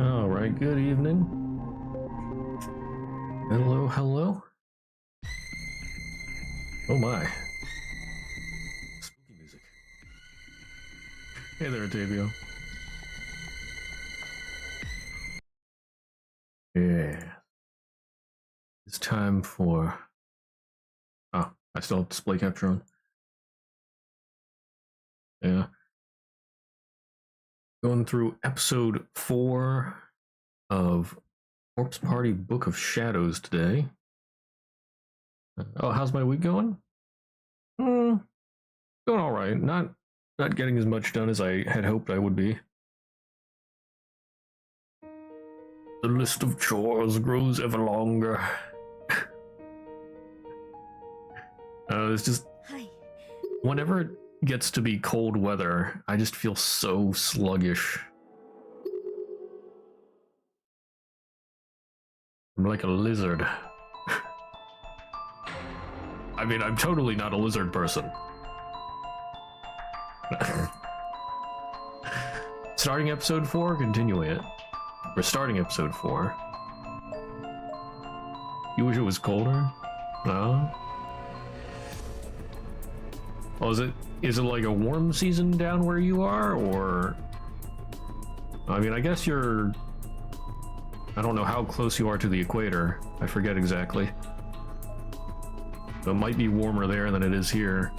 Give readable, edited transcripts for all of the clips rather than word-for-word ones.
All right, good evening. Hello, hello. Oh my. Spooky music. Hey there, Octavio. Yeah. It's time for... Oh, I still have display capture on. Yeah. Going through episode 4 of Corpse Party Book of Shadows today. Oh, how's my week going? Going all right. Not getting as much done as I had hoped I would be. The list of chores grows ever longer. It's just... Whenever it gets to be cold weather, I just feel so sluggish. I'm like a lizard. I mean, I'm totally not a lizard person. Starting episode 4, continuing it. We're starting episode 4. You wish it was colder? No? Oh, is it like a warm season down where you are, or... I mean, I guess you're... I don't know how close you are to the equator. I forget exactly. So it might be warmer there than it is here.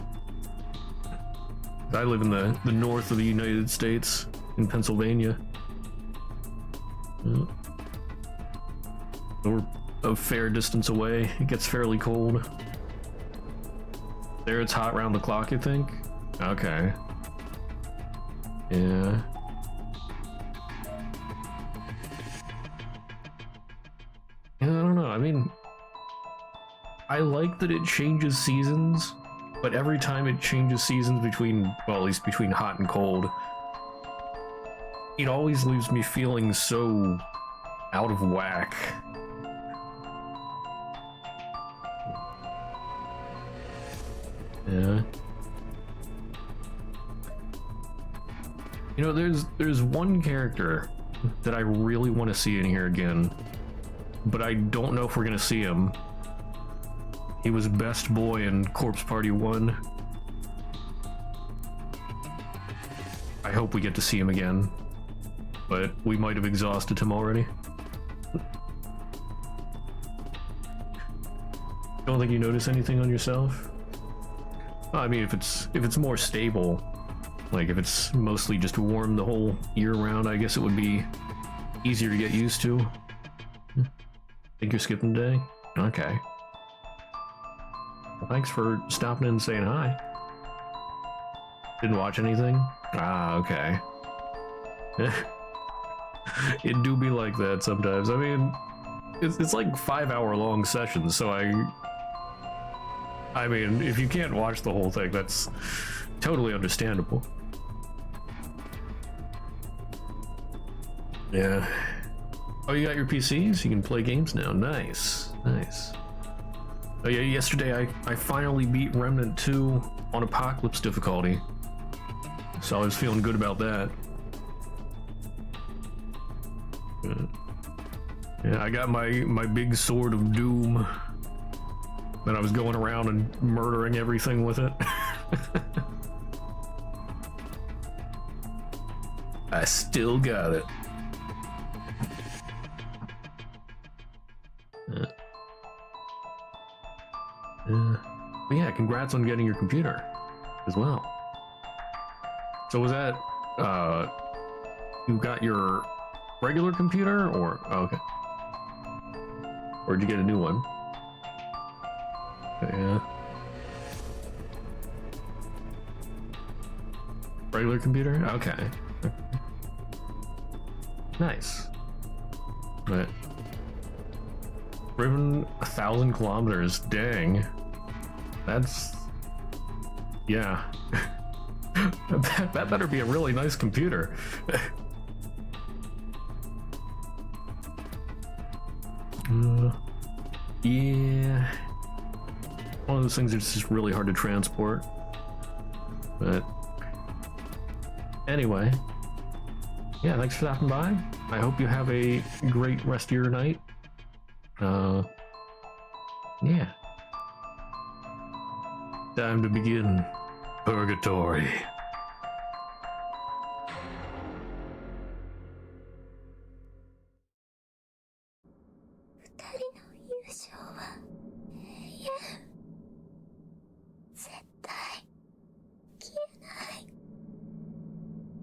I live in the north of the United States, in Pennsylvania. We're a fair distance away. It gets fairly cold. There it's hot round the clock, you think? Okay. Yeah. I don't know, I mean... I like that it changes seasons, but every time it changes seasons between, well, at least between hot and cold, it always leaves me feeling so out of whack. Yeah. You know, there's one character that I really want to see in here again, but I don't know if we're gonna see him. He was best boy in Corpse Party 1. I hope we get to see him again, but we might have exhausted him already. Don't think you notice anything on yourself? I mean, if it's more stable, like if it's mostly just warm the whole year round, I guess it would be easier to get used to. Think you're skipping today? Okay. Well, thanks for stopping in and saying hi. Didn't watch anything? Ah, okay. It do be like that sometimes. I mean, it's like 5-hour long sessions, so I mean, if you can't watch the whole thing, that's totally understandable. Yeah. Oh, you got your PCs? You can play games now. Nice. Nice. Oh yeah, yesterday I finally beat Remnant 2 on Apocalypse difficulty. So I was feeling good about that. Yeah, I got my big sword of doom. Then I was going around and murdering everything with it. I still got it. But yeah, congrats on getting your computer as well. So was that, you got your regular computer, or, oh, okay. Or did you get a new one? Yeah. Regular computer? Okay. Nice. But driven 1,000 kilometers, dang. That's, yeah. That better be a really nice computer. Yeah. One of those things that's just really hard to transport. But anyway, yeah, thanks for stopping by. I hope you have a great rest of your night. Yeah. Time to begin Purgatory.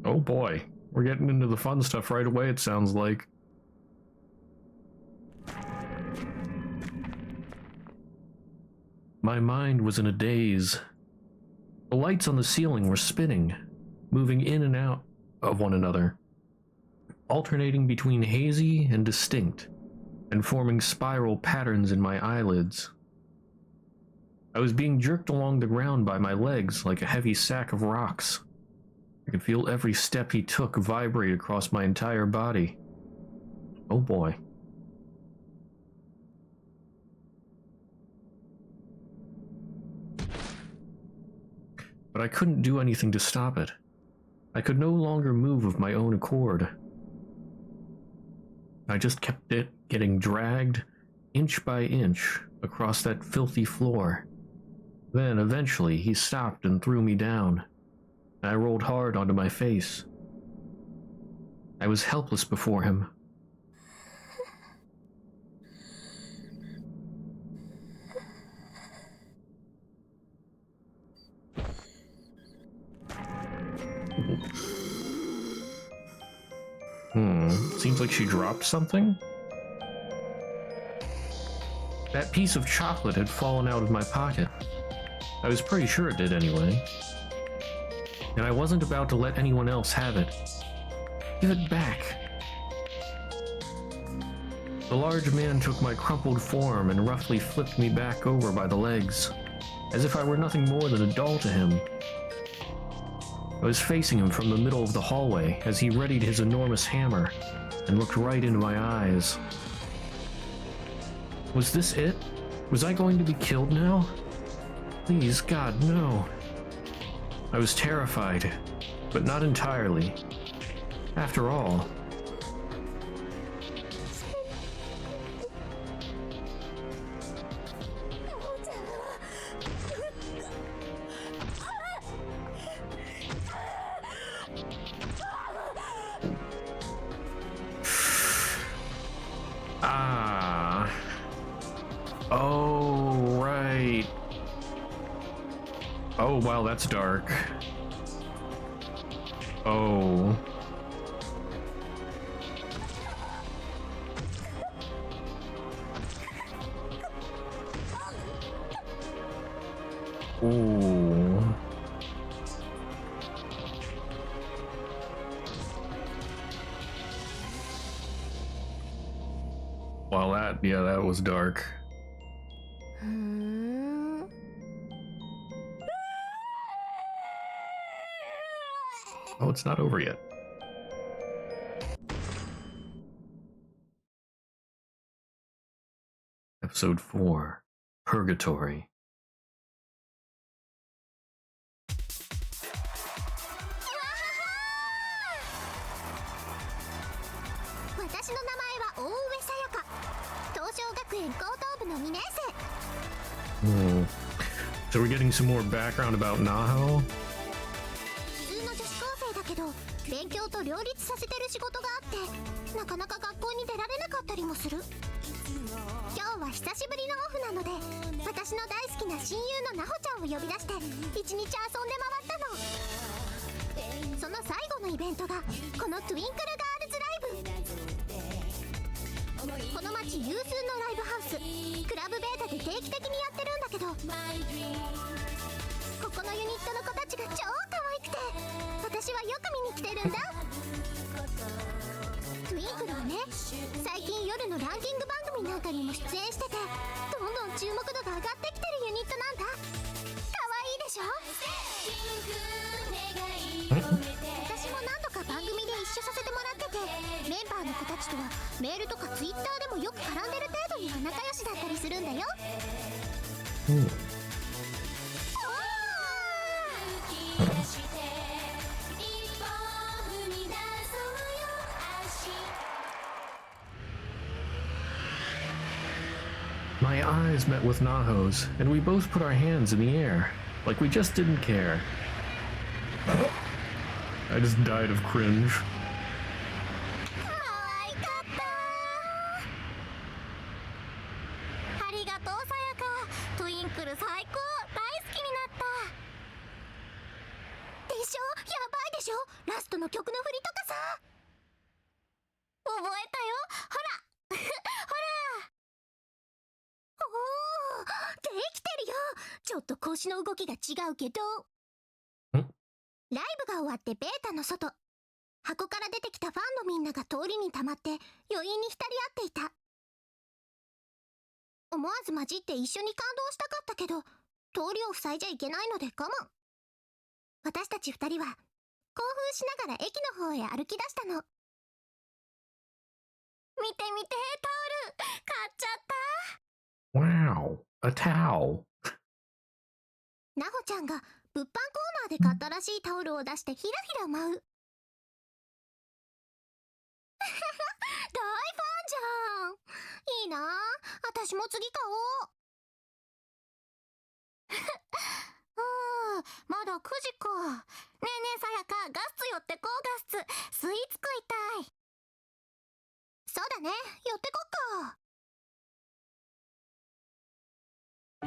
Oh boy, we're getting into the fun stuff right away, it sounds like. My mind was in a daze. The lights on the ceiling were spinning, moving in and out of one another. alternating between hazy and distinct, and forming spiral patterns in my eyelids. I was being jerked along the ground by my legs like a heavy sack of rocks. I could feel every step he took vibrate across my entire body. Oh boy. But I couldn't do anything to stop it. I could no longer move of my own accord. I just kept getting dragged, inch by inch, across that filthy floor. Then, eventually, he stopped and threw me down. I rolled hard onto my face. I was helpless before him. Seems like she dropped something? That piece of chocolate had fallen out of my pocket. I was pretty sure it did anyway. And I wasn't about to let anyone else have it. Give it back. The large man took my crumpled form and roughly flipped me back over by the legs, as if I were nothing more than a doll to him. I was facing him from the middle of the hallway as he readied his enormous hammer and looked right into my eyes. Was this it? Was I going to be killed now? Please, God, no. I was terrified, but not entirely. After all, oh, right. Oh, wow, that's dark. Oh. Ooh. Well, that was dark. Oh, it's not over yet. Episode 4, Purgatory. So we're getting some more background about Naho? 勉強と両立させてる仕事があってなかなか学校に出られなかったりもする。今日は久しぶりのオフなので私の大好きな親友のなほちゃんを呼び出して一日遊んで回ったの。その最後のイベントがこのトゥインクルガールズライブ。この町有数のライブハウスクラブベータで定期的にやってるんだけど、ここのユニットの子たちが超可愛くて私はよく見に来てるんだ。トゥインクルはね、最近夜のランキング番組なんかにも出演しててどんどん注目度が上がってきてるユニットなんだ。可愛いでしょ。私も何度か番組で一緒させてもらっててメンバーの子たちとはメールとかツイッターでもよく絡んでる程度には仲良しだったりするんだよ。My eyes met with Naho's, and we both put our hands in the air, like we just didn't care. I just died of cringe. 可愛かった。ありがとうさやか。トゥインクル最高。大好きになった。でしょ？やばいでしょ？ラストの曲の振りとかさ。覚えたよ。ほら。ほら。おお、できてるよ。ちょっと腰の動きが違うけど。ライブが終わってベータの外。箱から出てきたファンのみんなが通りに溜まって余韻に浸り合っていた。思わず混じって一緒に感動したかったけど、通りを塞いじゃいけないので我慢。私たち二人は興奮しながら駅の方へ歩き出したの。見て見て、タオル買っちゃった。 Wow, a towel. なほちゃんが物販コーナーで買ったらしいタオルを出してひらひら舞う。大ファンじゃん。いいなあ、私も次買おう。まだ9時か。ねえねえさやか、ガスツ寄ってこう。ガスツ、スイーツ食いたい。そうだね、寄ってこっか。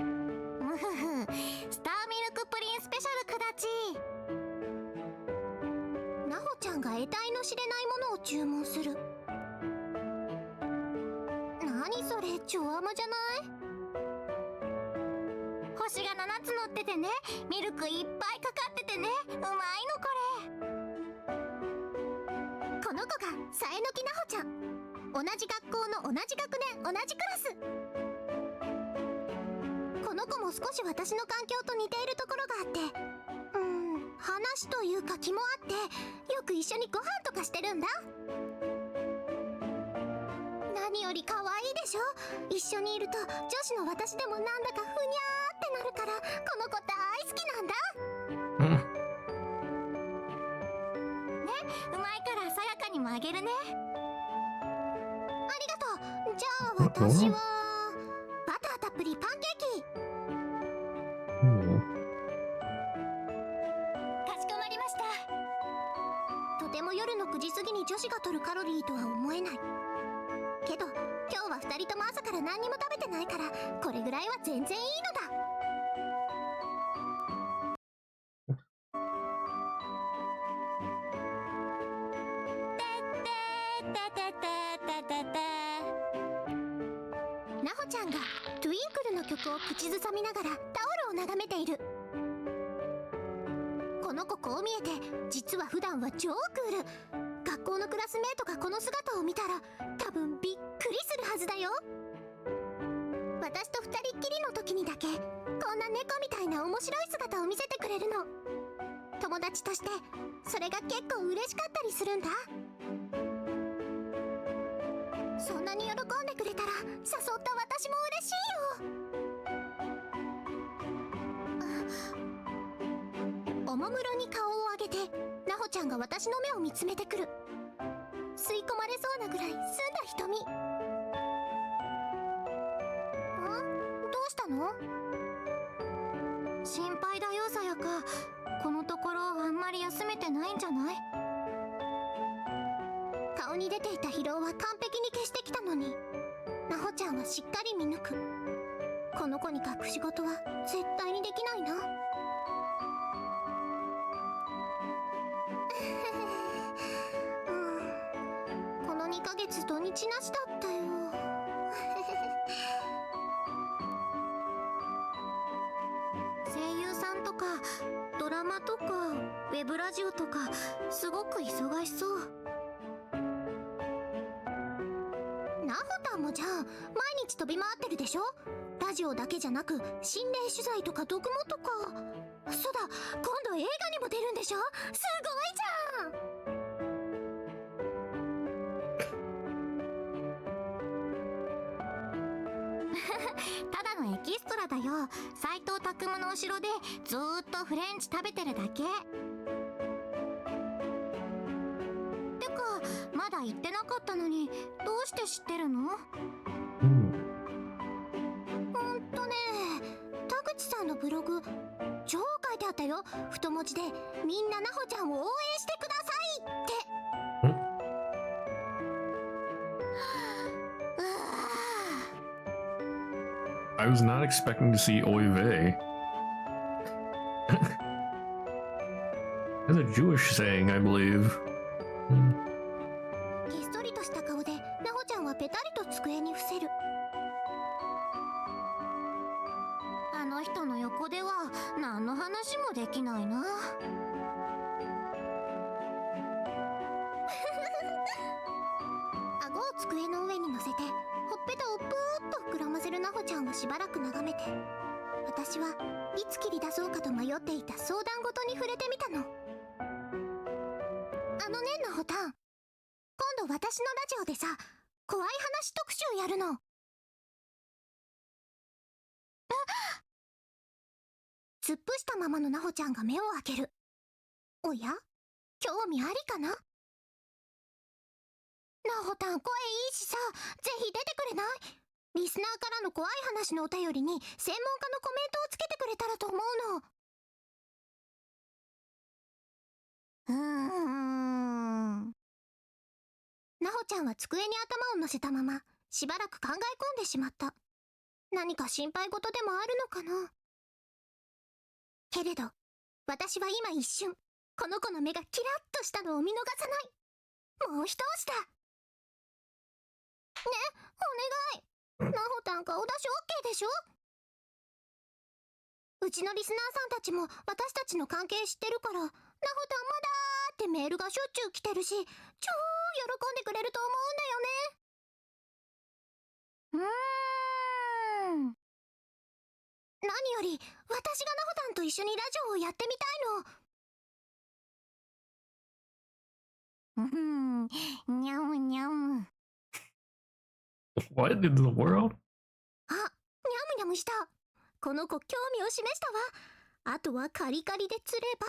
むふふ、スターミルクプリンスペシャルくだち。なほちゃんが得体の知れないものを注文する。何それ、超甘じゃない？星が7つ乗っててね、ミルクいっぱいかかっててね、うまいのこれ。この子がさえのきなほちゃん。同じ学校の同じ学年同じクラス。この子も少し私の環境と似ているところがあって、話というか気もあって、よく一緒にご飯とかしてるんだ。何より可愛いでしょ。一緒にいると女子の私でもなんだかふにゃーってなるから、この子大好きなんだ。ね、うまいからさやかにもあげるね。ありがとう。じゃあ私はバターたっぷりパンケーキ。かしこまりました。とても夜の9時過ぎに女子が取るカロリーとは思えないけど、今日は2人とも朝から何にも食べてないから、これぐらいは全然いいのだ。なほちゃんがトゥインクルの曲を口ずさみながらタオルを眺めている。この子こう見えて実は普段は超クール。学校のクラスメートがこの姿を見たら多分びっくりするはずだよ。私と二人っきりの時にだけこんな猫みたいな面白い姿を見せてくれるの。友達としてそれが結構嬉しかったりするんだ。そんなに喜んでくれたら誘った私も嬉しいよ。おもむろに顔を上げてなほちゃんが私の目を見つめてくる。吸い込まれそうなぐらい澄んだ瞳。どうしたの？心配だよさやか。このところあんまり休めてないんじゃない？顔に出ていた疲労は完璧に消してきたのに、なほちゃんはしっかり見抜く。この子に隠し事は絶対にできないな。この2ヶ月土日なしだったよ。声優さんとかドラマとかウェブラジオとかすごく忙しそう。なほたんもじゃん、毎日飛び回ってるでしょ。ラジオだけじゃなく心霊取材とか読モとか。そうだ、今度映画にも出るんでしょ。すごいじゃん。ただのエキストラだよ。斎藤工の後ろでずーっとフレンチ食べてるだけ。てかまだ言ってなかったのに、どうして知ってるの？ね、田口さんのブログ超書いてあったよ。太文字でみんななほちゃんを応援してくださいって。I was not expecting to see Oy vey. That's a Jewish saying, I believe. ひっそりとした顔でなほちゃんはペタリと机に伏せる。あの人の横では何の話もできないな。をしばらく眺めて、私はいつ切り出そうかと迷っていた相談事に触れてみたの。あのね、なほたん、今度私のラジオでさ、怖い話特集やるの。突っ伏したままのなほちゃんが目を開ける。おや、興味ありかな。なほたん、声いいしさ、ぜひ出てくれない？リスナーからの怖い話のお便りに専門家のコメントをつけてくれたらと思うの。なほちゃんは机に頭を乗せたまましばらく考え込んでしまった。何か心配事でもあるのかな。けれど私は今一瞬この子の目がキラッとしたのを見逃さない。もう一押しだ。ね、お願い。なほたん顔出し OK でしょ。うちのリスナーさんたちも私たちの関係知ってるから、なほたんまだーってメールがしょっちゅう来てるし、超喜んでくれると思うんだよね。何より私がなほたんと一緒にラジオをやってみたいの。にゃむにゃむ。What in the world? あ、にゃむにゃむした。この子興味を示したわ。あとはカリカリで釣れば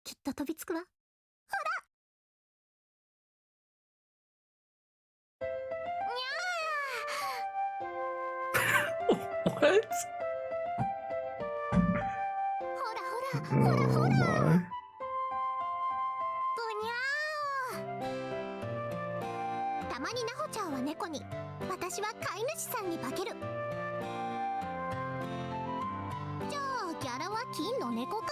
きっと飛びつくわ。ほら。にゃー。What? ほらほらほらほ Oh ら。 my. ぶにゃー。たまになほちゃんは猫に、私は飼い主さんに化ける。じゃあギャラは金の猫か？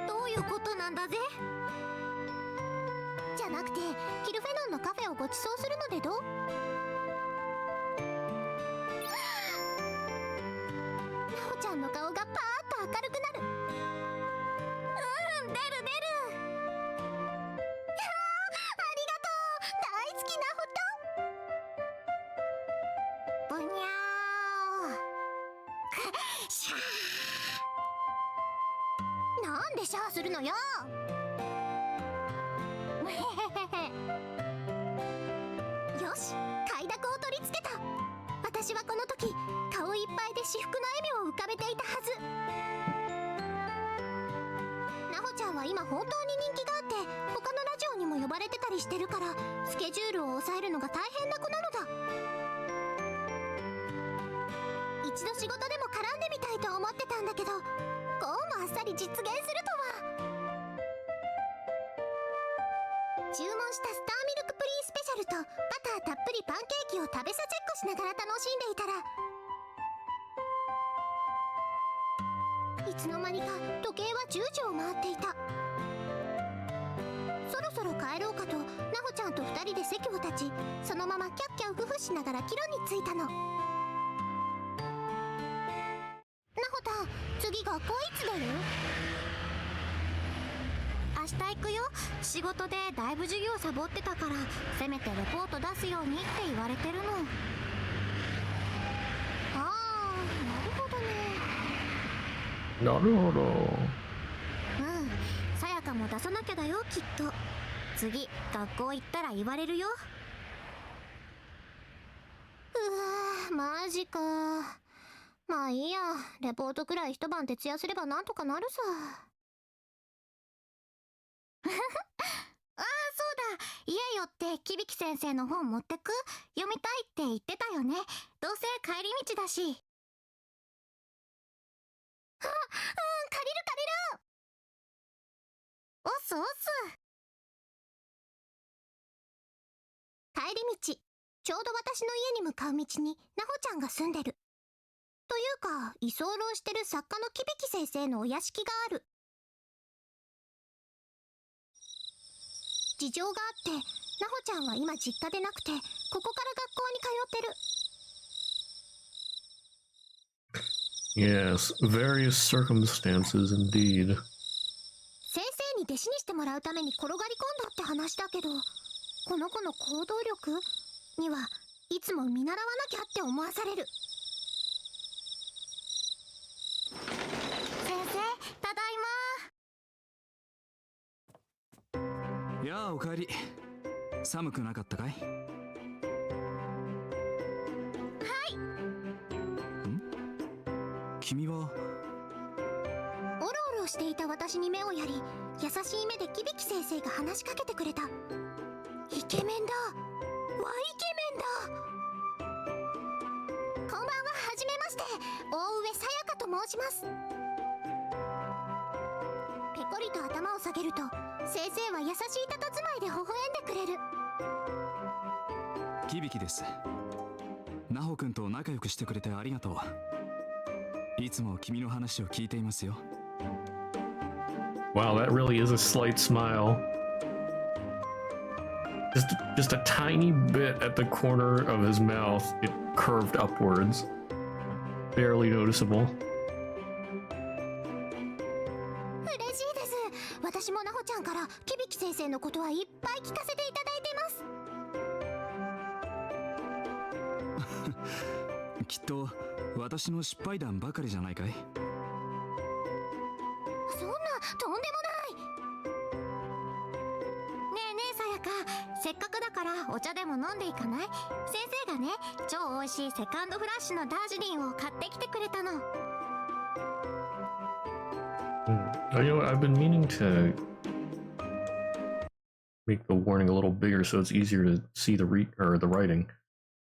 どういうことなんだぜ。じゃなくてキルフェノンのカフェをご馳走するのでどう？なほちゃんの顔がパーッと明るくなる。出る出る。ありがとう、大好きなほとん。ぶにゃー。シャー。なんでシャーするのよ。よし、快諾を取り付けた。私はこの時顔いっぱいで至福の笑みを浮かべていたはず。なほちゃんは今本当に人気があって他のラジオにも呼ばれてたりしてるから、スケジュールを抑えるのが大変な子なのだ。一度仕事でも絡んでみたいと思ってたんだけど、こうもあっさり実現するとは。注文したスターミルクプリンスペシャルとバターたっぷりパンケーキを食べさチェックしながら楽しんでいたら、いつの間にか時計は10時を回っていた。そろそろ帰ろうかとなほちゃんと2人で席を立ち、そのままキャッキャウフフしながら帰路に着いたの。なほたん、次学校いつ出る？明日行くよ。仕事でだいぶ授業サボってたから、せめてレポート出すようにって言われてるの。ああ、なるほどね。なるほど。さやかも出さなきゃだよ、きっと。次学校行ったら言われるよ。マジか。まあいいや、レポートくらい一晩徹夜すればなんとかなるさ。ああ、そうだ、家寄って響先生の本持ってく？読みたいって言ってたよね。どうせ帰り道だし。借りる借りる。おっすおっす。帰り道、ちょうど私の家に向かう道になほちゃんが住んでる。というか居候してる作家の響先生のお屋敷がある。事情があってなほちゃんは今実家でなくて、ここから学校に通ってる。 Yes, various circumstances indeed. 先生に弟子にしてもらうために転がり込んだって話だけど、この子の行動力にはいつも見習わなきゃって思わされる。先生、ただいま。やあ、おかえり。寒くなかったかい？はい。君は？おろおろしていた私に目をやり、優しい目で響先生が話しかけてくれた。イケメンだ。わ、イケメンだ。こんばんは、はじめまして。大上さやかと申します。ペコリと頭を下げると、先生は優しい佇まいで微笑んでくれる。響です。ナホ君と仲良くしてくれてありがとう。いつも君の話を聞いていますよ。Wow, that really is a slight smile. Just a tiny bit at the corner of his mouth, it curved upwards. Barely noticeable. 嬉しいです。私もナホちゃんから響先生のことはいっぱい聞かせていただいてます。きっと私の失敗談ばかりじゃないかい？そんな、とんでもない。ねえねえさやか、せっかくだからお茶でも飲んでいかない？先生がね、超美味しいセカンドフラッシュのダージリンを買ってきてくれたの。You know what, I've been meaning to make the warning a little bigger so it's easier to see the the writing.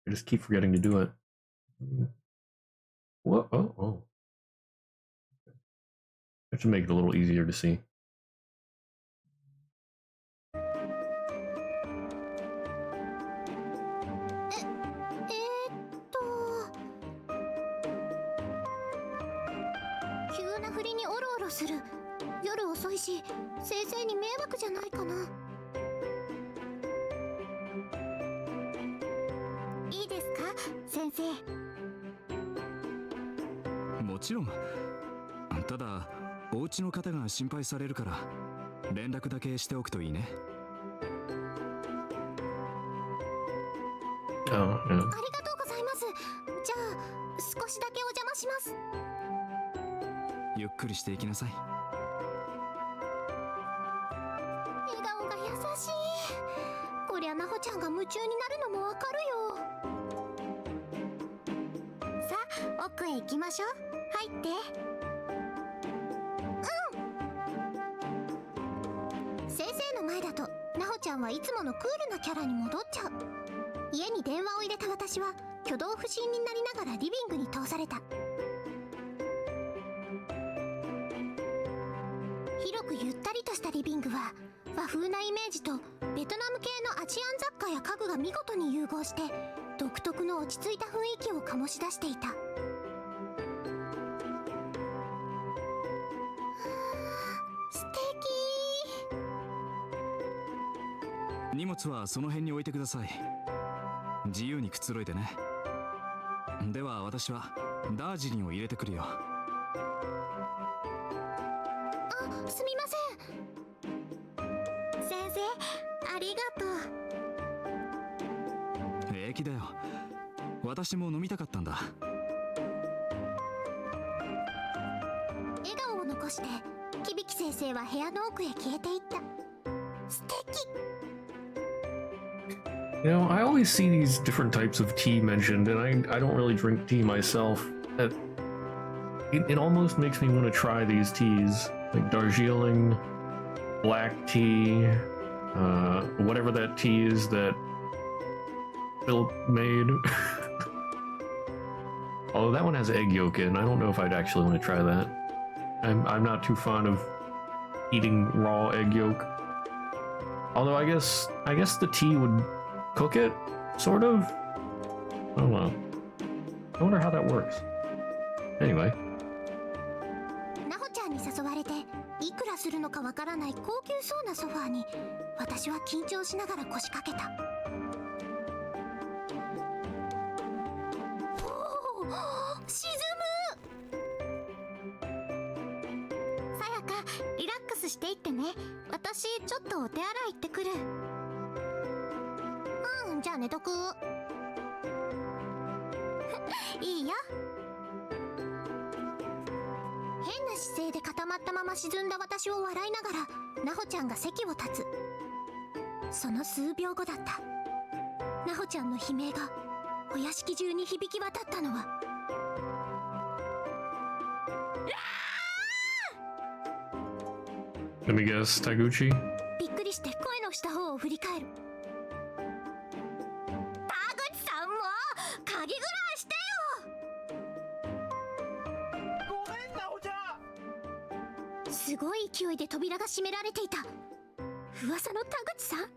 I just keep forgetting to do it. What? Oh. I should make it a little easier to see. 急な振りにオロオロする。夜遅いし、先生に迷惑じゃないかな。いいですか、先生。もちろん。ただ、お家の方が心配されるから連絡だけしておくといいね。Oh, yeah. ありがとうございます。じゃあ少しだけお邪魔します。ゆっくりしていきなさい。笑顔が優しい。こりゃナホちゃんが夢中になるのもわかるよ。さあ、奥へ行きましょう。入って。先生の前だとナホちゃんはいつものクールなキャラに戻っちゃう。家に電話を入れた私は挙動不審になりながらリビングに通された。広くゆったりとしたリビングは和風なイメージとベトナム系のアジアン雑貨や家具が見事に融合して独特の落ち着いた雰囲気を醸し出していた。素敵。荷物はその辺に置いてください。自由にくつろいでね。では私はダージリンを入れてくるよ。あ、すみません。先生、ありがとう。平気だよ。私も飲みたかったんだ。笑顔を残して響先生は部屋の奥へ消えていった。素敵。You know, I always see these different types of tea mentioned, and I don't really drink tea myself. It almost makes me want to try these teas, like Darjeeling, black tea, whatever that tea is that Philip made. Although that one has egg yolk in, I don't know if I'd actually want to try that. I'm not too fond of eating raw egg yolk. Although I guess the tea would cook it, sort of. I don't know. I wonder how that works. Anyway. ナホちゃんに誘われていくらするのかわからない高級そうなソファーに私は緊張しながら腰掛けた。おお、沈む。さやか、リラックスしていってね。私ちょっとお手洗い行ってくる。じゃあ寝とく。いいよ。変な姿勢で固まったまま沈んだ私を笑いながらナホちゃんが席を立つ。その数秒後だった。ナホちゃんの悲鳴がお屋敷中に響き渡ったのは、Let me guess, Taguchi? びっくりして声のした方を振り返る。田口さんも鍵ぐらいしてよ。ごめんなおちゃん。すごい勢いで扉が閉められていた。噂の田口さん。いや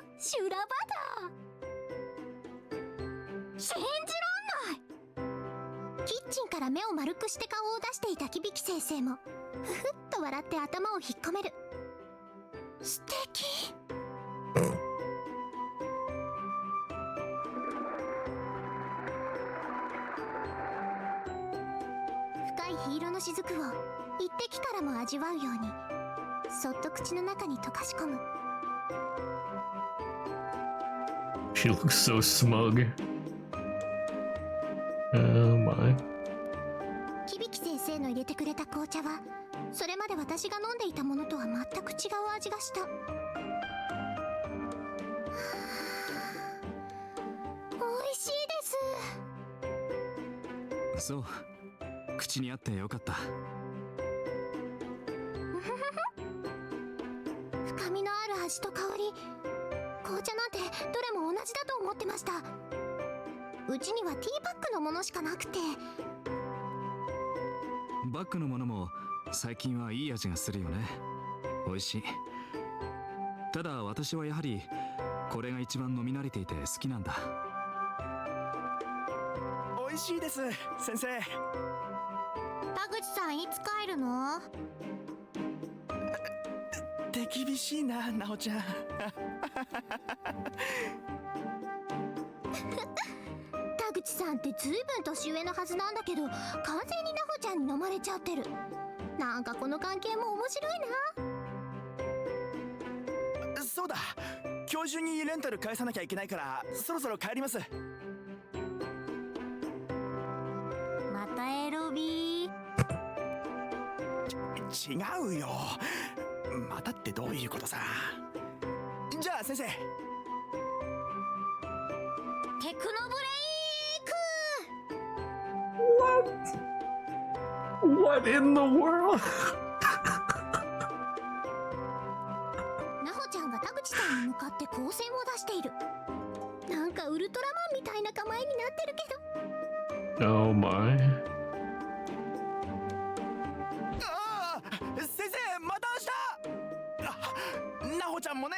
ー、修羅場だ。信じらんない。キッチンから目を丸くして顔を出していた響先生もふふっと笑って頭を引っ込める。素敵。深い黄色の雫を一滴からも味わうようにそっと口の中に溶かし込む。 She looks so smug. Oh my. 響先生の入れてくれた紅茶はそれまで私が飲んでいたものとは全く違う味がした。美味しいです。そう、口に合ってよかった。深みのある味と香り。紅茶なんてどれも同じだと思ってました。うちにはティーパックのものしかなくて。バッグのものも最近はいい味がするよね。美味しい。ただ私はやはりこれが一番飲み慣れていて好きなんだ。美味しいです先生。田口さんいつ帰るの？手厳しいな、なおちゃん。田口さんってずいぶん年上のはずなんだけど完全にナホちゃんに飲まれちゃってる。なんかこの関係も面白いな。そうだ、今日中にレンタル返さなきゃいけないからそろそろ帰ります。またエロビー。違うよ、またってどういうことさ。じゃあ先生。テクノブレイク。 What in the world? ナホちゃんが田口さんに向かって光線を出している。なんかウルトラマンみたいな構えになってるけど。 Oh my. ああ、先生また明日。あ、なほちゃんもね。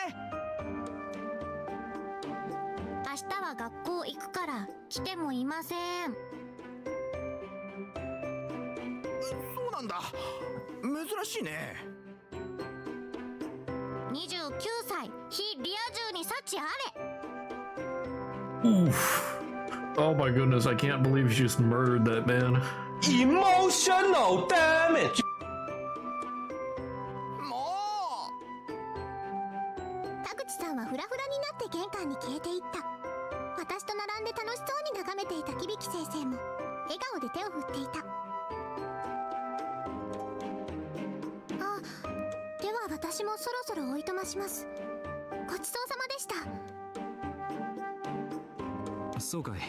明日は学校行くから来てもいません。そうなんだ、珍しいね。29歳非リア充に幸あれ。 Oof. Oh my goodness, I can't believe she just murdered that man. Emotional damage. も田口さんはフラフラになって玄関に消えていった。私と並んで楽しそうに眺めていた響先生も笑顔で手を振っていた。あ、では私もそろそろおいとまします。ごちそうさまでした。そうかい。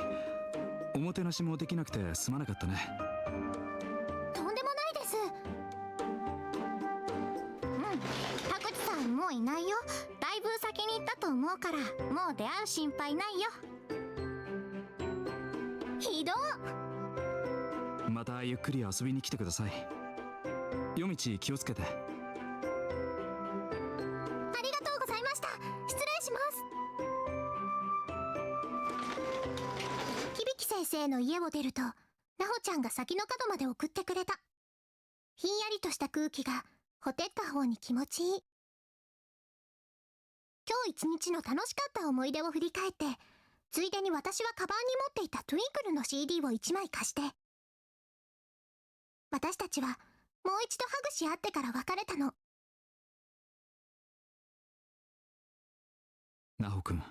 おもてなしもできなくてすまなかったね。とんでもないです。田口さんもういないよ。だいぶ先に行ったと思うからもう出会う心配ないよ。ひどっ。またゆっくり遊びに来てください。夜道気をつけて。ありがとうございました。失礼します。響先生の家を出ると、ナホちゃんが先の角まで送ってくれた。ひんやりとした空気がほてった方に気持ちいい。今日一日の楽しかった思い出を振り返って、ついでに私はカバンに持っていたトゥインクルの CD を1枚貸して。私たちはもう一度ハグし合ってから別れたの。ナホ君、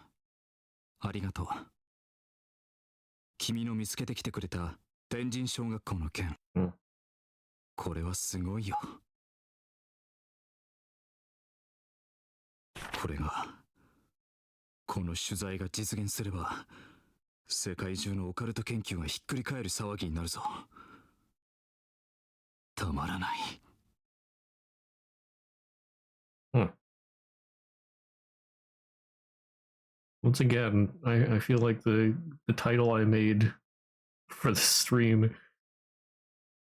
ありがとう。君の見つけてきてくれた天神小学校の件、これはすごいよ。これがこの取材が実現すれば世界中のオカルト研究がひっくり返る騒ぎになるぞ。たまらない。Once again, I feel like the title I made for the stream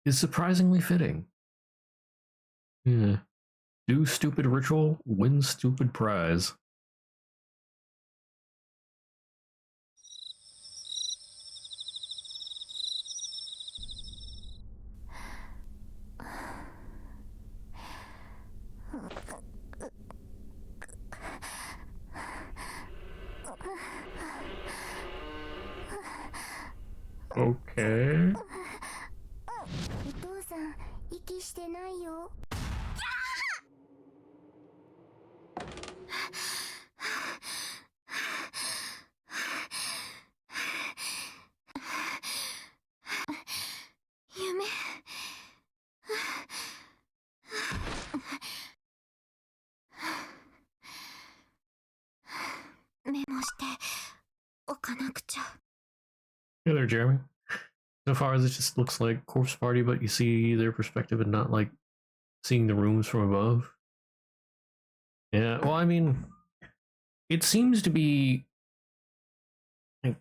is surprisingly fitting. Yeah. Do stupid ritual, win stupid prize. Okay. お父さん、息してないよ。夢。メモしておかなくちゃ。Hey there, Jeremy. So far, this just looks like Corpse Party, but you see their perspective and not like seeing the rooms from above. Yeah, well, I mean, it seems to be like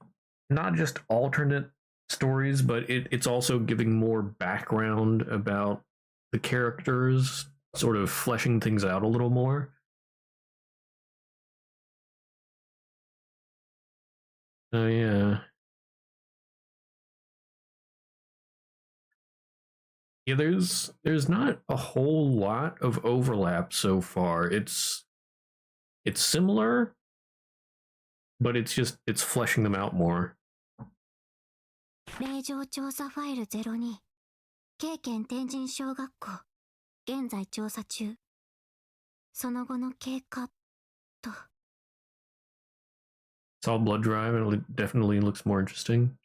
not just alternate stories, but it's also giving more background about the characters, sort of fleshing things out a little more. Oh, yeah. Yeah, there's not a whole lot of overlap so far. It's similar, but it's fleshing them out more. 令状調査ファイル02、京県天神小学校、現在調査中。その後の経過と。Saw blood drive, and it definitely looks more interesting.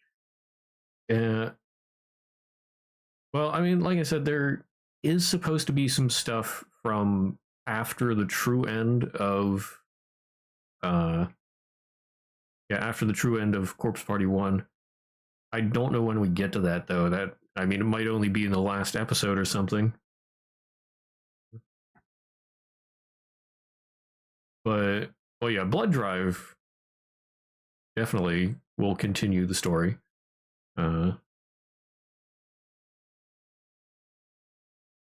Well, I mean, like I said, there is supposed to be some stuff from after the true end of, after the true end of Corpse Party 1. I don't know when we get to that, though. I mean, it might only be in the last episode or something. But, well, yeah, Blood Drive definitely will continue the story.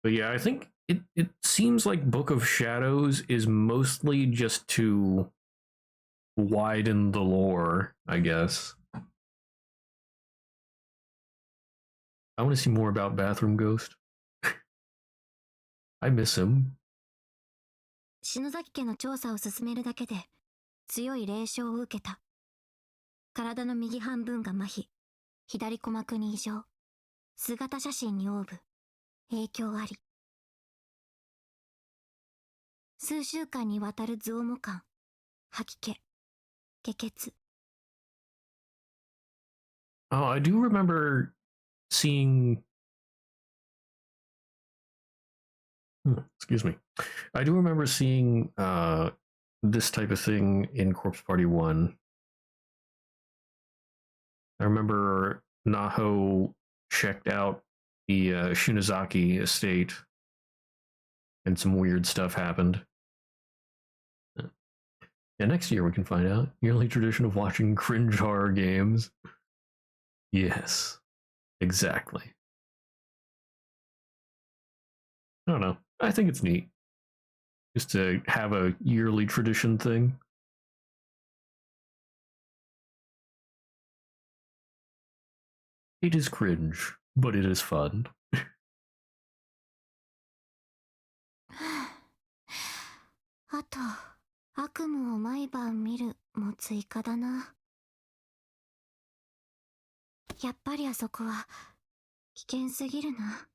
But yeah, I think it seems like Book of Shadows is mostly just to widen the lore, I guess. I want to see more about Bathroom Ghost. I miss him. 篠崎家の調査を進めるだけで強い霊障を受けた。体の右半分が麻痺、左鼓膜に異常、姿写真にオーブ、影響あり。数週間にわたる増毛感、吐き気、下血。Oh, I do remember seeing. Excuse me. I do remember seeing this type of thing in Corpse Party 1. I remember Naho checked out the Shinozaki estate and some weird stuff happened. Yeah, next year we can find out. Yearly tradition of watching cringe horror games. Yes, exactly. I don't know. I think it's neat. Just to have a yearly tradition thing. It is cringe, but it is fun. あと、悪夢を毎晩見るも追加だな。やっぱりあそこは危険すぎるな。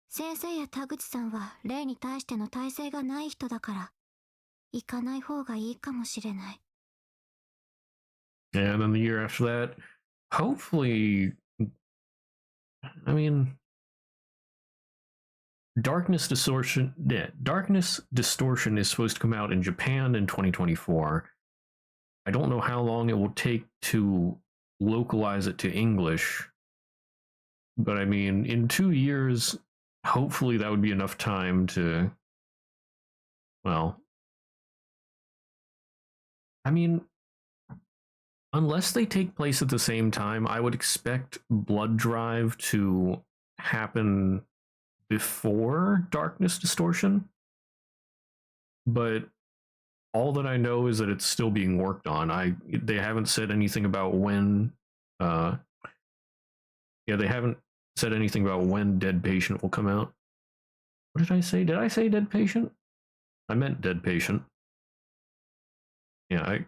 先生や田口さんは霊に対しての耐性がない人だから、行かない方がいいかもしれない。And then the year after that, hopefully, I mean, Darkness Distortion is supposed to come out in Japan in 2024. I don't know how long it will take to localize it to English, but I mean, in 2 years, hopefully that would be enough time to, well, I mean, unless they take place at the same time, I would expect Blood Drive to happen before Darkness Distortion. But all that I know is that it's still being worked on. They haven't said anything about when they haven't said anything about when Dead Patient will come out. What did I say? Did I say Dead Patient? I meant Dead Patient. Yeah,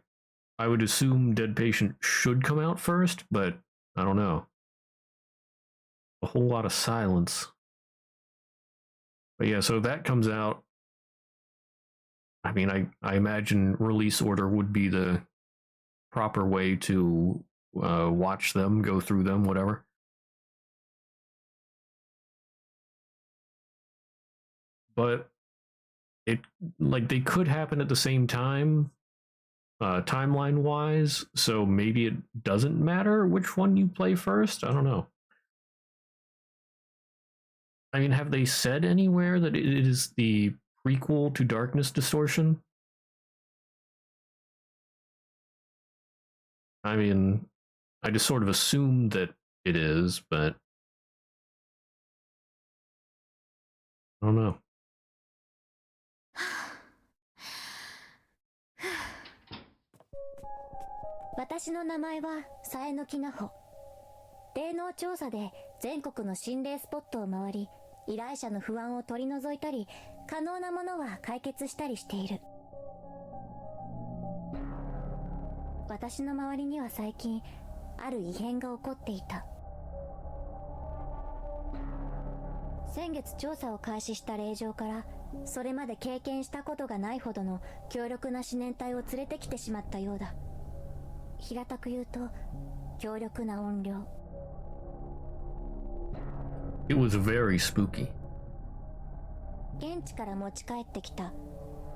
I would assume Dead Patient should come out first, but I don't know. A whole lot of silence. But yeah, so that comes out. I mean, I imagine release order would be the proper way to watch them, go through them, whatever. But they could happen at the same time, timeline wise, so maybe it doesn't matter which one you play first. I don't know. I mean, have they said anywhere that it is the prequel to Darkness Distortion? I mean, I just sort of assumed that it is, but I don't know. 私の名前は佐江のきなほ。霊能調査で全国の心霊スポットを回り、依頼者の不安を取り除いたり、可能なものは解決したりしている。私の周りには最近ある異変が起こっていた。先月調査を開始した霊場から、それまで経験したことがないほどの強力な思念体を連れてきてしまったようだ。平たく言うと、強力な音量。It was very spooky. 現地から持ち帰ってきた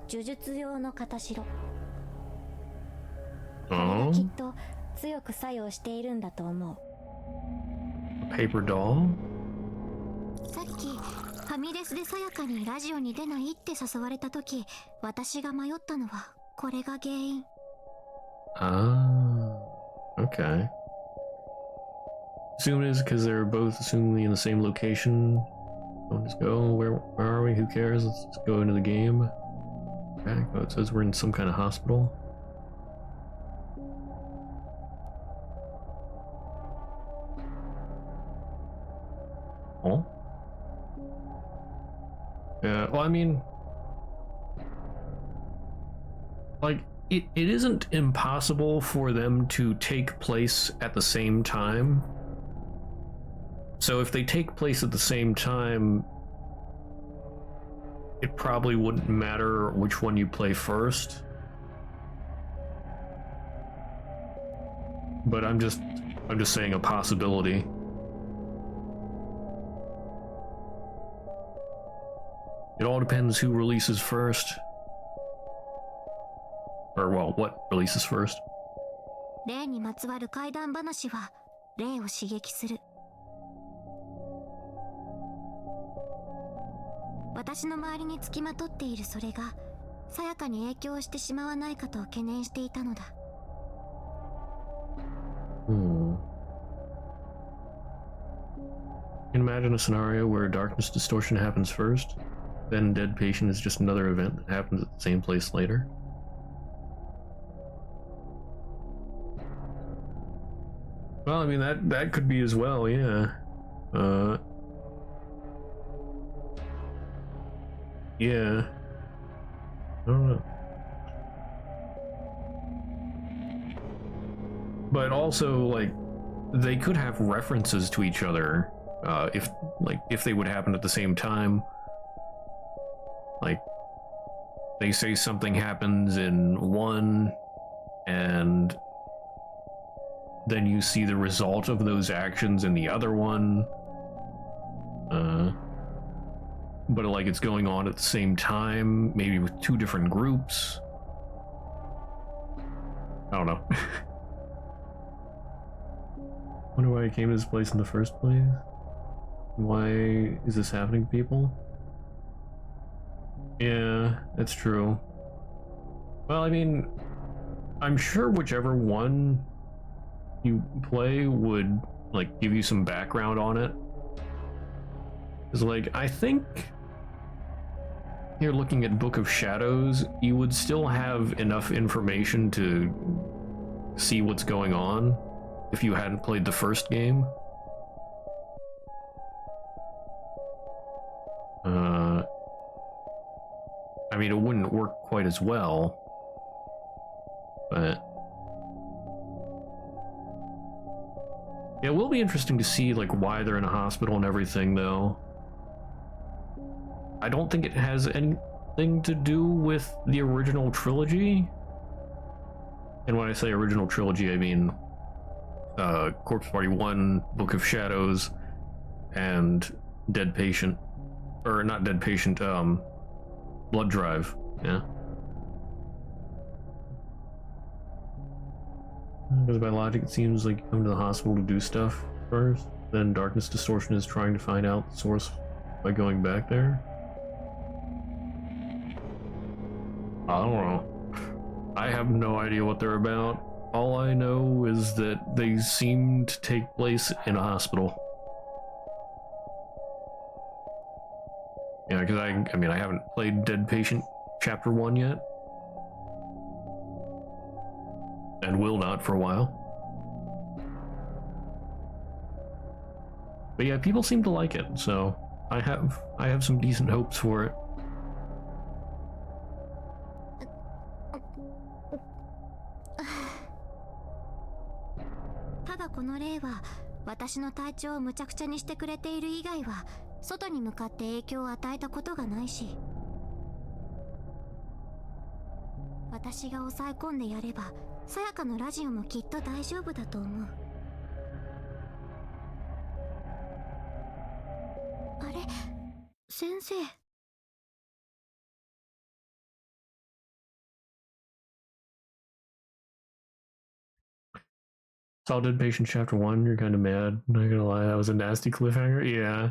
呪術用の片白。これがきっと強く作用しているんだと思う。Paper doll? さっきファミレスでさやかにラジオに出ないって誘われた時、私が迷ったのはこれが原因。Ah, okay. Assume it is because they're both assumingly in the same location. Don't just go. Where are we? Who cares? Let's just go into the game. Okay. Oh, it says we're in some kind of hospital. Oh. Yeah. Well, I mean, like, it isn't impossible for them to take place at the same time. So if they take place at the same time, it probably wouldn't matter which one you play first. But I'm just saying a possibility. It all depends who releases first. Or, well, what releases first? 霊にまつわる怪談話は霊を刺激する。私の周りにつきまとっているそれがさやかに影響してしまわないかと懸念していたのだ。You can imagine a scenario where Darkness Distortion happens first, then Dead Patient is just another event that happens at the same place later. Well, I mean, that could be as well, yeah. Yeah. I don't know. But also, like, they could have references to each other, if they would happen at the same time. Like, they say something happens in one, and then you see the result of those actions in the other one. But like it's going on at the same time, maybe with two different groups. I don't know. Wonder why I came to this place in the first place? Why is this happening to people? Yeah, that's true. Well, I mean, I'm sure whichever one you play would like give you some background on it. Because like, I think here looking at Book of Shadows, you would still have enough information to see what's going on if you hadn't played the first game. I mean, it wouldn't work quite as well, but yeah, it will be interesting to see like why they're in a hospital and everything, though. I don't think it has anything to do with the original trilogy. And when I say original trilogy, I mean Corpse Party 1, Book of Shadows, and Dead Patient. Or not Dead Patient, Blood Drive, yeah. Because by logic, it seems like you come to the hospital to do stuff first, then Darkness Distortion is trying to find out the source by going back there. I don't know. I have no idea what they're about. All I know is that they seem to take place in a hospital. Yeah, because I mean, I haven't played Dead Patient Chapter 1 yet. And will not for a while. But yeah, people seem to like it, so I have some decent hopes for it. Tada, この例は私の体調をむちゃくちゃにしてくれている以外は外に向かって影響を与えたことがないし、私が抑え込んでやればさやかのラジオもきっと大丈夫だと思う。あれ、先生。Saw Dead Patient Chapter 1, you're kind of mad. Not gonna lie, that was a nasty cliffhanger. Yeah.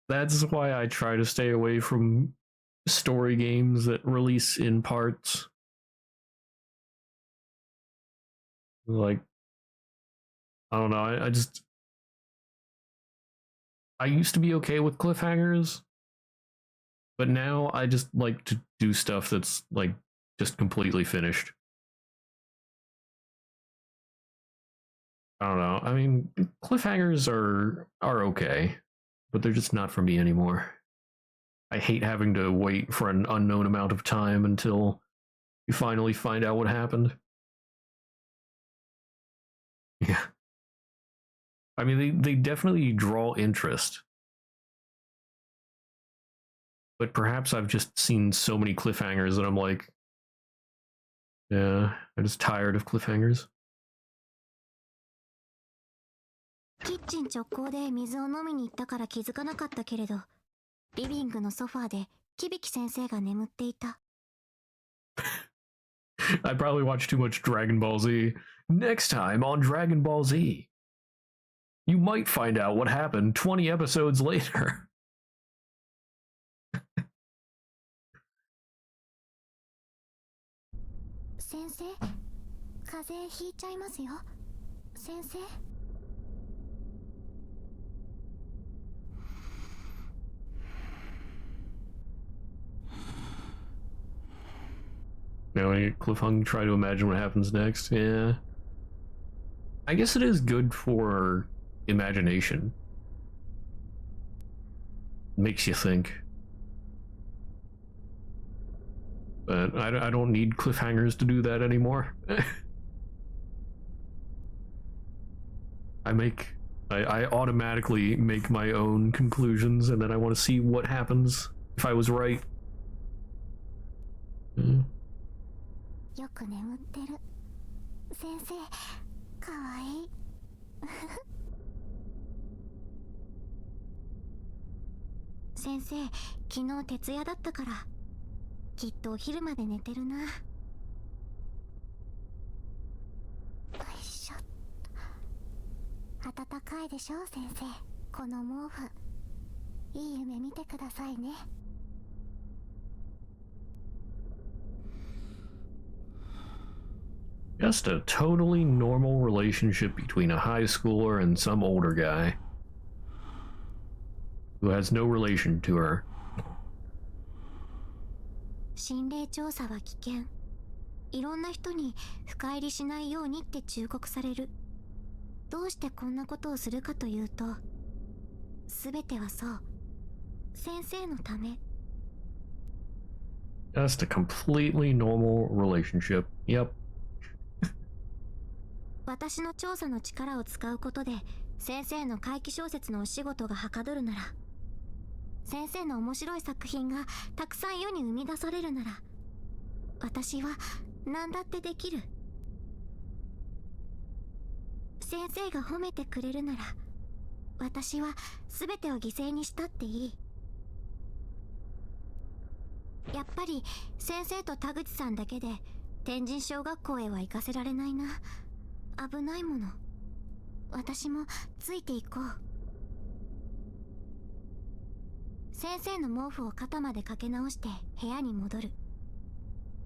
That's why I try to stay away from story games that release in parts. Like, I don't know, I used to be okay with cliffhangers, but now I just like to do stuff that's like just completely finished. I don't know. I mean, cliffhangers are okay, but they're just not for me anymore. I hate having to wait for an unknown amount of time until you finally find out what happened. Yeah. I mean, they definitely draw interest. But perhaps I've just seen so many cliffhangers that I'm like, yeah, I'm just tired of cliffhangers. キッチン直行で水を飲みに行ったから気づかなかったけれど、リビングのソファーでキビキ先生が眠っていた。I probably watched too much Dragon Ball Z. Next time on Dragon Ball Z, you might find out what happened 20 episodes later. 先生、風邪ひいちゃいますよ。先生。Now I get cliffhung, try to imagine what happens next. Yeah. I guess it is good for imagination. Makes you think. But I don't need cliffhangers to do that anymore. I automatically make my own conclusions, and then I want to see what happens if I was right. よく眠ってる。先生、かわいい。先生、昨日徹夜だったからきっとお昼まで寝てるな。よいしょ。暖かいでしょ先生、この毛布。いい夢見てくださいね。Just a totally normal relationship between a high schooler and some older guy who has no relation to her. 心霊調査は危険。いろんな人に深入りしないようにって忠告される。どうしてこんなことをするかというと、すべてはそう、先生のため。 Just a completely normal relationship. Yep. 私の調査の力を使うことで先生の怪奇小説のお仕事がはかどるなら、先生の面白い作品がたくさん世に生み出されるなら、私は何だってできる。先生が褒めてくれるなら、私は全てを犠牲にしたっていい。やっぱり先生と田口さんだけで天神小学校へは行かせられないな。危ないもの。私もついていこう。先生の毛布を肩までかけ直して部屋に戻る。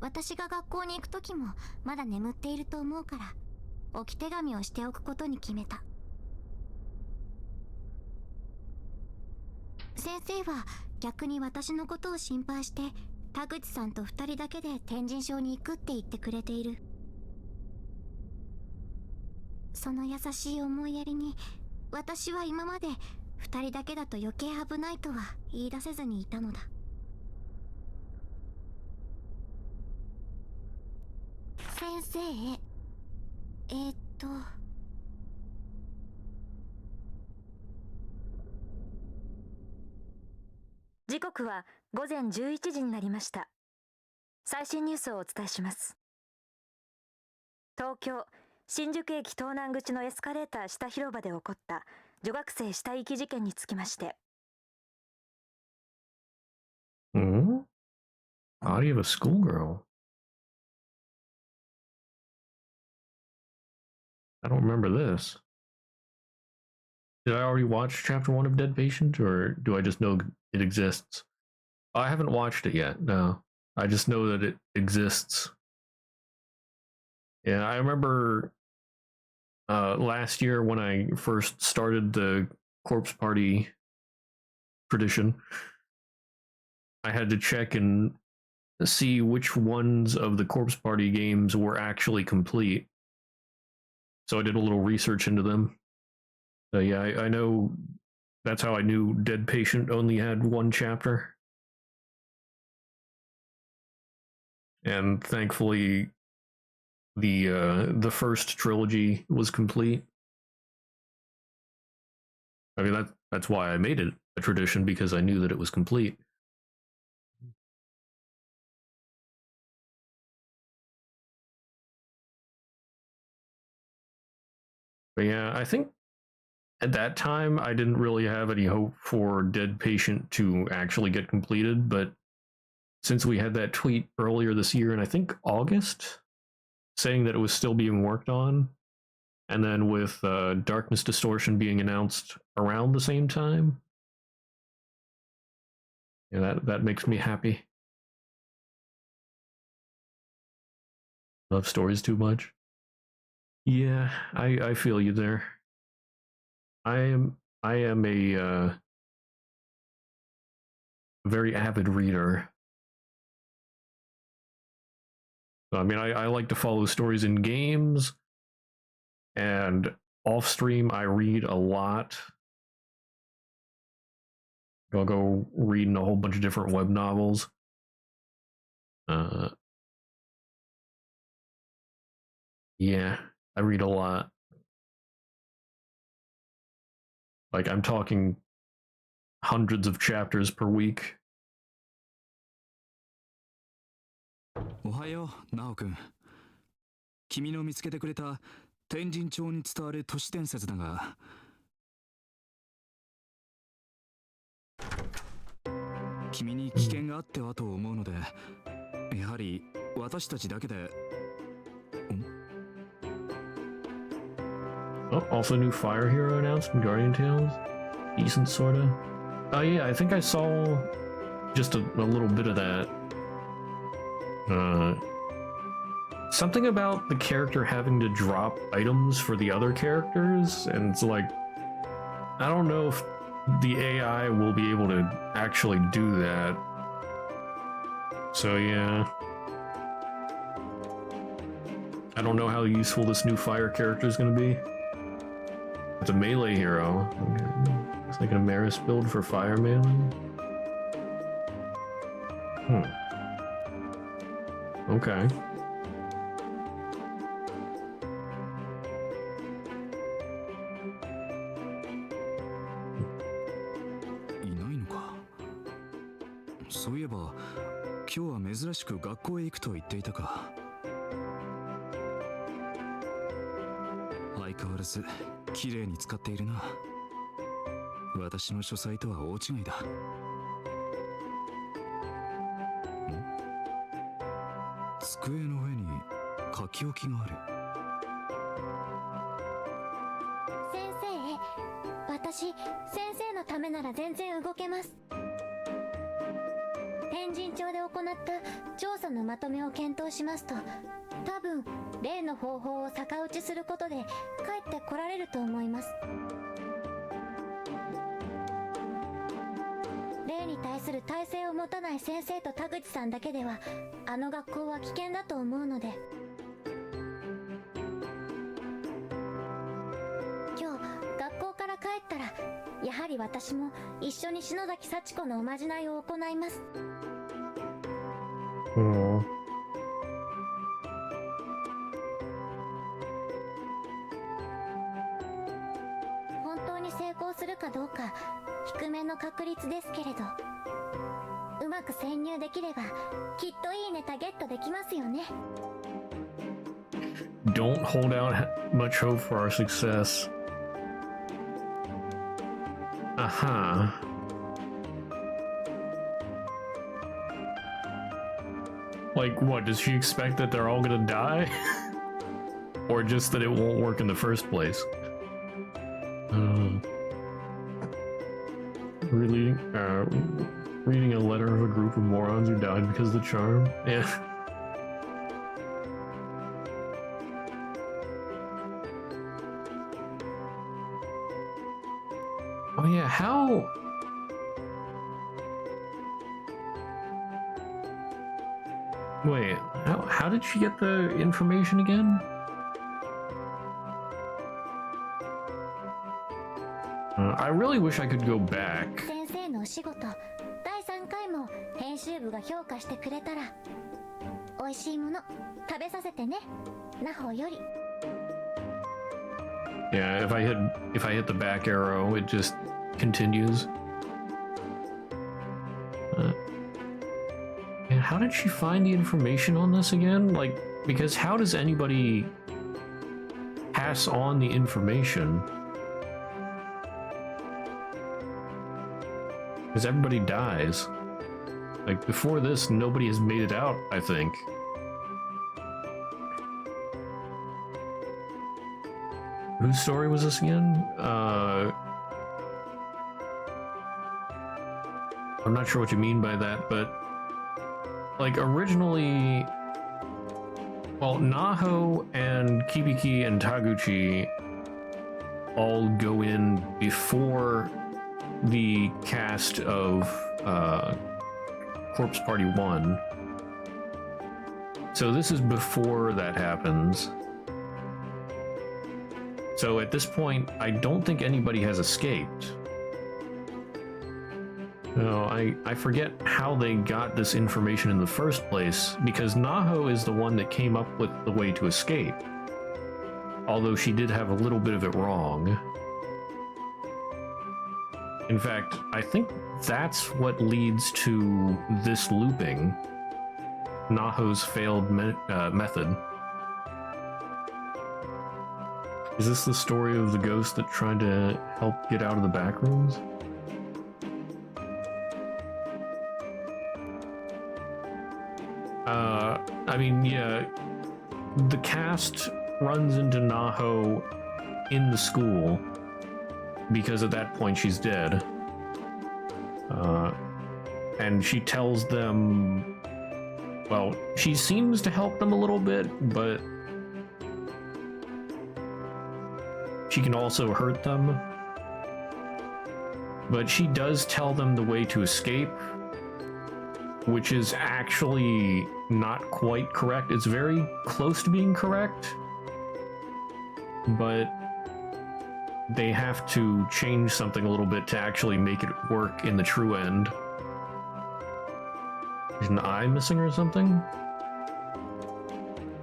私が学校に行く時もまだ眠っていると思うから、置き手紙をしておくことに決めた。先生は逆に私のことを心配して田口さんと2人だけで天神小に行くって言ってくれている。その優しい思いやりに、私は今まで2人だけだと余計危ないとは言い出せずにいたのだ。先生へ、時刻は午前11時になりました。最新ニュースをお伝えします。東京新宿駅東南口のエスカレーター下広場で起こった女学生死体遺棄事件につきまして、Hmm? Body of a schoolgirl. I don't remember this. Did I already watch chapter 1 of Dead Patient, or do I just know it exists? I haven't watched it yet, no. I just know that it exists. Yeah, I remember last year when I first started the Corpse Party tradition, I had to check and see which ones of the Corpse Party games were actually complete. So I did a little research into them. So yeah, I know that's how I knew Dead Patient only had one chapter. And thankfully the first trilogy was complete. I mean that's why I made it a tradition, because I knew that it was complete. But yeah, I think at that time I didn't really have any hope for Dead Patient to actually get completed, but since we had that tweet earlier this year in I think August saying that it was still being worked on, and then with Darkness Distortion being announced around the same time, yeah, that makes me happy. Love stories too much. Yeah, I feel you there. I am a very avid reader. So, I mean, I like to follow stories in games, and off stream I read a lot. I'll go reading a whole bunch of different web novels. Yeah, I read a lot. Like, I'm talking hundreds of chapters per week. おはよう、ナオくん。君の見つけてくれた天神町に伝わる都市伝説だが、君に危険があってはと思うので、やはり私たちだけで。Oh, also new fire hero announced in Guardian Tales. Decent, sorta. Oh yeah, I think I saw just a little bit of that. Something about the character having to drop items for the other characters, and it's like, I don't know if the AI will be able to actually do that. So yeah. I don't know how useful this new fire character is going to be. It's a melee hero. Okay. It's like an Amaris build for fire melee. Okay. いないのか。そういえば今日は珍しく学校へ行くと言っていたか。相変わらず綺麗に使っているな。私の書斎とは大違いだ。机の上に書き置きがある。先生、私先生のためなら全然動けます。天神町で行った調査のまとめを検討しますと、多分例の方法を逆打ちすることで帰ってこられると思います。例に対する耐性を持たない先生と田口さんだけではあの学校は危険だと思うので、今日学校から帰ったらやはり私も一緒に篠崎幸子のおまじないを行います。本当に成功するかどうか低めの確率ですけれど、うまく潜入できればきっといいネタゲットできますよね。Don't hold out much hope for our success. Aha. Like what, does she expect that they're all gonna die? Or just that it won't work in the first place? Reading a letter of a group of morons who died because of the charm? Yeah. Oh yeah, how... Wait, how did she get the information again? I really wish I could go back. 先生のお仕事、第3回も編集部が評価してくれたら、美味しいもの食べさせてね、なほより。Yeah, if I hit the back arrow, it just continues. And how did she find the information on this again? Like, because how does anybody pass on the information? Because everybody dies. Like, before this, nobody has made it out, I think. Whose story was this again? I'm not sure what you mean by that, but like originally, well, Naho and Kibiki and Taguchi all go in before the cast of Corpse Party 1. So this is before that happens. So at this point, I don't think anybody has escaped. No, I forget how they got this information in the first place, because Naho is the one that came up with the way to escape. Although she did have a little bit of it wrong. In fact, I think that's what leads to this looping. Naho's failed method. Is this the story of the ghost that tried to help get out of the back rooms? I mean, yeah, the cast runs into Naho in the school because at that point she's dead. And she tells them, well, she seems to help them a little bit, but she can also hurt them. But she does tell them the way to escape, which is actually not quite correct. It's very close to being correct, but they have to change something a little bit to actually make it work in the true end. Is an eye missing or something?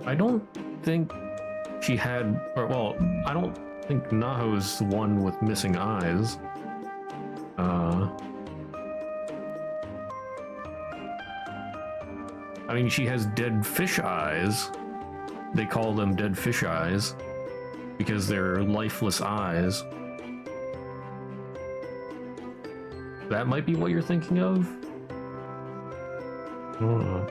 I don't think she had, or well, I don't think Naho's the one with missing eyes. I mean, she has dead fish eyes. They call them dead fish eyes because they're lifeless eyes. That might be what you're thinking of? I don't know.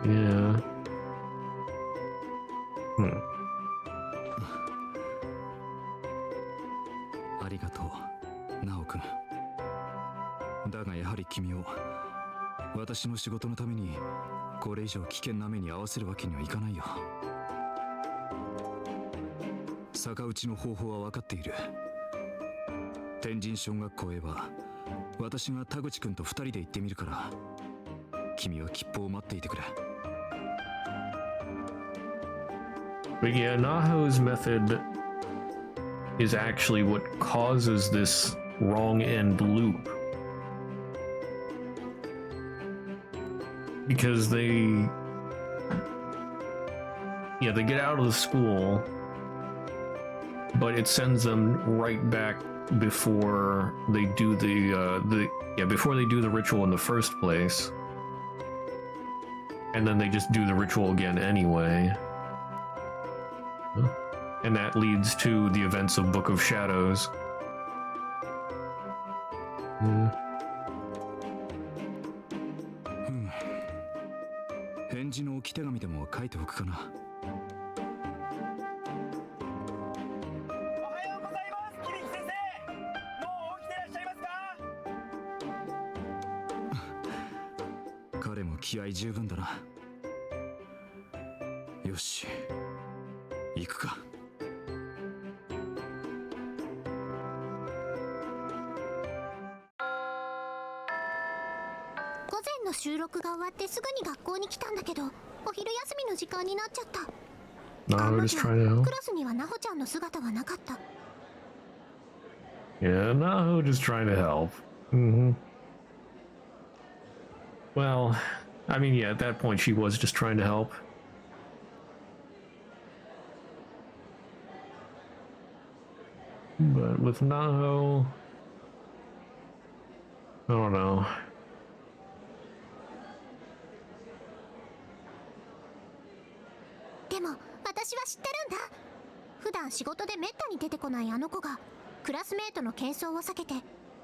Yeah.ありがとう、ナオ君。だがやはり君を私の仕事のためにこれ以上危険な目に遭わせるわけにはいかないよ。逆打ちの方法は分かっている。天神小学校へは私が田口君と2人で行ってみるから、君は吉報を待っていてくれ。But yeah, Naho's method is actually what causes this wrong end loop. Because they get out of the school, but it sends them right back before they do before they do the ritual in the first place. And then they just do the ritual again anyway. And that leads to the events of Book of Shadows. Yeah. 返事の置き手紙でも書いておくかな。おはようございます、響先生。もう起きてらっしゃいますか？彼も気合十分だな。よし、行くか。午前の収録が終わってすぐに学校に来たんだけど、お昼休みの時間になっちゃった。 Naho just trying to ク help. ラスにはナホちゃんの姿はなかった。 Yeah, Naho just trying to help. Mm-hmm. Well, I mean, yeah, at that point she was just trying to help. But with Naho, I don't know. でも私は知ってるんだ。普段仕事でめったに出てこないあの子がクラスメートの喧騒を避けて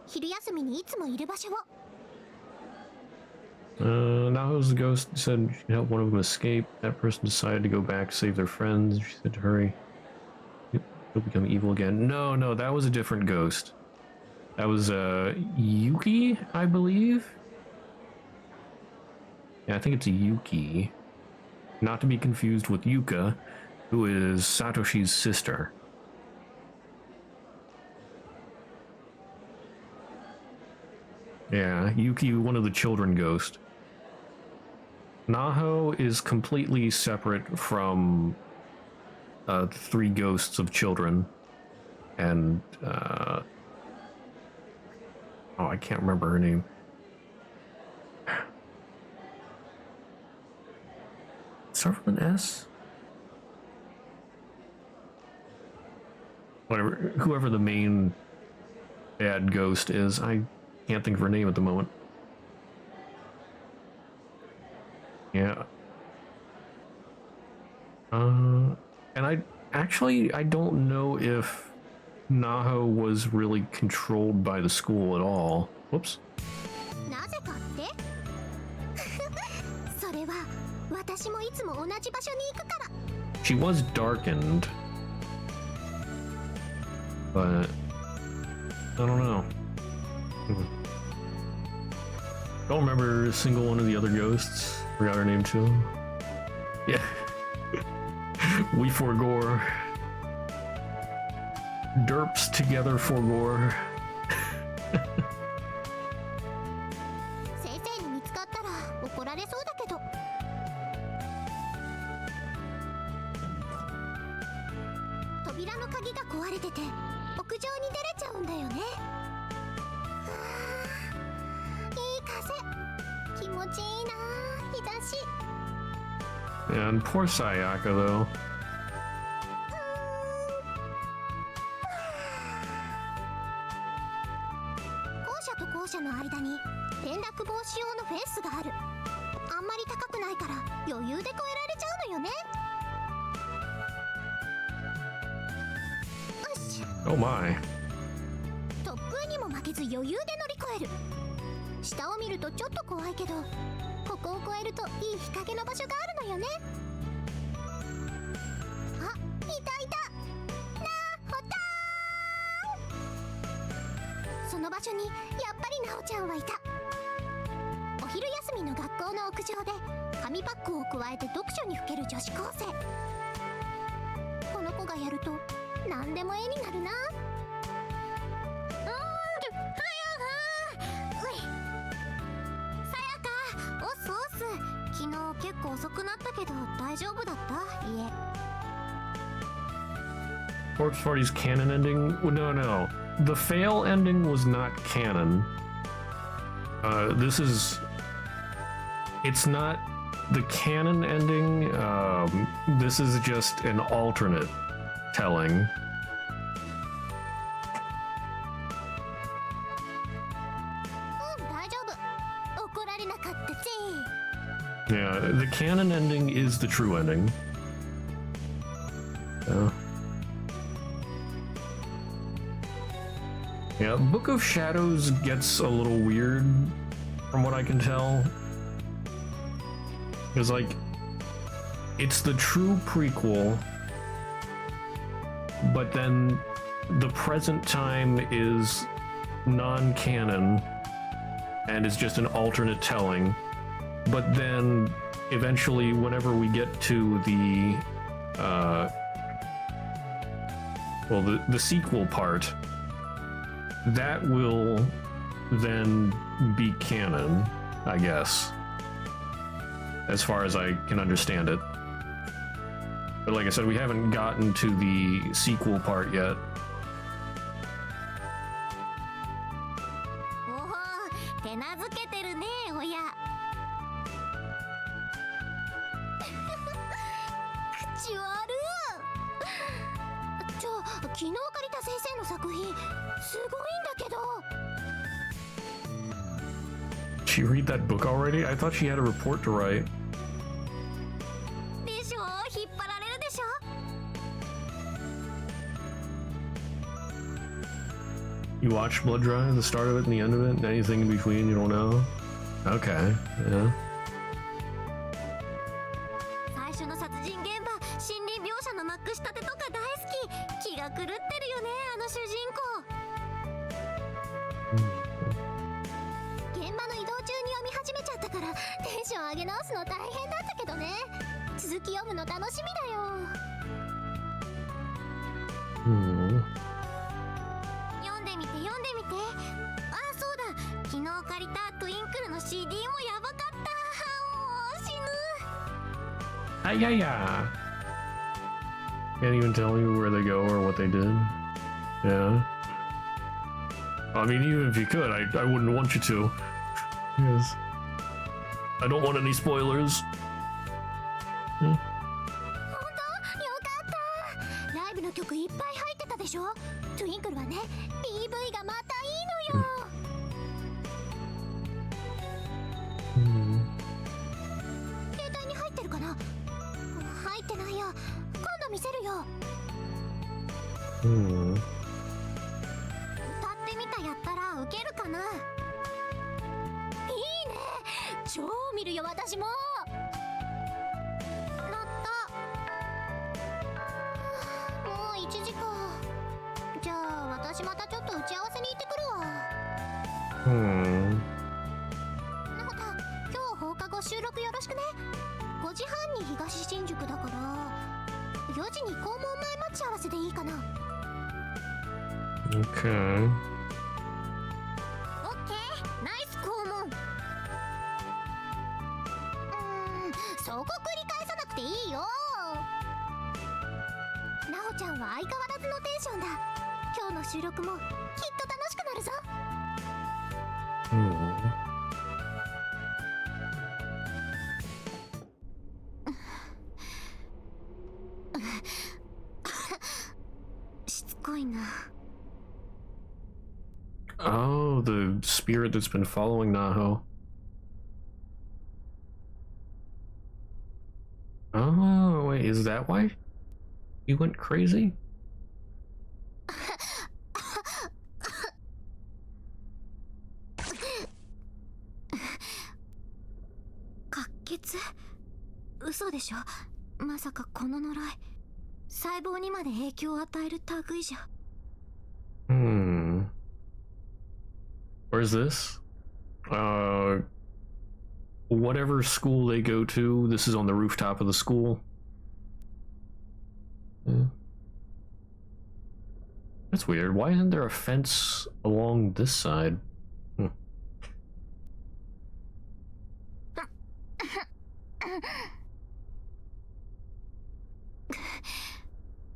昼休みにいつもいる場所を。Naho's ghost said she could help one of them escape. That person decided to go back to save their friends. She said to hurry. He'll become evil again. No, that was a different ghost. That was Yuki, I believe. Yeah, I think it's Yuki. Not to be confused with Yuka, who is Satoshi's sister. Yeah, Yuki, one of the children ghost. Naho is completely separate from the three ghosts of children. And, oh, I can't remember her name. Start with an S? Whatever, whoever the main bad ghost is, I can't think of her name at the moment. Yeah. And I don't know if Naho was really controlled by the school at all. Whoops. なぜかってそれは私もいつも同じ場所に行くから。 She was darkened, but I don't know. Don't remember a single one of the other ghosts. Forgot her name too. Yeah. We for Gore. Derps together for Gore. 先生に見つかったら怒られそうだけど。扉の鍵が壊れてて屋上に出れちゃうんだよね。いい風、気持ちいいな、日差し。 And poor Sayaka though. 校舎と校舎の間に転落防止用のフェンスがある。あんまり高くないから余裕で越えられちゃうのよね。よし、 Oh my. 突風にも負けず余裕で乗り越える。下を見るとちょっと怖いけど、ここを越えるといい日陰の場所があるのよね。あ、いたいた、なほたーん。その場所にやっぱりなおちゃんはいた。お昼休みの学校の屋上で紙パックを加えて読書にふける女子高生。この子がやると何でも絵になるな。昨日結構遅くなったけど大丈夫だった？家。 Corpse Party's canon ending? No. The fail ending was not canon. This is... It's not the canon ending. This is just an alternate telling. 大丈夫。怒られなかったぜ。 Yeah, the canon ending is the true ending. Yeah, Book of Shadows gets a little weird from what I can tell. Because, like, it's the true prequel, but then the present time is non-canon and it's just an alternate telling. But then eventually, whenever we get to the the sequel part, that will then be canon, I guess, as far as I can understand it. But like I said, we haven't gotten to the sequel part yet. おお、手なずけてるね、親。口悪。じゃあ昨日借りた先生の作品すごいんだけど。 Did you read that book already? I thought she had a report to write. でしょ、引っ張られるでしょ。 You watched Blood Drive, the start of it and the end of it, and anything in between you don't know? Okay, yeah. 最初の殺人現場、森林描写のまくしたてとか大好き。気が狂ってるよね、あの主人公。現場の移動中に読み始めちゃったからテンション上げ直すの大変だったけどね。続き読むの楽しみだよ。読んでみて。あ、そうだ、昨日借りたトゥインクルの CD もやばかった。もう死ぬ。 Yeah. Can't even tell you where they go or what they did. Yeah. I mean, even if you could, I wouldn't want you to. Yes. I don't want any spoilers. 本当？よかった。ライブの曲いっぱい入ってたでしょ。トゥインクルはね、PV がまたいいのよ。携帯に入ってるかな？入ってないや。Hmm. 歌ってみたやったらウケるかな。いいね、超見るよ私も。なった。もう1時か。じゃあ私またちょっと打ち合わせに行ってくるわ。Hmm. なほた、今日放課後収録よろしくね。5時半に東新宿だから4時に校門前待ち合わせでいいかな。Okay. オッケー、ナイス校門。そこ繰り返さなくていいよ。なほちゃんは相変わらずのテンションだ。今日の収録もきっと楽しくなるぞ。Hmm. しつこいな。 Oh, the spirit that's been following Naho. Oh, wait, is that why you went crazy? 滑血？嘘でしょ。まさかこの呪い細胞にまで影響を与える類じゃ。 Hmm. Where's this? Whatever school they go to, this is on the rooftop of the school. Hmm. That's weird. Why isn't there a fence along this side? Hmm.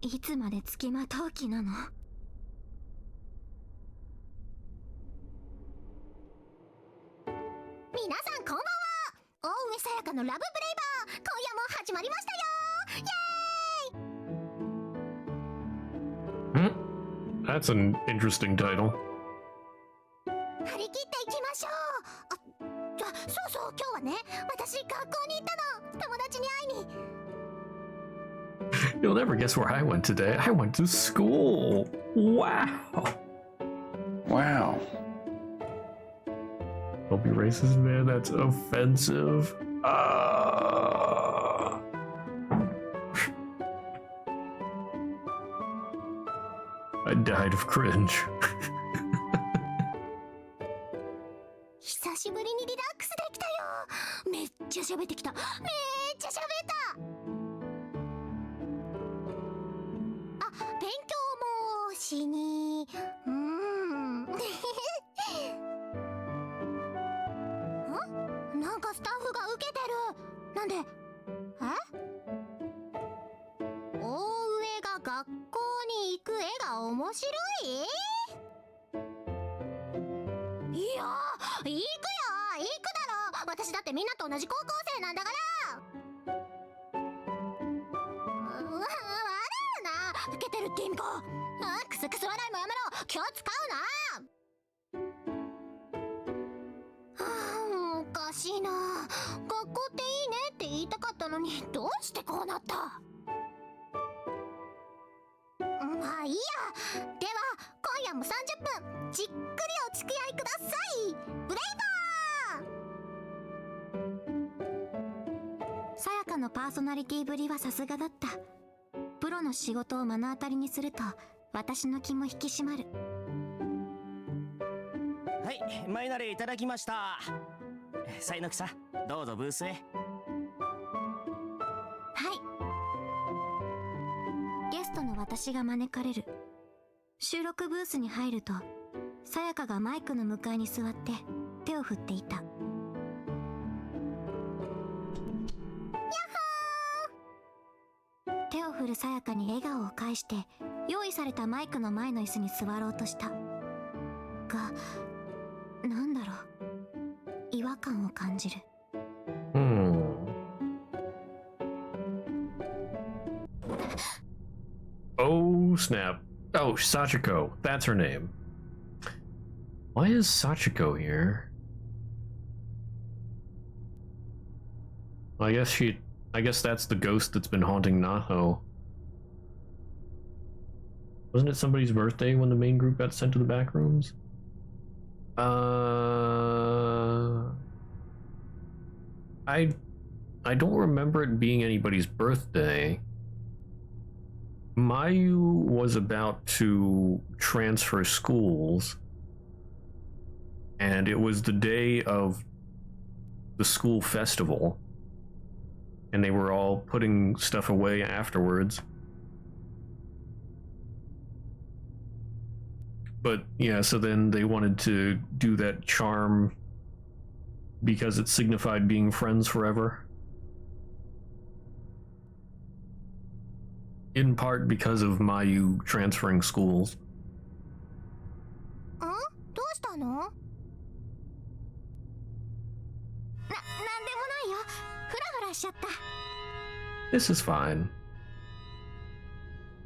いつまでつきまとう気なの。皆さんこんばんは。大上さやかのラブブレイバー、今夜も始まりましたよ。イエーイ。 Hmm? That's an interesting title. 張り切っていきましょう。そうそう、今日はね、私学校に行ったの。友達に会いに。 You'll never guess where I went today. I went to school. Wow. Wow. Don't be racist, man. That's offensive. I died of cringe. 久しぶりにリラックスできたよ。めっちゃ喋ってきた。めっちゃ喋った。あ、勉強もしに。なんかスタッフが受けてる。なんで？大上が学校に行く絵が面白い？いや、行くよ、行くだろ。私だってみんなと同じ高校生なんだから。笑うな。受けてるって意味か。クスクス笑いもやめろ。気を使うな。おかしいな。学校っていいねって言いたかったのに、どうしてこうなった？まあいいや。では今夜も30分じっくりお付き合いください。ブレイバー。さやかのパーソナリティぶりはさすがだった。プロの仕事を目の当たりにすると私の気も引き締まる。はい、マイナレいただきました。サイノキさん、どうぞブースへ。はい。ゲストの私が招かれる。収録ブースに入ると、さやかがマイクの向かいに座って手を振っていた。やっほー。手を振るさやかに笑顔を返して用意されたマイクの前の椅子に座ろうとしたが、なんだろう、違和感を感じる。Oh, snap. Oh, Sachiko. That's her name. Why is Sachiko here? I guess that's the ghost that's been haunting Naho. Wasn't it somebody's birthday when the main group got sent to the back rooms? I don't remember it being anybody's birthday. Mayu was about to transfer schools, and it was the day of the school festival, and they were all putting stuff away afterwards. But yeah, so then they wanted to do that charm because it signified being friends forever. In part because of Mayu transferring schools. どうしたの？なんでもないよ。フラフラしちゃった。 This is fine.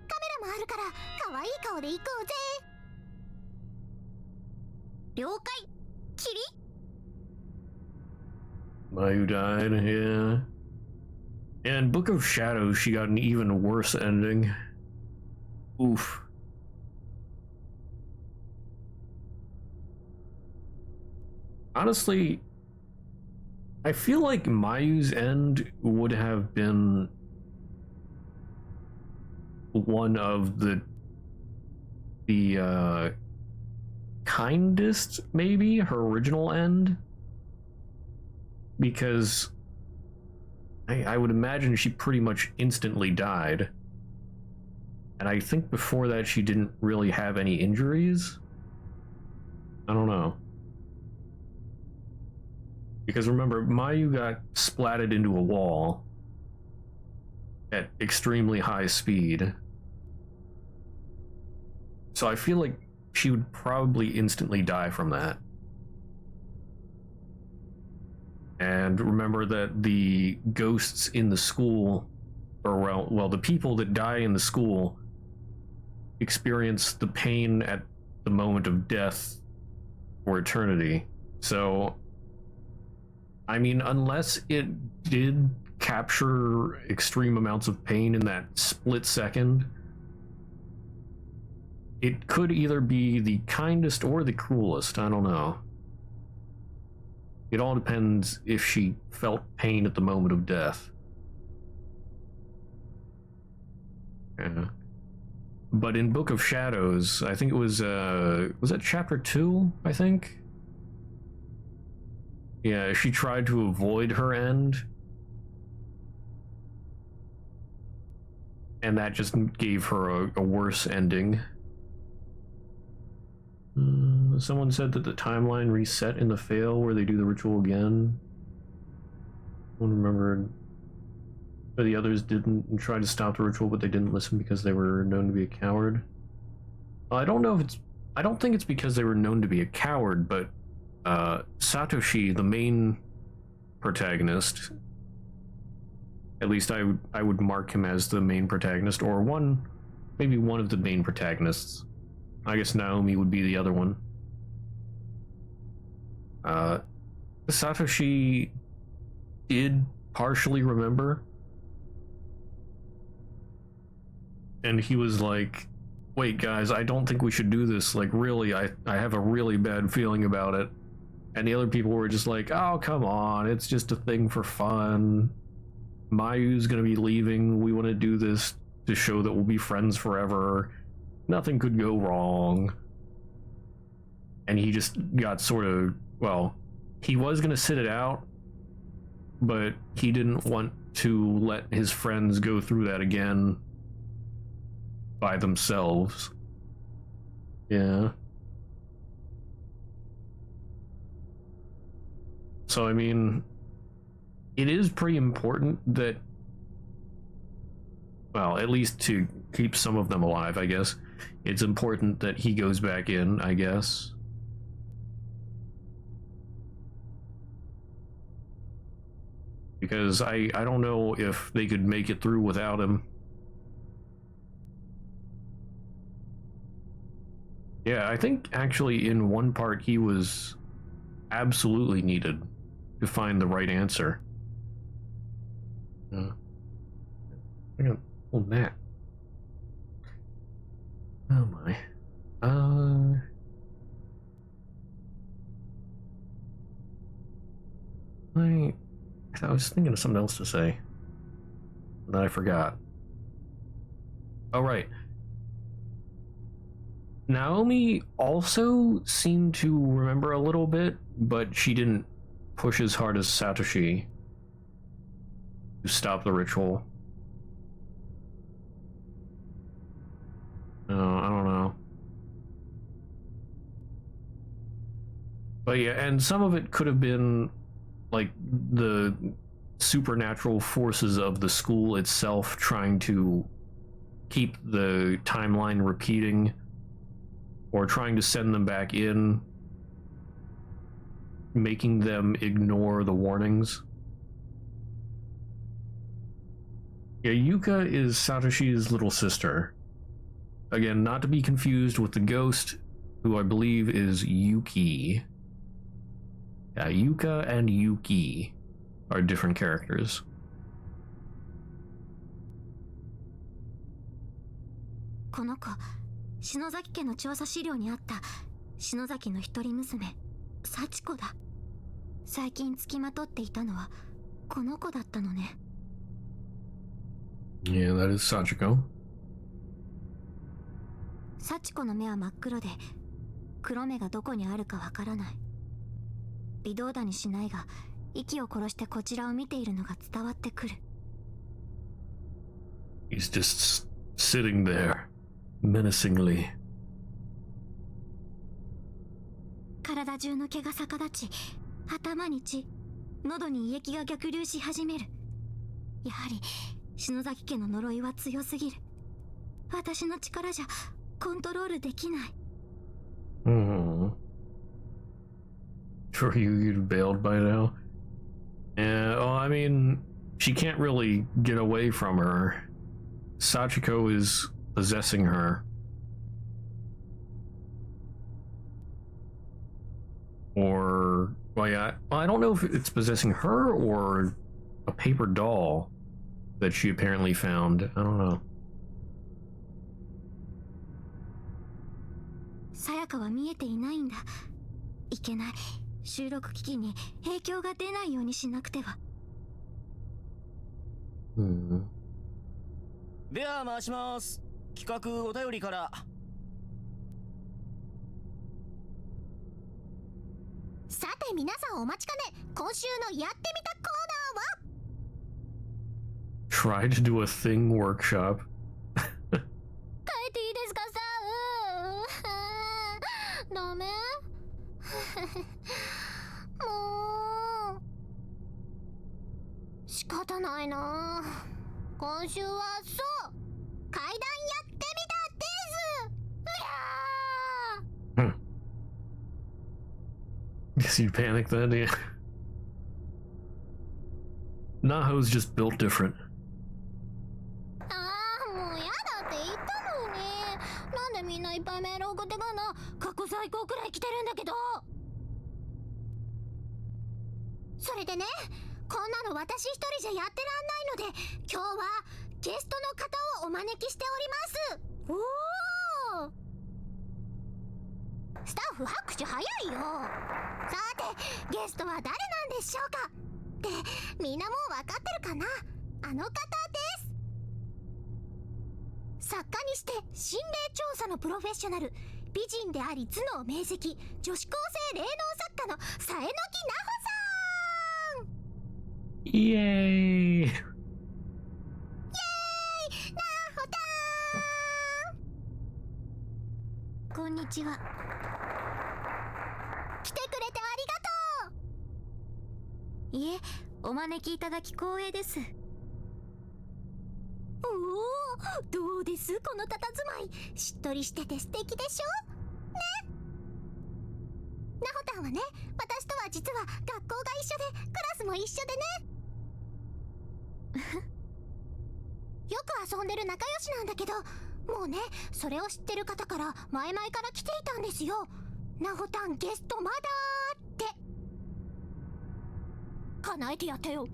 カメラもあるから可愛い顔で行こうぜ。了解。キリ？ Mayu died, yeah. And Book of Shadows, she got an even worse ending. Oof. Honestly, I feel like Mayu's end would have been one of the kindest, maybe, her original end. Because I would imagine she pretty much instantly died. And I think before that she didn't really have any injuries. I don't know. Because remember, Mayu got splatted into a wall at extremely high speed. So I feel like she would probably instantly die from that. And remember that the ghosts in the school, or well, the people that die in the school experience the pain at the moment of death for eternity. So, I mean, unless it did capture extreme amounts of pain in that split second, it could either be the kindest or the cruelest. I don't know. It all depends if she felt pain at the moment of death. Yeah. But in Book of Shadows, I think it was that chapter 2, I think? Yeah, she tried to avoid her end. And that just gave her a worse ending. Someone said that the timeline reset in the fail where they do the ritual again. One remembered. But the others didn't and tried to stop the ritual, but they didn't listen because they were known to be a coward. I don't know if it's... I don't think it's because they were known to be a coward, but Satoshi, the main protagonist, at least I would mark him as the main protagonist, or maybe one of the main protagonists. I guess Naomi would be the other one. Satoshi did partially remember. And he was like, wait guys, I don't think we should do this. Like really, I have a really bad feeling about it. And the other people were just like, oh come on, it's just a thing for fun. Mayu's gonna be leaving, we want to do this to show that we'll be friends forever. Nothing could go wrong. And he just got sort of, well, he was going to sit it out, but he didn't want to let his friends go through that again by themselves. Yeah. So, I mean, it is pretty important that, well, at least to keep some of them alive, I guess. It's important that he goes back in, I guess. Because I don't know if they could make it through without him. Yeah, I think actually in one part he was absolutely needed to find the right answer. I got a little map. Oh my. I was thinking of something else to say that I forgot. Oh, right. Naomi also seemed to remember a little bit, but she didn't push as hard as Satoshi to stop the ritual. I don't know. But yeah, and some of it could have been like the supernatural forces of the school itself trying to keep the timeline repeating, or trying to send them back in, making them ignore the warnings. Yeah, Yuka is Satoshi's little sister. Again, not to be confused with the ghost, who I believe is Yuki. Yeah, Yuka and Yuki are different characters. This girl, 篠崎家の調査資料にあった篠崎の一人娘、幸子だ。最近付きまとっていたのはこの子だったのね。Yeah, that is Sachiko. 幸子の目は真っ黒で、黒目がどこにあるかわからない。微動だにしないが、息を殺してこちらを見ているのが伝わってくる。He's just sitting there, menacingly. 体中の毛が逆立ち、頭に血、喉に胃液が逆流し始める。やはり篠崎家の呪いは強すぎる。私の力じゃコントロールできない。Sure, you'd bailed by now. Yeah, well, I mean, she can't really get away from her. Sachiko is possessing her. Or, well, yeah, I don't know if it's possessing her or a paper doll that she apparently found. I don't know. さやかは見えていないんだ。いけない。収録機器に影響が出ないようにしなくては。では回します。企画お便りから。さて皆さんお待ちかね、今週のやってみたコーナーは Try to do a thing workshop. 変えていいですかさあ。ダメもう仕方ないな。今週はそう階段やってみたです。 Guess you panicked then, yeah. Naho's just built different. ああ、もうやだって言ったのに。なんでみんないっぱいメール送ってくんの。過去最高くらい来てるんだけど。それでね、こんなの私一人じゃやってらんないので、今日はゲストの方をお招きしております。おお、スタッフ拍手早いよ。さてゲストは誰なんでしょうか。ってみんなもう分かってるかな。あの方です。作家にして心霊調査のプロフェッショナル、美人であり頭脳明晰、女子高生霊能作家の佐榎木奈穂さん。イエーイ。イエーイ、なほたーん。こんにちは。来てくれてありがとう。いえ、お招きいただき光栄です。おお、どうですこの佇まい。しっとりしてて素敵でしょね。なほたんはね、私とは実は学校が一緒でクラスも一緒でね。よく遊んでる仲良しなんだけど、もうね、それを知ってる方から前々から来ていたんですよ。なほたんゲストまだーって。叶えてやったよ、喜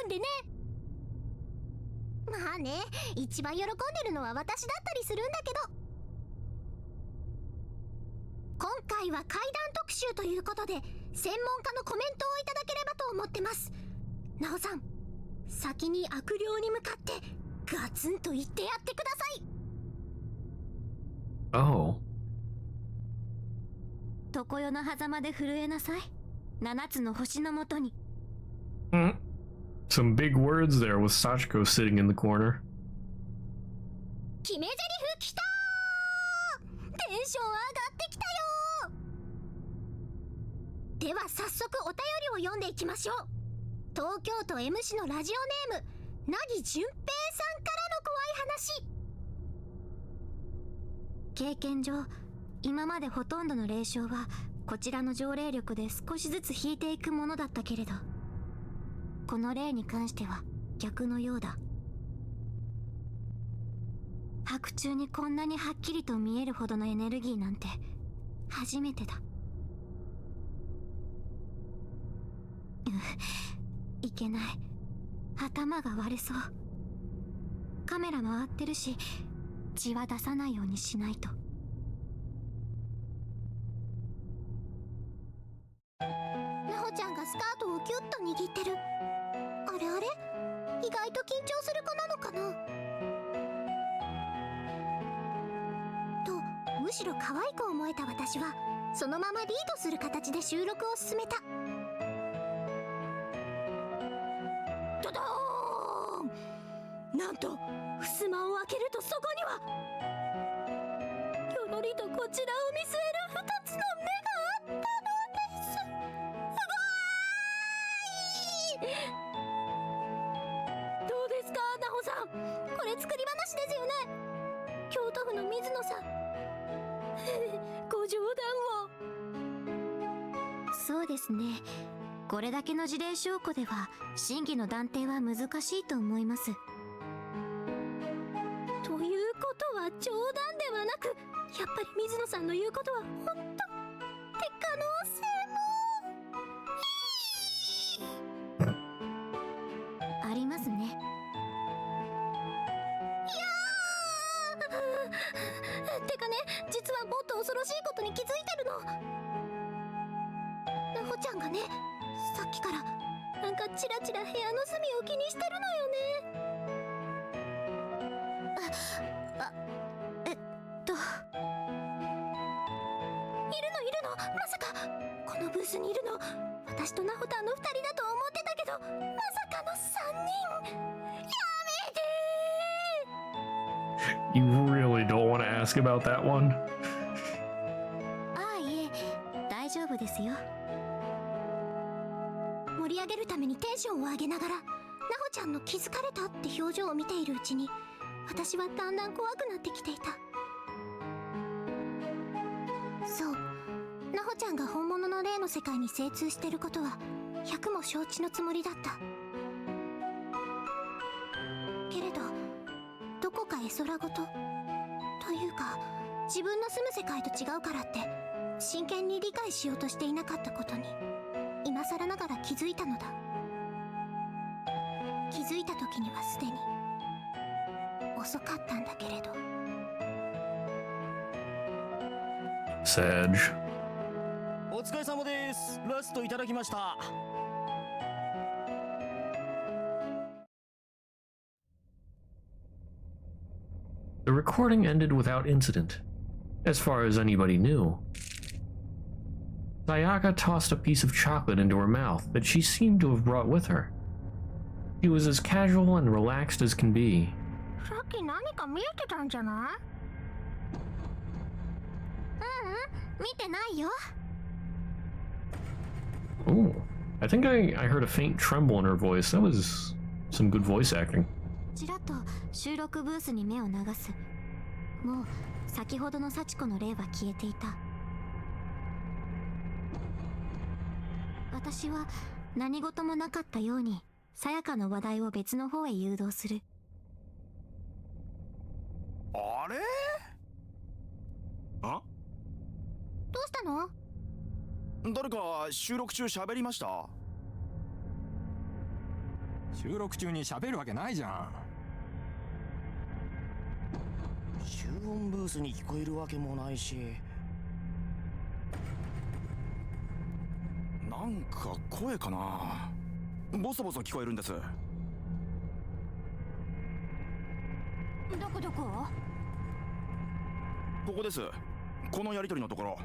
んでね。まあね、一番喜んでるのは私だったりするんだけど。回は怪談特集ということで専門家のコメントをいただければと思ってます。なおさん、先に悪霊に向かってガツンと言ってやってください。 Oh. 常世の狭間で震えなさい。7つの星のもとに。 Some big words there with Sachiko sitting in the corner. 決め台詞きたー。テンション上がってきたよー。では早速お便りを読んでいきましょう。東京都 M 市のラジオネームなぎじゅんぺいさんからの怖い話。経験上今までほとんどの霊障はこちらの条霊力で少しずつ引いていくものだったけれど、この霊に関しては逆のようだ。白昼にこんなにはっきりと見えるほどのエネルギーなんて初めてだ。いけない、頭が割れそう。カメラ回ってるし血は出さないようにしないと。なほちゃんがスカートをキュッと握ってる。あれあれ、意外と緊張する子なのかなと、むしろ可愛く思えた私はそのままリードする形で収録を進めた。ドドーン。なんと襖を開けるとそこにはきょろりとこちらを見据える2つの目があったのです。すごい。どうですか、なほさん、これ作り話ですよね。京都府の水野さんご冗談を。そうですね、これだけの事例証拠では真偽の断定は難しいと思います。ということは冗談ではなく、やっぱり水野さんの言うことは本当って可能性もありますね。いやーてかね、実はもっと恐ろしいことに気づいてるの。なほちゃんがね、さっきからなんかチラチラ部屋の隅を気にしてるのよね。いるのまさかこのブースにいるの私とナホタンの2人だと思ってたけど、まさかの3人。やめてー。 You really don't want to ask about that one? ああ、いえ、大丈夫ですよ。盛り上げるためにテンションを上げながら、ナホちゃんの気づかれたって表情を見ているうちに、私はだんだん怖くなってきていた。そう、ナホちゃんが本物の霊の世界に精通してることは100も承知のつもりだった。けれどどこか絵空事というか、自分の住む世界と違うからって真剣に理解しようとしていなかったことに今更ながら気づいたのだ。気づいた時にはすでに遅かったんだけれど。Sag. お疲れ様です。ラストいただきました。The recording ended without incident, as far as anybody knew. Sayaka tossed a piece of chocolate into her mouth that she seemed to have brought with her. She was as casual and relaxed as can be. さっき何か見えてたんじゃない？見てないよ。 Oh, I think I heard a faint tremble in her voice. That was some good voice acting. ちらっと収録ブースに目を流す。もう先ほどの幸子の霊は消えていた。私は何事もなかったようにさやかの話題を別の方へ誘導する。あれ？あ？どうしたの？誰か収録中喋りました？収録中に喋るわけないじゃん。集音ブースに聞こえるわけもないし。なんか声かな。ボソボソ聞こえるんです。どこどこ？ここです。このやりとりのところ。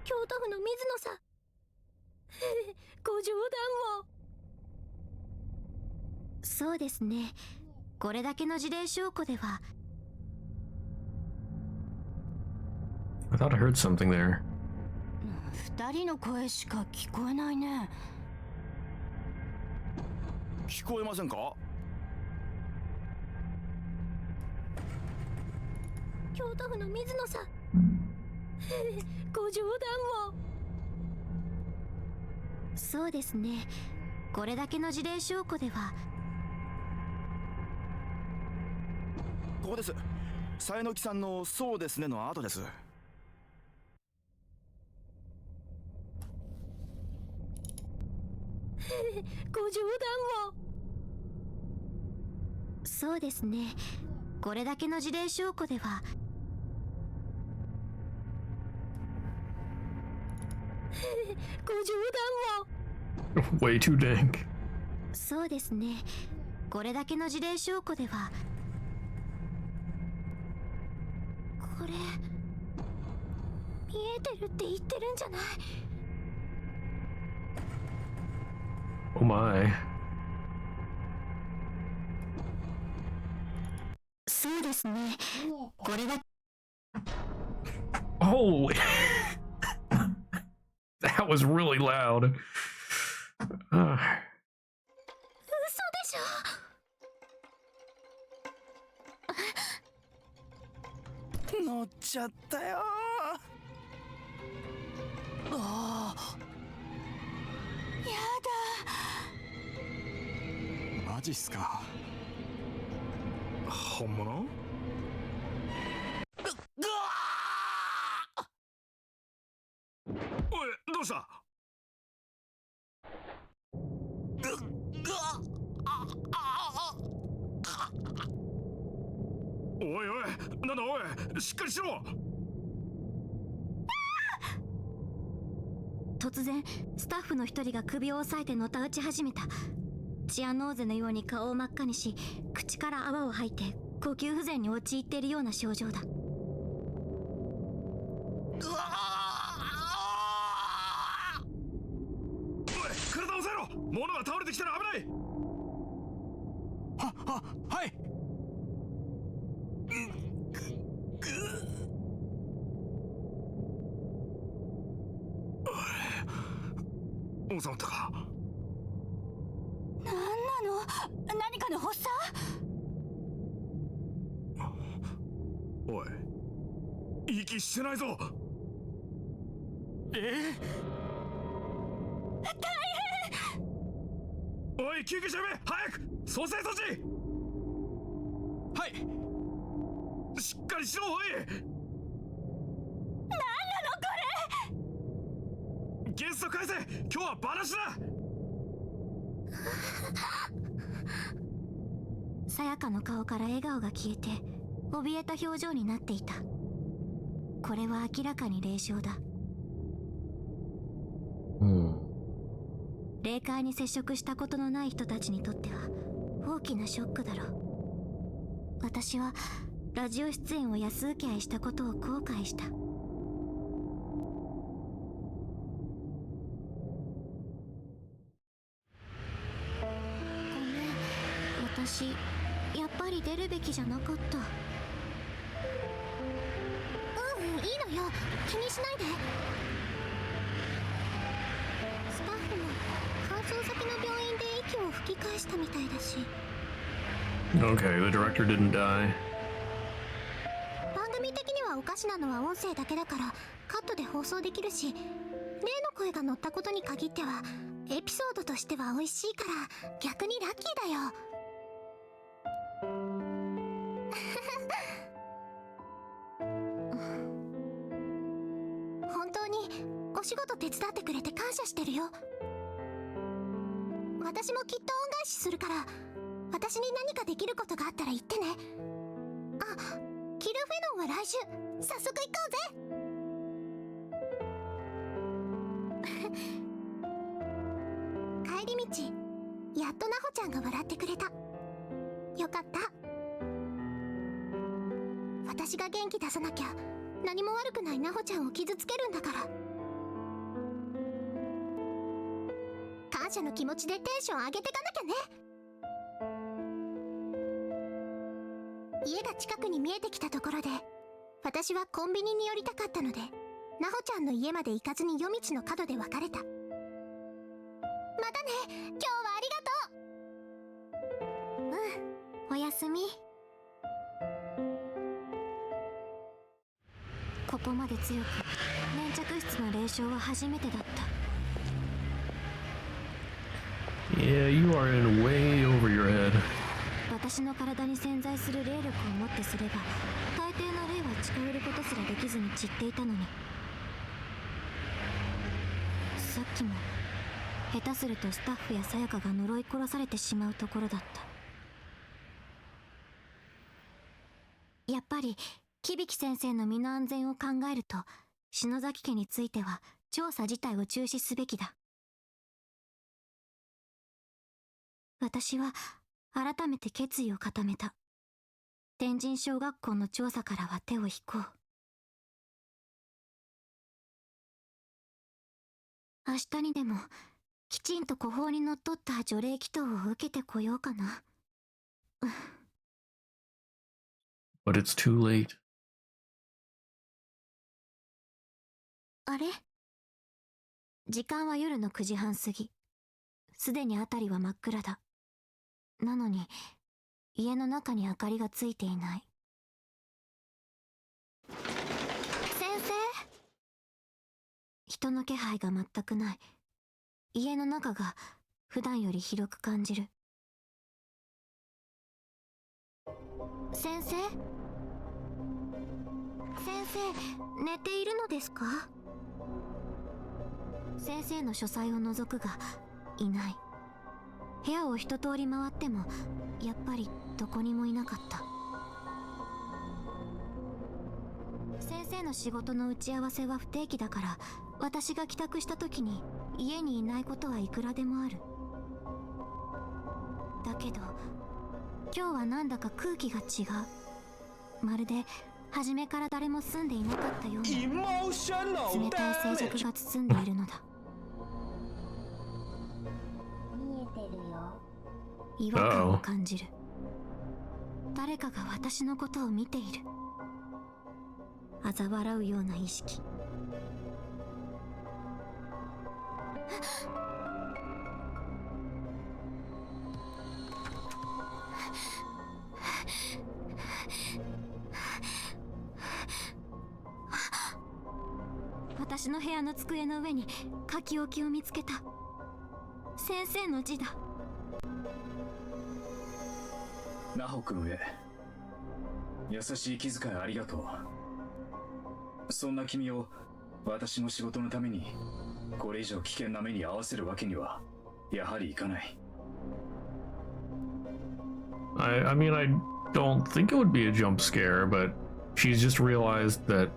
京都府の水野さんご冗談を。そうですね、これだけの事例証拠では。 I thought I heard something there. 二人の声しか聞こえないね。聞こえませんか？京都府の水野さんご冗談を。そうですね、これだけの事例証拠では。ここです。さえのきさんのそうですねの後です。ご冗談を。そうですね、これだけの事例証拠では。ご冗談を。Way too dank. そうですね、これだけの事例証拠では。これ見えてるって言ってるんじゃない？ Oh my. そうですね、これだ。 Oh! That was really loud. 嘘でしょ。乗っちゃったよ。ああ、やだ。マジっすか。本物？おい、どうした？おいおい、なんだおい、しっかりしろ。突然スタッフの一人が首を押さえてのたうち始めた。チアノーゼのように顔を真っ赤にし、口から泡を吐いて呼吸不全に陥っているような症状だ。おい、体を押さえろ。物が倒れてきたら危ない。はい。収まったか？なんなの？何かの発作？おい、息してないぞ。おい、救急車呼べ、早く蘇生措置。はい。しっかりしろ、おい。ゲスト返せ。今日はバラシだ。さやかの顔から笑顔が消えて怯えた表情になっていた。これは明らかに霊障だ。霊界に接触したことのない人たちにとっては大きなショックだろう。私はラジオ出演を安請け合いしたことを後悔した。私、やっぱり出るべきじゃなかった。いいのよ、気にしないで。スタッフも搬送先の病院で息を吹き返したみたいだし。 Okay, the director didn't die. 番組的にはおかしなのは音声だけだからカットで放送できるし、例の声が乗ったことに限ってはエピソードとしては美味しいから逆にラッキーだよ。本当にお仕事手伝ってくれて感謝してるよ。私もきっと恩返しするから、私に何かできることがあったら言ってね。あ、キルフェノンは来週早速行こうぜ。帰り道、やっとなほちゃんが笑ってくれた。よかった。私が元気出さなきゃ何も悪くないなほちゃんを傷つけるんだから。感謝の気持ちでテンション上げてかなきゃね。家が近くに見えてきたところで、私はコンビニに寄りたかったので、なほちゃんの家まで行かずに夜道の角で別れた。またね、今日はありがとう。うん、おやすみ。ここまで強く粘着質の霊障は初めてだった。 Yeah, you are in way over your head. 私の体に潜在する霊力をもってすれば、大抵の霊は近寄ることすらできずに散っていたのに、さっきも下手するとスタッフやさやかが呪い殺されてしまうところだった。やっぱり響先生の身の安全を考えると、篠崎家については調査自体を中止すべきだ。私は改めて決意を固めた。天神小学校の調査からは手を引こう。明日にでもきちんと古法にのっとった除霊祈祷を受けてこようかな。But it's too late. あれ？時間は夜の9時半過ぎ。すでに辺りは真っ暗だ。なのに家の中に明かりがついていない。先生？人の気配が全くない。家の中が普段より広く感じる。先生？先生、寝ているのですか？先生の書斎を覗くがいない。部屋を一通り回ってもやっぱりどこにもいなかった。先生の仕事の打ち合わせは不定期だから、私が帰宅した時に家にいないことはいくらでもある。だけど今日はなんだか空気が違う。まるで初めから誰も住んでいなかったような冷たい静寂が包んでいるのだ。見えてるよ。違和感を感じる。誰かが私のことを見ている。嘲笑うような意識。私の部屋の机の上に書き置きを見つけた。先生の字だ。ナホ君へ優しい気遣いありがとう。そんな君を私の仕事のためにこれ以上危険な目に遭わせるわけにはやはりいかない。 I mean, I don't think it would be a jump scare, but she's just realized that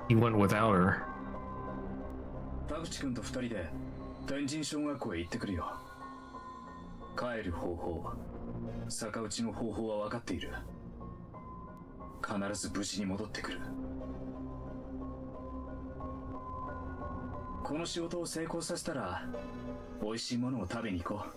he went without her. 田口君と二人で天神小学校へ行ってくるよ。帰る方法、逆打ちの方法は分かっている。必ず無事に戻ってくる。この仕事を成功させたら美味しいものを食べに行こう。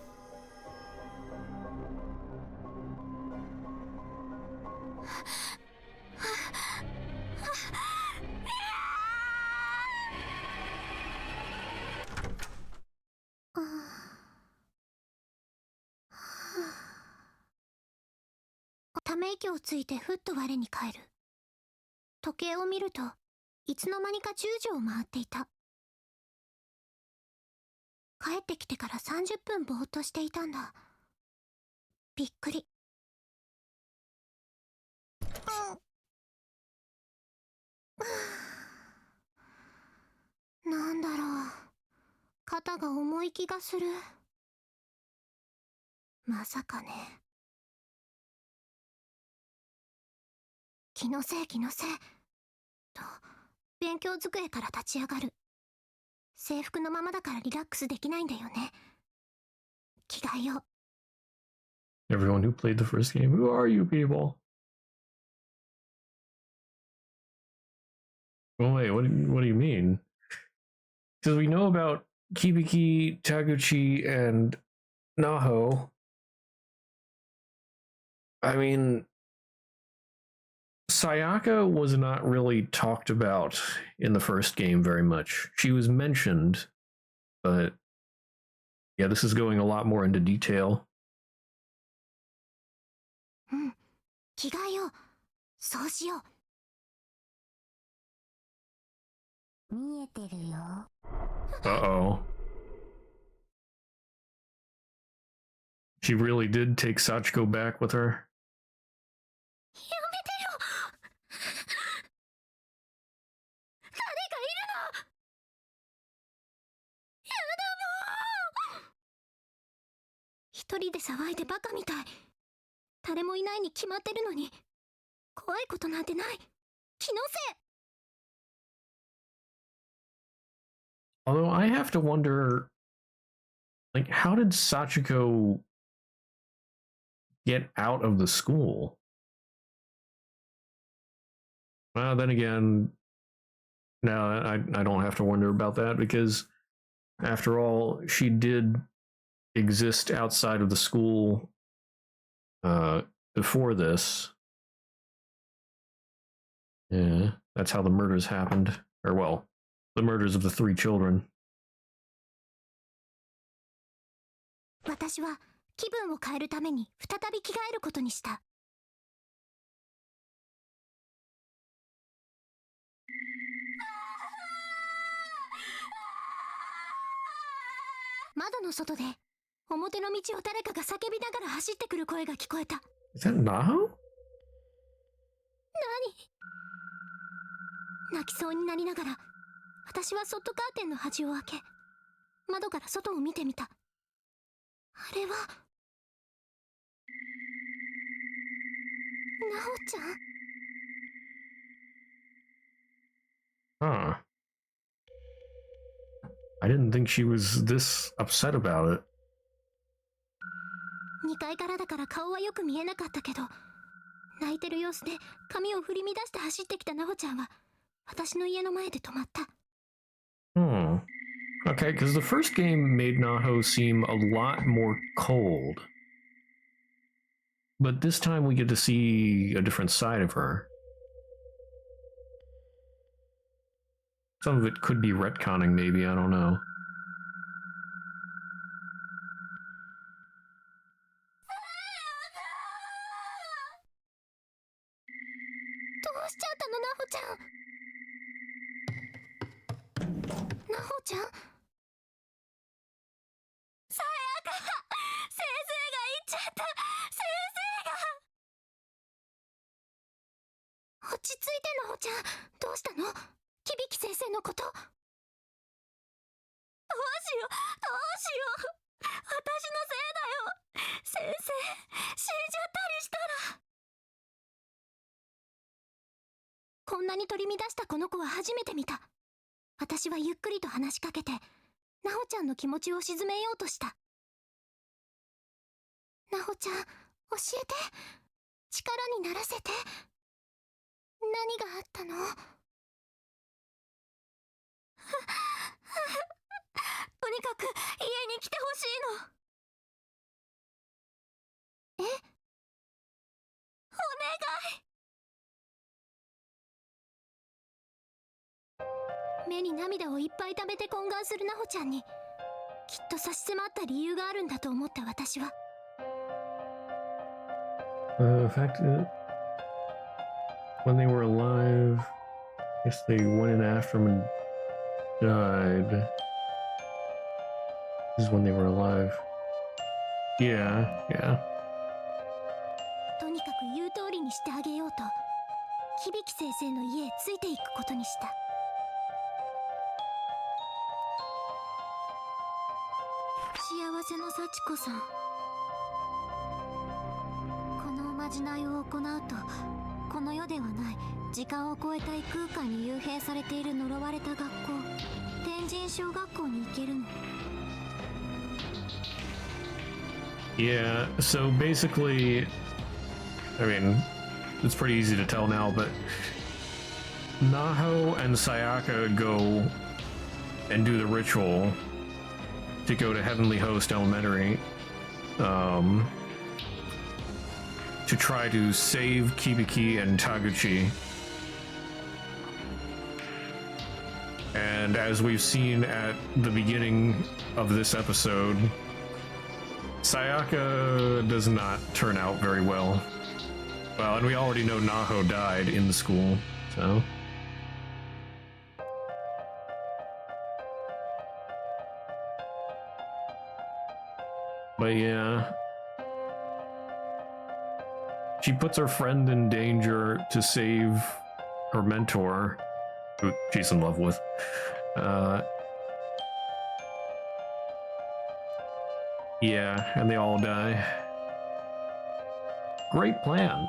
ため息をついてふっと我に返る。時計を見るといつの間にか10時を回っていた。帰ってきてから30分ぼーっとしていたんだ。びっくり。なんだろう、肩が重い気がする。まさかね。気のせい気のせいと勉強机から立ち上がる。制服のままだからリラックスできないんだよね。着替えよう。 Everyone who played the first game, who are you people? Oh wait, what do you mean? Because we know about Kibiki, Taguchi, and Naho. I mean, Sayaka was not really talked about in the first game very much. She was mentioned, but yeah, this is going a lot more into detail. うん、着替えよう。そうしよう。見えてるよ。Uh-oh. She really did take Sachiko back with her. やめてよ。誰かいるの。やだもう。一人で騒いでバカみたい。誰もいないに決まってるのに、怖いことなんてない。気のせい。 Although I have to wonder, like, how did Sachiko get out of the school? Well, then again, no, I don't have to wonder about that because, after all, she did exist outside of the school before this. Yeah, that's how the murders happened. Or, well, the murders of the 3 children. 私は気分を変えるために再び着替えることにした。窓の外で表の道を誰かが叫びながら走ってくる声が聞こえた。Is that Naho? 泣きそうになりながら、私はそっとカーテンの端を開け、窓から外を見てみた。あれはナオちゃん。 Huh. I didn't think she was this upset about it. 2階からだから顔はよく見えなかったけど、泣いてる様子で髪を振り乱して走ってきたナオちゃんは私の家の前で止まった。 Hmm. Okay, because the first game made Naho seem a lot more cold. But this time we get to see a different side of her. Some of it could be retconning, maybe, I don't know. どうしちゃったの、ナホちゃん。ナホちゃん。さやか、先生が言っちゃった。先生が。落ち着いて、ナホちゃん。どうしたの？響先生のこと。どうしよう、どうしよう。私のせいだよ。先生、死んじゃったりしたら。こんなに取り乱したこの子は初めて見た。私はゆっくりと話しかけて、ナホちゃんの気持ちを鎮めようとした。ナホちゃん、教えて。力にならせて。何があったの？とにかく家に来てほしいの。え？お願い。目に涙をいっぱい溜めて懇願するナホちゃんに、きっと差し迫った理由があるんだと思った私は。The fact that when they were alive, I guess they went in after them and died. This is when they were alive. Yeah, yeah. とにかく言う通りにしてあげようと、響先生の家へついていくことにした。幸せの幸子さん。このおまじないを行うと、この世ではない時間を超えた異空間に幽閉されている呪われた学校、天神小学校に行けるの？ Yeah, so basically, I mean, it's pretty easy to tell now, but Naho and Sayaka go and do the ritual to go to Heavenly Host Elementary to try to save Kibiki and Taguchi. And as we've seen at the beginning of this episode, Sayaka does not turn out very well. Well, and we already know Naho died in the school, so... But yeah... She puts her friend in danger to save her mentor, who she's in love with. Yeah, and they all die. Great plan.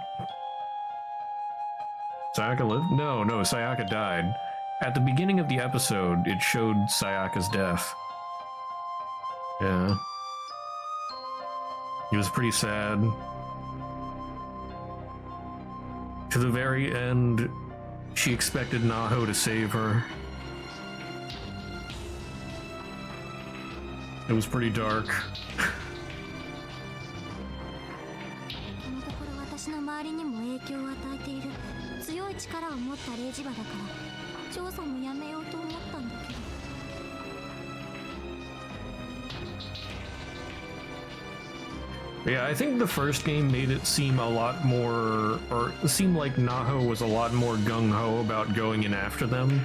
Sayaka lived? No, Sayaka died. At the beginning of the episode, it showed Sayaka's death. Yeah. It was pretty sad. To the very end, she expected Naho to save her. It was pretty dark. このところ私の周りにも影響を与えている強い力を持った霊磁場だから調査もやめようと思ったんだけど。 Yeah, I think the first game made it seem a lot more, or it seemed like Naho was a lot more gung-ho about going in after them.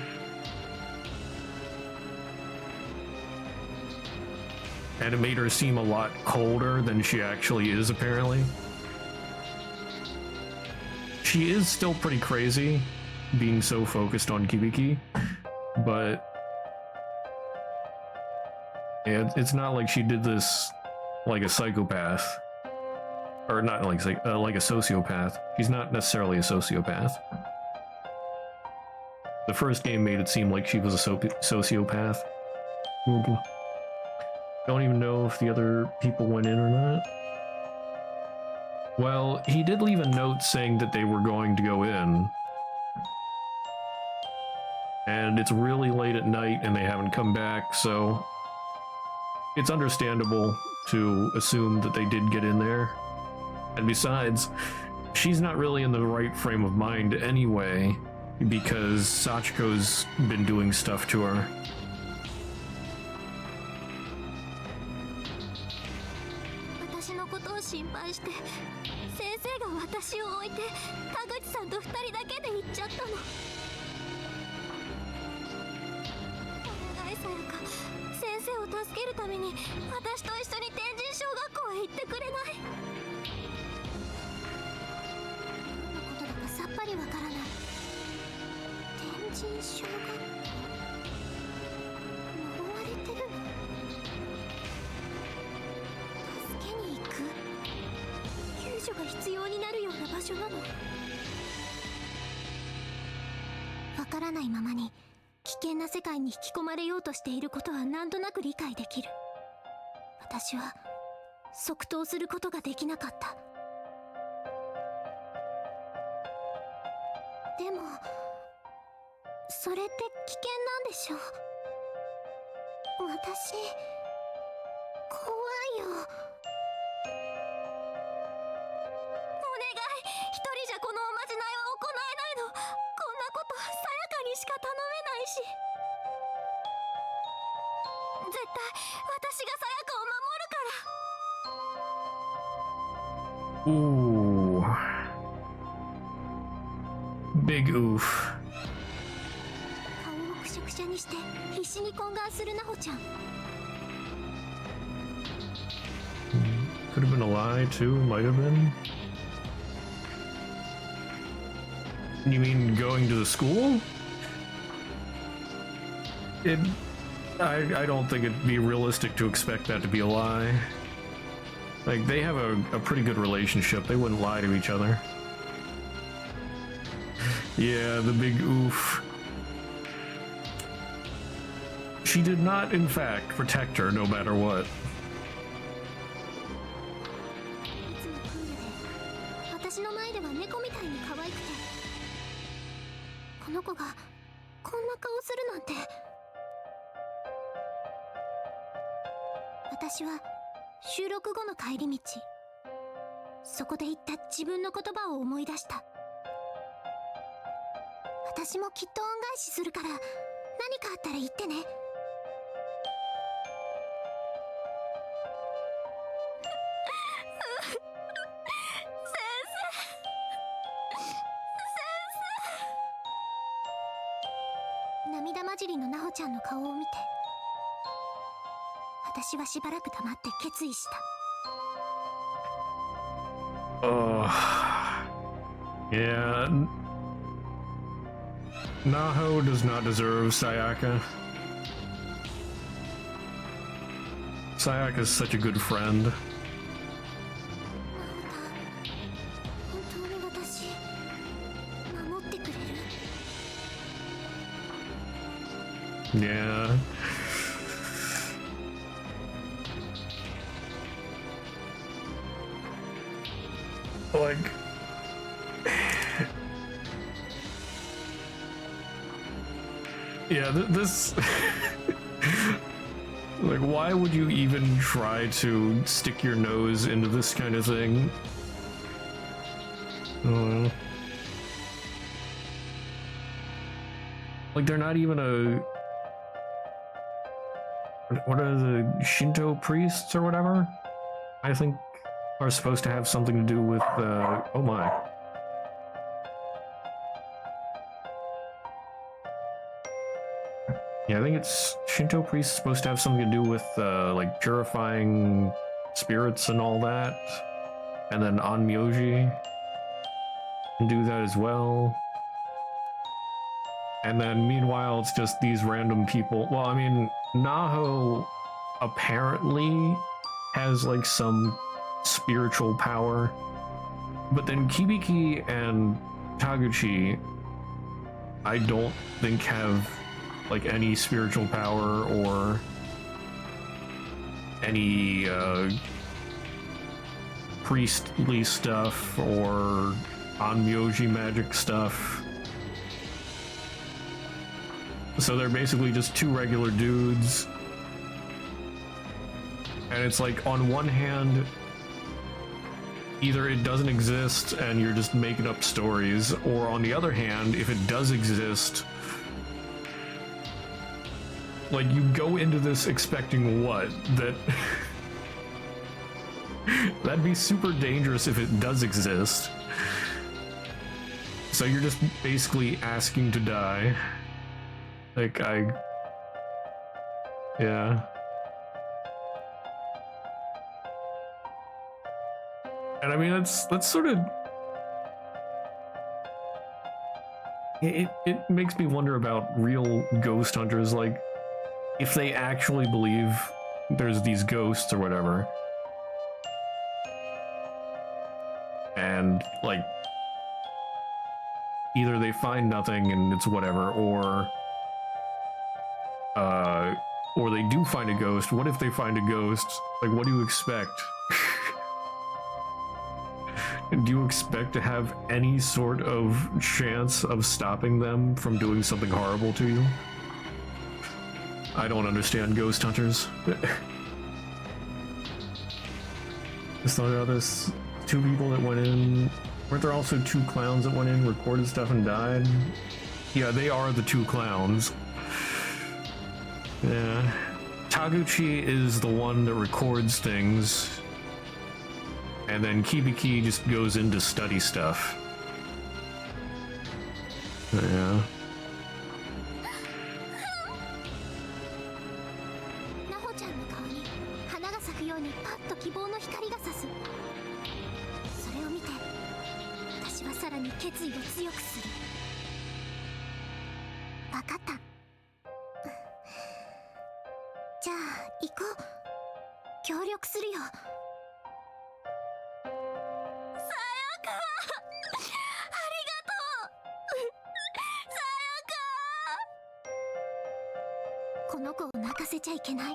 And it made her seem a lot colder than she actually is, apparently. She is still pretty crazy, being so focused on Kibiki, but yeah, it's not like she did this like a psychopath. Or not like a sociopath. She's not necessarily a sociopath. The first game made it seem like she was a sociopath. Don't even know if the other people went in or not. Well, he did leave a note saying that they were going to go in. And it's really late at night and they haven't come back, so it's understandable to assume that they did get in there. And besides, she's not really in the right frame of mind anyway, because Sachiko's been doing stuff to her. 私のことを心配して先生が私を置いて田口さんと2人だけで行っちゃったの。お願いさやか、先生を助けるために私と一緒に天神小学校へ行ってくれない？何のことだかさっぱりわからない。天神小学校呪われてるの？助けに行く？救助が必要になるような場所なの？わからないままに危険な世界に引き込まれようとしていることはなんとなく理解できる。私は即答することができなかった。でもそれって危険なんでしょ？私怖いよ。お願い、一人じゃこのおまじないは行えないの。こんなことさやかにしか頼めないし。絶対私がさやかを守るから。 Ooh. Big oof. 顔をくしゃくしゃにして必死に懇願するなほちゃん。 Could have been a lie too, might have been. You mean going to the school? I don't think it'd be realistic to expect that to be a lie. Like, they have a pretty good relationship. They wouldn't lie to each other. Yeah, the big oof. she did not, in fact, protect her no matter what. いつもクールで私の前では猫みたいに可愛くて、この子がこんな顔するなんて。私は収録後の帰り道、そこで言った自分の言葉を思い出した。私もきっと恩返しするから、何かあったら言ってね。涙混じりのなほちゃんの顔を見て、私はしばらく黙って決意した。Yeah. Naho does not deserve Sayaka. Sayaka is such a good friend. 本当に私守ってくれる？ Yeah. Like, yeah, this like, why would you even try to stick your nose into this kind of thing? Like, they're not even a, what are the Shinto priests or whatever? I think are supposed to have something to do with, oh my. Yeah, I think it's Shinto priests supposed to have something to do with, like, purifying spirits and all that. And then Onmyoji can do that as well. And then meanwhile, it's just these random people. Well, I mean, Naho apparently has, like, some spiritual power, but then Kibiki and Taguchi I don't think have like any spiritual power or any priestly stuff or Onmyoji magic stuff. So they're basically just two regular dudes. And it's like, on one hand, either it doesn't exist and you're just making up stories, or on the other hand, if it does exist, like, you go into this expecting what? That that'd be super dangerous if it does exist. So you're just basically asking to die. Like, yeah. And I mean, that's sort of, it makes me wonder about real ghost hunters, like, if they actually believe there's these ghosts or whatever, and like, either they find nothing and it's whatever, or they do find a ghost. What if they find a ghost? Like, what do you expect? Do you expect to have any sort of chance of stopping them from doing something horrible to you? I don't understand ghost hunters. Just thought about this. Two people that went in. Weren't there also two clowns that went in, recorded stuff, and died? Yeah, they are the two clowns. Yeah. Taguchi is the one that records things. And then Kibiki just goes in to study stuff. Yeah. なほちゃんの顔に花が咲くようにパッと希望の光が差す。それを見て私はさらに決意を強くする。わかった。じゃあ行こう。協力するよ。この子を泣かせちゃいけない。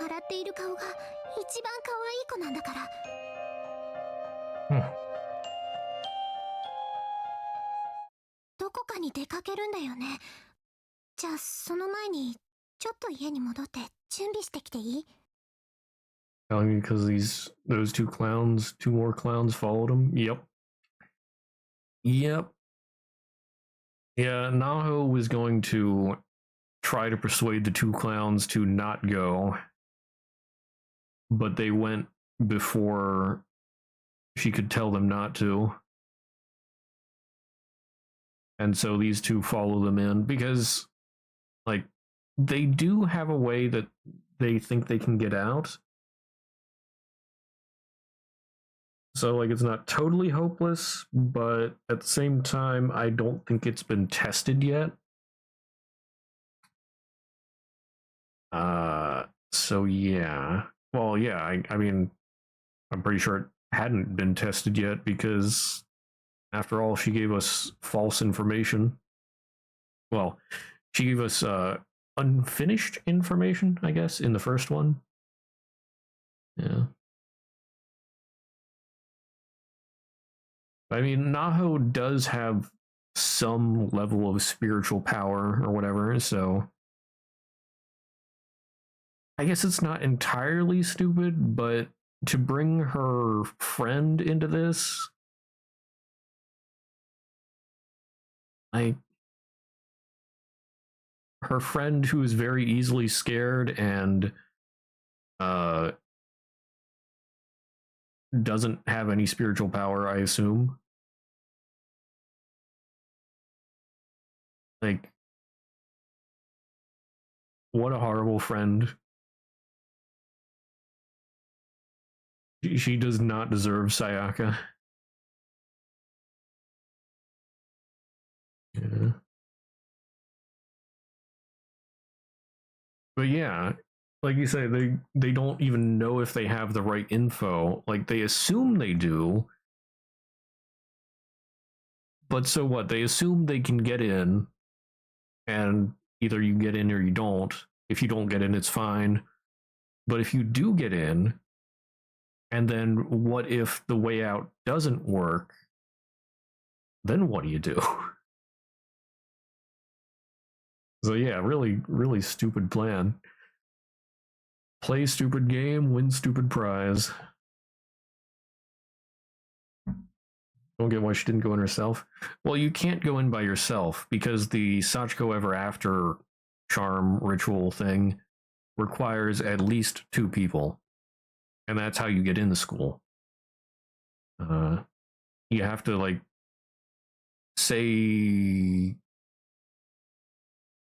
笑っている顔が一番可愛い子なんだから。どこかに出かけるんだよね。じゃあその前にちょっと家に戻って準備してきていい？ Telling me because those two more clowns followed him. Yep. Yeah, Naho was going to try to persuade the two clowns to not go, but they went before she could tell them not to. And so these two follow them in because, like, they do have a way that they think they can get out. So, like, it's not totally hopeless, but at the same time, I don't think it's been tested yet. So yeah. Well, yeah, I mean, I'm pretty sure it hadn't been tested yet because, after all, she gave us false information. Well, she gave us unfinished information, I guess, in the first one. Yeah. I mean, Naho does have some level of spiritual power or whatever, so I guess it's not entirely stupid, but to bring her friend into this, like, her friend who is very easily scared and doesn't have any spiritual power, I assume. Like, what a horrible friend. She does not deserve Sayaka. Yeah. But yeah, like you say, they don't even know if they have the right info. Like, they assume they do. But so what? They assume they can get in, and either you get in or you don't. If you don't get in, it's fine. But if you do get in, and then what if the way out doesn't work? Then what do you do? So yeah, really, really stupid plan. Play stupid game, win stupid prize. Don't get why she didn't go in herself. Well, you can't go in by yourself because the Sachiko Ever After charm ritual thing requires at least 2 people. And that's how you get in the school. You have to, like, say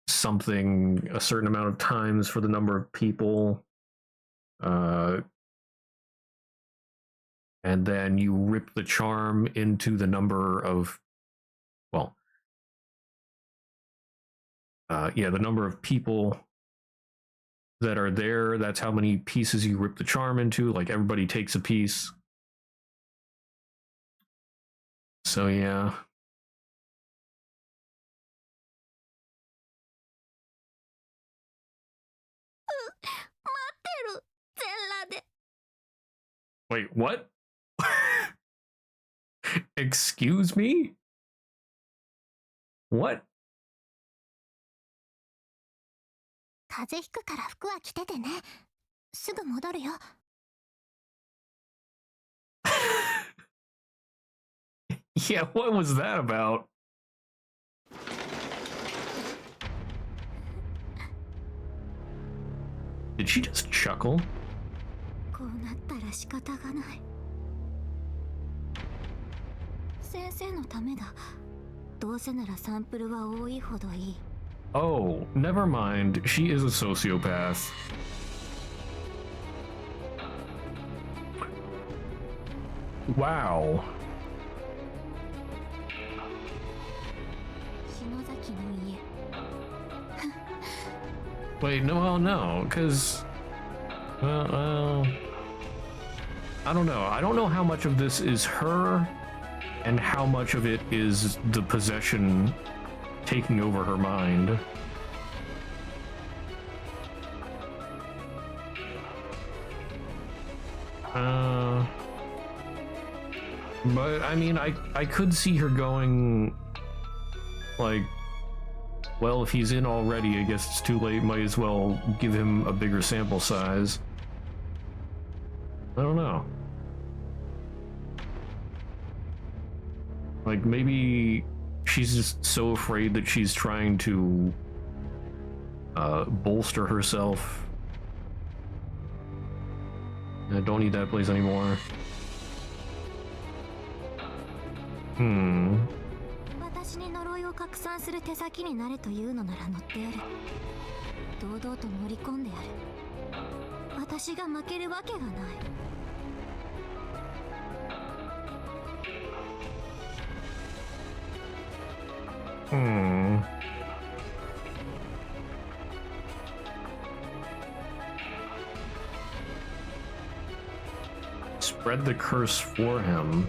something a certain amount of times for the number of people. And then you rip the charm into the number of, well, the number of people that are there. That's how many pieces you rip the charm into. Like, everybody takes a piece. So yeah. Wait, what? Excuse me? What? 風邪ひくから服は着ててね。すぐ戻るよ。Yeah, what was that about? Did she just chuckle? こうなったら仕方がない。先生のためだ。どうせならサンプルは多いほどいい。Oh, never mind. She is a sociopath. Wow. 篠崎の家。Wait, no, because... I don't know. I don't know how much of this is her and how much of it is the possession taking over her mind. But I mean, I could see her going like, well, if he's in already, I guess it's too late. Might as well give him a bigger sample size. I don't know. Like, maybe she's just so afraid that she's trying to bolster herself. I don't need that place anymore. 私に呪いを拡散する手先になれというのなら乗ってやる。堂々と乗り込んでやる。私が負けるわけがない。Spread the curse for him.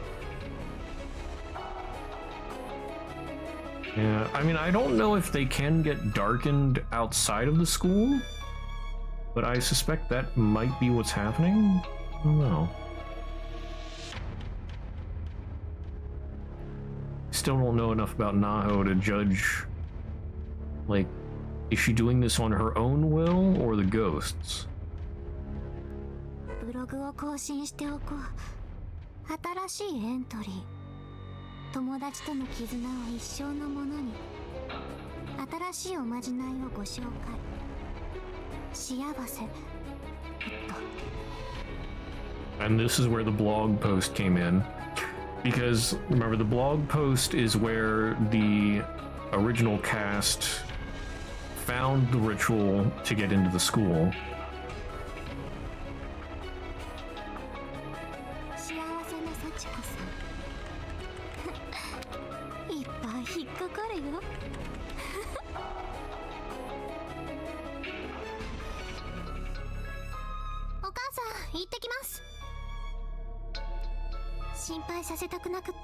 Yeah, I mean, I don't know if they can get darkened outside of the school, but I suspect that might be what's happening. I don't know. Still don't know enough about Naho to judge, like, is she doing this on her own will or the ghosts? ブログを更新しておこう。新しいエントリー。友達との絆を一生のものに。新しいおまじないをご紹介。幸せ。And this is where the blog post came in. Because, remember, the blog post is where the original cast found the ritual to get into the school. 幸せな幸子さん。いっぱい引っかかるよ。お母さん、行ってきます。心配させたくなくって、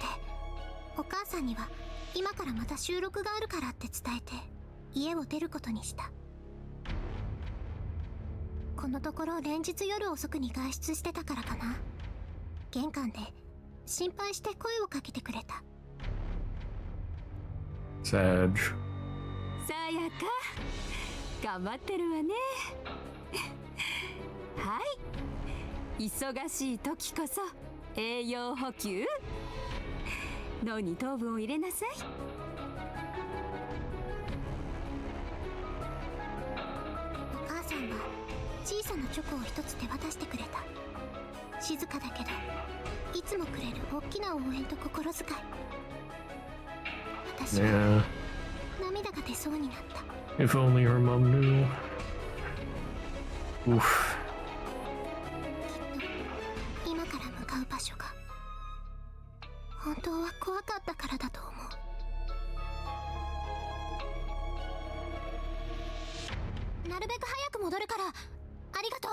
お母さんには今からまた収録があるからって伝えて家を出ることにした。このところ連日夜遅くに外出してたからかな。玄関で心配して声をかけてくれた。Sag. さやか、頑張ってるわね。はい、忙しい時こそ栄養補給。脳に糖分を入れなさい。お母さんは小さなチョコを一つ手渡してくれた。静かだけどいつもくれる大きな応援と心遣い。私は Yeah. 涙が出そうになった。 If only her mom knew. Oof. きっと今から向かう場所が本当は怖かったからだと思う。なるべく早く戻るからありがと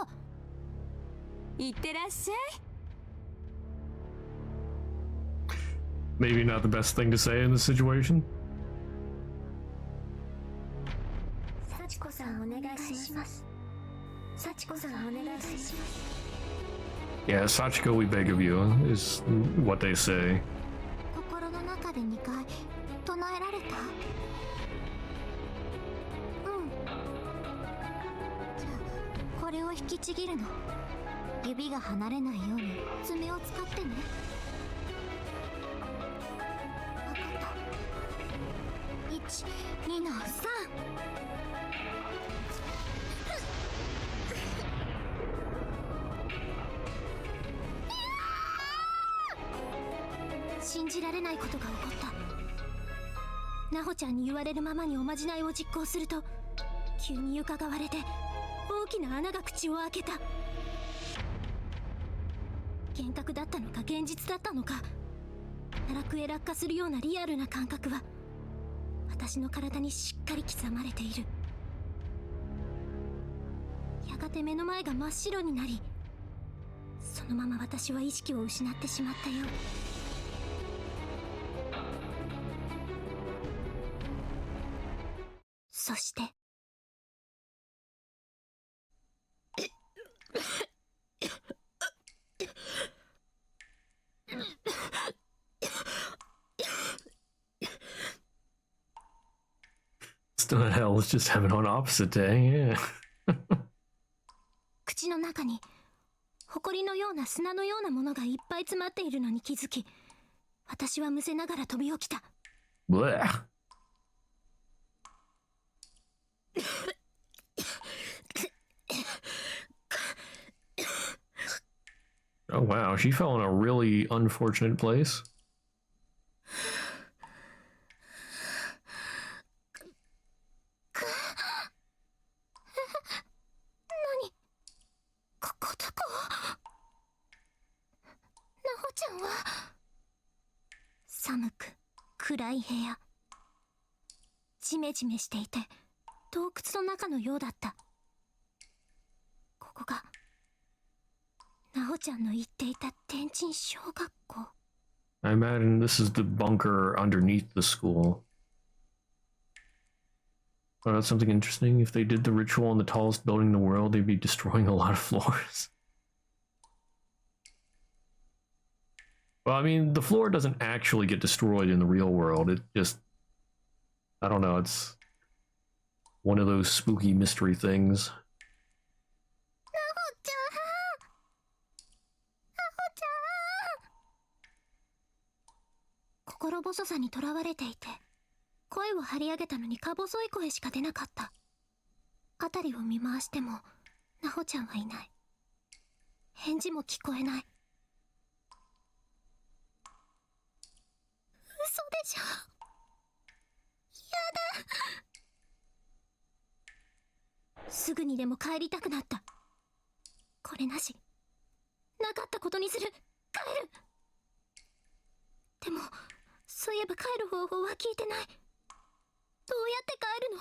う。いってらっしゃい。 Maybe not the best thing to say in this situation. 幸子さんお願いします。幸子さんお願いします。 Yeah, Sachiko, we beg of you, is what they say. 心の中で2回唱えられた？うん。じゃあこれを引きちぎるの。指が離れないように爪を使ってね。わかった。1、2の3。信じられないことが起こった。ナホちゃんに言われるままにおまじないを実行すると急に床が割れて大きな穴が口を開けた。幻覚だったのか現実だったのか、奈落へ落下するようなリアルな感覚は私の体にしっかり刻まれている。やがて目の前が真っ白になり、そのまま私は意識を失ってしまったよ。そして Hell, let's just have it on opposite day, yeah. 口の中に埃のような砂のようなものがいっぱい詰まっているのに気づき、私はむせながら飛び起きた。Blech. Oh wow, she fell in a really unfortunate place. 何ここどこ？なほちゃんは寒く暗い部屋、ジメジメしていて洞窟の中のようだった。ここがなほちゃんの言っていた天神小学校。 I imagine this is the bunker underneath the school. Oh, that's something interesting. If they did the ritual on the tallest building in the world, they'd be destroying a lot of floors. Well, I mean, the floor doesn't actually get destroyed in the real world. It just... I don't know, it's one of those spooky mystery things. 心細さにとらわれていて、声を張り上げたのにか細い声しか出なかった。辺りを見回してもなほちゃんはいない。返事も聞こえない。嘘でしょ。やだ。すぐにでも帰りたくなった。これなし、なかったことにする。帰る。でもそういえば帰る方法は聞いてない。どうやって帰る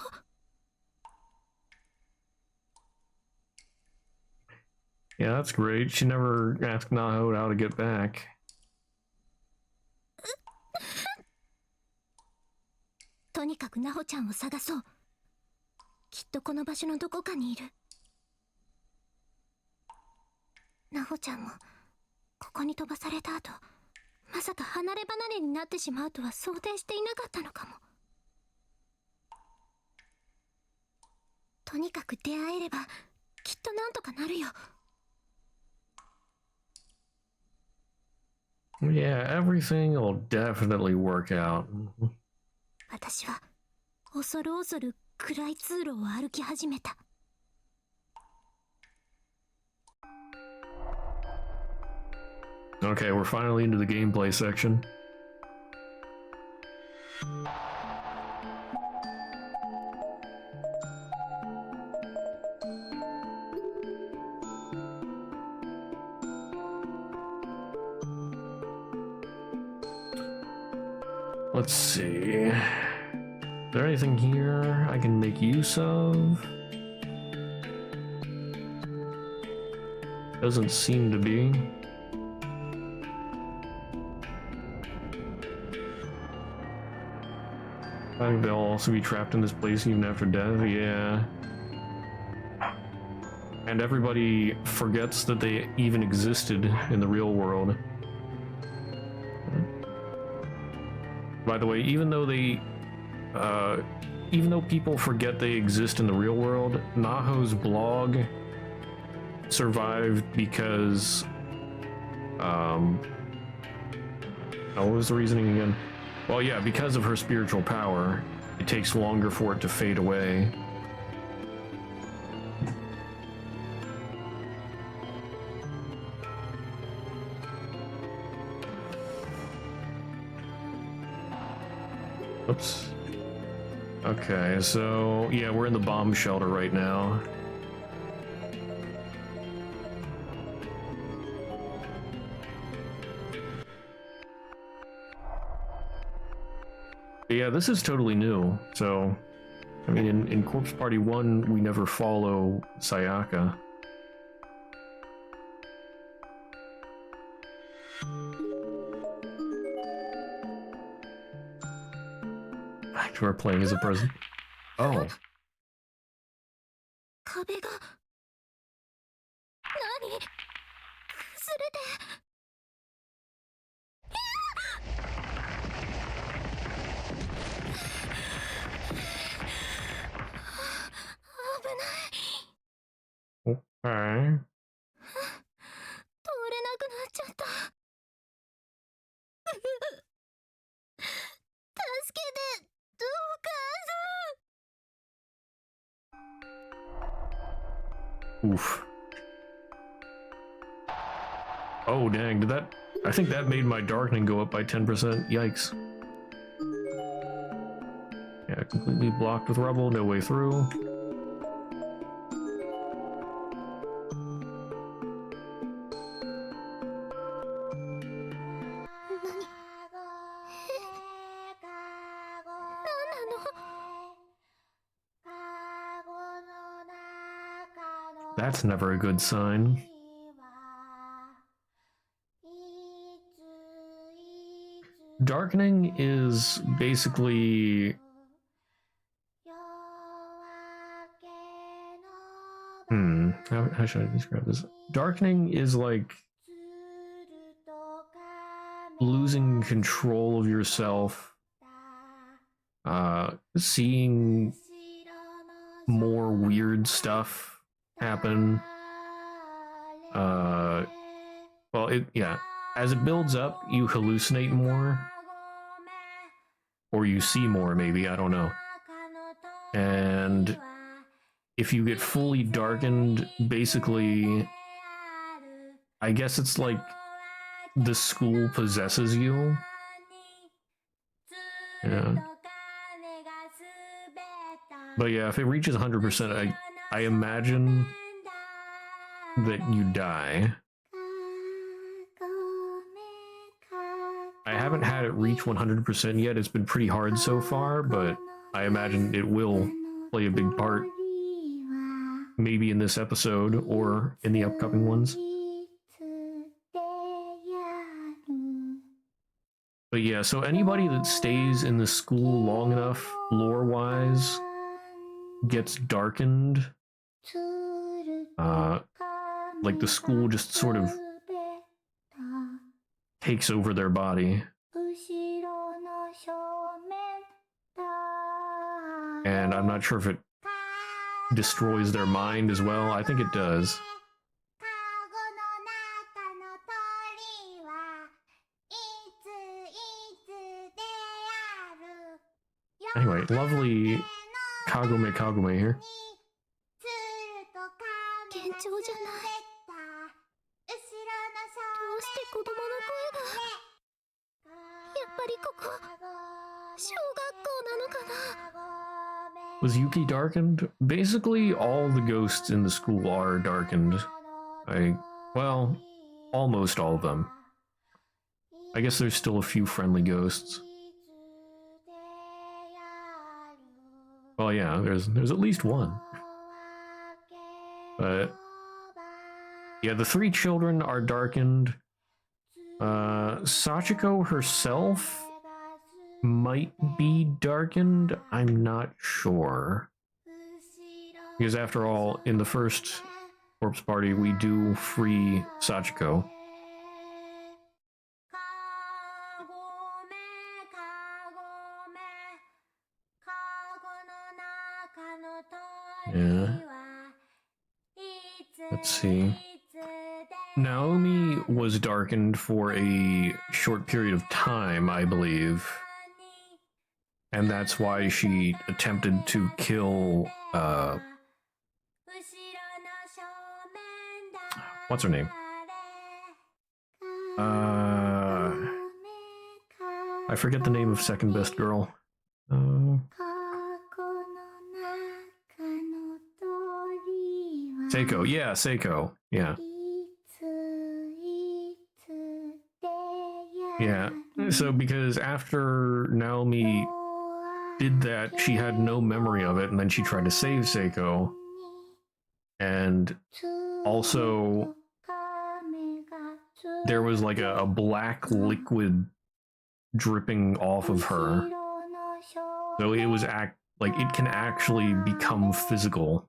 の？ Yeah, that's great. She never asked Naho how to get back. とにかくなほちゃんを探そう。きっとこの場所のどこかにいる。なほちゃんもここに飛ばされた後、まさか離れ離れになってしまうとは想定していなかったのかも。とにかく出会えればきっとなんとかなるよ。 Yeah, everything will definitely work out. 私は恐る恐る暗い通路を歩き始めた。 Okay, we're finally into the gameplay section. Let's see. Is there anything here I can make use of? Doesn't seem to be. I think they'll also be trapped in this place even after death, yeah. And everybody forgets that they even existed in the real world. By the way, even though people forget they exist in the real world, Naho's blog survived because, what was the reasoning again? Well, yeah, because of her spiritual power, it takes longer for it to fade away. Oops. Okay, so, yeah, we're in the bomb shelter right now. Yeah, this is totally new, so... I mean, in Corpse Party 1, we never follow Sayaka. We're playing as a person. Oh. 壁が何？崩れて。Okay. 通れなくなっちゃった。助けて、お母さん。 Oof. Oh, dang, did that... I think that made my darkening go up by 10%. Yikes. Yeah, completely blocked with rubble, no way through. That's never a good sign. Darkening is basically... How should I describe this? Darkening is like losing control of yourself, seeing more weird stuff happen. As it builds up, you hallucinate more. Or you see more, maybe, I don't know. And if you get fully darkened, basically, I guess it's like the school possesses you. Yeah. But yeah, if it reaches 100%, I imagine that you die. I haven't had it reach 100% yet. It's been pretty hard so far, but I imagine it will play a big part. Maybe in this episode or in the upcoming ones. But yeah, so anybody that stays in the school long enough, lore-wise, gets darkened. Like the school just sort of takes over their body. And I'm not sure if it destroys their mind as well. I think it does. Anyway, lovely Kagome here. 幻聴じゃない。どうして子供の声が。やっぱりここ小学校なのかな。 Was Yuki darkened? Basically, all the ghosts in the school are darkened. Well, almost all of them. I guess there's still a few friendly ghosts. Well, yeah, there's at least one. But yeah, the three children are darkened. Sachiko herself might be darkened. I'm not sure. Because after all, in the first corpse party, we do free Sachiko. Yeah. Let's see. Naomi was darkened for a short period of time, I believe. And that's why she attempted to kill, what's her name? I forget the name of second best girl. Seiko, yeah, Seiko, yeah. Yeah, so because after Naomi did that, she had no memory of it, and then she tried to save Seiko. And also, there was like a black liquid dripping off of her. So it was like it can actually become physical.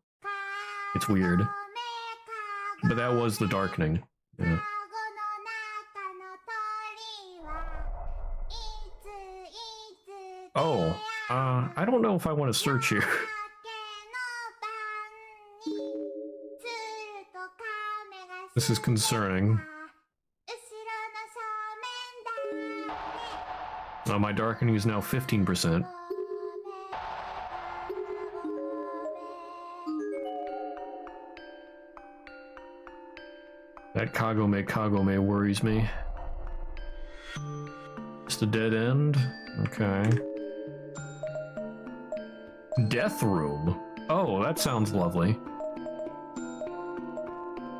It's weird. But that was the darkening. Yeah. Oh, I don't know if I want to search here. This is concerning. My darkening is now 15%. That Kagome worries me. Just a dead end? Okay. Death room. Oh, that sounds lovely.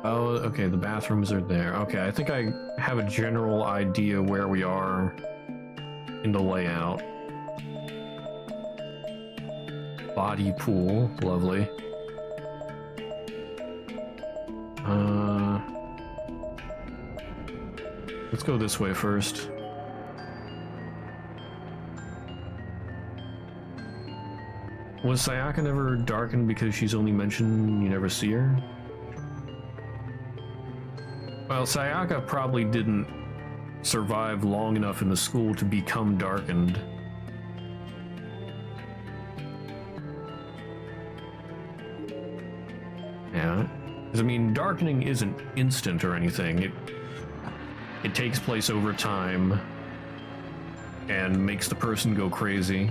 Oh, okay, the bathrooms are there. Okay, I think I have a general idea where we are in the layout. Body pool, lovely. Let's go this way first. Was Sayaka never darkened because she's only mentioned you never see her? Well, Sayaka probably didn't survive long enough in the school to become darkened. Yeah. Because, I mean, darkening isn't instant or anything. It takes place over time and makes the person go crazy.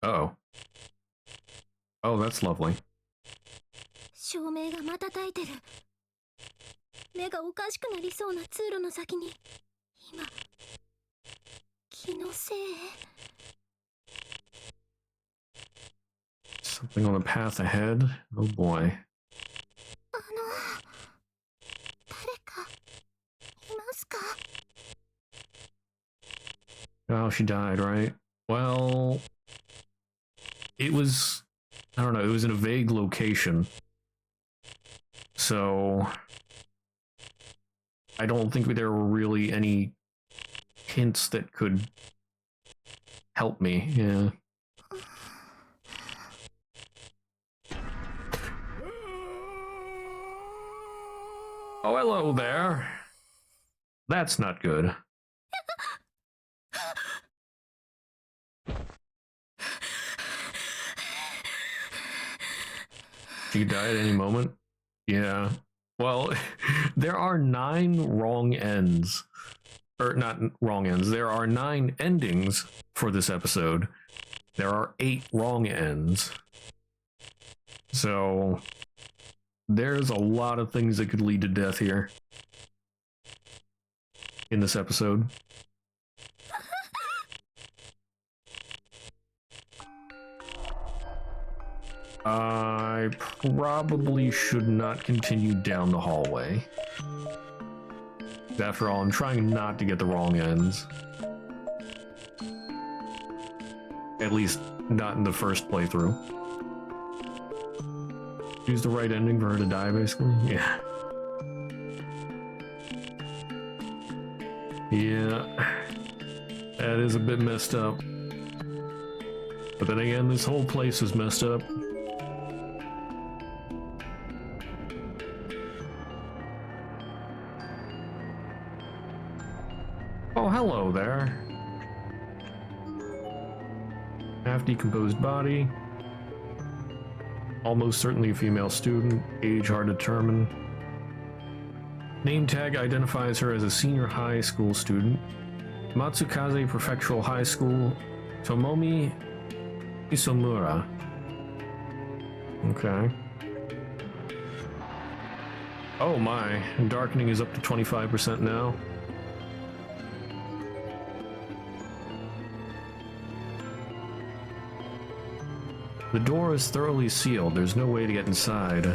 Oh. Oh, that's lovely. 照明が瞬いてる。目がおかしくなりそうな通路の先に今気のせい。Something on the path ahead? Oh boy. 誰かいますか? Oh, she died, right? Well, it was, I don't know, it was in a vague location. So, I don't think there were really any hints that could help me, yeah. Oh, hello there. That's not good. She could die at any moment. Yeah. Well, there are 9 wrong ends. Or not wrong ends. There are 9 endings for this episode. There are 8 wrong ends. So there's a lot of things that could lead to death here in this episode. I probably should not continue down the hallway. After all, I'm trying not to get the wrong ends. At least not in the first playthrough. Choose the right ending for her to die, basically? Yeah. Yeah. That is a bit messed up. But then again, this whole place is messed up. Oh, hello there. Half-decomposed body. Almost certainly a female student. Age hard to determine. Name tag identifies her as a senior high school student. Matsukaze Prefectural High School. Tomomi Isomura. Okay. Oh my, darkening is up to 25% now. The door is thoroughly sealed. There's no way to get inside.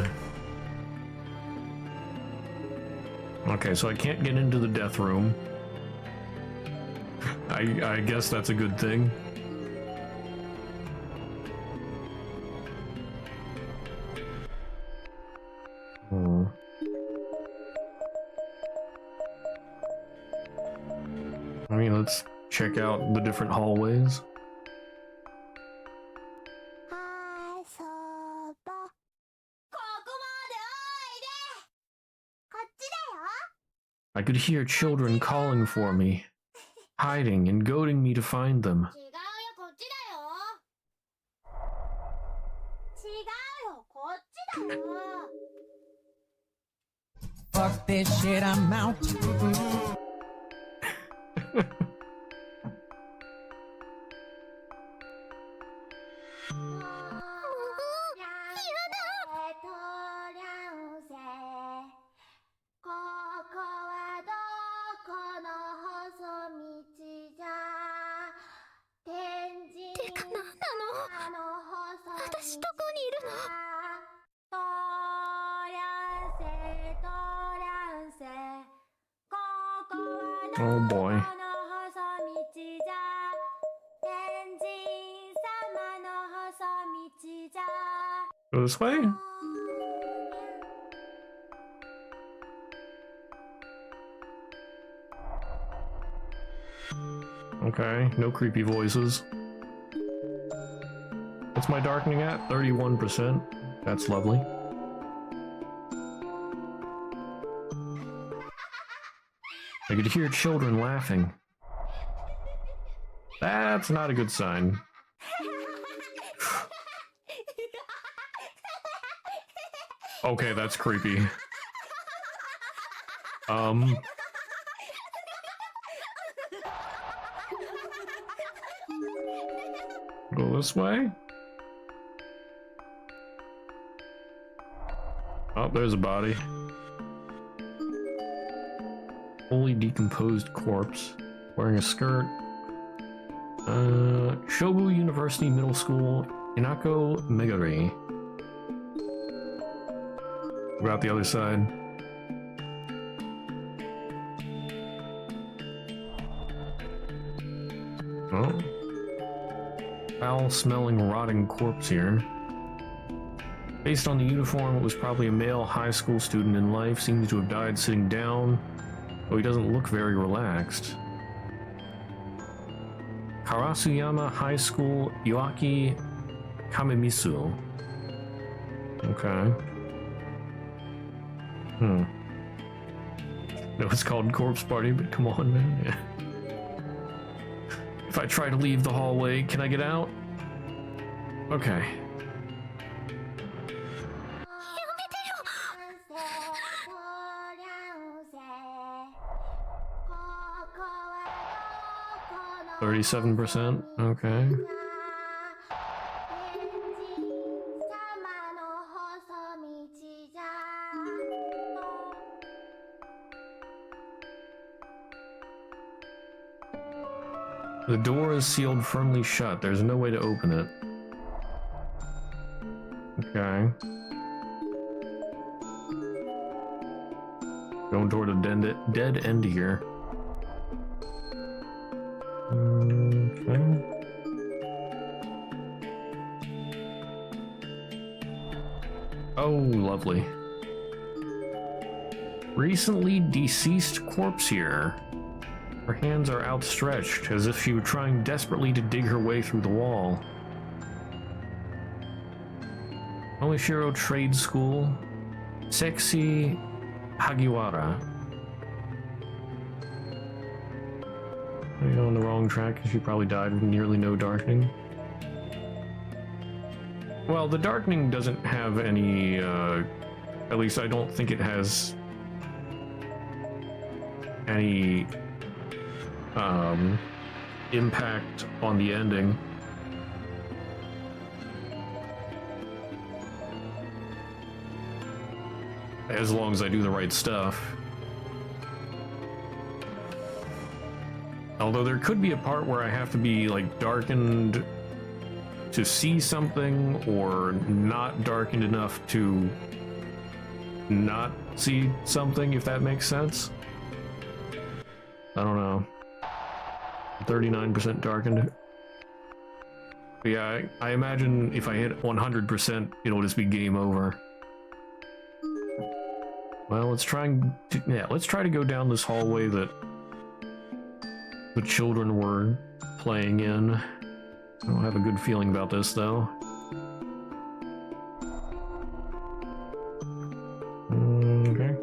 Okay, so I can't get into the death room. I guess that's a good thing. Hmm. I mean, let's check out the different hallways. I could hear children calling for me, hiding and goading me to find them. よ、こっちだよ。 Fuck this shit, I'm out. てかなんなの？私どこにいるの？ Oh boy. Go this way? Okay, no creepy voices. What's my darkening at? 31%. That's lovely. I could hear children laughing. That's not a good sign. Okay, that's creepy. Go this way? Oh, there's a body. Fully decomposed corpse. Wearing a skirt. Shobu University Middle School, Inako Megari. What about the other side? Oh. Foul-smelling, rotting corpse here. Based on the uniform, it was probably a male high school student in life. Seems to have died sitting down, though he doesn't look very relaxed. Karasuyama High School, Iwaki Kamemisu. Okay. No, it's called Corpse Party, but come on, man. Yeah. If I try to leave the hallway, can I get out? Okay. $37%. Okay. The door is sealed firmly shut. There's no way to open it. Okay. Going toward a dead end here. Okay. Oh, lovely. Recently deceased corpse here. Her hands are outstretched, as if she were trying desperately to dig her way through the wall. Omishiro Trade School, Sexy Hagiwara. Are you on the wrong track? She probably died with nearly no darkening. Well, the darkening doesn't have any, at least I don't think it has any impact on the ending. As long as I do the right stuff. Although there could be a part where I have to be like darkened to see something, or not darkened enough to not see something, if that makes sense. I don't know. 39% darkened. But yeah, I imagine if I hit 100%, it'll just be game over. Well, let's try to go down this hallway that the children were playing in. I don't have a good feeling about this, though. Okay.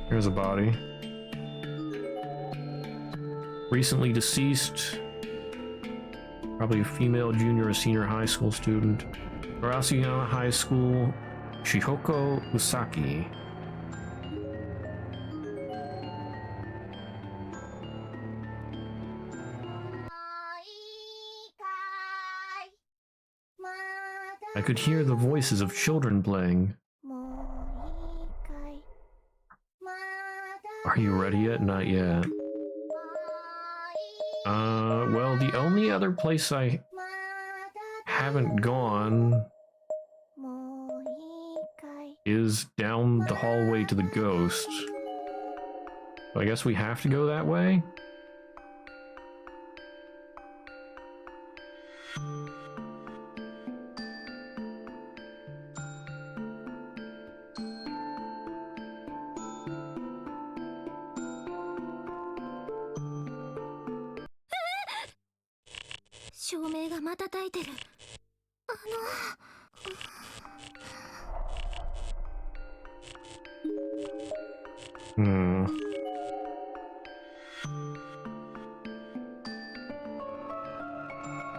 Here's a body. Recently deceased, Probably a female junior or senior high school student. Arasuyama High School, Shihoko Usaki. I could hear the voices of children playing. Are you ready yet? Not yet. Well, the only other place I haven't gone is down the hallway to the ghost. So I guess we have to go that way?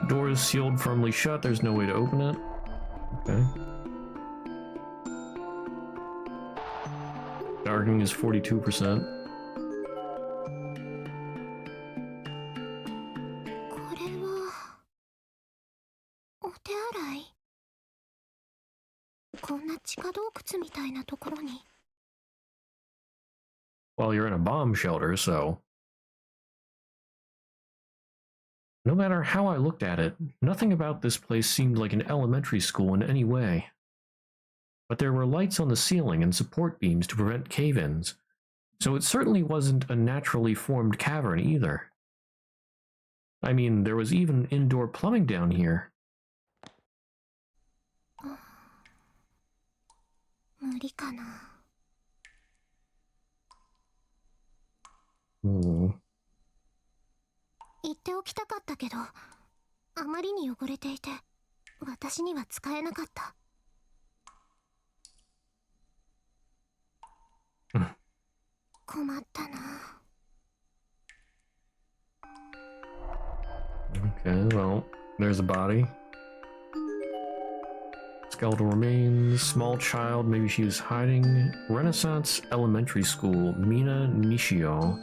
Door is sealed firmly shut. There's no way to open it. Okay. Darkening is 42%. Well, you're in a bomb shelter, so... No matter how I looked at it, nothing about this place seemed like an elementary school in any way. But there were lights on the ceiling and support beams to prevent cave-ins, so it certainly wasn't a naturally formed cavern either. I mean, there was even indoor plumbing down here. Hmm. 言っておきたかったけど、あまりに汚れていて、私には使えなかった。困ったな。Okay, well, there's a body. Skeletal remains, small child, maybe she was hiding. Renaissance Elementary School, Mina Nishio.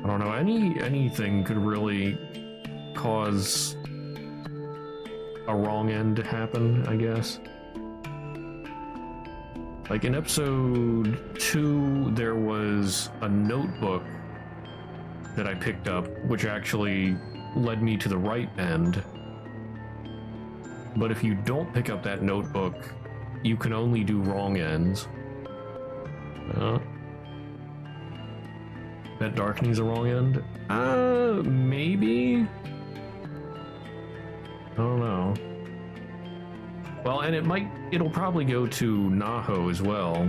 I don't know, anything could really cause a wrong end to happen, I guess. Like in episode 2, there was a notebook that I picked up, which actually led me to the right end. But if you don't pick up that notebook, you can only do wrong ends. That darkening's a wrong end? Maybe? I don't know. Well, and it'll probably go to Naho as well.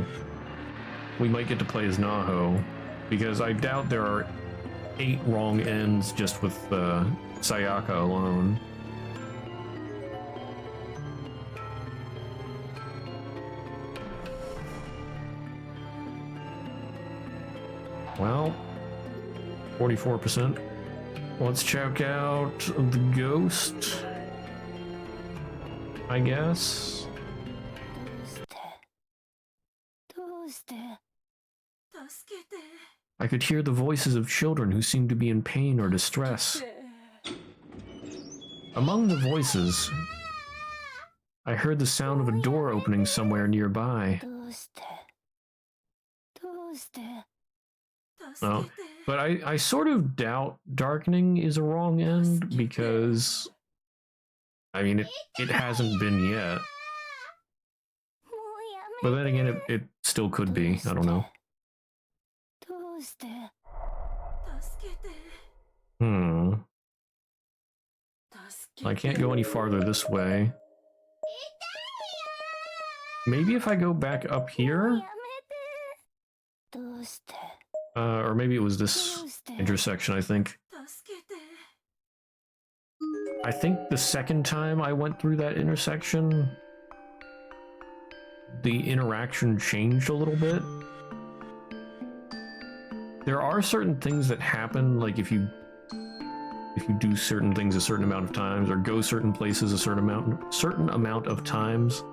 We might get to play as Naho, because I doubt there are 8 wrong ends just with Sayaka alone. Well, 44%. Let's check out the ghost, I guess. I could hear the voices of children who seemed to be in pain or distress. Among the voices, I heard the sound of a door opening somewhere nearby. Oh, but I sort of doubt darkening is a wrong end, because I mean it hasn't been yet. But then again, it still could be. I don't know. I can't go any farther this way. Maybe if I go back up here? Or maybe it was this intersection, I think. I think the second time I went through that intersection, the interaction changed a little bit. There are certain things that happen, like if you do certain things a certain amount of times, or go certain places a certain amount of times.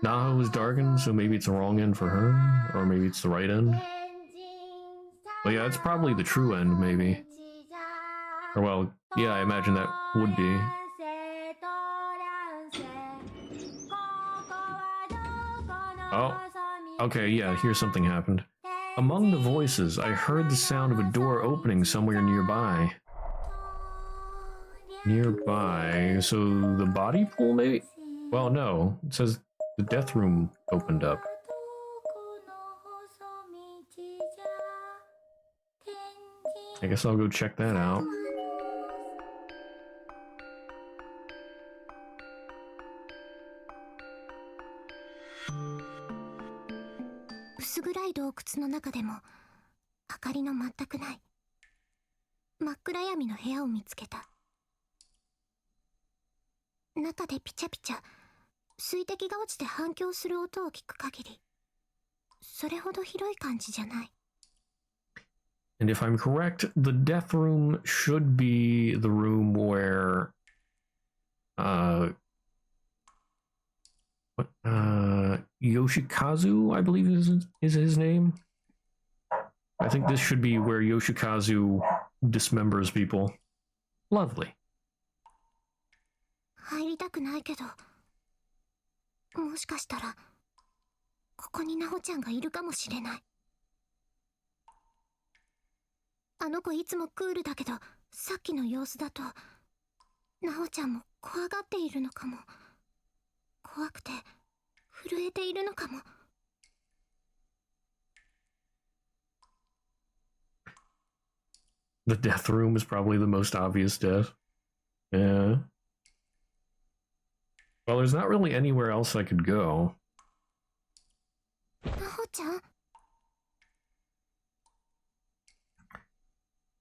Naho is darkened, so maybe it's the wrong end for her, or maybe it's the right end. But yeah, it's probably the true end, maybe. Or well, yeah, I imagine that would be. Oh, okay, yeah, here's something happened. Among the voices, I heard the sound of a door opening somewhere nearby. Nearby, so the body pool maybe? Well, no, it says the death room opened up. I guess I'll go check that out.薄暗い洞窟の中でも明かりの全くない真っ暗闇の部屋を見つけた。中でピチャピチャ水滴が落ちて反響する音を聞く限りそれほど広い感じじゃない。 And if I'm correct, the death room should be the room where Yoshikazu, I believe is his name. I think this should be where Yoshikazu dismembers people. Lovely. 入りたくないけど、もしかしたらここにナホちゃんがいるかもしれない。あの子いつもクールだけど、さっきの様子だとナホちゃんも怖がっているのかも。怖くて震えているのかも。The death room is probably the most obvious death. Yeah. Well, there's not really anywhere else I could go. ナホちゃん？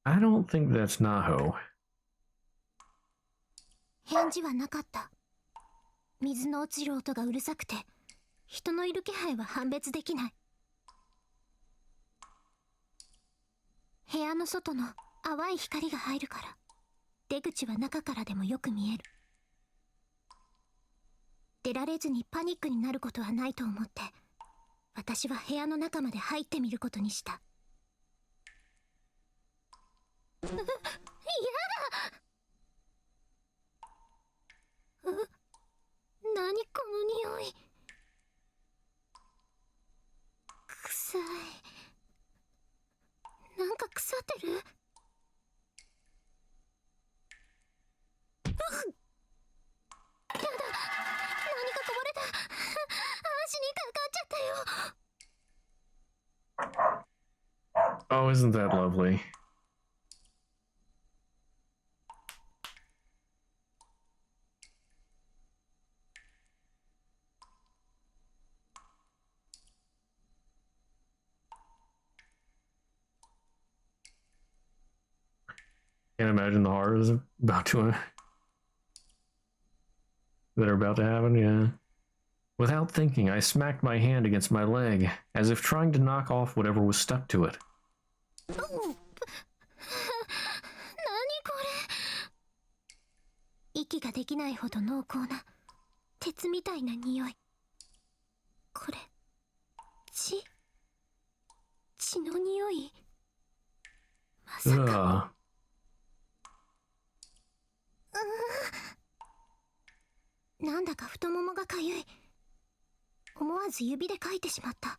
I don't think that's Naho. 返事はなかった。水の落ちる音がうるさくて、人のいる気配は判別できない。部屋の外の淡い光が入るから、出口は中からでもよく見える。出られずにパニックになることはないと思って、私は部屋の中まで入ってみることにした。やだ！何この匂い。臭い。なんか腐ってる？やだ！何かこぼれた。足にかかっちゃったよ。 Oh, isn't that lovely? Can't imagine the horrors about to that are about to happen, yeah. Without thinking, I smacked my hand against my leg, as if trying to knock off whatever was stuck to it. 何これ。息ができないほど濃厚な鉄みたいな匂い。これ血の匂い。まさか。なんだか太ももがかゆい。思わず指でかいてしまった。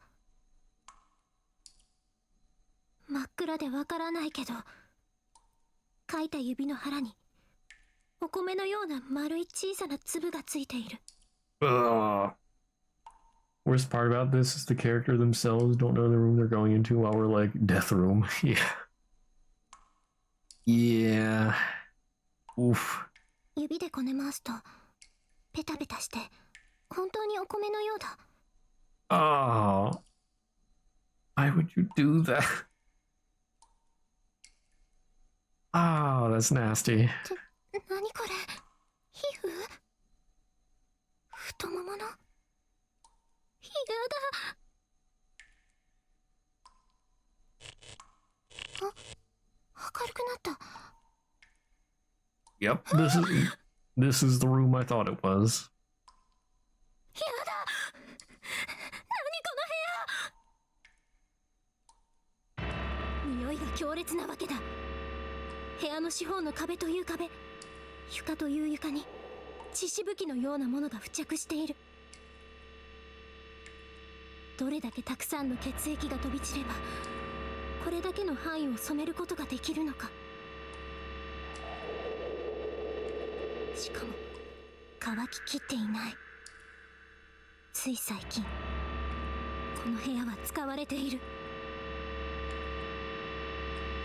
真っ暗でわからないけど、かいた指の腹にお米のような丸い小さな粒がついている。Worst part about this is the character themselves don't know the room they're going into while we're like, death room. Yeah. Yeah. Oof. 指でこね回すとペタペタして本当にお米のようだ。Oh. Why would you do that? Oh, that's nasty. 何これ、皮膚、太ももの、やだ。あ、明るくなった。 Yep, this is the room I thought it was. やだ。何この部屋。匂いが強烈なわけだ。部屋の四方の壁という壁、床という床に血しぶきのようなものが付着している。どれだけたくさんの血液が飛び散ればこれだけの範囲を染めることができるのか。しかも乾ききっていない。つい最近この部屋は使われている。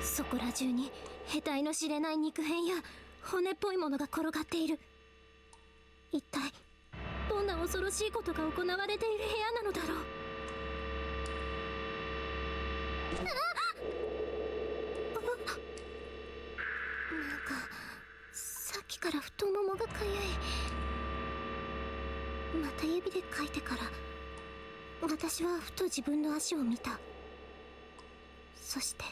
そこら中に得体の知れない肉片や骨っぽいものが転がっている。一体どんな恐ろしいことが行われている部屋なのだろう。なんかさっきから太ももがかゆい。また指でかいてから私はふと自分の足を見た。そして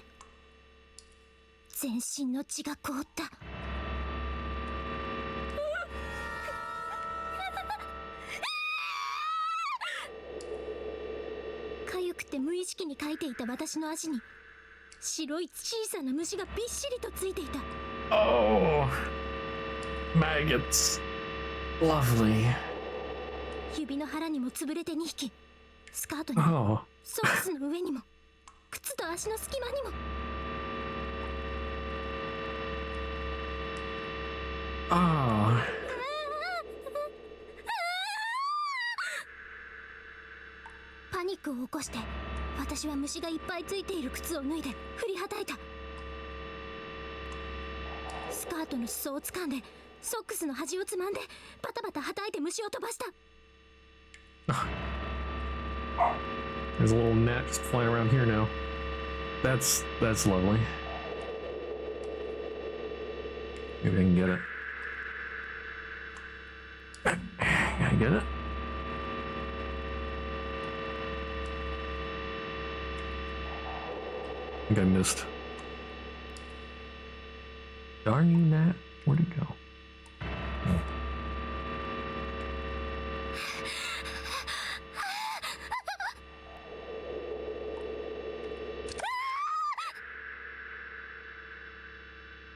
全身の血が凍った。かゆくて無意識にかいていた私の足に白い小さな虫がびっしりとついていた。 Oh, maggots. Lovely. 指の腹にも潰れて2匹、スカートにも、 Oh. ソックスの上にも、靴と足の隙間にも。Ah. パニックを起こして私は虫がいっぱいついている靴を脱いで振りはたいた。スカートの裾を掴んでソックスの端をつまんでバタバタはたいて虫を飛ばした。 There's a little gnat just flying around here now. That's lovely. Maybe I can get it. Can I get it? I think I missed. Darn you, Nat. Where'd it go? Oh.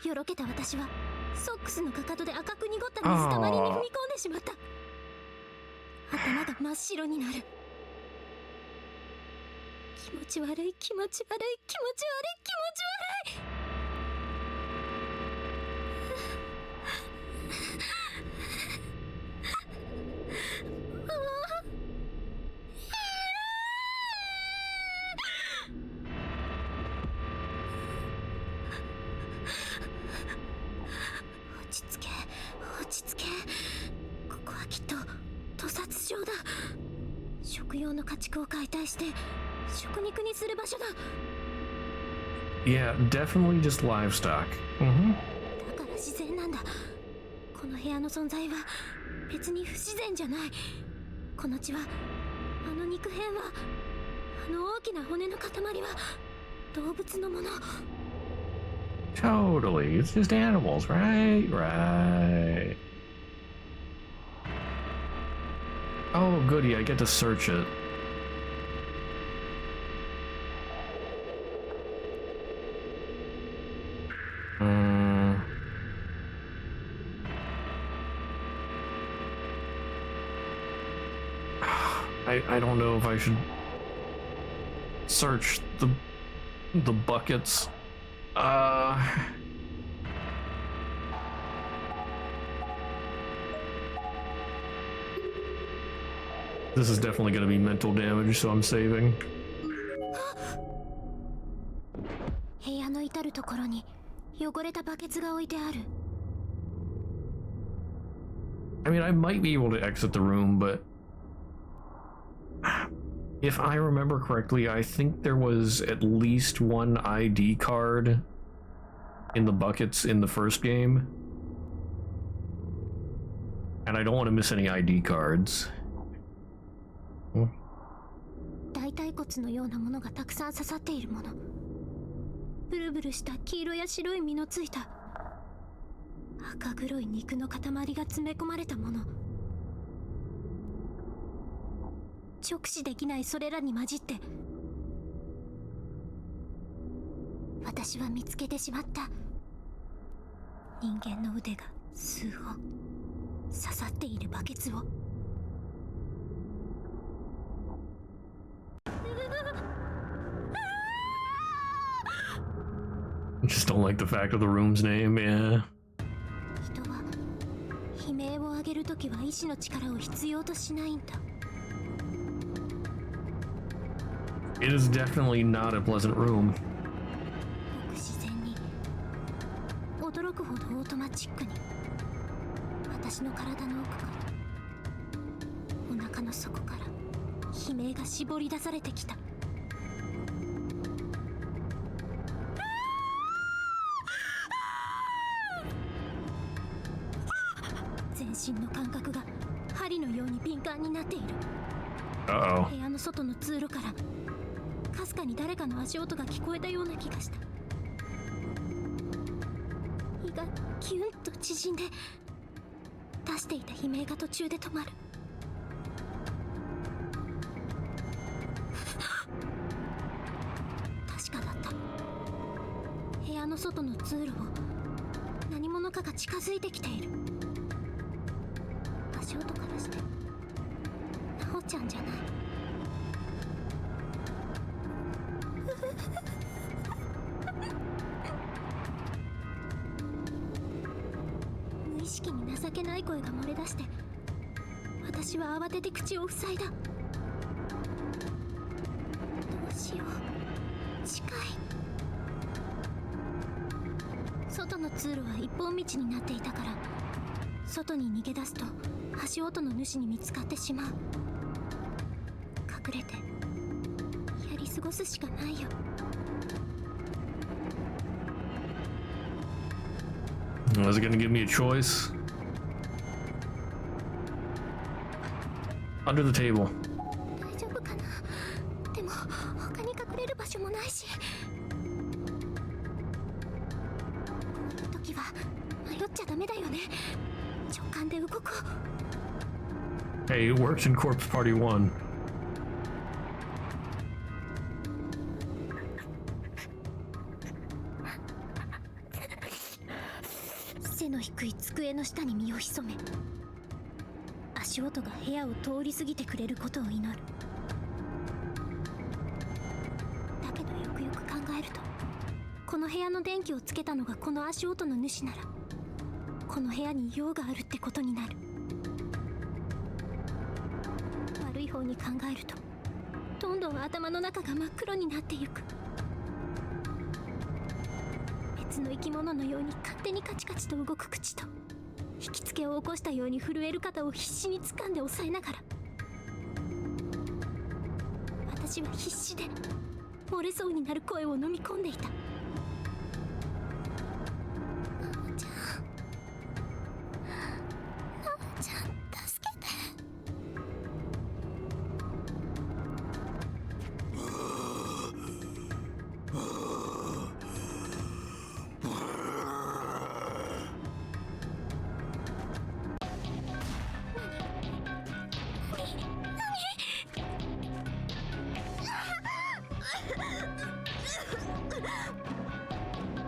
よろけた私はソックスのかかとで赤く濁った水たまりに踏み込んでしまった。頭が真っ白になる。気持ち悪い気持ち悪い気持ち悪い気持ち悪い。落ち着け落ち着け。ここはきっと屠殺場だ。食用の家畜を解体して食肉にする場所だ。 Yeah, definitely just livestock. Mm-hmm. だから自然なんだ。この部屋の存在は別に不自然じゃない。この血は、あの肉片は、あの大きな骨の塊は動物のもの。 Totally. It's just animals, right? Right. Oh, goody. I get to search it. I don't know if I should search the buckets. This is definitely going to be mental damage, so I'm saving. 部屋の至るところに汚れたバケツが置いてある。 I mean, I might be able to exit the room, but if I remember correctly, I think there was at least one ID card in the buckets in the first game. And I don't want to miss any ID cards. 大腿骨のようなものがたくさん刺さっているもの、ブルブルした黄色や白い実のついた赤黒い肉の塊が詰め込まれたもの、直視できないそれらに混じって私は見つけてしまった。人間の腕が数本刺さっているバケツを。I just don't like the fact of the room's name, yeah. 人は悲鳴を上げるときは意志の力を必要としないんだ。 It is definitely not a pleasant room. ごく自然に驚くほどオートマチックに私の体の奥からお腹の底から悲鳴が絞り出されてきた。全身の感覚が針のように敏感になっている。 Uh-oh. 部屋の外の通路からかすかに誰かの足音が聞こえたような気がした。胃がキュンと縮んで出していた悲鳴が途中で止まる。確かだった。部屋の外の通路を何者かが近づいてきている。足音からしてナオちゃんじゃない。無意識に情けない声が漏れ出して、私は慌てて口を塞いだ。どうしよう、近い。外の通路は一本道になっていたから、外に逃げ出すと足音の主に見つかってしまう。隠れてやり過ごすしかないよ。Was it gonna give me a choice? Under the table. 大丈夫かな。でも他に隠れる場所もないし。こういう時は迷っちゃダメだよね。直感で動こう。 Hey, it worked in Corpse Party 1. 背の低い机の下に身を潜め、足音が部屋を通り過ぎてくれることを祈る。だけどよくよく考えると、この部屋の電気をつけたのがこの足音の主なら、この部屋に用があるってことになる。悪い方に考えると、どんどん頭の中が真っ黒になってゆく。別の生き物のように勝手にカチカチと動く口と、引きつけを起こしたように震える肩を必死に掴んで押さえながら、私は必死で漏れそうになる声を飲み込んでいた。なおちゃん、なおちゃん、助けて。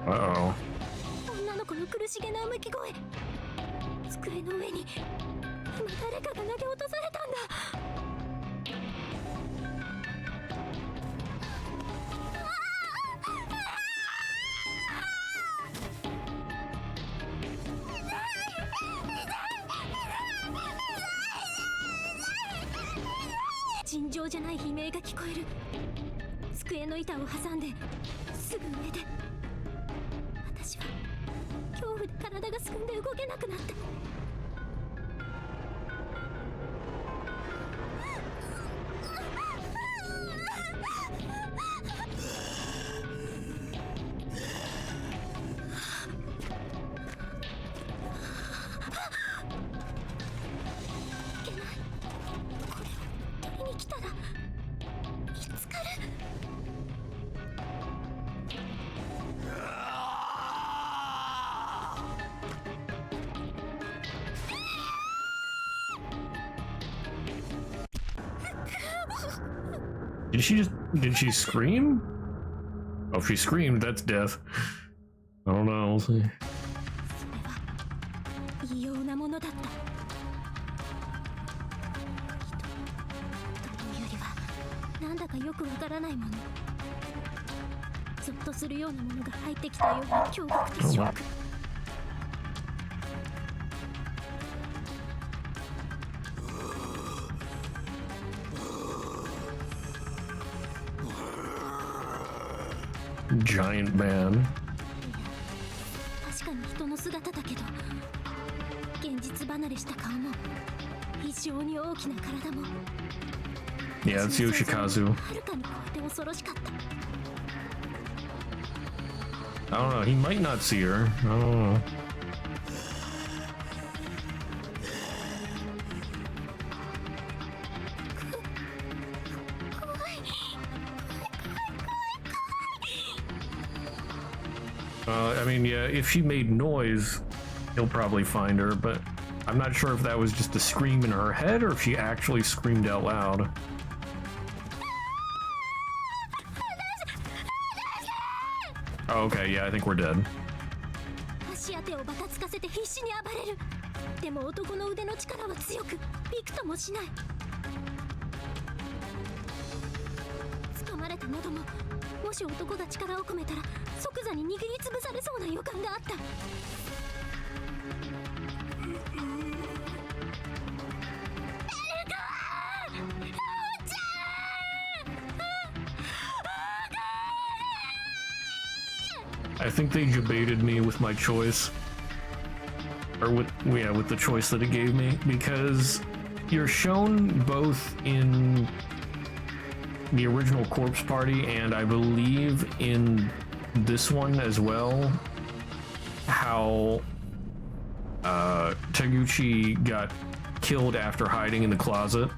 Uh-oh. 女の子の苦しげなうめき声。机の上に今誰かが投げ落とされたんだ。尋常じゃない悲鳴が聞こえる。机の板を挟んですぐ上で、私は恐怖で体がすくんで動けなくなった。Did she scream? Oh, if she screamed, that's death. I don't know, we'll see. それは異様なものだった。人というよりはなんだかよくわからないもの。ゾッとするようなものが入ってきたような驚愕とショック。Giant man. 確かに人の姿だけど、現実離れした顔も非常に大きな体も Yeah, it's Yoshikazu. はるかに超えて恐ろしかった。 I don't know, he might not see her. I don't know. I mean, yeah, if she made noise, he'll probably find her, but I'm not sure if that was just a scream in her head or if she actually screamed out loud. Oh, okay, yeah, I think we're dead. 足当てをバタつかせて必死に暴れる。でも男の腕の力は強く、びくともしない。掴まれた喉も、もし男が力を込めたら即座に握りつぶされそうな予感があった。I think they debated me with my choice, or with the choice that it gave me, because you're shown both in the original Corpse Party and I believe in this one as well, how Taguchi got killed after hiding in the closet.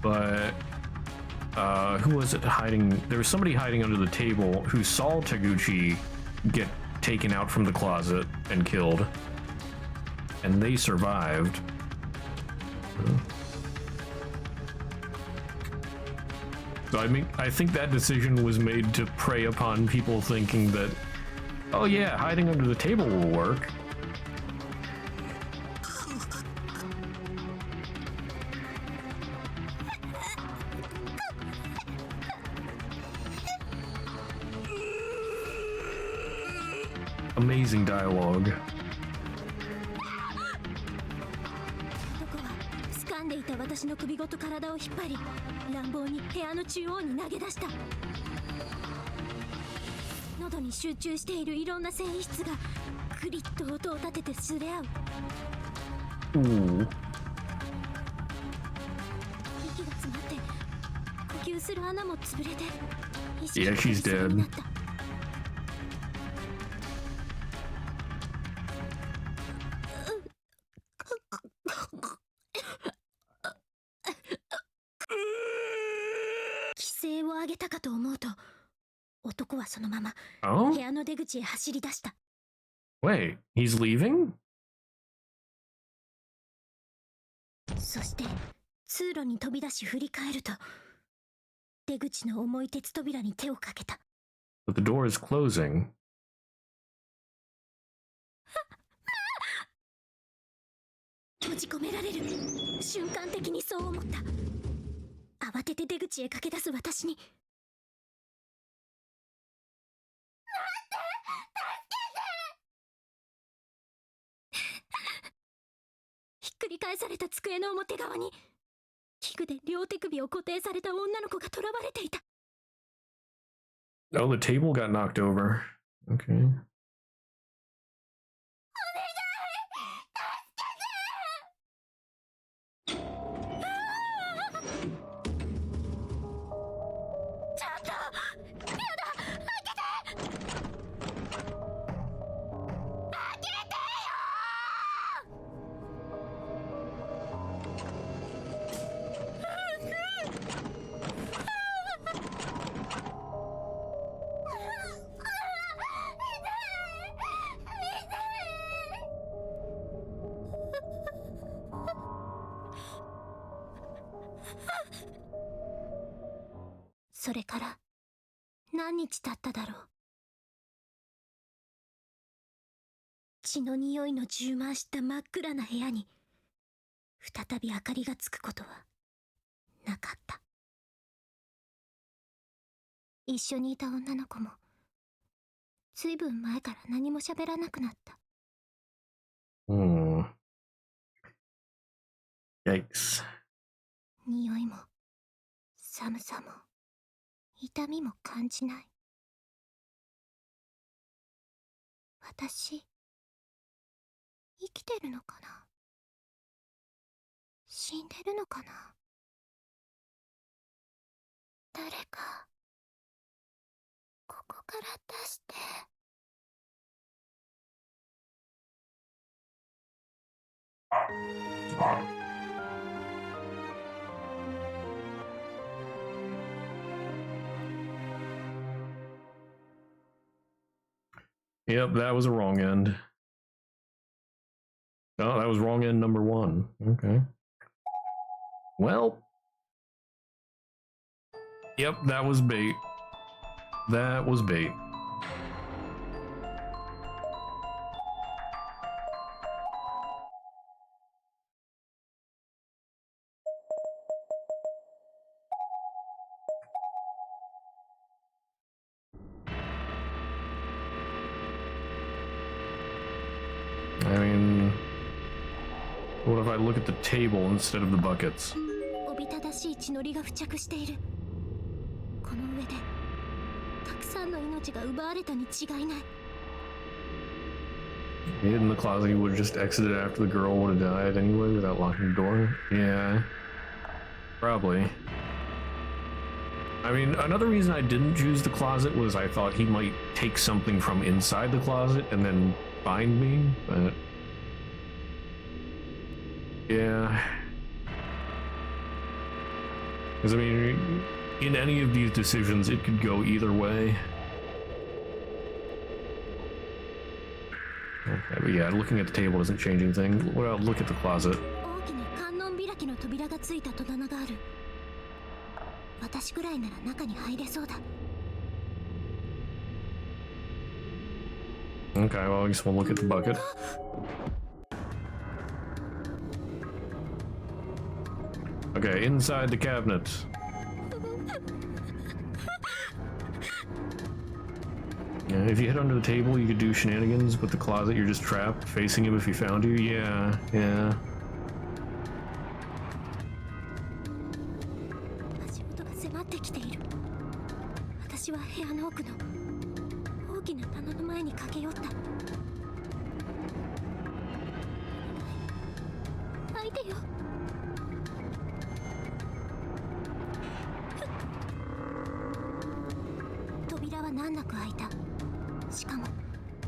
But who was it hiding? There was somebody hiding under the table who saw Taguchi get taken out from the closet and killed, and they survived. So I mean, I think that decision was made to prey upon people thinking that, oh yeah, hiding under the table will work. Amazing dialogue. 男は掴んでいた私の首ごと体を引っ張り、乱暴に部屋の中央に投げ出した。喉に集中しているいろんな繊維質がグリッと音を立てて擦れ合う。Ooh. 息が詰まって呼吸する穴も潰れて、意識 Yeah, が she's 飛びそうにな dead. った。規制を上げたかと思うと、男はそのまま Oh? 部屋の出口へ走り出した。 Wait, he's leaving? そして通路に飛び出し振り返ると、出口の重い鉄扉に手をかけた。 But the door is closing. 閉じ込められる。瞬間的にそう思った。慌てて出口へ駆け出す私に、ひっくり返された机の表側に器具で両手首を固定された女の子が囚われていた。 Oh, the table got knocked over. Okay. 開それから何日経っただろう。血の匂いの充満した真っ暗な部屋に再び明かりがつくことはなかった。一緒にいた女の子もずいぶん前から何も喋らなくなった。Yikes. 匂いも寒さも痛みも感じない。私生きてるのかな、死んでるのかな。誰かここから出して。Yep, that was a wrong end. Oh, that was wrong end number 1. Okay. Well. Yep, that was bait. That was bait. I mean, what if I look at the table instead of the buckets? おびただしい血のりが付着している。この上でたくさんの命が奪われたに違いない。 He hid in the closet. He would have just exited after the girl would have died anyway without locking the door. Yeah, probably. I mean, another reason I didn't choose the closet was I thought he might take something from inside the closet and then find me, but yeah. Because I mean, in any of these decisions, it could go either way. Okay, but yeah, looking at the table doesn't change anything. Well, look at the closet. 大きな観音開きの扉がついた戸棚がある。私くらいなら中に入れそうだ。 Okay, well, I guess we'll look at the bucket. Okay, inside the cabinet. Yeah, if you hid under the table, you could do shenanigans, but the closet, you're just trapped, facing him if he found you. Yeah, yeah. 足音が迫ってきている。私は部屋の奥の大きな棚の前に駆け寄った。開いてよ。扉は難なく開いた。しかも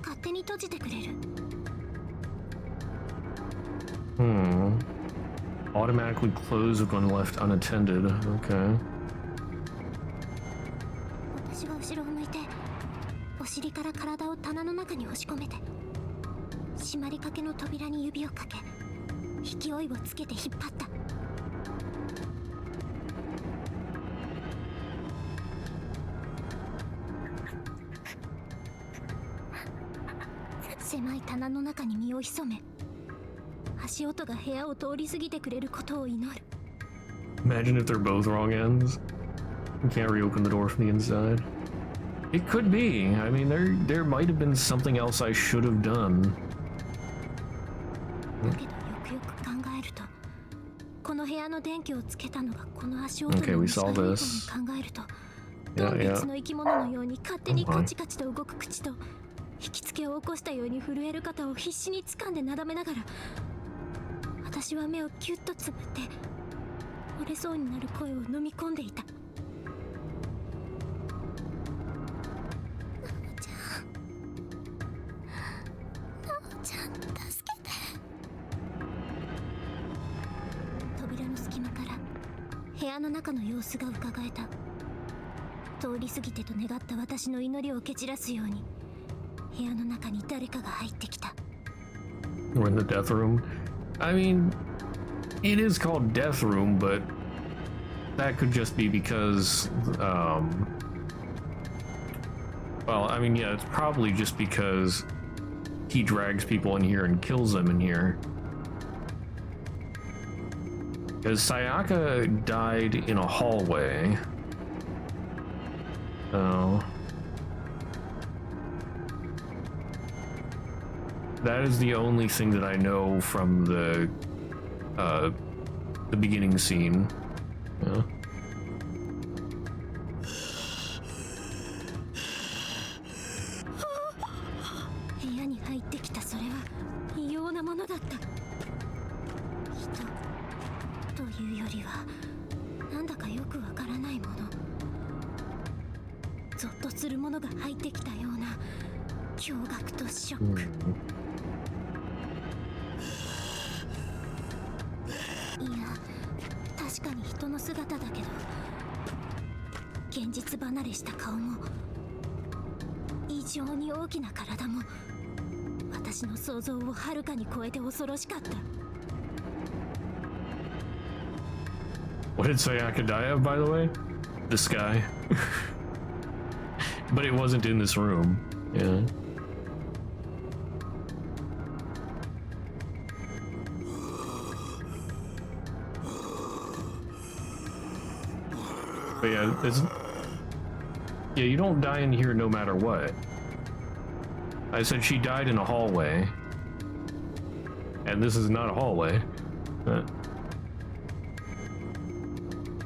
勝手に閉じてくれる。Automatically close when left unattended. Okay. 私は後ろを向いてお尻から体を棚の中に押し込めて閉まりかけの扉に指をかけ勢いをつけて引っ張った。狭い棚の中に身を潜め足音が部屋を通り過ぎてくれることを祈る。 Imagine if they're both wrong ends. You can't reopen the door from the inside. It could be. I mean, there might have been something else I should have done. だけどよくよく考えるとこの部屋の電気をつけたのがこの足音の Okay, we saw 考 this. えると動物の生き物のように勝手にカチカチと動く口と引きつけを起こしたように震える肩を必死に掴んでなだめながら私は目をキュッとつぶって折れそうになる声を飲み込んでいた。なおちゃん助けて。扉の隙間から部屋の中の様子がうかがえた。通り過ぎてと願った私の祈りを蹴散らすように部屋の中に誰かが入ってきた。 We're in the death room. I mean, it is called death room, but that could just be because, well, I mean, yeah, it's probably just because he drags people in here and kills them in here. Because Sayaka died in a hallway. So that is the only thing that I know from the beginning scene. Yeah. 部屋に入ってきたそれは異様なものだった。人というよりはなんだかよくわからないもの、ゾッとするものが入ってきたような驚愕とショック。いや、確かに人の姿だけど、現実離れした顔も異常に大きな体も私の想像をはるかに超えて恐ろしかった。 What did Sayaka die of, by the way? This guy. But it wasn't in this room. Yeah. But yeah, yeah, you don't die in here no matter what. I said she died in a hallway. And this is not a hallway.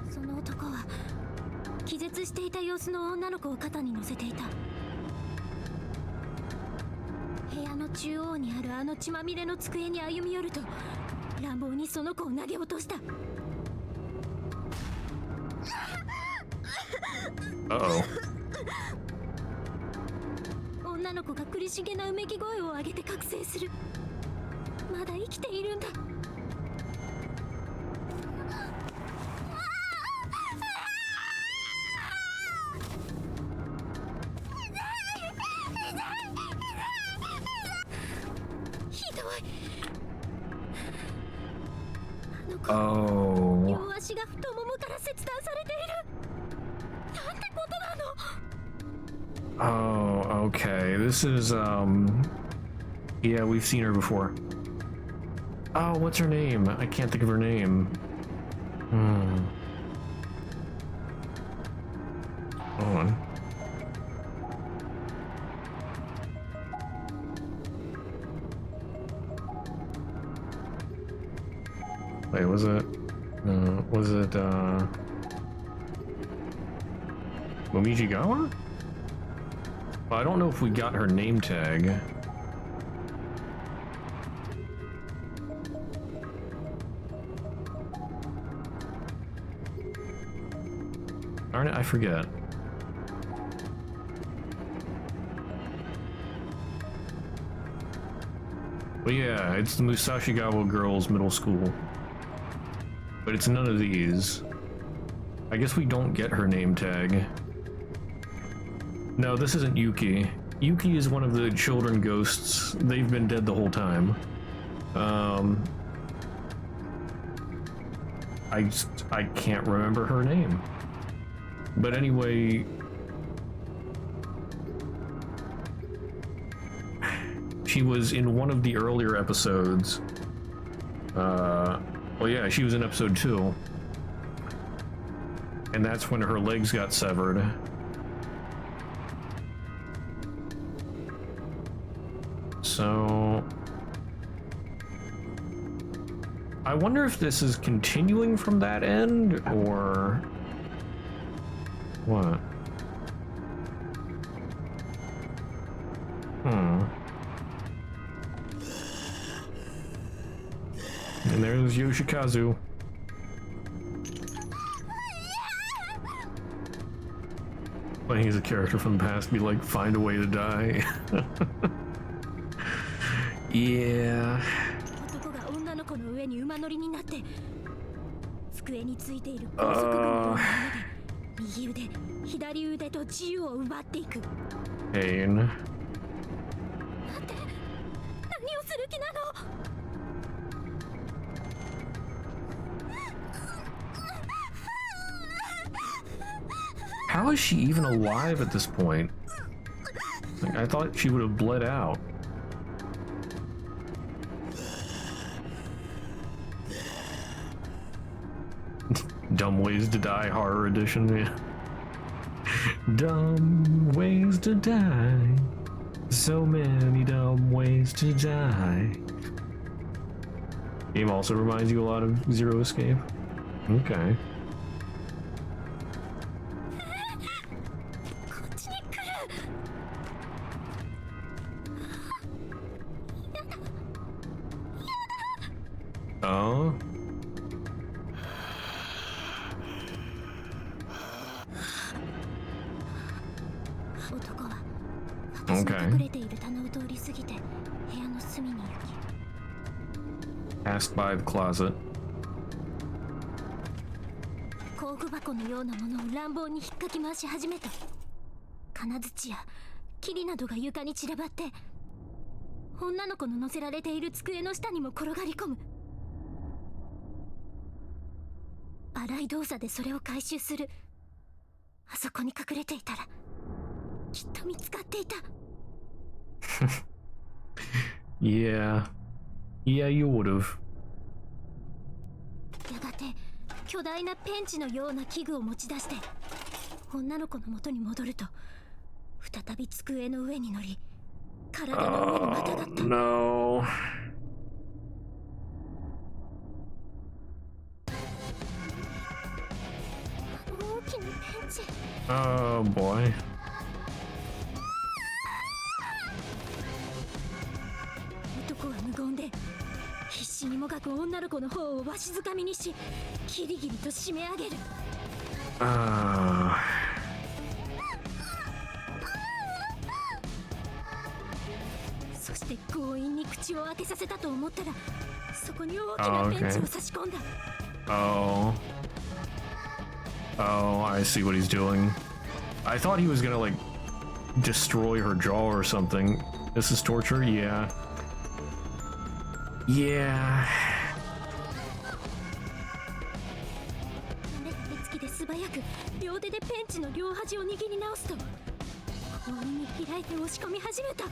その男は気絶していた様子の女の子を肩に乗せていた。部屋の中央にあるあの血まみれの机に歩み寄ると乱暴にその子を投げ落とした。 Uh-oh. 女の子が苦しげなうめき声を上げて覚醒する。まだ生きているんだ。ひどい。あの子、両足が太ももから切断されている。 Oh, okay. This is, yeah, we've seen her before. Oh, what's her name? I can't think of her name. Hold on. Wait, was it, Momijigawa? Well, I don't know if we got her name tag. Darn it, I forget. Well, yeah, it's the Musashigawa Girls Middle School. But it's none of these. I guess we don't get her name tag. No, this isn't Yuki. Yuki is one of the children ghosts. They've been dead the whole time. I can't remember her name. But anyway, she was in one of the earlier episodes. Well, yeah, she was in episode 2. And that's when her legs got severed. So I wonder if this is continuing from that end or what? And there's Yoshikazu. When he's a character from the past, be like, find a way to die. Yeah. 男が女の子の上に馬乗りになって机についている高速具のようなもので右腕、左腕と自由を奪っていく。Pain. なんて、何をする気なの？ Oh How is she even alive at this point? Like, I thought she would have bled out. Dumb Ways to Die Horror Edition, yeah. Dumb ways to die. So many dumb ways to die. Game also reminds you a lot of Zero Escape. Okay. Oh. Okay. Passed by the closet. 工具箱のようなものを乱暴に引っかき回し始めた。金槌や霧などが床に散らばって、女の子の乗せられている机の下にも転がり込む。荒い動作でそれを回収する。あそこに隠れていたらきっと見つかっていた。Yeah. Yeah, you would've. やがて巨大なペンチのような器具を持ち出して女の子の元に戻ると、再び机の上に乗り、体の上にまたがった。No. 大きなペンチ。Oh boy. 男は無言で必死にもがく女の子の方をわしづかみにし、ギリギリと締め上げる。そして強引に口を開けさせたと思ったら、そこに大きなペンチを差し込んだ。Oh. Oh, I see what he's doing. I thought he was gonna, like, destroy her jaw or something. This is torture? Yeah. Yeah. 慣れた手つきで素早く両手でペンチの両端を握り直すと、強引に開いて押し込み始めた。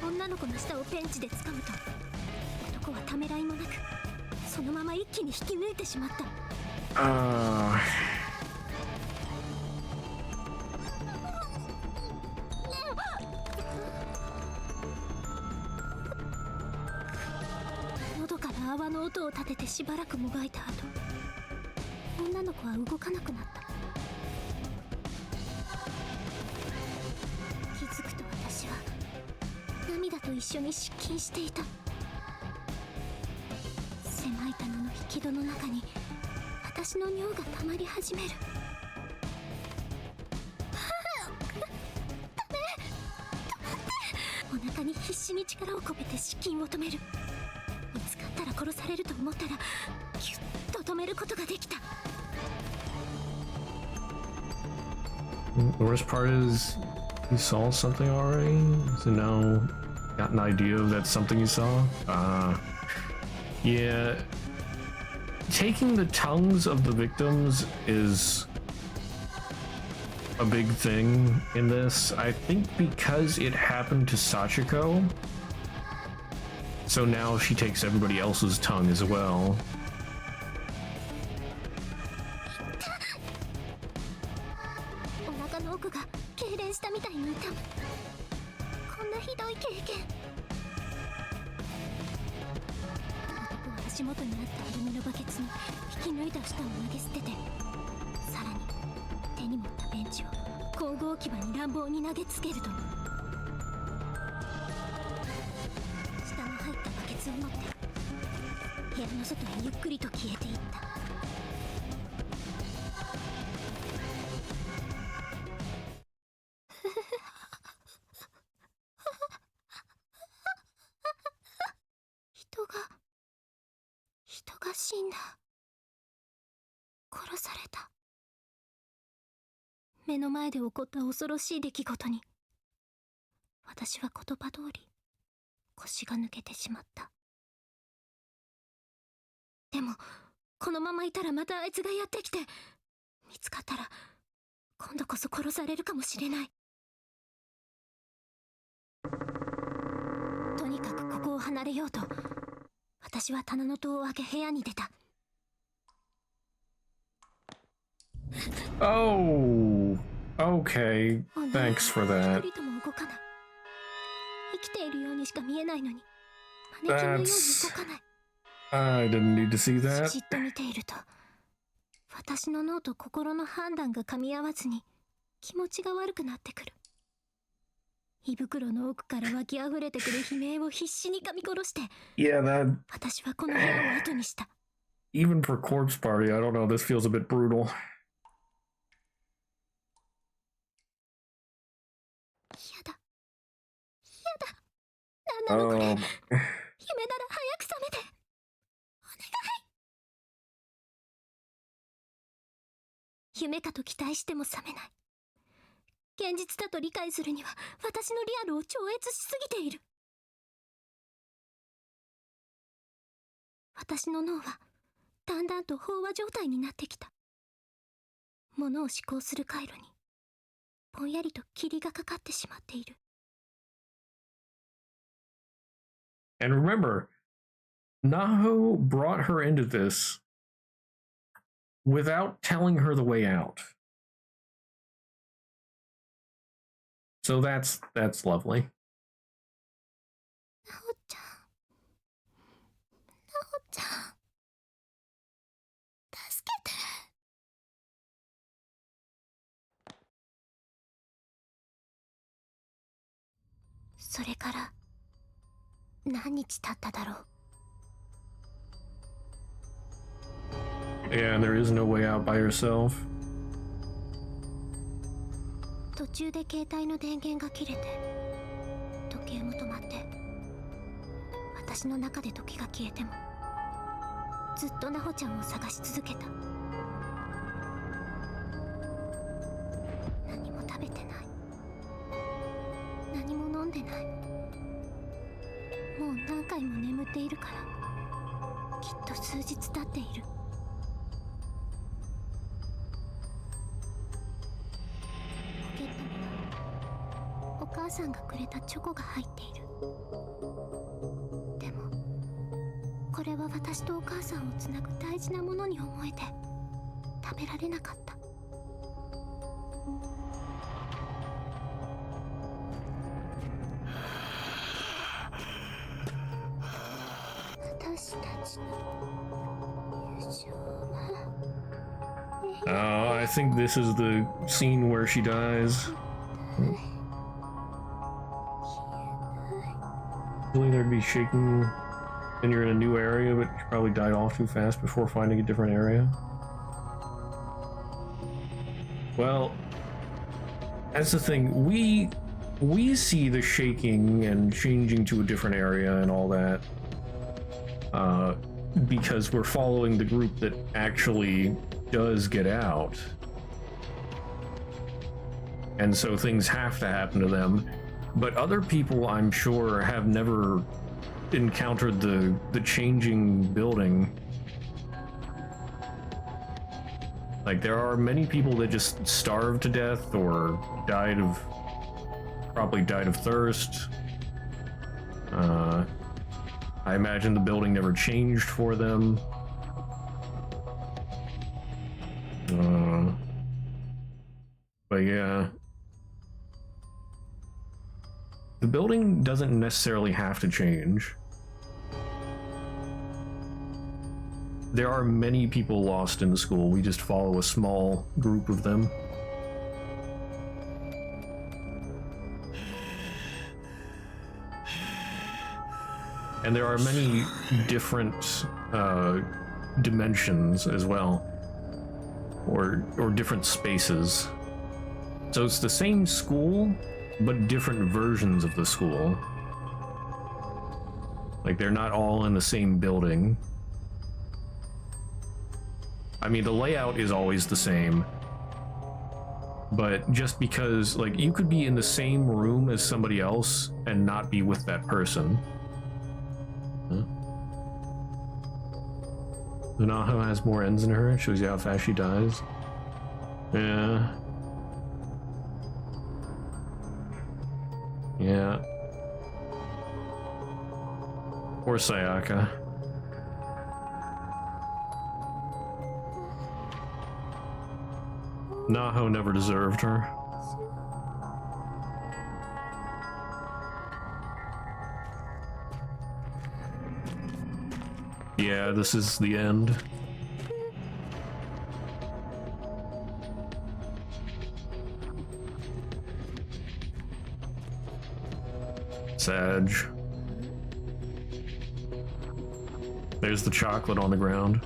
女の子の下をペンチで掴むと、男はためらいもなくそのまま一気に引き抜いてしまった。喉から泡の音を立ててしばらくもがいた後、女の子は動かなくなった。気づくと私は涙と一緒に失禁していた。狭い棚の引き戸の中に私の尿が溜まり始める。お腹に必死に力を込めて失禁を止める。見つかったら殺されると思ったらギュッと止めることができた。 The worst part is he saw something already, so now got an idea of that's something he saw. Yeah. Taking the tongues of the victims is a big thing in this. I think because it happened to Sachiko, so now she takes everybody else's tongue as well. お腹の奥が痙攣したみたいに痛む。こんなひどい経験。男は足元にあったアルミのバケツに引き抜いた舌を投げ捨てて、さらに手に持ったベンチを工具置き場に乱暴に投げつけると、下の入ったバケツを持って部屋の外へゆっくりと消えていった。人が死んだ。殺された。目の前で起こった恐ろしい出来事に、私は言葉通り腰が抜けてしまった。でもこのままいたらまたあいつがやってきて、見つかったら今度こそ殺されるかもしれない。とにかくここを離れようと、私は棚の戸を開け部屋に出た。Oh, okay. Thanks for that. 一人とも動かない。生きているようにしか見えないのに、マネキンのように動かない。I didn't need to see じ that. っと見ていると、私の脳と心の判断が噛み合わずに気持ちが悪くなってくる。胃袋の奥から湧き溢れてくる悲鳴を必死に噛み殺して、 Yeah, that 私はこの部屋を後にした。 even for corpse party, I don't know. This feels a bit brutal. 嫌だ。嫌だ。なんなのこれ。 Um, 夢なら早く覚めて。お願い。夢かと期待しても覚めない。現実だと理解するには私のリアルを超越しすぎている。私の脳はだんだんと飽和状態になってきた。物を思考する回路にぼんやりと霧がかかってしまっている。 and remember, Naho brought her into this without telling her the way out. So that's lovely. なおちゃん。なおちゃん。助けて。それから何日経っただろう。 Yeah, and there is no way out by yourself. 途中で携帯の電源が切れて、時計も止まって、私の中で時が消えてもずっとナホちゃんを探し続けた。何も食べてない。何も飲んでない。もう何回も眠っているから、きっと数日経っている。ポケットにはお母さんがくれたチョコが入っている。でもこれは私とお母さんをつなぐ大事なものに思えて食べられなかった。私たちの友情は Oh, I think this is the scene where she dies. Usually there'd be shaking and you're in a new area, but you probably died off too fast before finding a different area. Well, that's the thing. We see the shaking and changing to a different area and all that because we're following the group that actually does get out. And so things have to happen to them. But other people, I'm sure, have never encountered the changing building. Like, there are many people that just starved to death or probably died of thirst. I imagine the building never changed for them. But yeah. The building doesn't necessarily have to change. There are many people lost in the school. We just follow a small group of them. And there are many different dimensions as well, or different spaces. So it's the same school, but different versions of the school. Like, they're not all in the same building. I mean, the layout is always the same. but just because, like, you could be in the same room as somebody else and not be with that person. Huh? Naho has more ends in her. Shows you how fast she dies. Yeah. Yeah. Or Sayaka. Naho never deserved her. Yeah, this is the end. Sag. There's the chocolate on the ground.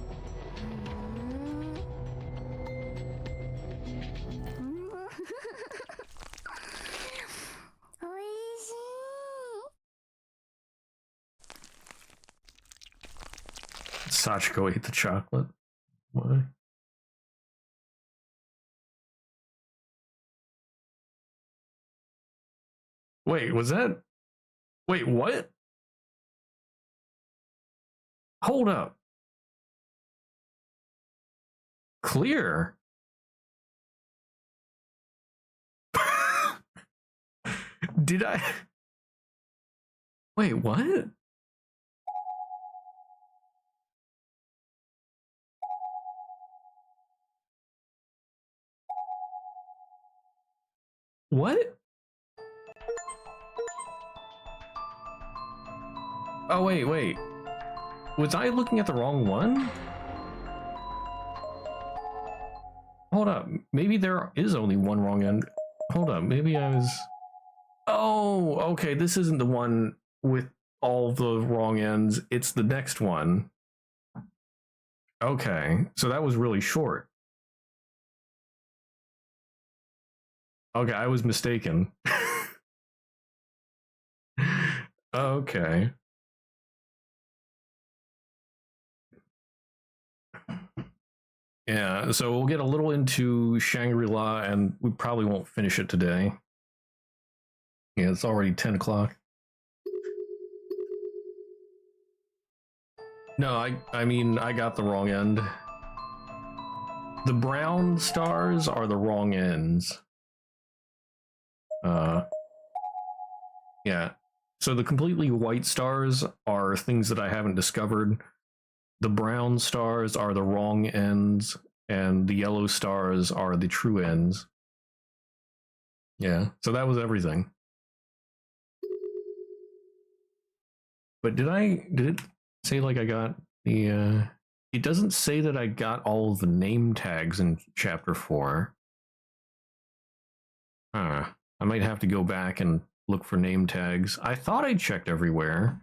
Sachiko ate the chocolate. Why? Wait, was that? Wait, what? Hold up. Clear. Did I? Wait, what? What? Oh, wait. Was I looking at the wrong one? Hold up. Maybe there is only one wrong end. Hold up. Maybe I was... Oh, okay. This isn't the one with all the wrong ends. It's the next one. Okay. So that was really short. Okay, I was mistaken. Okay. Yeah, so we'll get a little into Shangri-La, and we probably won't finish it today. Yeah, it's already 10 o'clock. No, I mean, I got the wrong end. The brown stars are the wrong ends. Yeah. So the completely white stars are things that I haven't discovered. The brown stars are the wrong ends, and the yellow stars are the true ends. Yeah, so that was everything. But did it say like I got the it doesn't say that I got all of the name tags in chapter 4. I might have to go back and look for name tags. I thought I checked everywhere.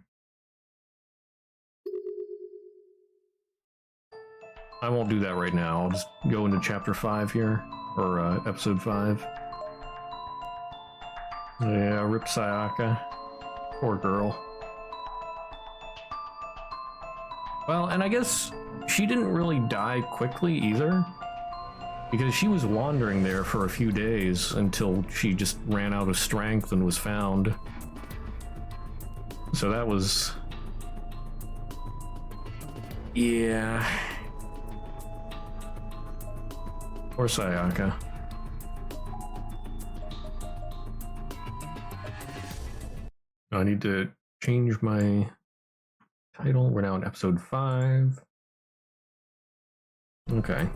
I won't do that right now. I'll just go into chapter 5 here, or episode 5. Yeah, rip Sayaka. Poor girl. Well, and I guess she didn't really die quickly either, because she was wandering there for a few days until she just ran out of strength and was found. So that was... yeah. Or Sayaka. I need to change my title. We're now in episode 5. Okay.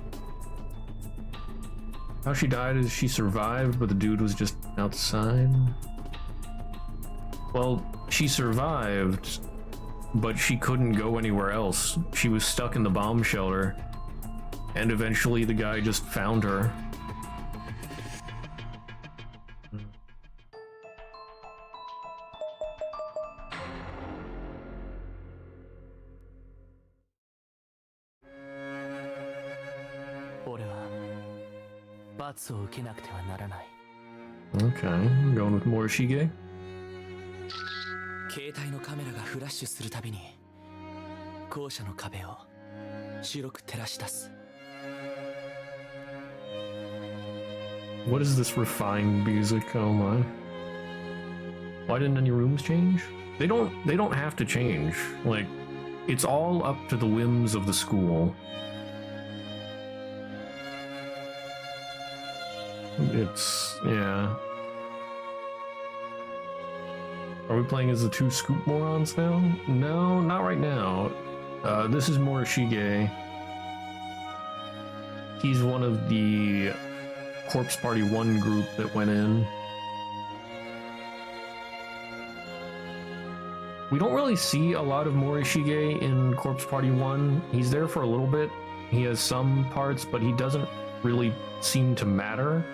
How she died is she survived, but the dude was just outside. Well, she survived, but she couldn't go anywhere else. She was stuck in the bomb shelter, and eventually the guy just found her. Okay, I'm going with Morishige. 携帯のカメラがフラッシュするたびに校舎の壁を白く照らし出す What is this refined music? Oh my. Why didn't any rooms change? They don't have to change. Like, it's all up to the whims of the school. It's, yeah. Are we playing as the two Scoop Morons now? No, not right now. This is Morishige. He's one of the Corpse Party 1 group that went in. We don't really see a lot of Morishige in Corpse Party 1. He's there for a little bit. He has some parts, but he doesn't really seem to matter.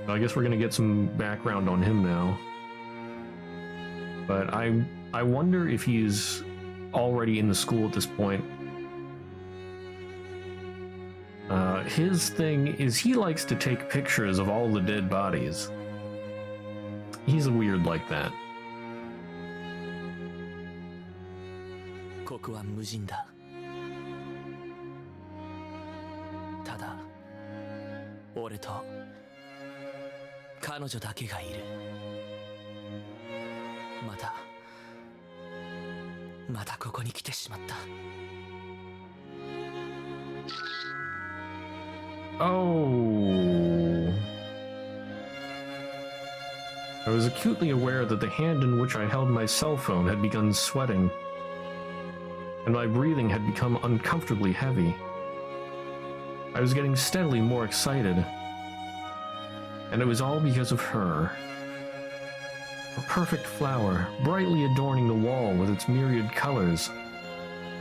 I guess we're gonna get some background on him now. But I wonder if he's already in the school at this point. His thing is he likes to take pictures of all the dead bodies. He's weird like that. ここは無人だ。ただ、俺と彼女だけがいる。またここに来てしまった。Oh. I was acutely aware that the hand in which I held my cell phone had begun sweating, and my breathing had become uncomfortably heavy. I was getting steadily more excited, and it was all because of her. A perfect flower, brightly adorning the wall with its myriad colors.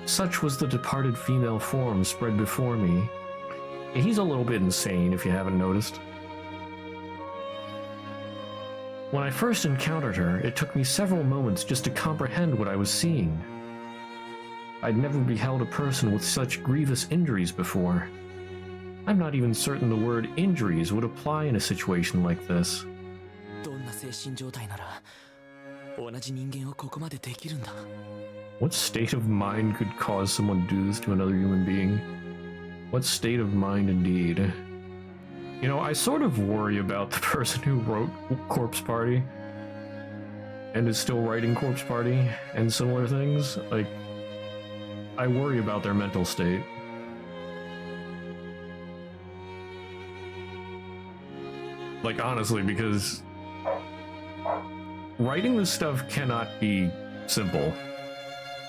Such was the departed female form spread before me. He's a little bit insane, if you haven't noticed. When I first encountered her, it took me several moments just to comprehend what I was seeing. I'd never beheld a person with such grievous injuries before. I'm not even certain the word injuries would apply in a situation like this. どんな精神状態なら同じ人間をここまでできるんだ。 What state of mind could cause someone to do this to another human being? What state of mind indeed? You know, I sort of worry about the person who wrote Corpse Party and is still writing Corpse Party and similar things. Like, I worry about their mental state. Like, honestly, because writing this stuff cannot be simple.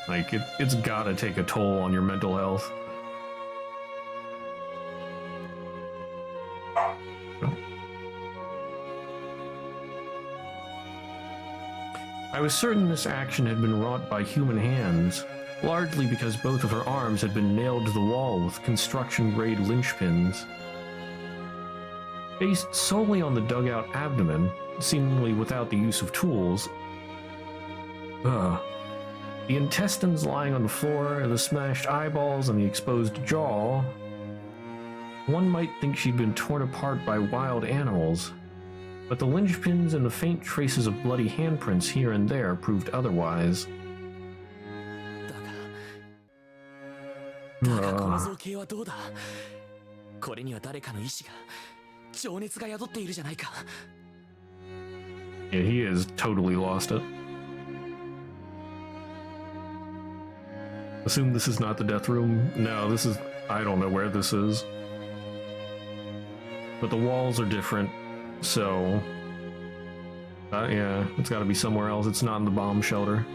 Like, it's gotta take a toll on your mental health. I was certain this action had been wrought by human hands, largely because both of her arms had been nailed to the wall with construction-grade linchpins. Based solely on the dugout abdomen, seemingly without the use of tools, the intestines lying on the floor, the smashed eyeballs, and the exposed jaw, one might think she'd been torn apart by wild animals. But the linchpins and the faint traces of bloody handprints here and there proved otherwise. だがこの造形はどうだ。これには誰かの意志が、情熱が宿っているじゃないか。 Yeah, he has totally lost it. Assume this is not the death room? No, this is... I don't know where this is. But the walls are different. So, yeah, it's gotta be somewhere else. It's not in the bomb shelter.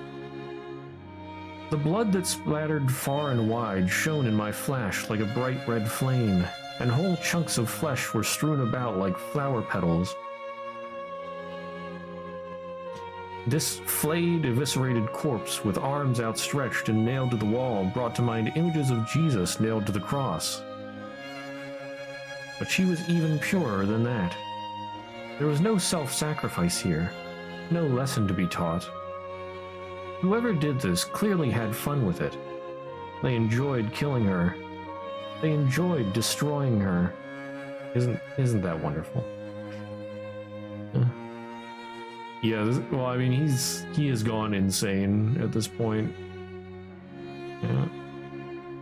The blood that splattered far and wide shone in my flash like a bright red flame, and whole chunks of flesh were strewn about like flower petals. This flayed, eviscerated corpse with arms outstretched and nailed to the wall brought to mind images of Jesus nailed to the cross. But she was even purer than that. There was no self-sacrifice here, no lesson to be taught. Whoever did this clearly had fun with it. They enjoyed killing her. They enjoyed destroying her. Isn't that wonderful? Yeah, well, I mean, he has gone insane at this point. Yeah.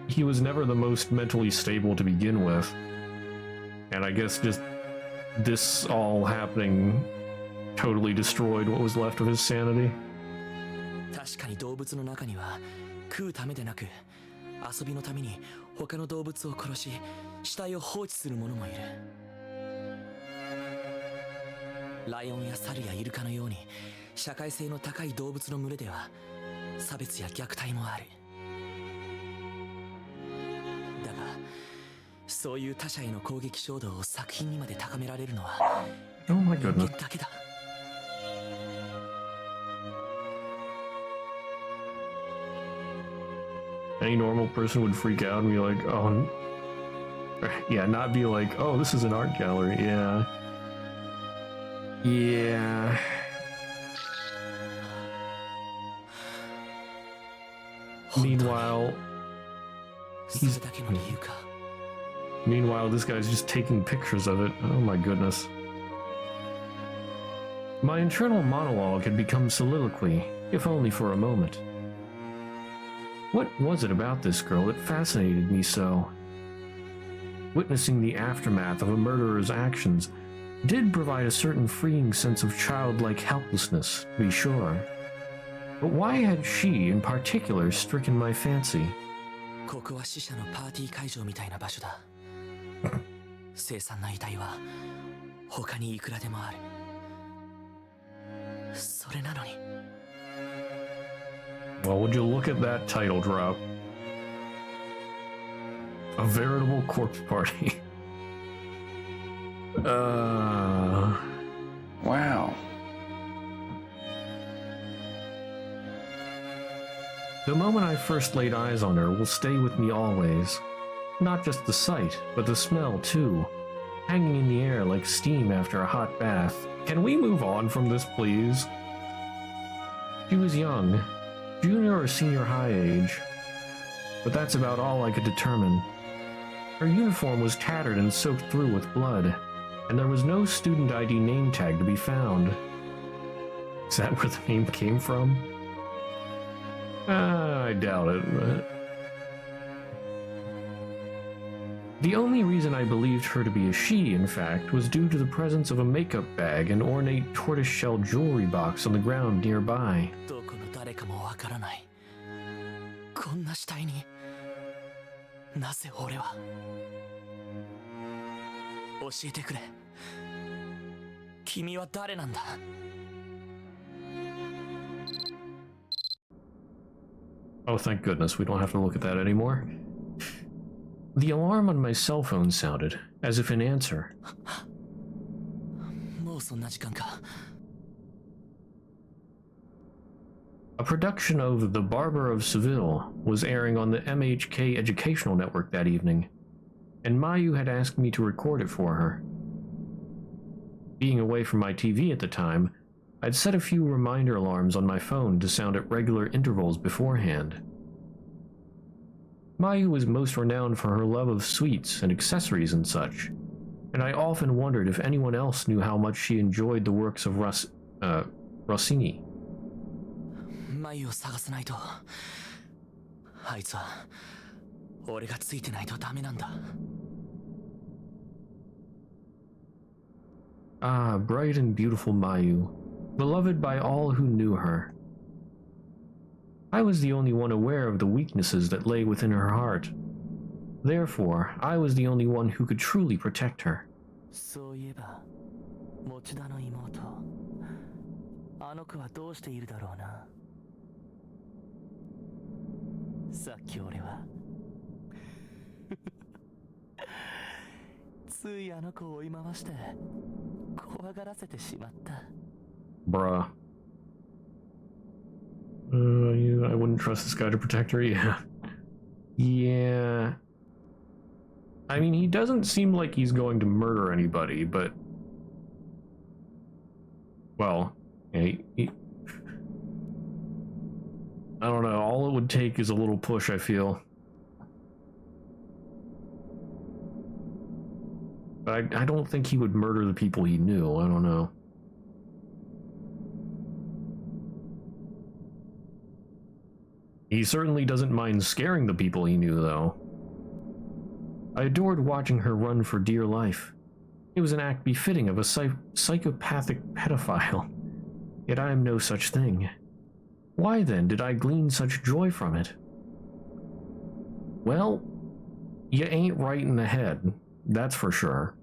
He was never the most mentally stable to begin with. And I guess just this all happening totally destroyed what was left of his sanity. 確かに動物の中には食うためでなく遊びのために他の動物を殺し死体を放置する者もいる。ライオンや猿やイルカのように社会性の高い動物の群れでは差別や虐待もある。だがそういう他者への攻撃衝動を作品にまで高められるのは Oh my 人 goodness. 間だけだ。Any normal person would freak out and be like, oh, yeah, not be like, oh, this is an art gallery. Yeah. Yeah. Meanwhile, それだけの理由か。 Meanwhile, this guy's just taking pictures of it. Oh my goodness. My internal monologue had become soliloquy, if only for a moment. What was it about this girl that fascinated me so? Witnessing the aftermath of a murderer's actions did provide a certain freeing sense of childlike helplessness, to be sure. But why had she, in particular, stricken my fancy? ここは死者のパーティー会場みたいな場所だ。凄惨な遺体は他にいくらでもある。それなのに。Well, would you look at that title drop? A veritable corpse party. Wow. The moment I first laid eyes on her will stay with me always. Not just the sight, but the smell too. Hanging in the air like steam after a hot bath. Can we move on from this, please? She was young, junior or senior high age. But that's about all I could determine. Her uniform was tattered and soaked through with blood, and there was no student ID name tag to be found. Is that where the name came from? I doubt it, but... The only reason I believed her to be a she, in fact, was due to the presence of a makeup bag and ornate tortoiseshell jewelry box on the ground nearby. どこの誰かもわからない。こんな死体になぜ俺は。教えてくれ。君は誰なんだ。Oh, thank goodness, we don't have to look at that anymore. The alarm on my cell phone sounded, as if in answer. もうそんな時間か。A production of The Barber of Seville was airing on the MHK Educational Network that evening, and Mayu had asked me to record it for her. Being away from my TV at the time, I'd set a few reminder alarms on my phone to sound at regular intervals beforehand. Mayu was most renowned for her love of sweets and accessories and such, and I often wondered if anyone else knew how much she enjoyed the works of Rossini. 眉を探さないと。あいつは俺がついてないとダメなんだ。Ah, bright and beautiful Mayu, beloved by all who knew her. I was the only one aware of the weaknesses that lay within her heart. Therefore, I was the only one who could truly protect her. そういえば、持田の妹、あの子はどうしているだろうな。さっき俺はついあの子を追い回して怖がらせてしまった。Bruh. I wouldn't trust this guy to protect her, yeah. Yeah. I mean, he doesn't seem like he's going to murder anybody, but... Well, I don't know, all it would take is a little push, I feel. But I don't think he would murder the people he knew, I don't know. He certainly doesn't mind scaring the people he knew, though. I adored watching her run for dear life, It was an act befitting of a psychopathic pedophile. Yet I am no such thing. Why then did I glean such joy from it? Well, you ain't right in the head, that's for sure.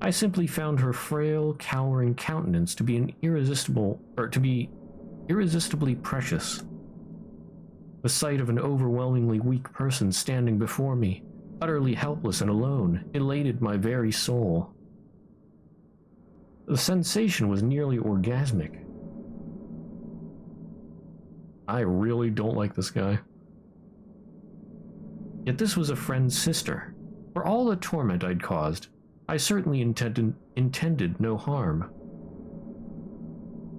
I simply found her frail, cowering countenance to be irresistibly precious. The sight of an overwhelmingly weak person standing before me, utterly helpless and alone, elated my very soul. The sensation was nearly orgasmic. I really don't like this guy. Yet this was a friend's sister. For all the torment I'd caused, I certainly intended no harm.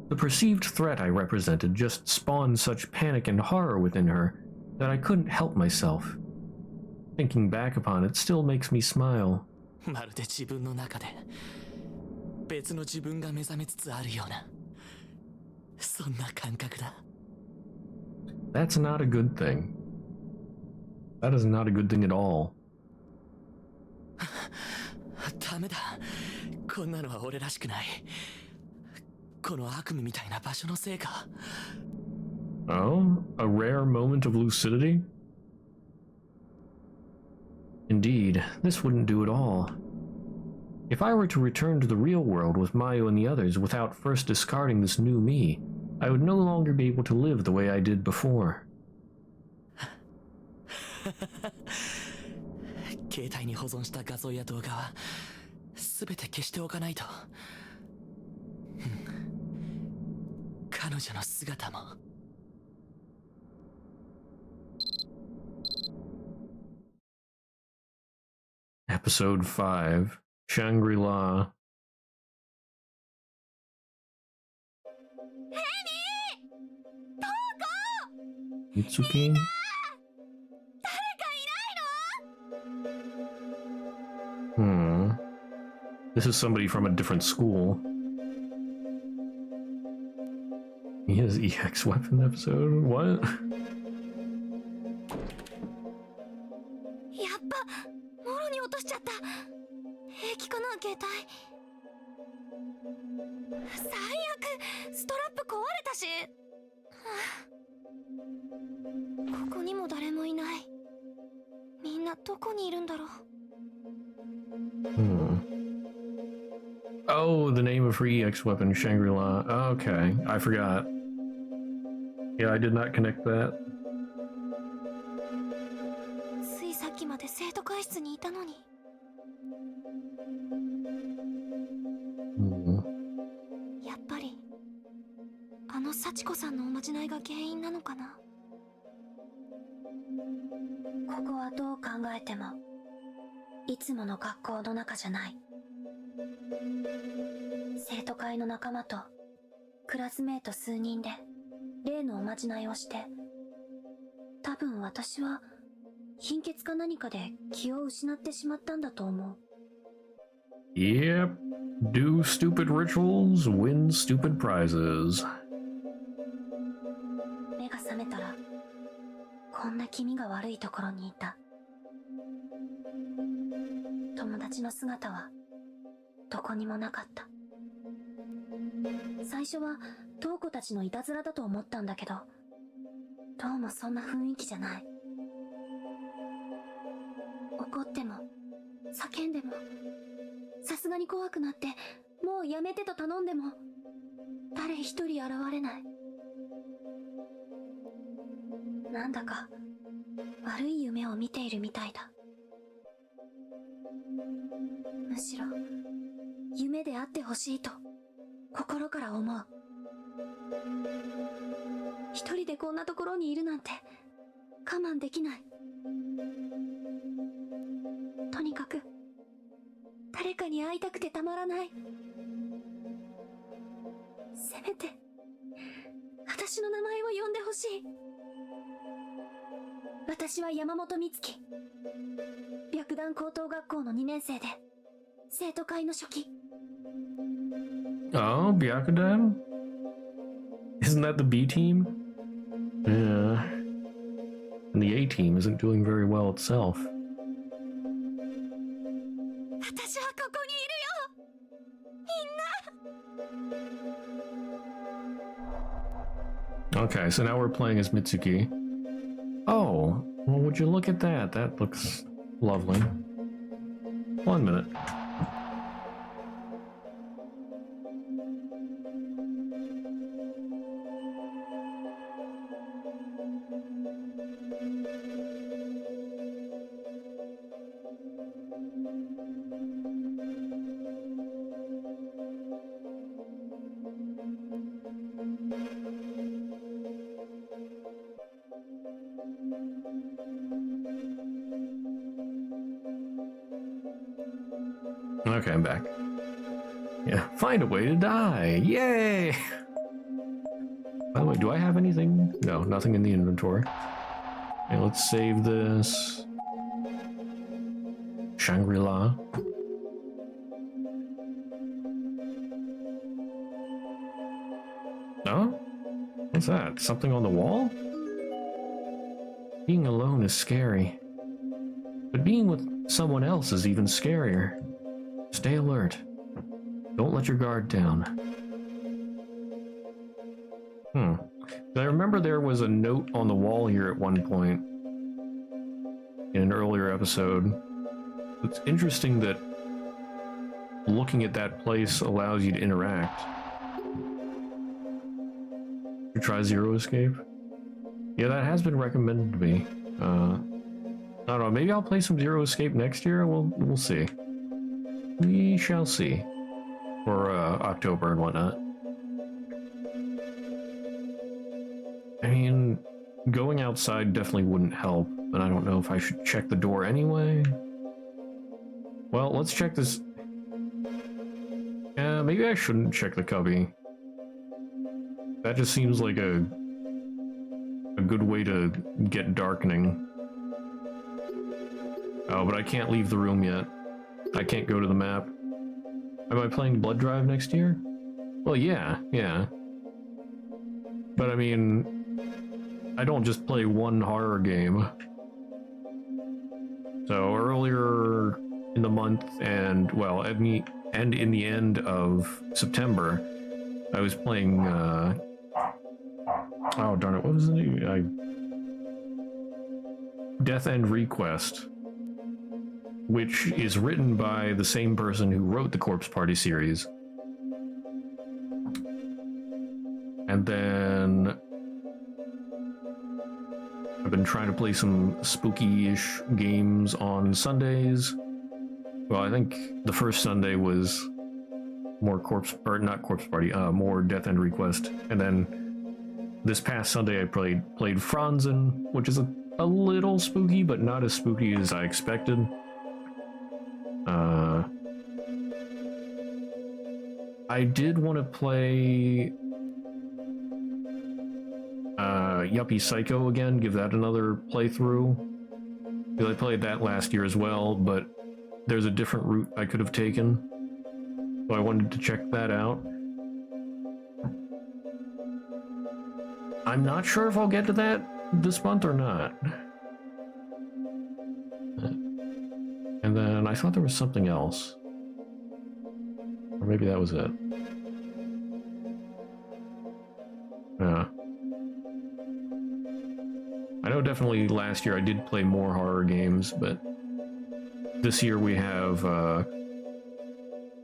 The perceived threat I represented just spawned such panic and horror within her that I couldn't help myself. Thinking back upon it still makes me smile. まるで自分の中で別の自分が目覚めつつあるようなそんな感覚だ。 That's not a good thing. That is not a good thing at all. ダメだ。こんなのは俺らしくない。この悪夢みたいな場所のせいか。 Oh? A rare moment of lucidity? Indeed, this wouldn't do at all. If I were to return to the real world with Mayu and the others without first discarding this new me, I would no longer be able to live the way I did before. 携帯に保存した画像や動画は全て消しておかないと。彼女の姿も。 Episode 5, Shangri-La. Mitsuki? This is somebody from a different school. He has EX weapon episode? What? やっぱもろに落としちゃった。平気かな携帯。最悪、ストラップ壊れたし。ここにも誰もいない。みんなどこにいるんだろう。Oh, the name of her EX weapon, Shangri-La. Okay, I forgot. Yeah, I did not connect that. ついさっきまで生徒会室にいたのに。やっぱりあの幸子さんのおまじないが原因なのかな。ここはどう考えてもいつもの学校の中じゃない。生徒会の仲間とクラスメート数人で例のおまじないをして、多分私は貧血か何かで気を失ってしまったんだと思う。 Yep. Do stupid rituals, win stupid prizes. 目が覚めたらこんな気味が悪いところにいた。友達の姿はどこにもなかった。最初は瞳子たちのいたずらだと思ったんだけど、どうもそんな雰囲気じゃない。怒っても叫んでも、さすがに怖くなってもうやめてと頼んでも誰一人現れない。なんだか悪い夢を見ているみたいだ。むしろ夢であってほしいと心から思う。一人でこんなところにいるなんて我慢できない。とにかく誰かに会いたくてたまらない。せめて私の名前を呼んでほしい。私は山本美月、白檀高等学校の2年生で生徒会の初期。 Oh, Byakudan? Isn't that the B team? Yeah. And the A team isn't doing very well itself. Okay, so now we're playing as Mitsuki. Oh, well, would you look at that? That looks lovely. 1 minute. Okay, I'm back. Yeah, find a way to die. Yay! By the way, do I have anything? No, nothing in the inventory. Okay, let's save this. Shangri-La. Oh? What's that? Something on the wall? Being alone is scary. But being with someone else is even scarier. Stay alert. Don't let your guard down. I remember there was a note on the wall here at one point in an earlier episode. It's interesting that looking at that place allows you to interact. You try Zero Escape? Yeah, that has been recommended to me. I don't know, maybe I'll play some Zero Escape next year. We'll see. We shall see. For October and whatnot. I mean, going outside definitely wouldn't help, but I don't know if I should check the door anyway. Well, let's check this. Yeah, maybe I shouldn't check the cubby. That just seems like a good way to get darkening. Oh, but I can't leave the room yet. I can't go to the map. Am I playing Blood Drive next year? Well, yeah. But I mean, I don't just play one horror game. So earlier in the month and, well, in the end of September, I was playing, oh darn it, what was the name? Death End Request, which is written by the same person who wrote the Corpse Party series. And then I've been trying to play some spooky-ish games on Sundays. Well, I think the first Sunday was more more Death End Request. And then this past Sunday I played Franzen, which is a little spooky, but not as spooky as I expected. I did want to play Yuppie Psycho again, give that another playthrough. Because I played that last year as well, but there's a different route I could have taken. So I wanted to check that out. I'm not sure if I'll get to that this month or not. And then I thought there was something else. Or maybe that was it. Yeah. I know definitely last year I did play more horror games, but this year we have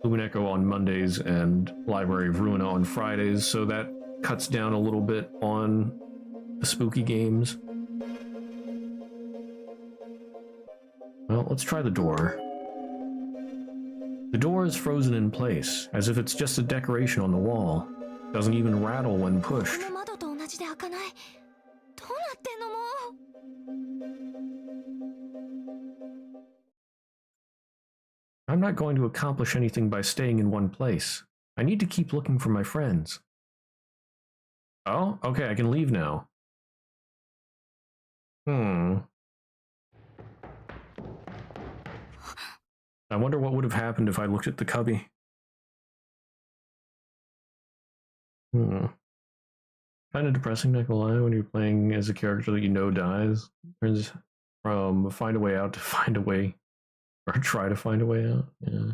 Lumineko on Mondays and Library of Ruina on Fridays, so that cuts down a little bit on the spooky games. Well, let's try the door. The door is frozen in place, as if it's just a decoration on the wall. Doesn't even rattle when pushed. I'm not going to accomplish anything by staying in one place. I need to keep looking for my friends. Oh, okay, I can leave now. I wonder what would have happened if I looked at the cubby. Kind of depressing, not gonna lie, when you're playing as a character that you know dies. Turns from find a way out to find a way, or try to find a way out. Yeah.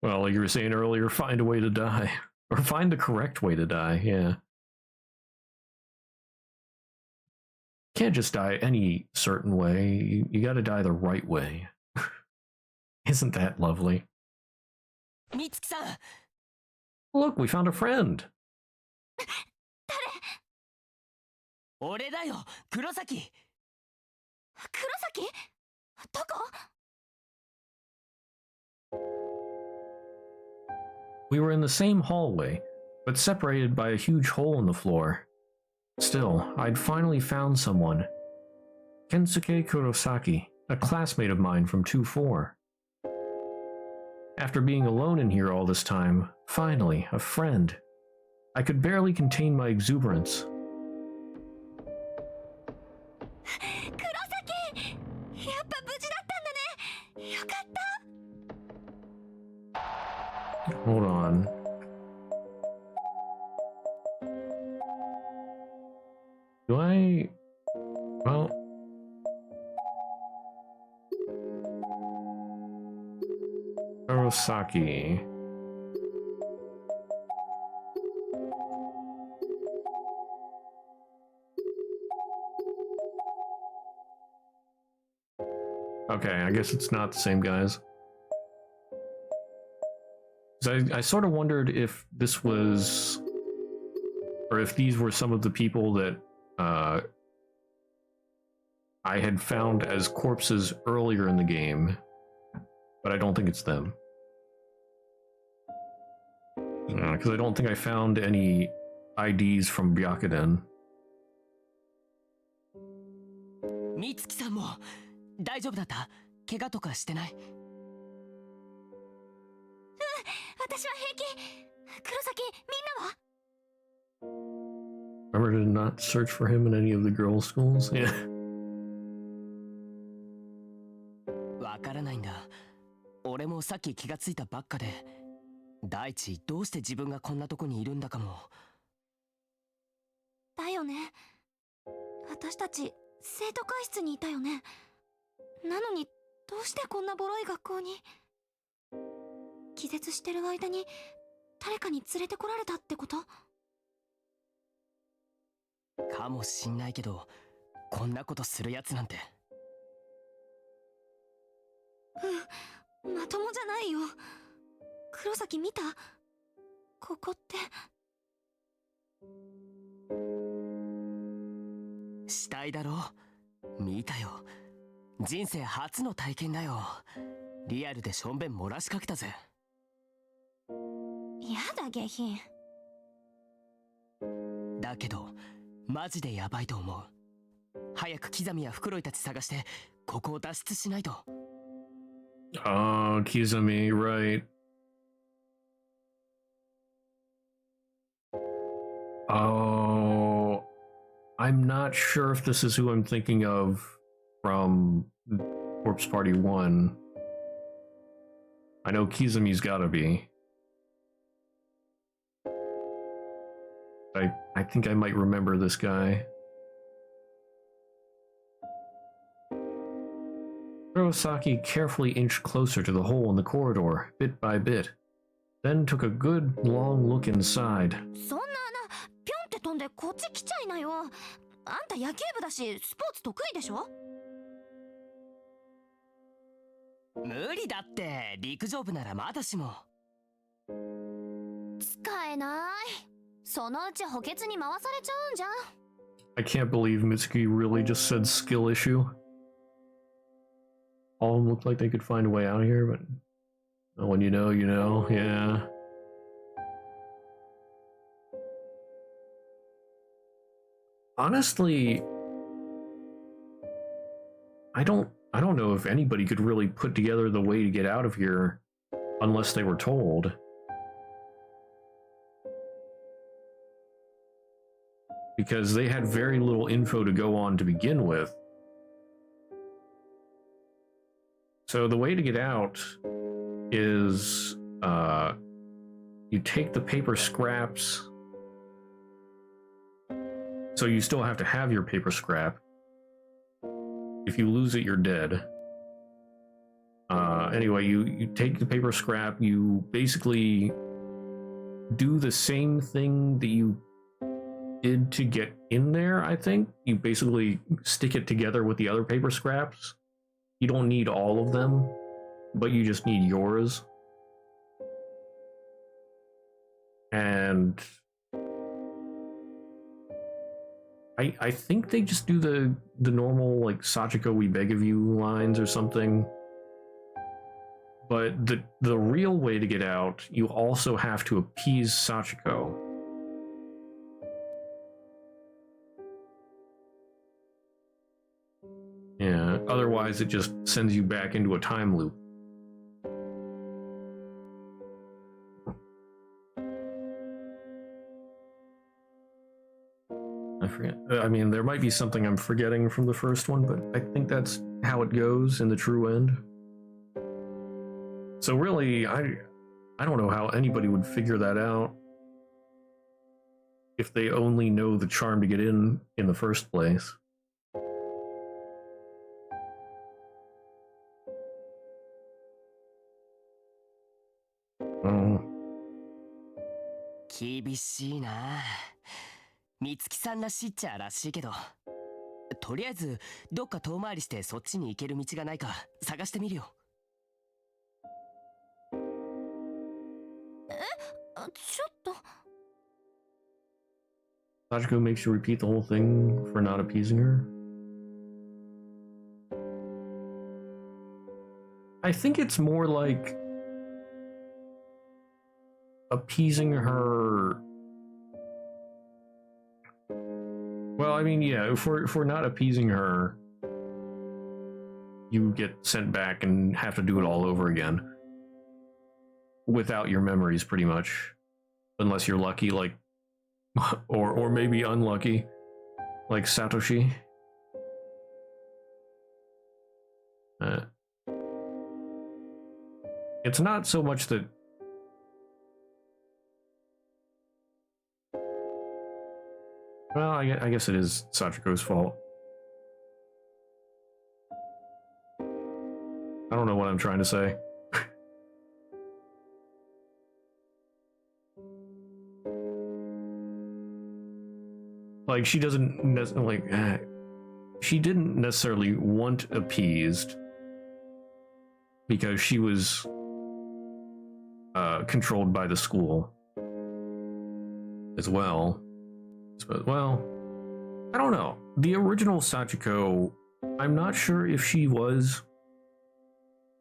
Well, like you were saying earlier, find a way to die. Or find the correct way to die, yeah. can't just die any certain way. You gotta die the right way. Isn't that lovely? 美月さん Look, we found a friend. 俺だよ黒崎黒崎どこ？ We were in the same hallway, but separated by a huge hole in the floor. Still, I'd finally found someone. Kensuke Kurosaki, a classmate of mine from 2-4. After being alone in here all this time, finally, a friend. I could barely contain my exuberance. 黒崎！やっぱ無事だったんだね！よかった！ Hold on. Do I... Well... Kurosaki... Okay, I guess it's not the same guys. I sort of wondered if this was, or if these were some of the people that I had found as corpses earlier in the game, but I don't think it's them. Because I don't think I found any IDs from Byakuden. 美月さんも大丈夫だった？怪我とかしてない？私は平気。黒崎、みんなは？ Remember to not search for him in any of the girls' schools? Yeah. わからないんだ。俺もさっき気がついたばっかで。大地、どうして自分がこんなとこにいるんだかも。だよね。私たち生徒会室にいたよね。なのにどうしてこんなボロい学校に？気絶してる間に誰かに連れてこられたってこと？かもしんないけど、こんなことするやつなんて。まともじゃないよ。黒崎見た？ここって。死体だろ？見たよ。人生初の体験だよ。リアルでしょんべん漏らしかけたぜ。やだ下品。だけどマジでヤバいと思う。早くキザミやフクロイたち探してここを脱出しないと。Oh, Kizami, right. Oh, I'm not sure if this is who I'm thinking of from Corpse Party 1. I know Kizami's gotta be. I think I might remember this guy. Kurosaki carefully inched closer to the hole in the corridor, bit by bit, then took a good, long look inside. そんな穴、ピョンって飛んでこっち来ちゃいなよ。あんた野球部だし、スポーツ得意でしょ？無理だって。陸上部ならまだしも。使えない。そのうち補欠に回されちゃうんじゃん。I can't believe Mitsuki really just said skill issue. All of them looked like they could find a way out of here, but when you know, you know, yeah. Honestly, I don't know if anybody could really put together the way to get out of here unless they were told. Because they had very little info to go on to begin with. So the way to get out is you take the paper scraps. So you still have to have your paper scrap. If you lose it, you're dead. Anyway, you take the paper scrap, you basically do the same thing that you did to get in there, I think. You basically stick it together with the other paper scraps. You don't need all of them, but you just need yours. And I think they just do the normal, like, Sachiko, we beg of you lines or something. But the real way to get out, you also have to appease Sachiko. Yeah, otherwise it just sends you back into a time loop. I forget. I mean, there might be something I'm forgetting from the first one, but I think that's how it goes in the true end. So really, I don't know how anybody would figure that out if they only know the charm to get in the first place. Oh. 厳しいな。美月さんらしいっちゃらしいけど、とりあえずどっか遠回りしてそっちに行ける道がないか探してみるよ。ちょっと。Sachiko makes you repeat the whole thing for not appeasing her. I think it's more like appeasing her. Well, I mean, yeah, if we're not appeasing her, you get sent back and have to do it all over again. Without your memories, pretty much. Unless you're lucky, like, or maybe unlucky, like Satoshi. It's not so much that... Well, I guess it is Sachiko's fault. I don't know what I'm trying to say. Like, she doesn't necessarily, she didn't necessarily want appeased because she was controlled by the school as well. But, well, I don't know. The original Sachiko, I'm not sure if she was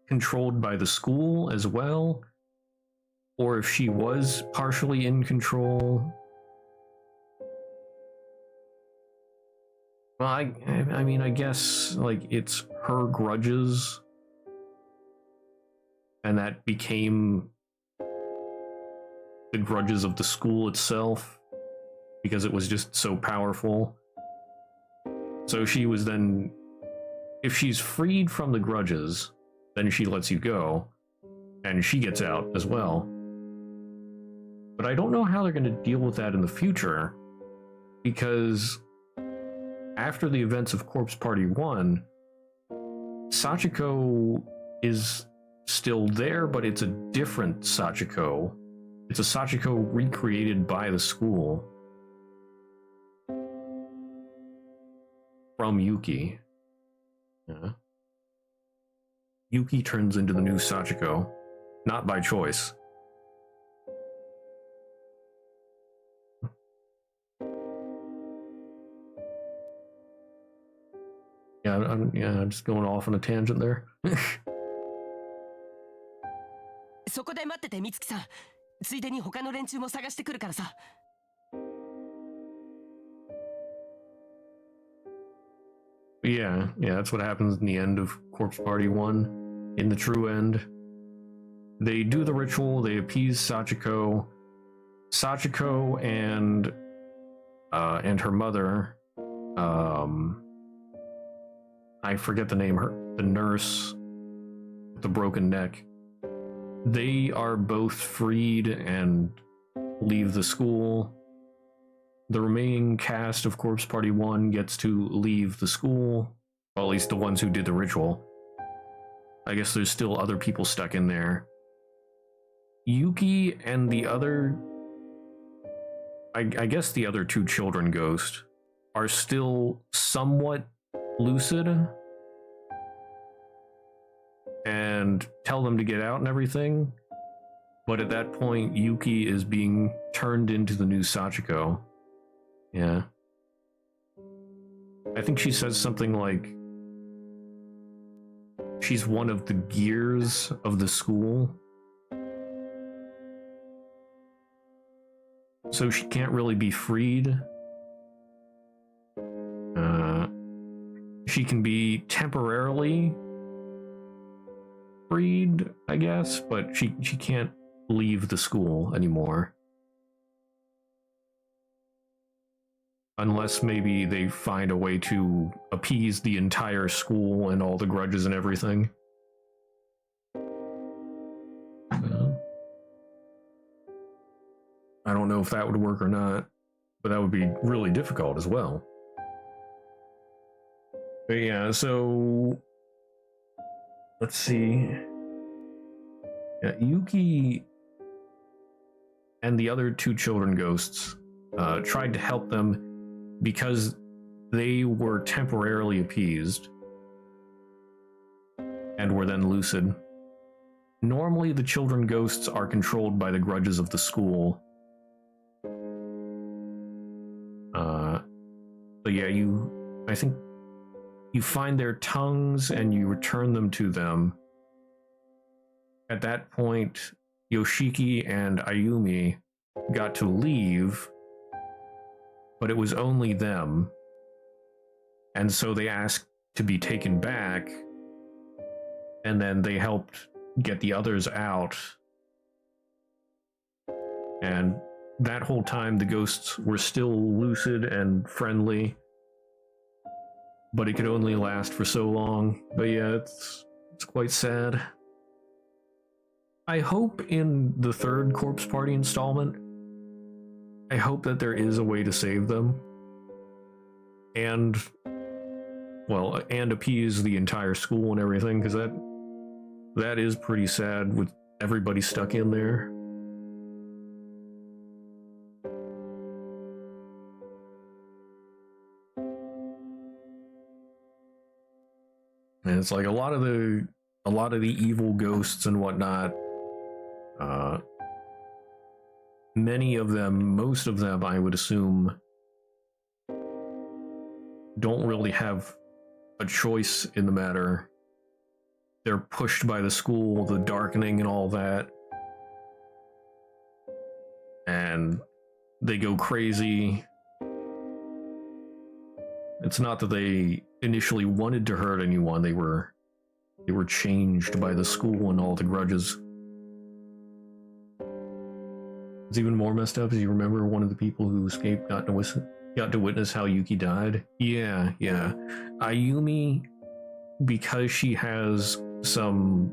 controlled by the school as well, or if she was partially in control. Well, I mean, I guess, like, it's her grudges, and that became the grudges of the school itself, because it was just so powerful. So she was then, if she's freed from the grudges, then she lets you go, and she gets out as well. But I don't know how they're going to deal with that in the future, because after the events of Corpse Party 1, Sachiko is still there, but it's a different Sachiko. It's a Sachiko recreated by the school from Yuki. Yeah. Yuki turns into the new Sachiko, not by choice. I'm just going off on a tangent there. そこで待ってて美月さん。ついでに他の連中も探してくるからさ。Yeah, that's what happens in the end of Corpse Party 1. In the true end, they do the ritual, they appease Sachiko. Sachiko and her mother, I forget the name, the nurse with the broken neck. They are both freed and leave the school. The remaining cast of Corpse Party 1 gets to leave the school. Well, at least the ones who did the ritual. I guess there's still other people stuck in there. Yuki and the other I guess the other two children ghosts are still somewhat lucid and tell them to get out and everything. But at that point, Yuki is being turned into the new Sachiko. Yeah. I think she says something like she's one of the gears of the school. So she can't really be freed. She can be temporarily freed, I guess, but she can't leave the school anymore. Unless maybe they find a way to appease the entire school and all the grudges and everything. I don't know if that would work or not, but that would be really difficult as well. But yeah, so let's see. Yeah, Yuki and the other two children ghosts tried to help them because they were temporarily appeased and were then lucid. Normally, the children ghosts are controlled by the grudges of the school. But yeah, I think you find their tongues and you return them to them. At that point, Yoshiki and Ayumi got to leave, but it was only them. And so they asked to be taken back, and then they helped get the others out. And that whole time, the ghosts were still lucid and friendly, but it could only last for so long. But yeah, it's quite sad. I hope in the third Corpse Party installment, I hope that there is a way to save them. And, well, and appease the entire school and everything, because that is pretty sad with everybody stuck in there. And it's like a lot of the evil ghosts and whatnot, many of them, most of them, I would assume, don't really have a choice in the matter. They're pushed by the school, the darkening and all that. And they go crazy. It's not that they initially wanted to hurt anyone, they were changed by the school and all the grudges. It's even more messed up. As you remember, one of the people who escaped got to witness how Yuki died. Yeah. Ayumi, because she has some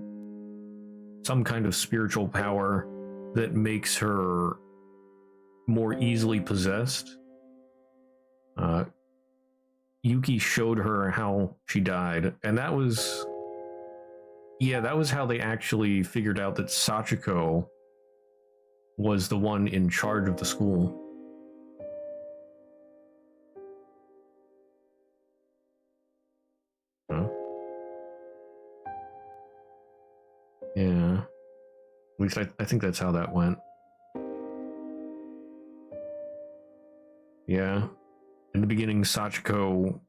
kind of spiritual power that makes her more easily possessed. Yuki showed her how she died, and that was how they actually figured out that Sachiko was the one in charge of the school. Huh? Yeah. At least I think that's how that went. Yeah. In the beginning, Sachiko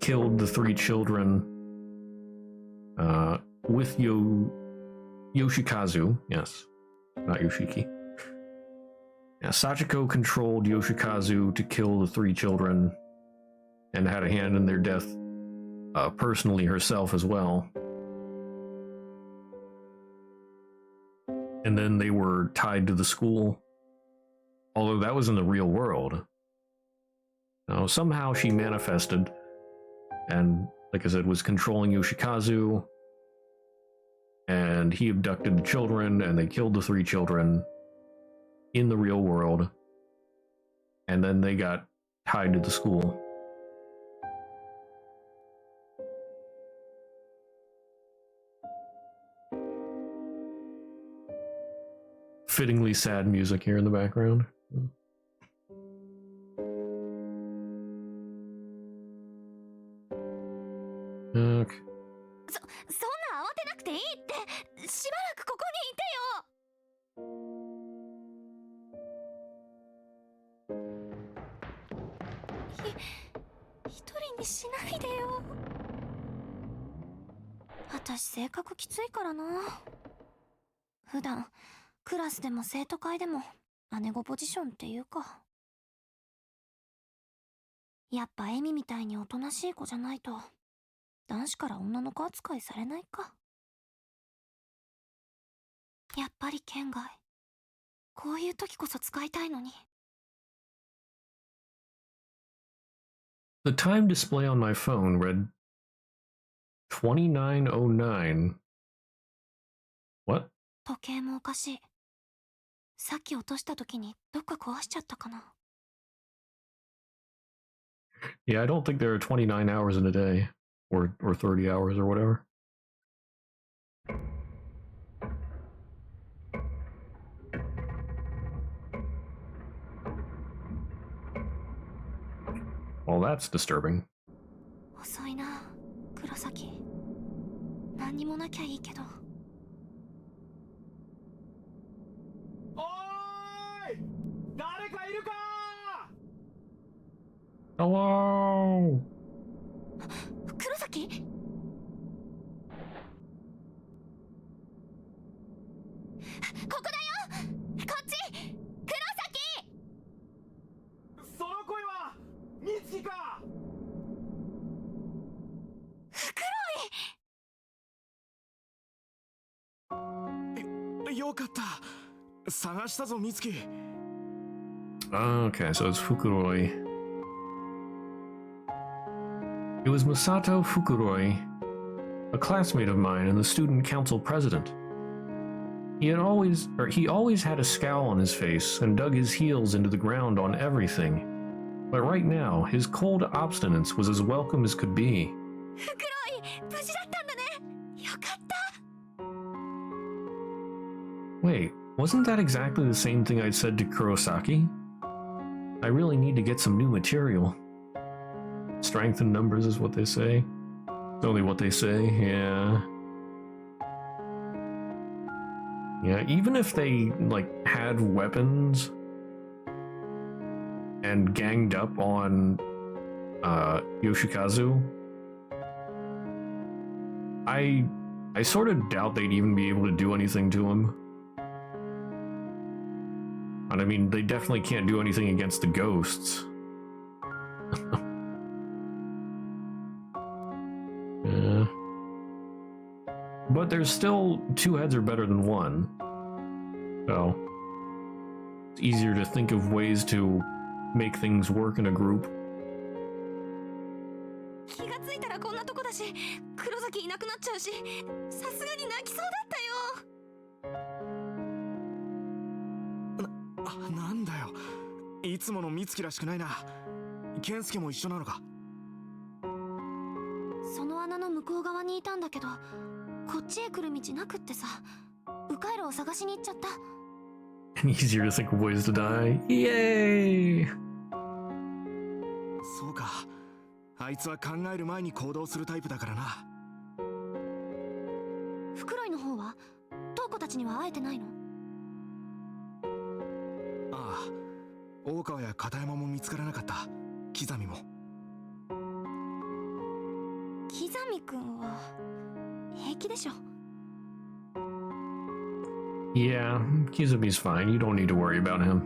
killed the three children with Yoshikazu. Yes, not Yoshiki. Yeah, Sachiko controlled Yoshikazu to kill the three children and had a hand in their death personally herself as well. And then they were tied to the school, although that was in the real world. Now, somehow she manifested and, like I said, was controlling Yoshikazu, and he abducted the children, and they killed the three children in the real world, and then they got tied to the school. Fittingly sad music here in the background. そんな慌てなくていいって。しばらくここにいてよ。一人にしないでよ。私性格きついからな。普段クラスでも生徒会でも姉子ポジションっていうか。やっぱエミみたいにおとなしい子じゃないと男子から女の子扱いされないか。やっぱり県外、こういう時こそ使いたいのに。The time display on my phone read 2909. What? 時計もおかしい。さっき落とした時にどっか壊しちゃったかな。Yeah, I don't think there are 29 hours in a day. Or 30 hours or whatever. Well, that's disturbing. 遅いな、黒崎。何にもなきゃいいけど。おーい、誰かいるか。 Hello! 黒崎？ここだよ！こっち！黒崎！その声は美月か。よかった。探したぞ美月。Okay, so it's Fukuroi. It was Masato Fukuroi, a classmate of mine and the student council president. He always had a scowl on his face and dug his heels into the ground on everything. But right now, his cold obstinance was as welcome as could be. フクロイ、無事だったんだね。よかった。Wait, wasn't that exactly the same thing I'd said to Kurosaki? I really need to get some new material. Strength in numbers is what they say. It's only what they say, yeah. Yeah, even if they, like, had weapons and ganged up on Yoshikazu, I sort of doubt they'd even be able to do anything to him. And I mean, they definitely can't do anything against the ghosts. Yeah. But there's still two heads are better than one. So it's easier to think of ways to make things work in a group. 気がついたらこんなとこだし、黒崎いなくなっちゃうし、さすがに泣きそうだったよ。なんだよ、いつもの美月らしくないな。健介も一緒なのか。その穴の向こう側にいたんだけど、こっちへ来る道なくってさ、迂回路を探しに行っちゃった。Easier to think of ways to die. Yay! そうか、あいつは考える前に行動するタイプだからな。フクロイの方はトウコたちには会えてないの？ああ、大川や片山も見つからなかった。刻みも。刻みくんは平気でしょ。Yeah, Kizumi's fine. You don't need to worry about him.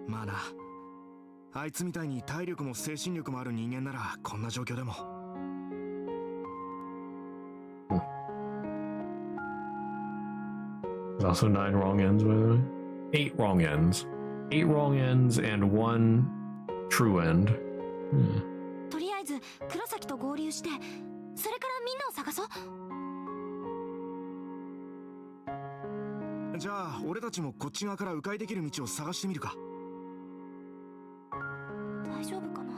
まあな、あいつみたいに体力も精神力もある人間ならこんな状況でも。Also 9 wrong ends, by the way. 8 wrong ends. 8 wrong ends and 1 true end. とりあえず黒崎と合流して、それからみんなを探そう。じゃあ俺たちもこっち側から迂回できる道を探してみるか。大丈夫かな。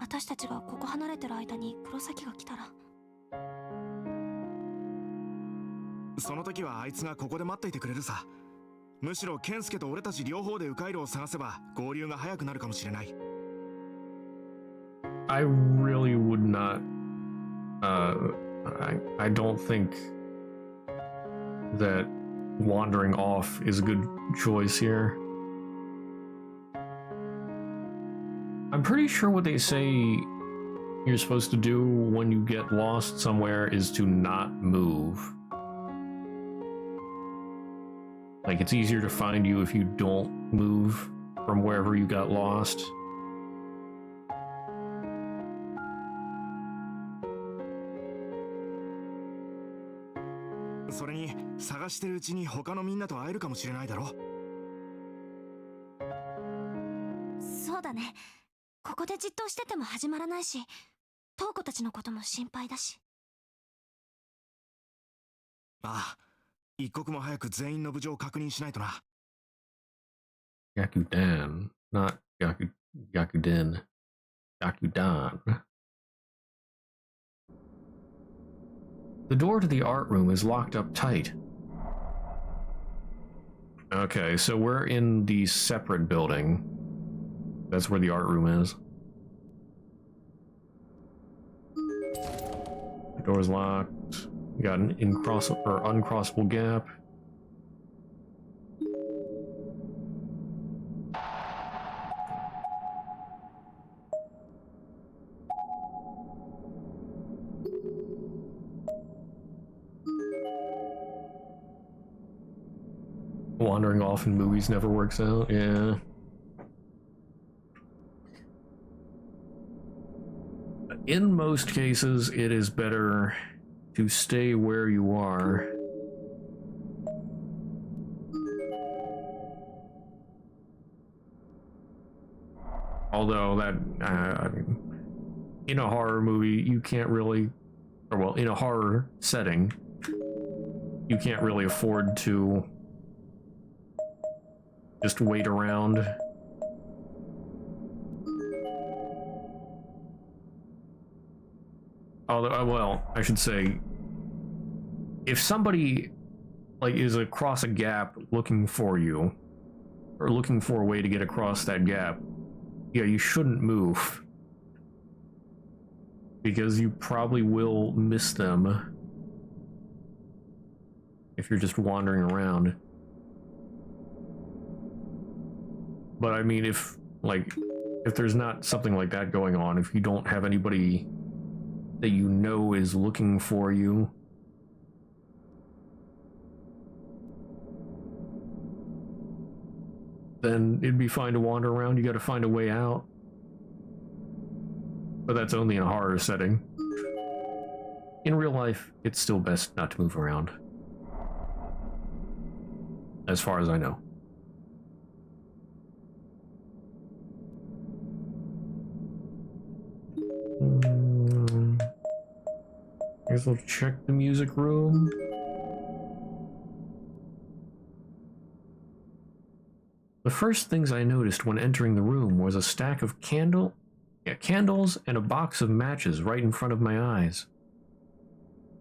私たちがここ離れてる間に黒崎が来たら。その時はあいつがここで待っていてくれるさ。むしろ健介と俺たち両方で迂回路を探せば合流が早くなるかもしれない。I really would not I don't think that wandering off is a good choice here. I'm pretty sure what they say you're supposed to do when you get lost somewhere is to not move. Like, it's easier to find you if you don't move from wherever you got lost.それに探してるうちに他のみんなと会えるかもしれないだろ。そうだね。ここでじっとしてても始まらないし、トウコたちのことも心配だし。ああ、一刻も早く全員の無事を確認しないとな。Yakudan, not Yakuden. Yakudan. The door to the art room is locked up tight. Okay, so we're in the separate building. That's where the art room is. The door's locked. We got an uncrossable gap. Wandering off in movies never works out, yeah. In most cases, it is better to stay where you are. Although that, I mean, in a horror movie, you can't really, or well, in a horror setting, you can't really afford to just wait around. Although, well, I should say, if somebody like is across a gap looking for you, or looking for a way to get across that gap, yeah, you shouldn't move, because you probably will miss them if you're just wandering around. But I mean, if there's not something like that going on, if you don't have anybody that you know is looking for you, then it'd be fine to wander around. You gotta find a way out. But that's only in a horror setting. In real life, it's still best not to move around. As far as I know. I guess we'll check the music room. The first things I noticed when entering the room was a stack of candles and a box of matches right in front of my eyes.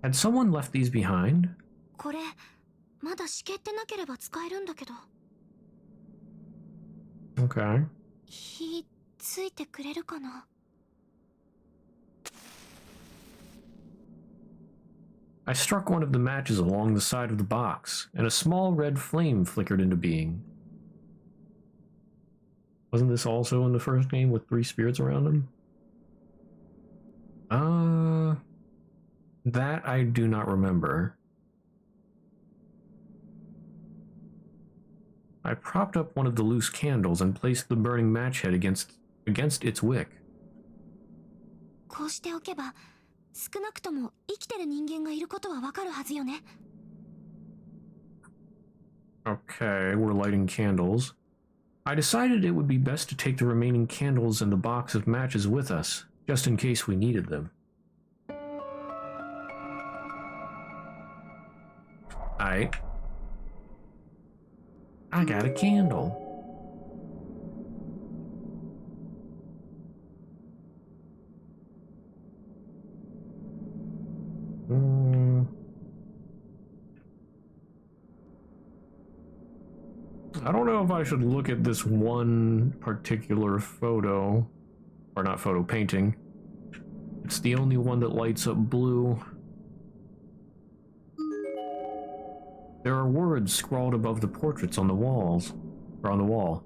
Had someone left these behind? これ、まだ湿気ってなければ使えるんだけど。Okay. 火ついてくれるかな? I struck one of the matches along the side of the box, and a small red flame flickered into being. Wasn't this also in the first game with 3 spirits around him? That I do not remember. I propped up one of the loose candles and placed the burning match head against its wick. こうしておけば、少なくとも生きてる人間がいることはわかるはずよね。Okay, we're lighting candles. I decided it would be best to take the remaining candles and the box of matches with us, just in case we needed them. I got a candle. I don't know if I should look at this one particular photo, or not photo, painting. It's the only one that lights up blue. There are words scrawled above the portraits on the walls, or on the wall.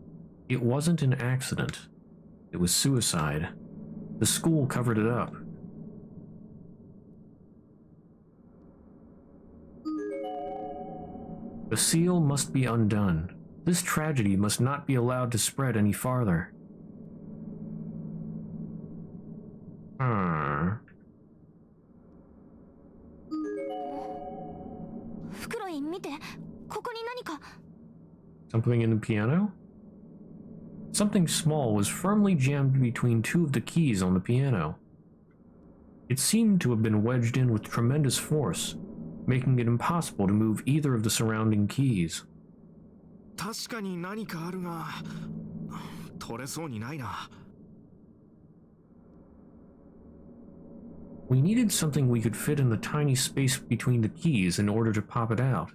It wasn't an accident. It was suicide. The school covered it up. The seal must be undone. This tragedy must not be allowed to spread any farther. 袋井見て、ここに何か。 Something in the piano? Something small was firmly jammed between two of the keys on the piano. It seemed to have been wedged in with tremendous force, making it impossible to move either of the surrounding keys. 確かに何かあるが、取れそうにないな。 We needed something we could fit in the tiny space between the keys in order to pop it out.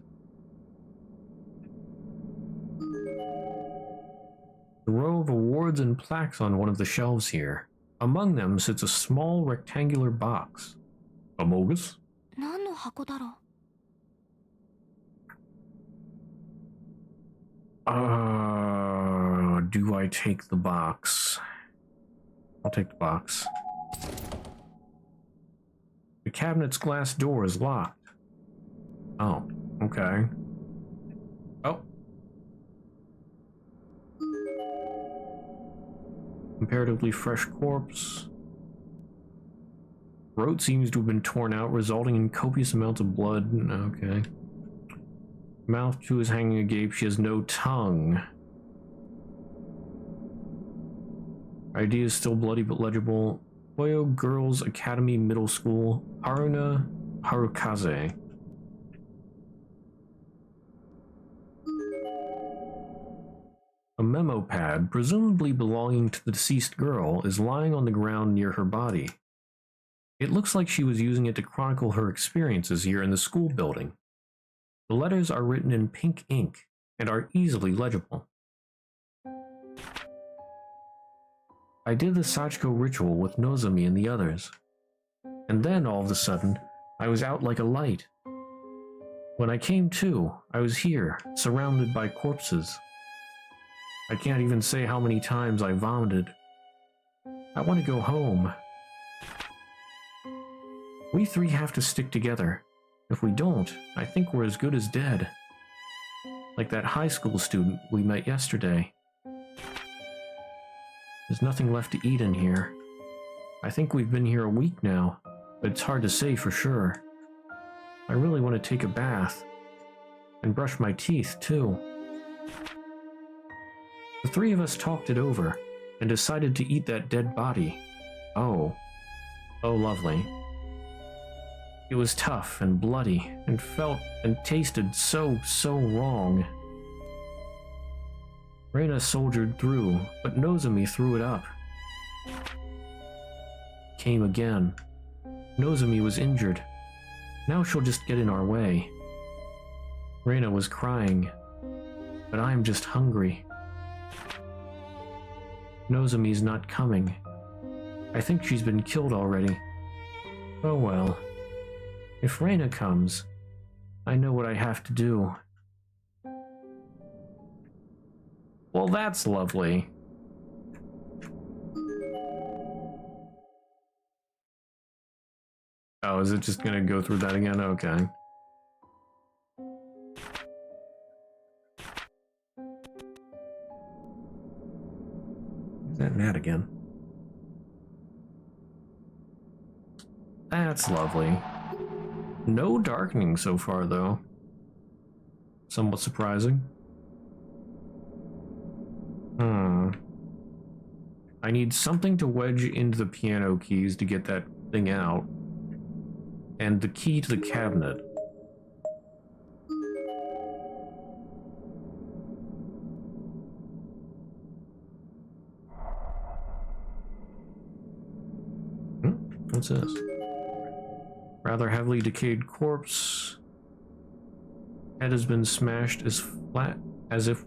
A row of awards and plaques on one of the shelves here. Among them sits a small rectangular box. Amogus? 何の箱だろう。 Do I take the box? I'll take the box. The cabinet's glass door is locked. Oh, okay. Oh. Comparatively fresh corpse. Throat seems to have been torn out, resulting in copious amounts of blood. Okay. Mouth too is hanging agape. She has no tongue. ID is still bloody but legible. Toyo Girls Academy Middle School. Haruna Harukaze. A memo pad, presumably belonging to the deceased girl, is lying on the ground near her body. It looks like she was using it to chronicle her experiences here in the school building. The letters are written in pink ink and are easily legible. I did the Sachiko ritual with Nozomi and the others. And then, all of a sudden, I was out like a light. When I came to, I was here, surrounded by corpses. I can't even say how many times I vomited. I want to go home. We three have to stick together. If we don't, I think we're as good as dead. Like that high school student we met yesterday. There's nothing left to eat in here. I think we've been here a week now, but it's hard to say for sure. I really want to take a bath. And brush my teeth, too. The three of us talked it over, and decided to eat that dead body. Oh. Oh, lovely. It was tough and bloody, and felt and tasted so wrong. Reina soldiered through, but Nozomi threw it up. Came again. Nozomi was injured. Now she'll just get in our way. Reina was crying, but I'm just hungry. Nozomi's not coming. I think she's been killed already. Oh well. If Reina comes, I know what I have to do. Well, that's lovely. Oh, is it just gonna go through that again? Okay. Is that Nat again? That's lovely. No darkening so far, though. Somewhat surprising. I need something to wedge into the piano keys to get that thing out. And the key to the cabinet. What's this? Rather heavily decayed corpse. Head has been smashed as flat as if,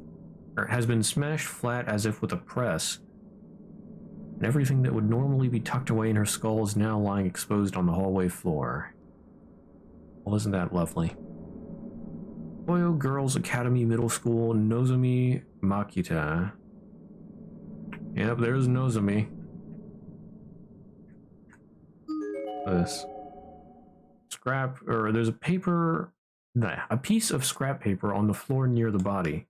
or has been smashed flat as if with a press. and everything that would normally be tucked away in her skull is now lying exposed on the hallway floor. Well, isn't that lovely? Toyo Girls Academy Middle School, Nozomi Makita. Yep, there's Nozomi. This. Scrap, or there's a paper, a piece of scrap paper on the floor near the body.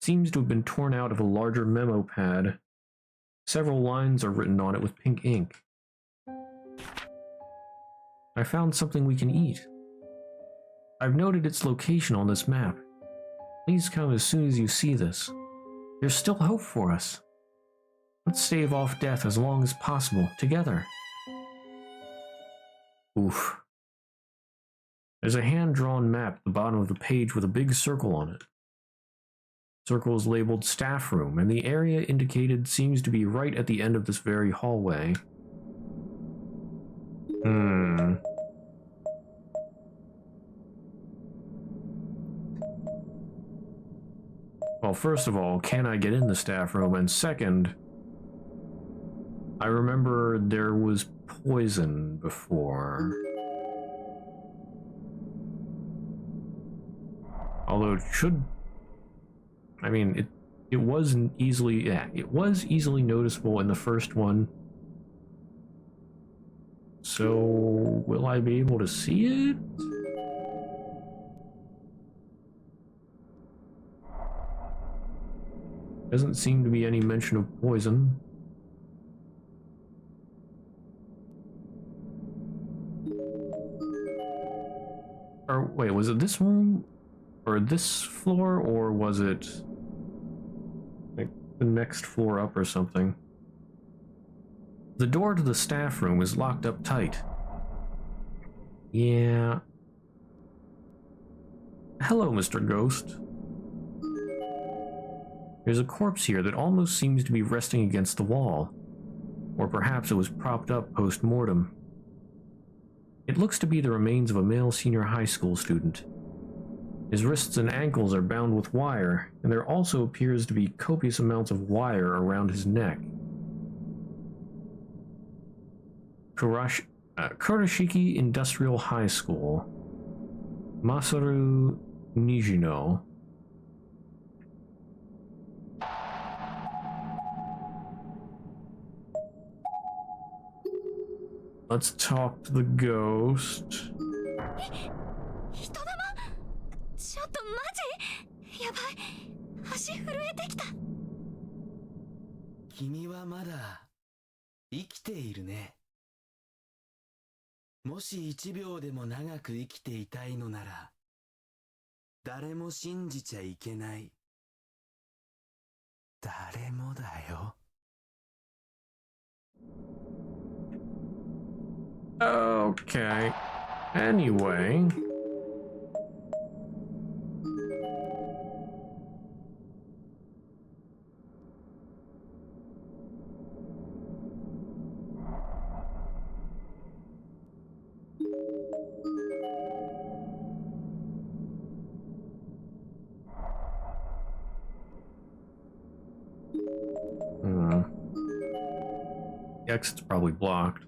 Seems to have been torn out of a larger memo pad. Several lines are written on it with pink ink. I found something we can eat. I've noted its location on this map. Please come as soon as you see this. There's still hope for us. Let's stave off death as long as possible, together. Oof. There's a hand-drawn map at the bottom of the page with a big circle on it. The circle is labeled Staff Room, and the area indicated seems to be right at the end of this very hallway. Well, first of all, can I get in the staff room? And second, I remember there was poison before. Although it should... I mean, it wasn't easily... Yeah, it was easily noticeable in the first one. So, will I be able to see it? Doesn't seem to be any mention of poison. Or wait, was it this room? Or this floor? Or was it like the next floor up or something? The door to the staff room is locked up tight. Yeah. Hello, Mr. Ghost. There's a corpse here that almost seems to be resting against the wall. Or perhaps it was propped up post-mortem. It looks to be the remains of a male senior high school student. His wrists and ankles are bound with wire, and there also appears to be copious amounts of wire around his neck. Kurashiki Industrial High School. Masaru Nijino. Let's talk to the ghost. 人玉ちょっとマジやばい足震えてきた君はまだ生きているねもし1秒でも長く生きていたいのなら誰も信じちゃいけない誰もだよ Okay. Anyway. The exit's probably blocked.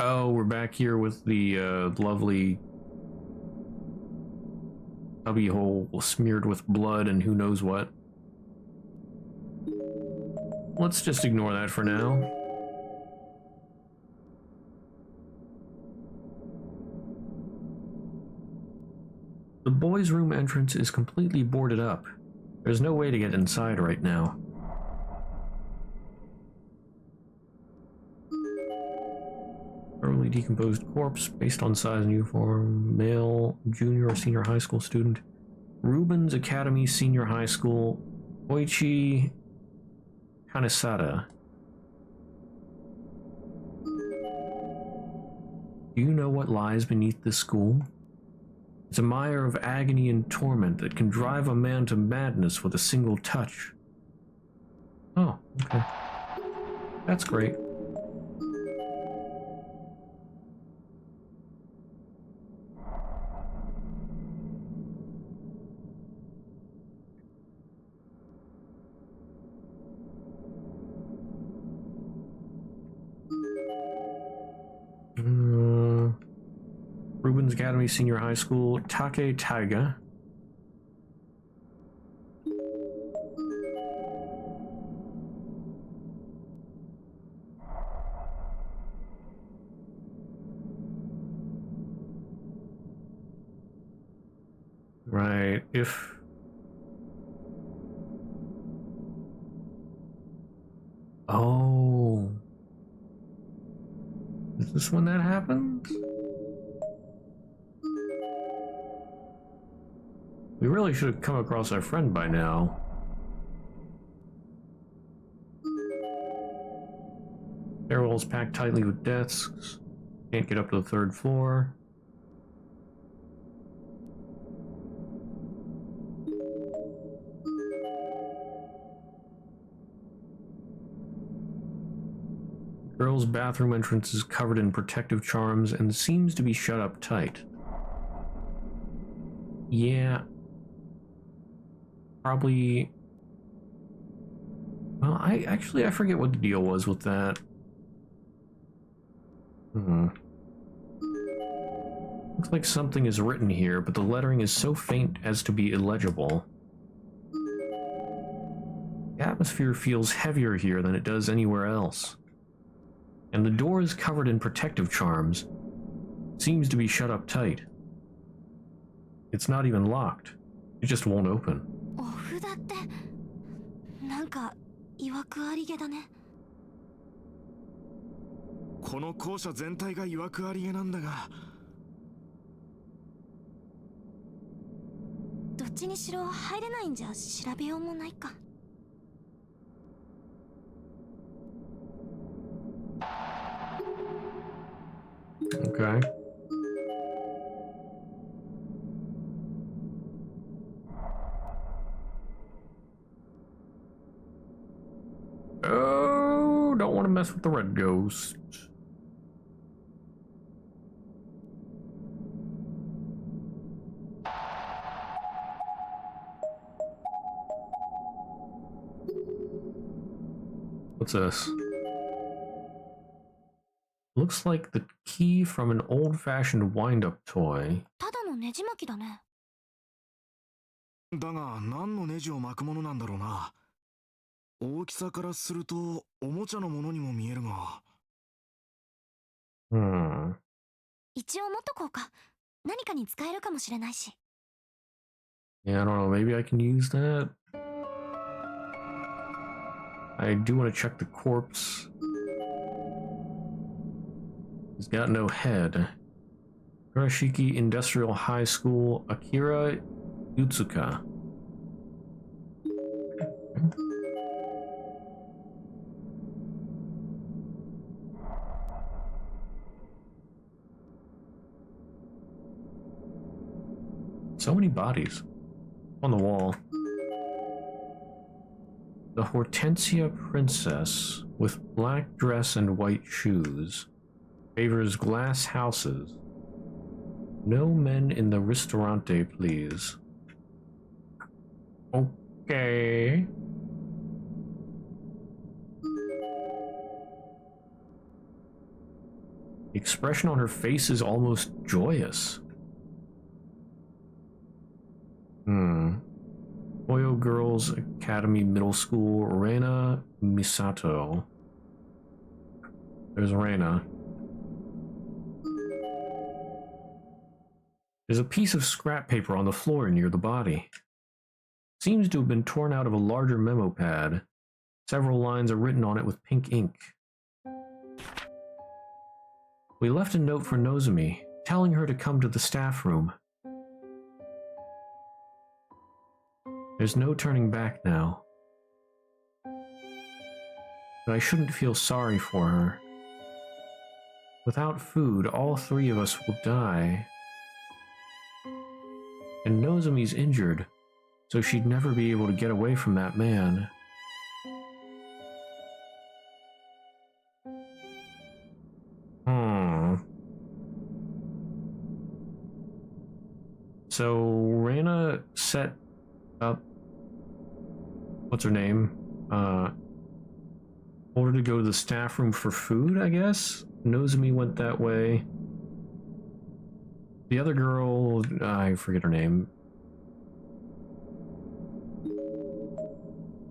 Oh, we're back here with the lovely cubbyhole smeared with blood and who knows what. Let's just ignore that for now. The boys' room entrance is completely boarded up. There's no way to get inside right now. Early decomposed corpse based on size and uniform. Male, junior or senior high school student. Rubens Academy Senior High School. Oichi Kanesada. Do you know what lies beneath this school? It's a mire of agony and torment that can drive a man to madness with a single touch. Oh, okay. That's great. Rubens Academy Senior High School, Take Taiga. Right, if... Oh... Is this when that happened? We really should have come across our friend by now. Stairwell's packed tightly with desks. Can't get up to the 3rd floor. Girl's bathroom entrance is covered in protective charms and seems to be shut up tight. Yeah. Probably... Well, I forget what the deal was with that. Looks like something is written here, but the lettering is so faint as to be illegible. The atmosphere feels heavier here than it does anywhere else. And the door is covered in protective charms. Seems to be shut up tight. It's not even locked. It just won't open. お札ってなんかいわくありげだね。この校舎全体がいわくありげなんだが。どっちにしろ入れないんじゃ調べようもないか。Okay. Oh, don't want to mess with the red ghost. What's this? Looks like the key from an old-fashioned wind-up toy. ただのネジ巻きだね。だが何のネジを巻くものなんだろうな。大きさからするとおもちゃのものにも見えるが。一応持っとこうか。何かに使えるかもしれないし。Yeah, I don't know. Maybe I can use that. I do want to check the corpse. He's got no head. Kurashiki Industrial High School, Akira Yutsuka. So many bodies on the wall. The Hortensia Princess with black dress and white shoes favors glass houses. No men in the ristorante, please. Okay. The expression on her face is almost joyous. Oyo Girls Academy Middle School, Reina Misato. There's Reina. There's a piece of scrap paper on the floor near the body. Seems to have been torn out of a larger memo pad. Several lines are written on it with pink ink. We left a note for Nozomi, telling her to come to the staff room. There's no turning back now. But I shouldn't feel sorry for her. Without food, all three of us will die. And Nozomi's injured, so she'd never be able to get away from that man. So, Reina set up... What's her name? Told her to go to the staff room for food, I guess? Nozomi went that way. The other girl, I forget her name.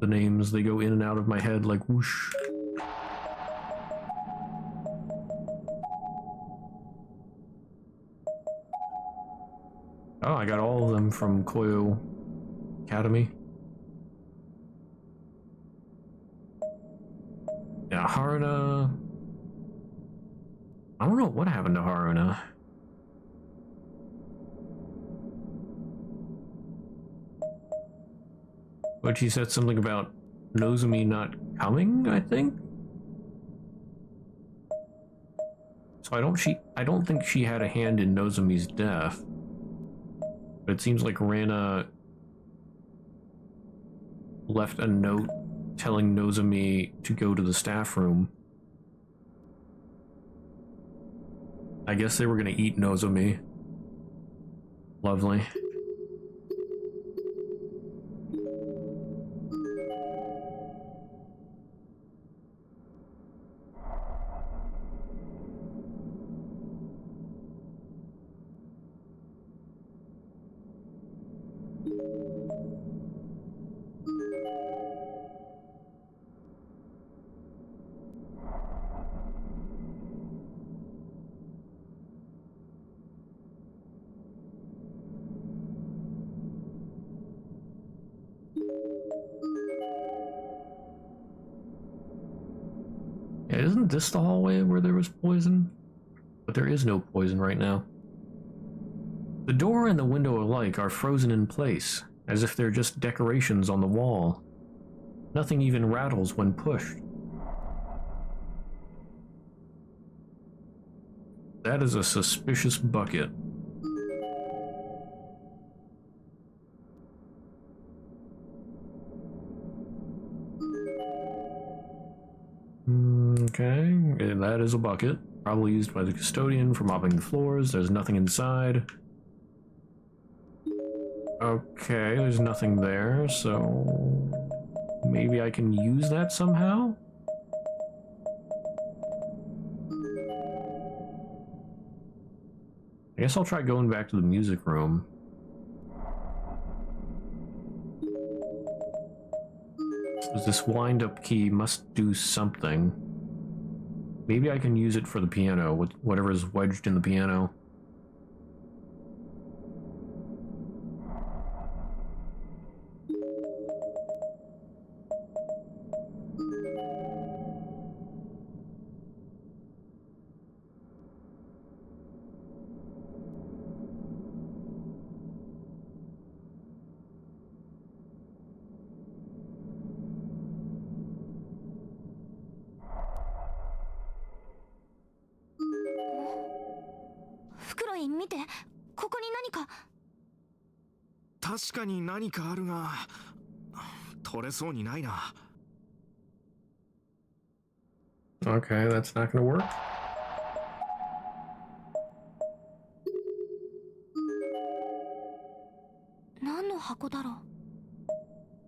The names, they go in and out of my head like whoosh. Oh, I got all of them from Koyo Academy. Yeah, Haruna. I don't know what happened to Haruna. But she said something about Nozomi not coming, I think? So I don't think she had a hand in Nozomi's death. But it seems like Rana left a note telling Nozomi to go to the staff room. I guess they were gonna eat Nozomi. Lovely. Yeah, isn't this the hallway where there was poison? But there is no poison right now. The door and the window alike are frozen in place, as if they're just decorations on the wall. Nothing even rattles when pushed. That is a suspicious bucket. Okay, and that is a bucket, probably used by the custodian for mopping the floors. There's nothing inside. Okay, there's nothing there, so maybe I can use that somehow? I guess I'll try going back to the music room. This wind-up key must do something. Maybe I can use it for the piano, with whatever is wedged in the piano.確かに何かあるが、取れそうにないな。Okay, that's not gonna work.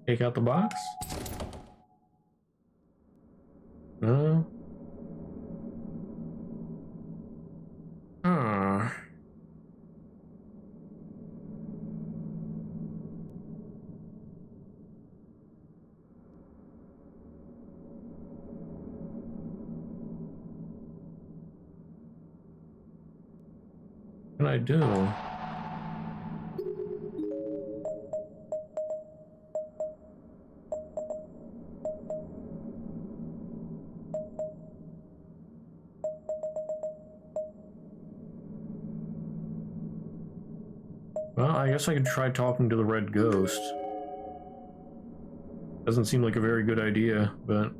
Take out the box? No. Huh. What can I do? Well, I guess I could try talking to the red ghost. Doesn't seem like a very good idea, but...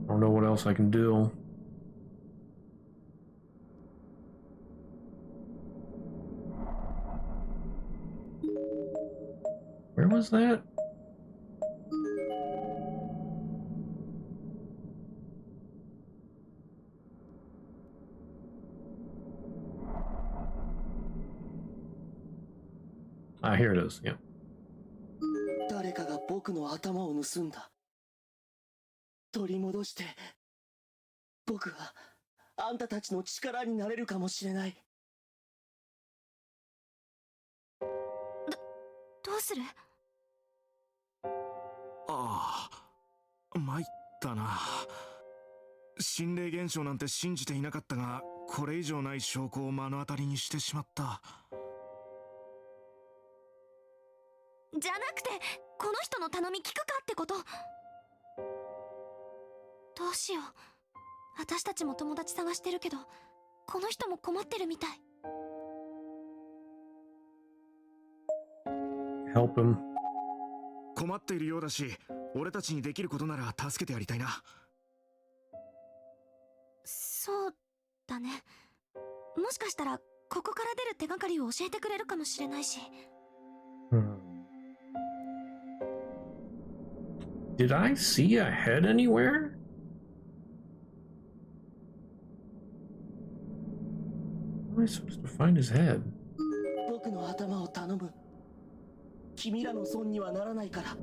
I don't know what else I can do. Where was that? Ah, here it is, yeah. 誰かが僕の頭を盗んだ。取り戻して僕はあんたたちの力になれるかもしれない。どうする？ああ、参ったな。心霊現象なんて信じていなかったが、これ以上ない証拠を目の当たりにしてしまった。じゃなくて、この人の頼み聞くかってこと。どうしよう。私たちも友達探してるけど、この人も困ってるみたい。Help him. 困っているようだし、俺たちにできることなら助けてやりたいな。そうだね。もしかしたらここから出る手がかりを教えてくれるかもしれないし。Did I see a head anywhere? How am I supposed to find his head? 僕の頭を頼む。君らの損にはならないから。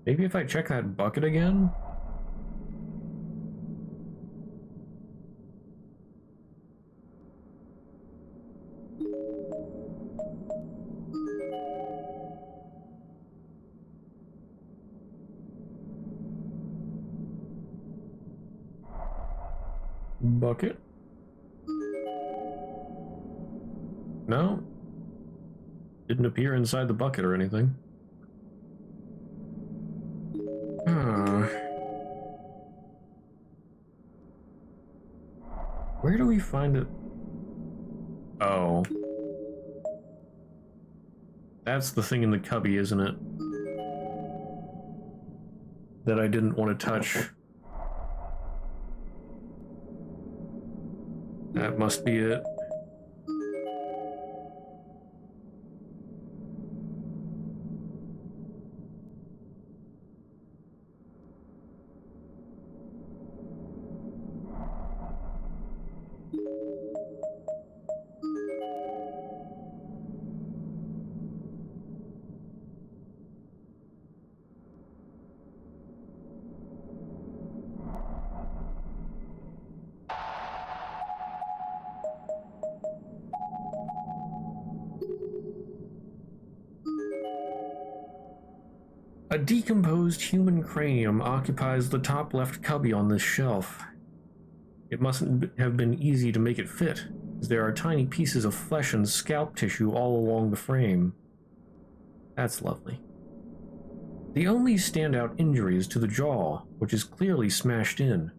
Maybe if I check that bucket again? Bucket? No. Didn't appear inside the bucket or anything. Where do we find it? Oh. That's the thing in the cubby, isn't it? That I didn't want to touch. That must be it. A decomposed human cranium occupies the top left cubby on this shelf. It mustn't have been easy to make it fit, as there are tiny pieces of flesh and scalp tissue all along the frame. That's lovely. The only standout injury is to the jaw, which is clearly smashed in,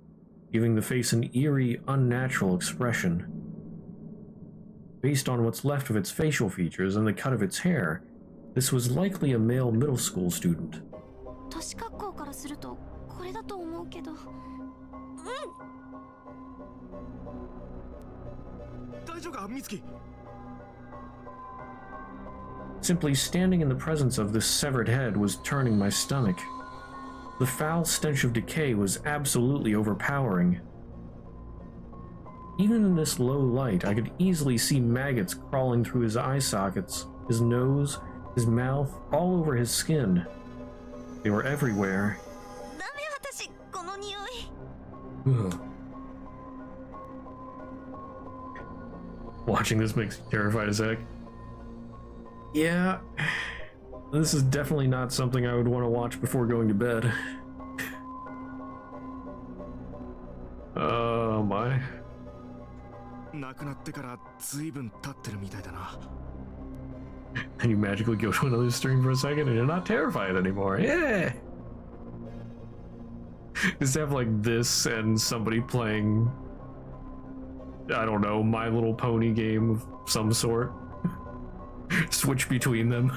giving the face an eerie, unnatural expression. Based on what's left of its facial features and the cut of its hair, this was likely a male middle school student. 年格好からするとこれだと思うけど。大丈夫か、美月? Simply standing in the presence of this severed head was turning my stomach. The foul stench of decay was absolutely overpowering. Even in this low light, I could easily see maggots crawling through his eye sockets, his nose, his mouth, all over his skin. They were everywhere. Ugh. Watching this makes me terrified as heck. Yeah, this is definitely not something I would want to watch before going to bed. Oh my. 亡くなってから随分経ってるみたいだな。 And you magically go to another stream for a second and you're not terrified anymore. Yeah! Just have like this and somebody playing, I don't know, My Little Pony game of some sort. Switch between them.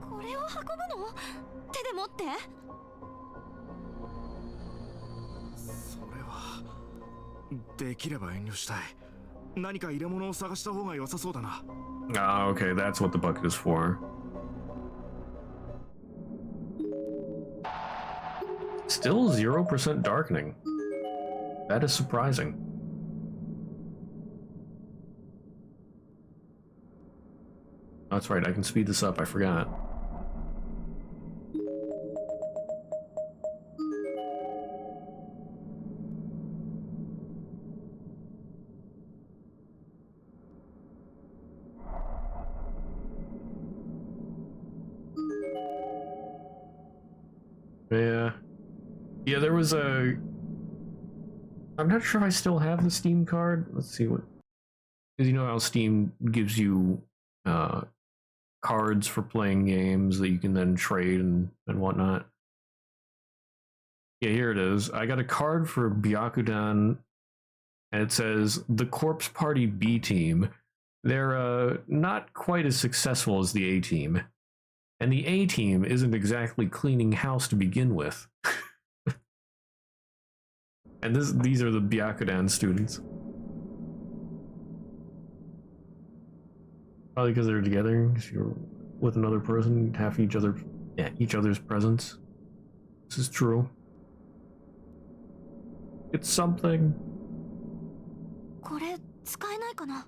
これを運ぶの？手で持って？それはできれば遠慮したい。何か入れ物を探した方が良さそうだな。Ah, okay, that's what the bucket is for. Still 0% darkening. That is surprising. That's right, I can speed this up, I forgot. Yeah. Yeah, there was a... I'm not sure if I still have the Steam card. Let's see what... Because you know how Steam gives you cards for playing games that you can then trade and whatnot. Yeah, here it is. I got a card for Byakudan, and it says, the Corpse Party B Team. They're not quite as successful as the A Team. And the A Team isn't exactly cleaning house to begin with. And these are the Byakudan students. Probably because they're together. If you're with another person, have each other's presence. This is true. It's something. これ使えないかな?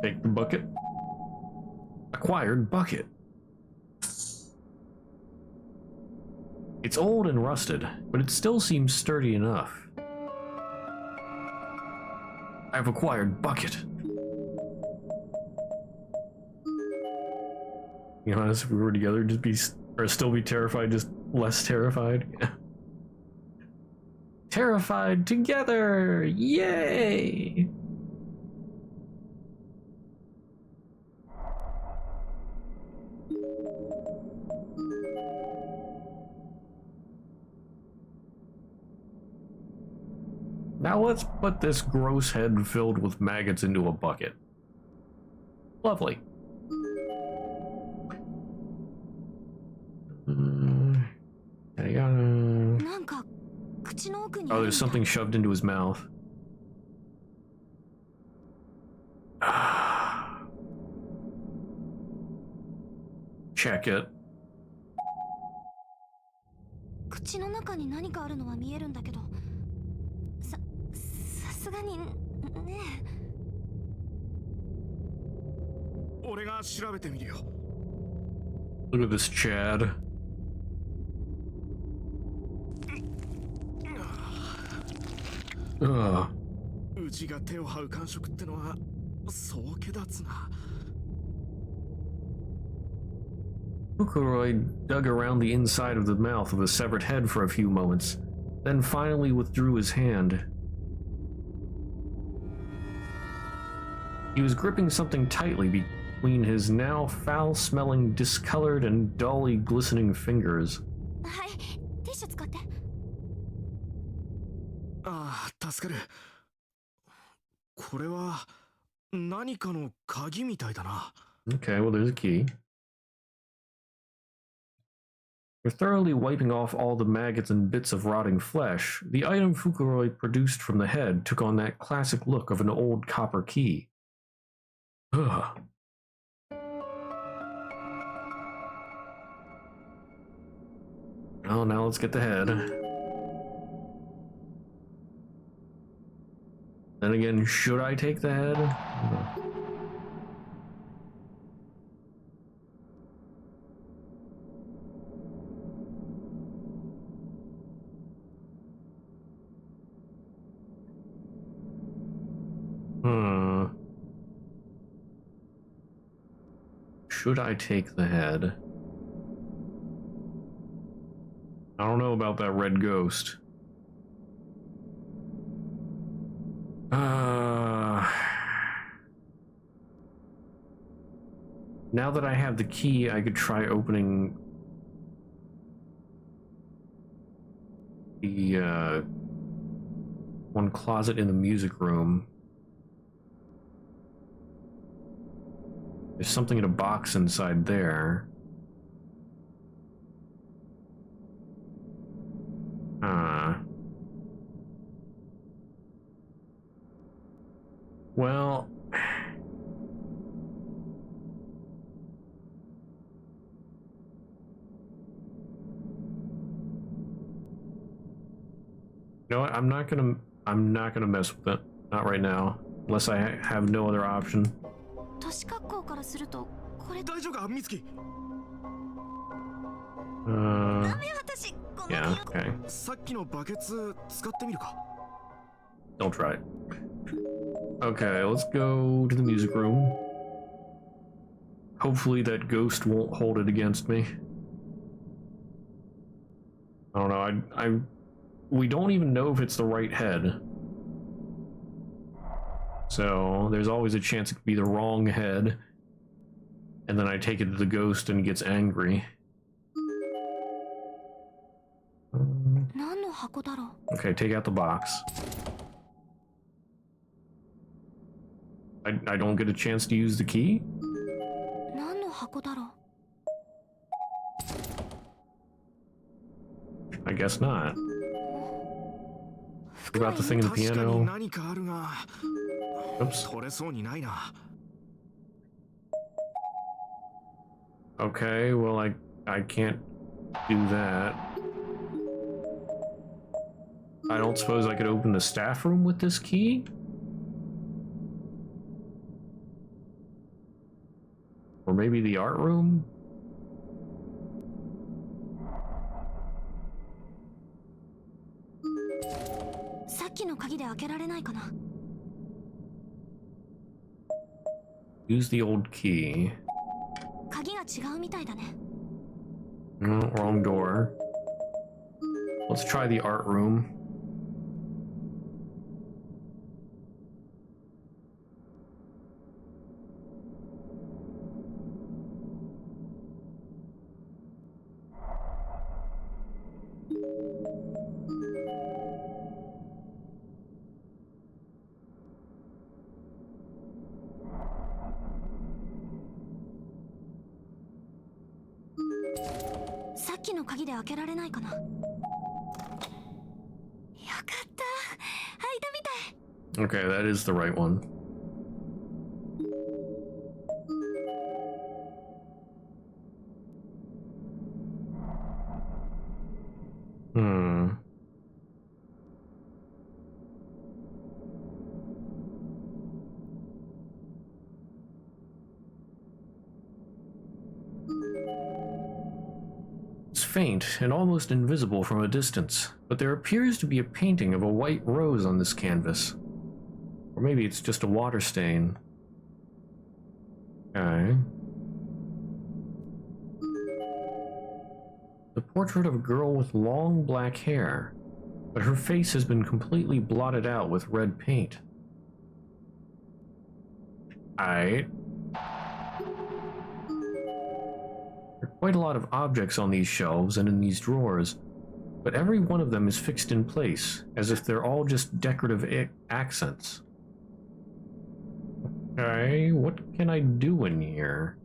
Take the bucket. Acquired bucket. It's old and rusted, but it still seems sturdy enough. I've acquired bucket. You know, honest, if we were together, still be terrified, just less terrified. Terrified together! Yay! Now let's put this gross head filled with maggots into a bucket. Lovely. Oh, there's something shoved into his mouth. Check it. 口の中に何かあるのは見えるんだけど、さすがにね。俺が調べてみるよ。Look at this Chad. Ugh. うちが手を這う感触ってのはそう気立つな。Fukuroi dug around the inside of the mouth of the severed head for a few moments, then finally withdrew his hand. He was gripping something tightly between his now foul-smelling, discolored, and dully glistening fingers. はい、ティッシュ使って。ああ、助かる。これは何かの鍵みたいだな。Okay, well, there's a key. After thoroughly wiping off all the maggots and bits of rotting flesh, the item Fukuroi produced from the head took on that classic look of an old copper key. Ugh. Well, now let's get the head. Then again, should I take the head? Should I take the head? I don't know about that red ghost. Now that I have the key, I could try opening the one closet in the music room. There's something in a box inside there. Well, you know what? I'm not gonna mess with it. Not right now, unless I have no other option. 都市格好からするとこれ大丈夫か、美月? Yeah, okay. さっきのバケツ使ってみるか? Don't try it. Okay, let's go to the music room. Hopefully that ghost won't hold it against me. I don't know. We don't even know if it's the right head. So there's always a chance it could be the wrong head. And then I take it to the ghost and he gets angry. Okay, take out the box. I don't get a chance to use the key? I guess not. What about the thing in the piano? Oops. Okay, well I can't do that. I don't suppose I could open the staff room with this key? Or maybe the art room? Use the old key. No, wrong door. Let's try the art room. Okay, that is the right one. It's faint and almost invisible from a distance, but there appears to be a painting of a white rose on this canvas. Or maybe it's just a water stain. Okay. The portrait of a girl with long black hair, but her face has been completely blotted out with red paint. There are quite a lot of objects on these shelves and in these drawers, but every one of them is fixed in place, as if they're all just decorative accents. Okay, what can I do in here?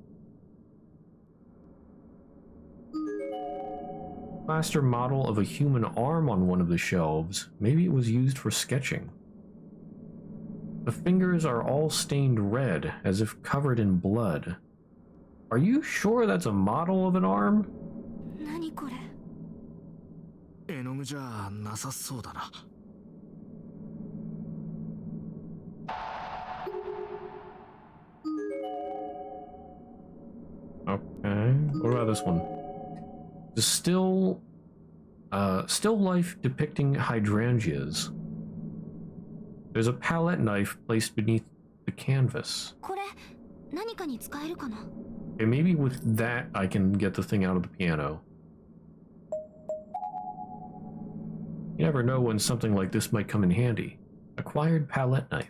Plaster model of a human arm on one of the shelves. Maybe it was used for sketching. The fingers are all stained red, as if covered in blood. Are you sure that's a model of an arm? Okay, what about this one? The still life depicting hydrangeas. There's a palette knife placed beneath the canvas. Okay, maybe with that I can get the thing out of the piano. You never know when something like this might come in handy. Acquired palette knife.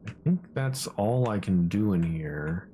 I think that's all I can do in here.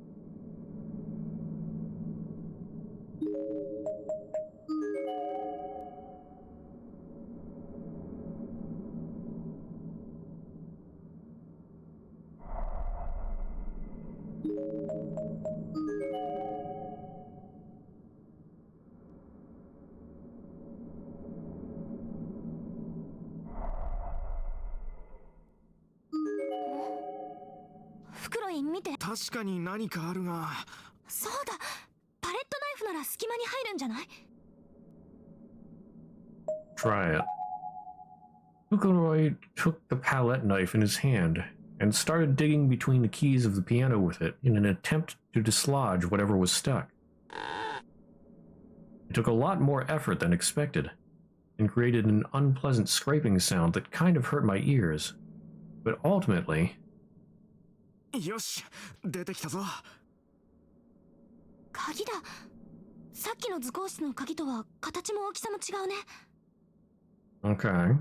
Try it. Fukuroi took the palette knife in his hand and started digging between the keys of the piano with it in an attempt to dislodge whatever was stuck. It took a lot more effort than expected and created an unpleasant scraping sound that kind of hurt my ears. But ultimately... 鍵だ。さっきの図工室の鍵とは形も大きさも違うね。Okay.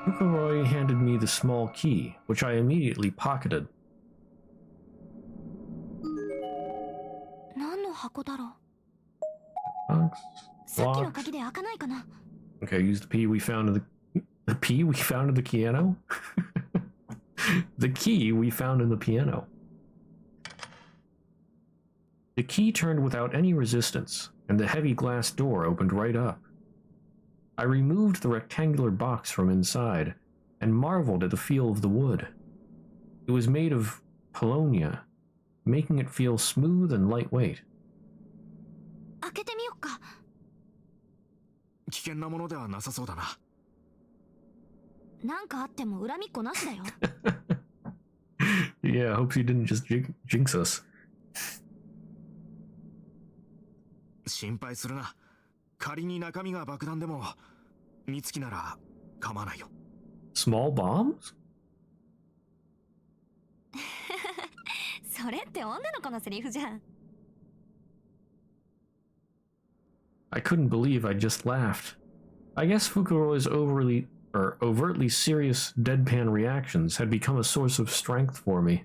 Fukuroi handed me the small key, which I immediately pocketed. 何の箱だろう。 Box さっきの locked. 鍵で開かないかな。 Okay, use the key we found in the key we found in the piano. The key we found in the piano. The key turned without any resistance, and the heavy glass door opened right up. I removed the rectangular box from inside, and marveled at the feel of the wood. It was made of paulownia, making it feel smooth and lightweight. 開けてみよっか。危険なものではなさそうだな。なんかあっても恨みっこなしだよ。Yeah, I hope you didn't just jinx us. 心配するな。仮に中身が爆弾でも、美月なら構わないよ。Small bombs? それって女の子のセリフじゃん。I couldn't believe I just laughed. I guess Fukuroi's overtly serious deadpan reactions had become a source of strength for me.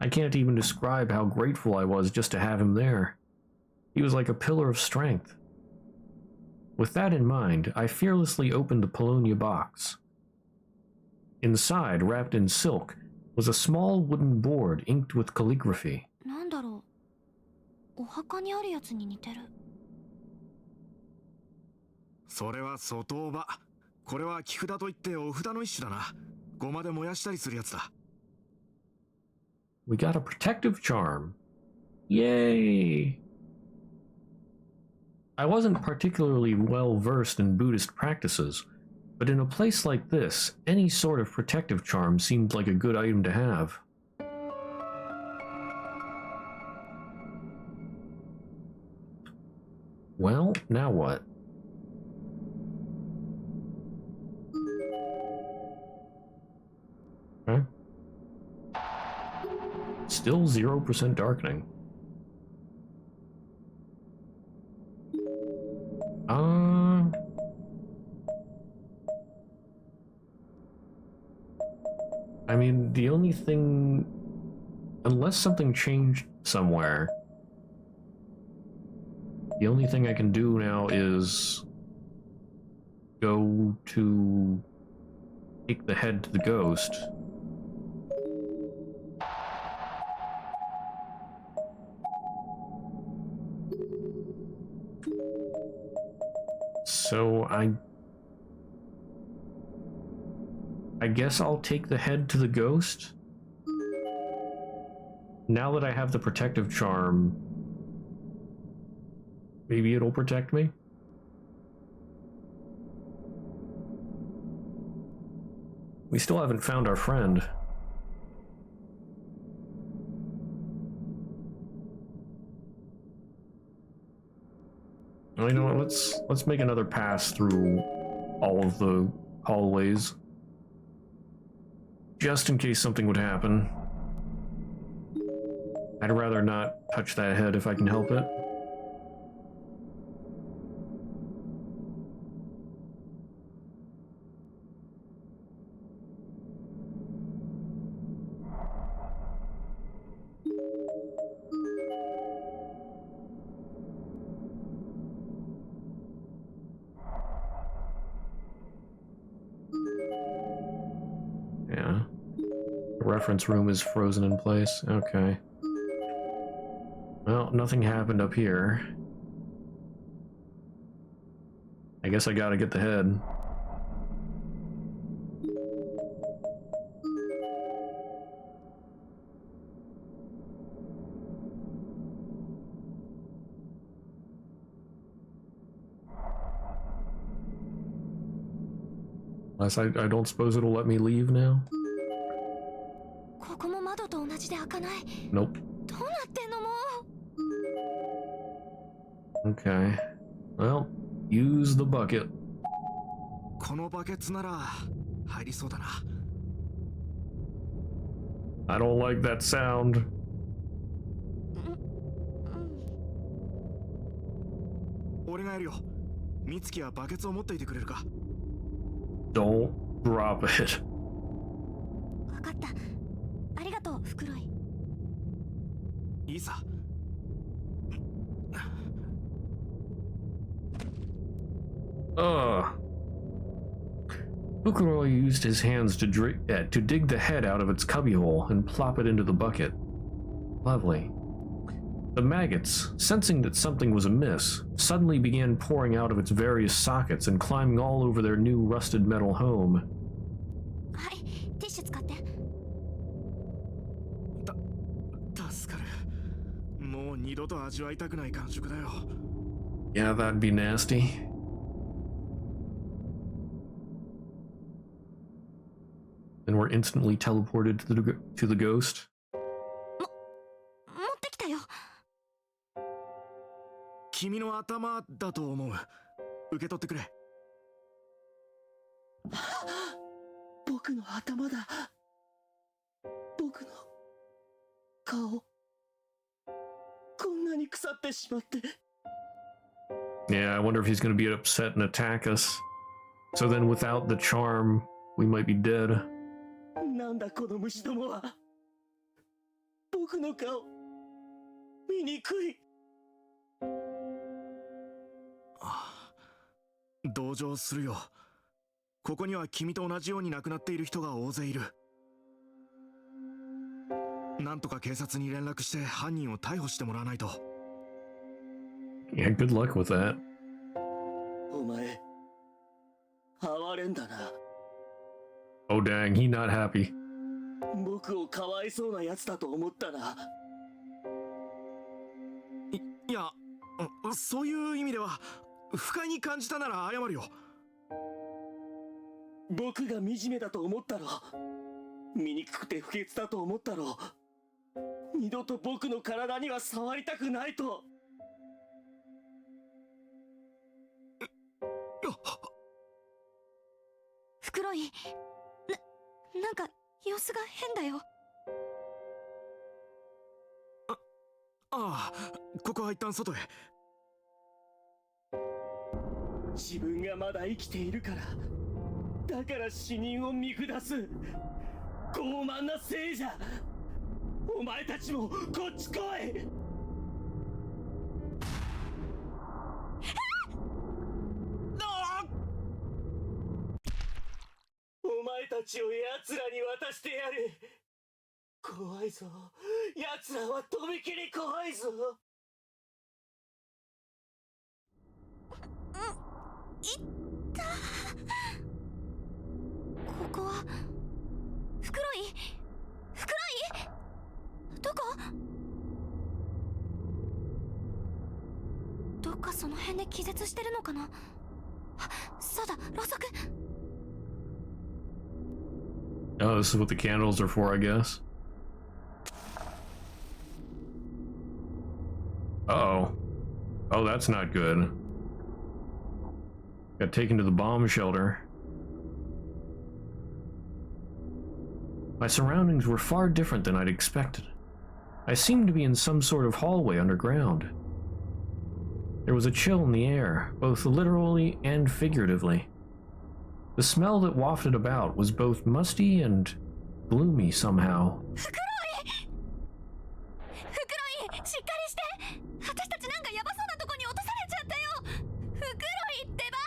I can't even describe how grateful I was just to have him there. He was like a pillar of strength. With that in mind, I fearlessly opened the paulownia box. Inside, wrapped in silk, was a small wooden board inked with calligraphy. なんだろう。お墓にあるやつに似てる。それは外場。これは木札といってお札の一種だな。ゴマで燃やしたりするやつだ。We got a protective charm. Yay! I wasn't particularly well versed in Buddhist practices, but in a place like this, any sort of protective charm seemed like a good item to have. Well, now what? Okay. Still 0% darkening. I mean, the only thing... Unless something changed somewhere, the only thing I can do now is go to take the head to the ghost. So I guess I'll take the head to the ghost. Now that I have the protective charm, maybe it'll protect me? We still haven't found our friend. Well, you know what, let's make another pass through all of the hallways. Just in case something would happen. I'd rather not touch that head if I can help it. Yeah. The reference room is frozen in place. Okay. Well, nothing happened up here. I guess I gotta get the head. Unless I don't suppose it'll let me leave now? ここも窓と同じで開かない。 Nope. どうなってんのもう。 Okay. Well, use the bucket. このバケツなら入りそうだな。 I don't like that sound. 俺がやるよ。美月はバケツを持っていてくれるか。 Don't drop it. わかった。ありがとう、フクロイ。いいさ。Fukuroi used his hands to dig the head out of its cubbyhole and plop it into the bucket. Lovely. The maggots, sensing that something was amiss, suddenly began pouring out of its various sockets and climbing all over their new rusted metal home. はい、ティッシュ使って。助かる。もう二度と味わいたくない感触だよ。Yeah, that'd be nasty. And we're instantly teleported to the ghost. 持ってきたよ。君の頭だと思う。受け取ってくれ。僕の頭だ。僕の顔。こんなに腐ってしまって。Yeah, I wonder if he's going to be upset and attack us. So then without the charm, we might be dead. なんだこの虫どもは。僕の顔醜い。同情するよ。ここには君と同じように亡くなっている人が大勢いる。なんとか警察に連絡して犯人を逮捕してもらわないと。Yeah, good luck with that. お前、哀れんだな。Oh dang, he not happy. 僕をかわいそうなやつだと思ったな。いや、そういう意味では不快に感じたなら謝るよ。僕が惨めだと思ったろ。醜くて不潔だと思ったろ。二度と僕の体には触りたくないと。フクロイ、なんか様子が変だよ。ああ、ここは一旦外へ。自分がまだ生きているから、だから死人を見下す傲慢なせいじゃ。お前たちもこっち来い。お前たちを奴らに渡してやる。怖いぞ。奴らはとびきり怖いぞ。いったここはフクロイ、フクロイ、どこ？どっかその辺で気絶してるのかな。そうだ、ろうそく。Oh, this is what the candles are for, I guess. Uh-oh. Oh, that's not good. Got taken to the bomb shelter. My surroundings were far different than I'd expected. I seemed to be in some sort of hallway underground. There was a chill in the air, both literally and figuratively. The smell that wafted about was both musty and gloomy somehow. フクロイ、しっかりして。私たちなんかヤバそうなとこに落とされちゃったよ。フクロイってば。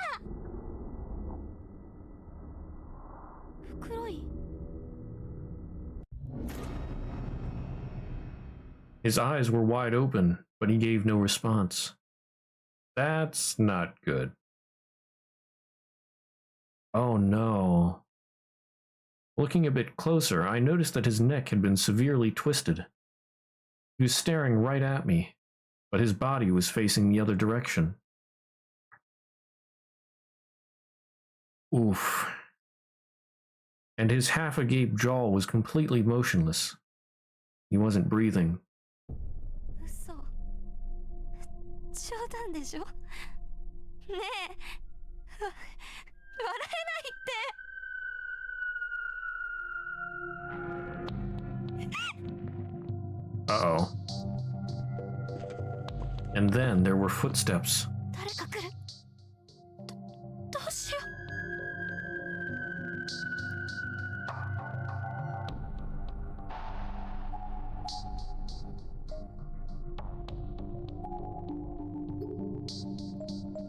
フクロイ。His eyes were wide open, but he gave no response. That's not good. Oh no. Looking a bit closer, I noticed that his neck had been severely twisted. He was staring right at me, but his body was facing the other direction. Oof. And his half-agape jaw was completely motionless. He wasn't breathing. 嘘。冗談でしょ？ねえ。笑えないって。Uh-oh. And then there were footsteps, 誰か来る。どうしよう。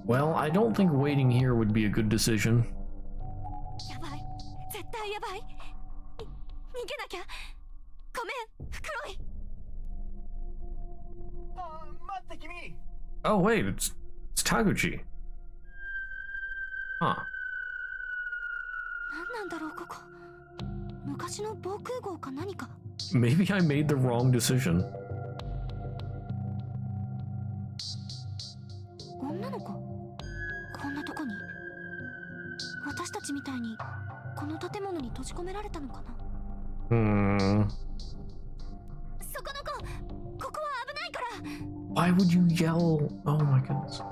Well, I don't think waiting here would be a good decision. やばい、絶対やばい。逃げなきゃ。ごめん、黒い。待って君。 Oh wait, it's Taguchi. Huh. 何なんだろうここ。昔の防空壕か何か。 Maybe I made the wrong decision. 女の子、こんなとこに。私たちみたいにこの建物に閉じ込められたのかな。そこの子、ここは危ないから。 Why would you yell? Oh my goodness. あ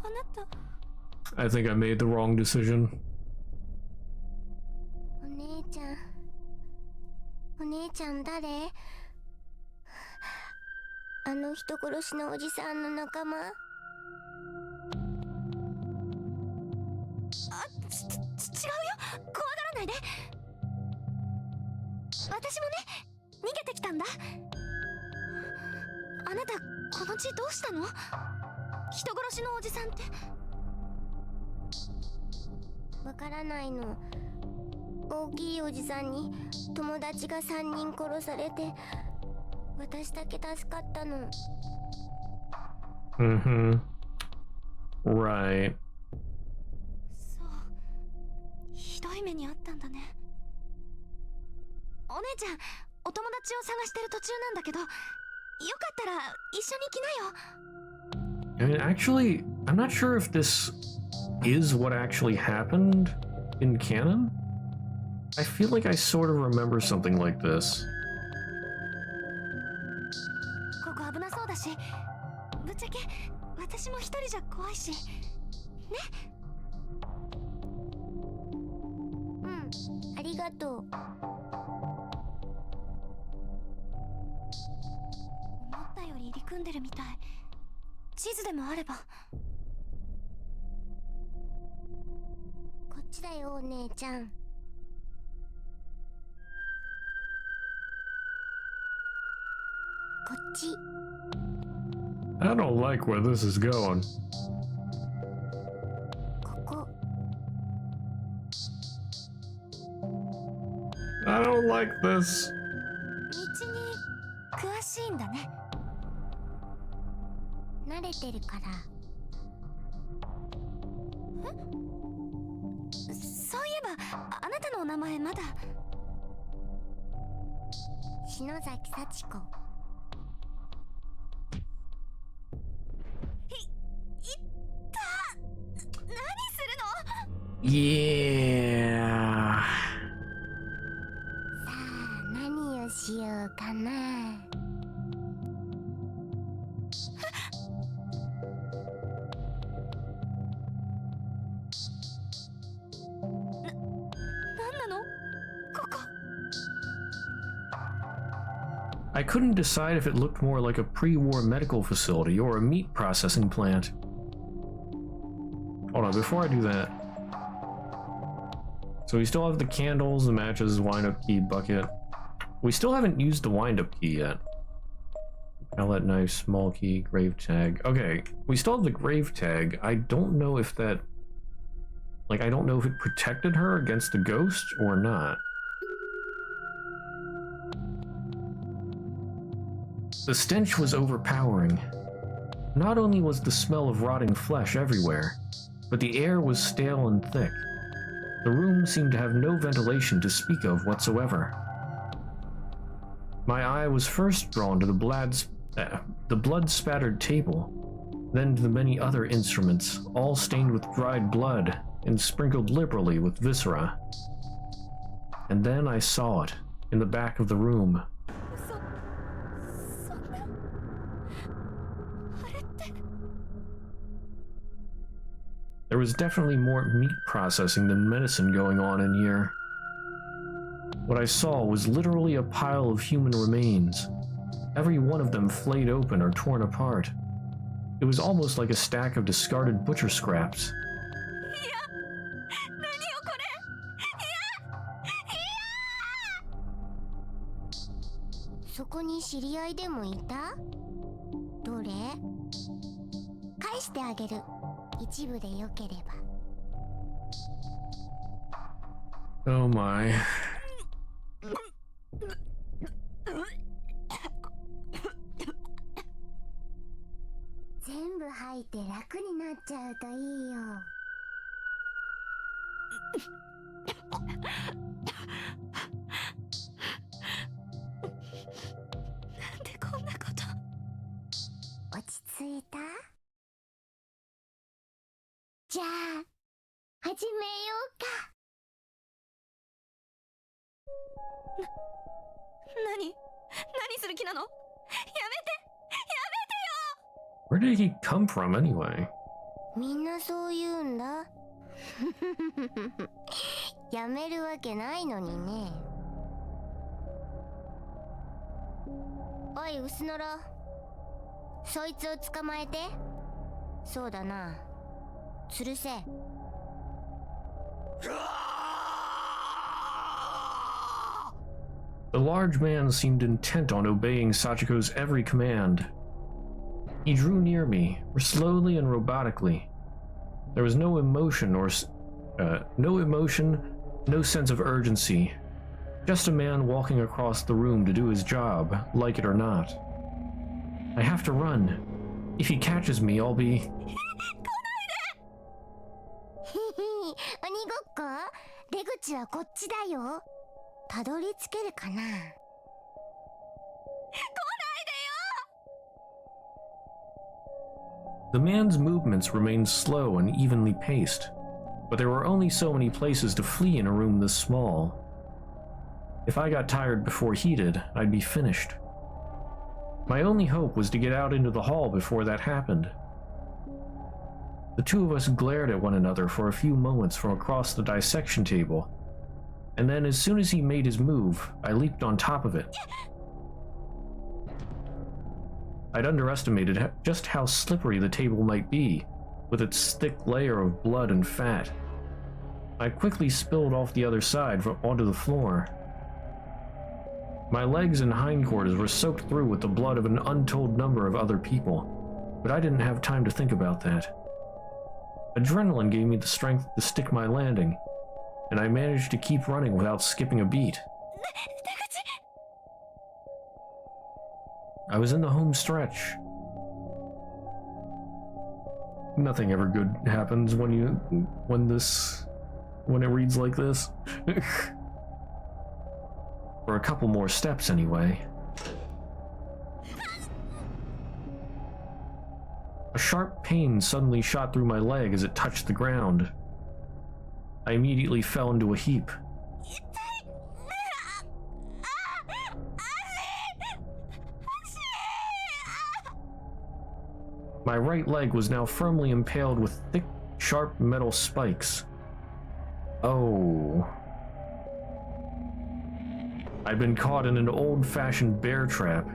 なた。 I think I made the wrong decision. お姉ちゃん、お姉ちゃん誰？あの人殺しのおじさんの仲間？あ、違うよ、怖がらないで。私もね、逃げてきたんだ。あなた、この血どうしたの？人殺しのおじさんって。わからないの。大きいおじさんに友達が3人殺されて、私だけ助かったの。Right. そう、ひどい目にあったんだね。お姉ちゃん、お友達を探してる途中なんだけど、よかったら一緒に来なよ。 And actually, I'm not sure if this is what actually happened in canon. I feel like I sort of remember something like this. ここ危なそうだし、ぶっちゃけ私も一人じゃ怖いし。ね。うん、ありがとう。思ったより入り組んでるみたい。地図でもあれば。こっちだよ、お姉ちゃん。こっち。 I don't like where this is going. ここ。 I don't like this. 道に詳しいんだね。慣れてるから。そういえば、あなたのお名前まだ。篠崎幸子。Yeah. さあ、何をしようかな。なんなの？ここ。 I couldn't decide if it looked more like a pre-war medical facility or a meat processing plant. Hold on, before I do that. So we still have the candles, the matches, wind-up key, bucket. We still haven't used the wind-up key yet. Palette knife, small key, grave tag. Okay, we still have the grave tag. I don't know if that... Like, I don't know if it protected her against the ghost or not. The stench was overpowering. Not only was the smell of rotting flesh everywhere, but the air was stale and thick. The room seemed to have no ventilation to speak of whatsoever. My eye was first drawn to the blood-spattered table, then to the many other instruments, all stained with dried blood and sprinkled liberally with viscera. And then I saw it, in the back of the room. There was definitely more meat processing than medicine going on in here. What I saw was literally a pile of human remains. every one of them flayed open or torn apart. It was almost like a stack of discarded butcher scraps. そこに知り合いでもいた？どれ？返してあげる。一部でよければ。Oh my. 全部吐いて楽になっちゃうといいよ。なんでこんなこと。落ち着いた？じゃあ始めようか。何する気なの？やめてよ。 Where did he come from anyway? みんなそう言うんだ。やめるわけないのにね。おい薄のろ、そいつを捕まえて。そうだな、吊るせ。The large man seemed intent on obeying Sachiko's every command. He drew near me, slowly and robotically. There was no emotion no sense of urgency. Just a man walking across the room to do his job, like it or not. I have to run. If he catches me, I'll be... 鬼ごっこ？出口はこっちだよ。たどり着けるかな。 The man's movements remained slow and evenly paced, but there were only so many places to flee in a room this small. If I got tired before he did, I'd be finished. My only hope was to get out into the hall before that happened. The two of us glared at one another for a few moments from across the dissection table, and then as soon as he made his move, I leaped on top of it. I'd underestimated just how slippery the table might be, with its thick layer of blood and fat. I quickly spilled off the other side onto the floor. My legs and hindquarters were soaked through with the blood of an untold number of other people, but I didn't have time to think about that. Adrenaline gave me the strength to stick my landing, and I managed to keep running without skipping a beat. I was in the home stretch. Nothing ever good happens when it reads like this. For a couple more steps anyway. A sharp pain suddenly shot through my leg as it touched the ground. I immediately fell into a heap. My right leg was now firmly impaled with thick, sharp metal spikes. Oh. I'd been caught in an old-fashioned bear trap.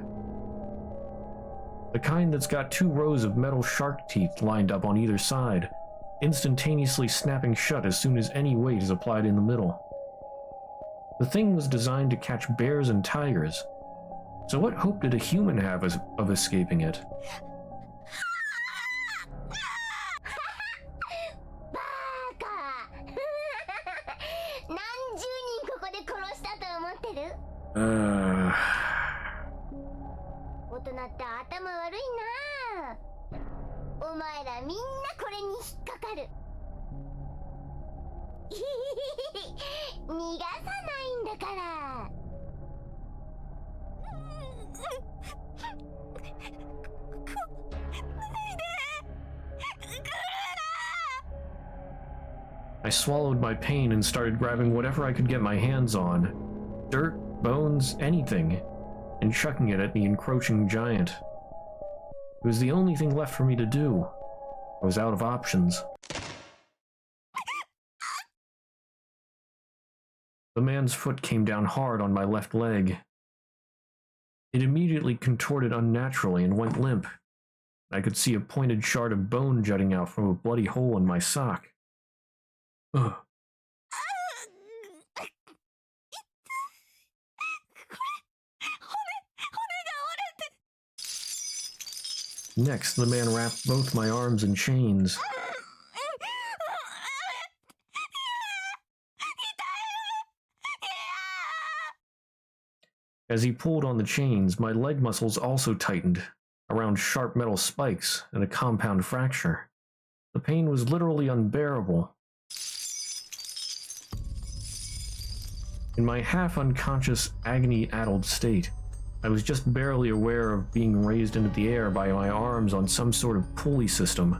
The kind that's got 2 rows of metal shark teeth lined up on either side, instantaneously snapping shut as soon as any weight is applied in the middle. The thing was designed to catch bears and tigers, so what hope did a human have of escaping it? 大人って頭悪いな。お前らみんなこれに引っかかる。逃がさないんだから。I swallowed my pain and started grabbing whatever I could get my hands on. Dirt, bones, anything, and chucking it at the encroaching giant. It was the only thing left for me to do. I was out of options. The man's foot came down hard on my left leg. It immediately contorted unnaturally and went limp. I could see a pointed shard of bone jutting out from a bloody hole in my sock. Ugh. Next, the man wrapped both my arms in chains. As he pulled on the chains, my leg muscles also tightened around sharp metal spikes and a compound fracture. The pain was literally unbearable. In my half-unconscious, agony-addled state, I was just barely aware of being raised into the air by my arms on some sort of pulley system.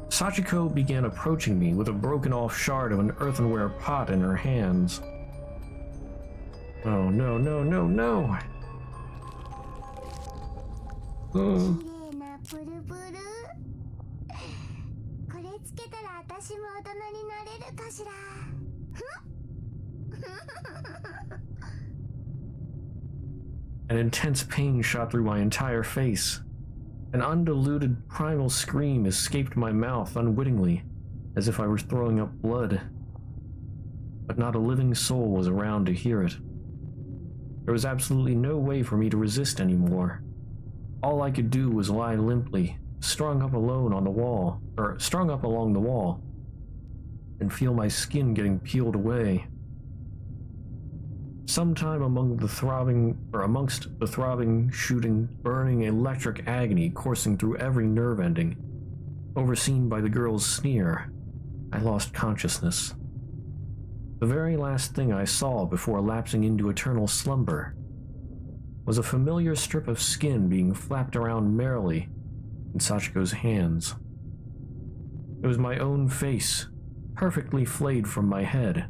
Sachiko began approaching me with a broken-off shard of an earthenware pot in her hands. Oh, no, no, no, no! An intense pain shot through my entire face. An undiluted primal scream escaped my mouth unwittingly, as if I were throwing up blood. But not a living soul was around to hear it. There was absolutely no way for me to resist anymore. All I could do was lie limply, strung up along the wall, and feel my skin getting peeled away. Sometime amongst the throbbing, shooting, burning electric agony coursing through every nerve ending, overseen by the girl's sneer, I lost consciousness. The very last thing I saw before lapsing into eternal slumber was a familiar strip of skin being flapped around merrily in Sachiko's hands. It was my own face, perfectly flayed from my head,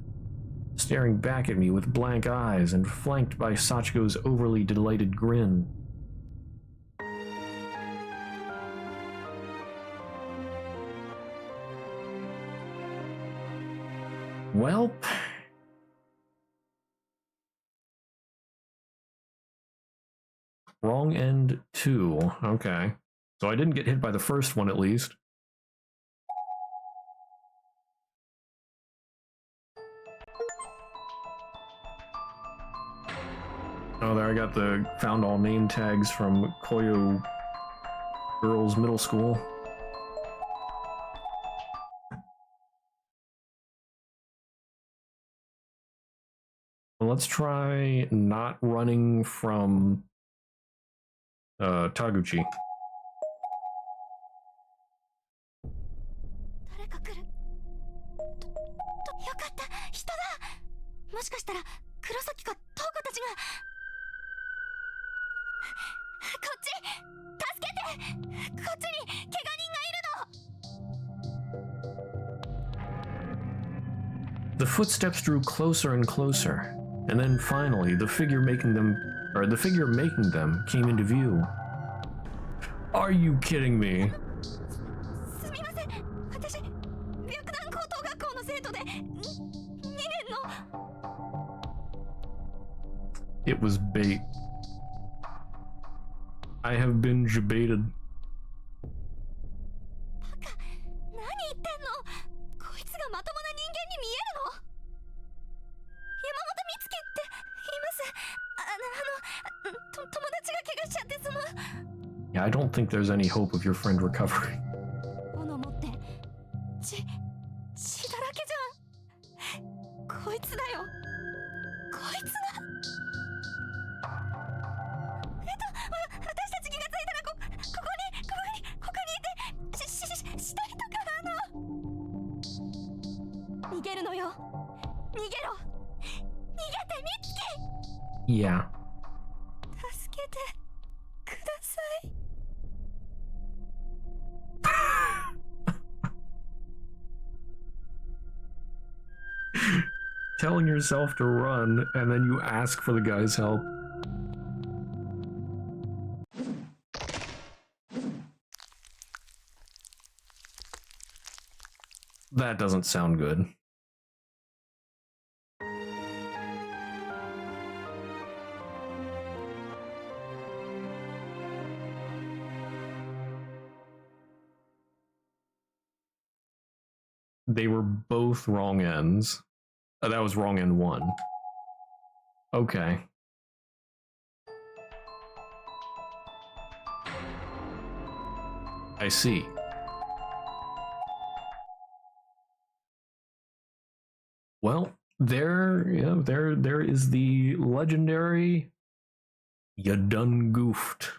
staring back at me with blank eyes and flanked by Sachiko's overly delighted grin. Welp. Wrong end 2. Okay. So I didn't get hit by the first one at least. Oh, there I got the found all name tags from Koyo Girls Middle School. Well, let's try not running from Taguchi. もしかしたら黒崎かトウコたちがこっち助けてこっちに怪我人がいるの The footsteps drew closer and closer, and then finally the figure making them came into view. Are you kidding me? すみません私白檀高等学校の生徒で2年の It was bait. I have been jebaited. バカ何言ってんのこいつがまともな人間に見えるの山本美月って言います友達が怪我しちゃって Yeah, I don't think there's any hope of your friend recovering. 斧持って血だらけじゃん。こいつだよ。こいつだ。私たち気がついたらここにいて死体とか逃げるのよ。逃げろ。逃げてミツキ。 Yeah. 助けてください。 Telling yourself to run, and then you ask for the guy's help. That doesn't sound good. They were both wrong ends. That was wrong end 1. Okay. I see. Well, there is the legendary "You done goofed."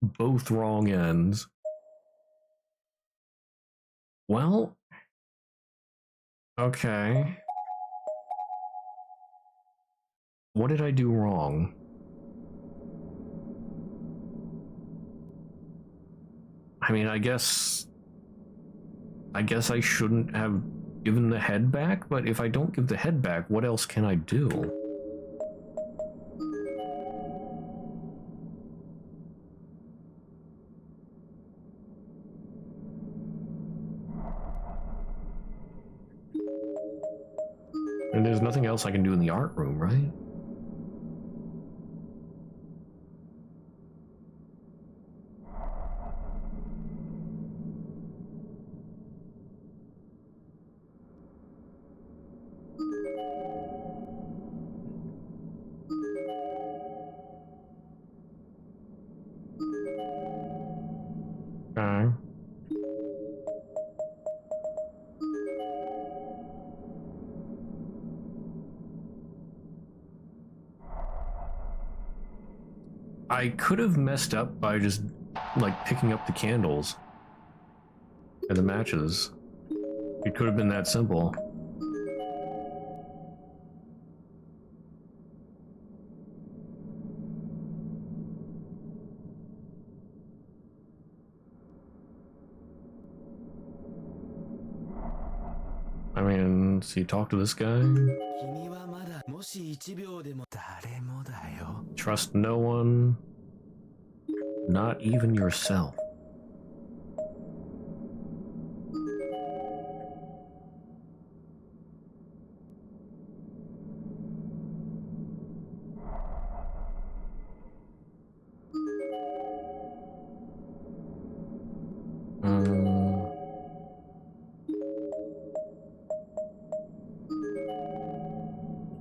Both wrong ends. Well, okay. What did I do wrong? I mean, I guess I shouldn't have given the head back, but if I don't give the head back, what else can I do? And there's nothing else I can do in the art room, right? Okay. I could have messed up by just, like, picking up the candles and the matches. It could have been that simple. I mean, so you talk to this guy? Trust no one, not even yourself.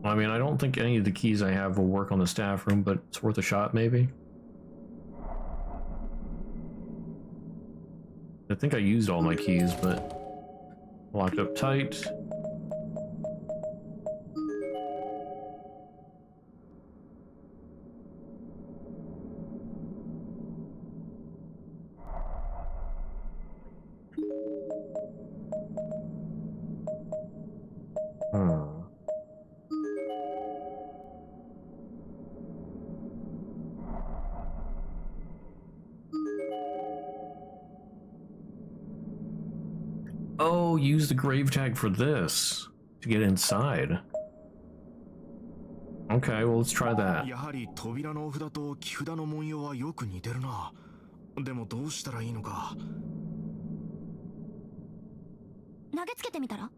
I mean, I don't think any of the keys I have will work on the staff room, but it's worth a shot, maybe. I think I used all my keys, but locked up tight. Oh, use the grave tag for this to get inside. Okay, well, let's try that. やはり扉のお札と木札の文様はよく似てるな。でもどうしたらいいのか。投げつけてみたら？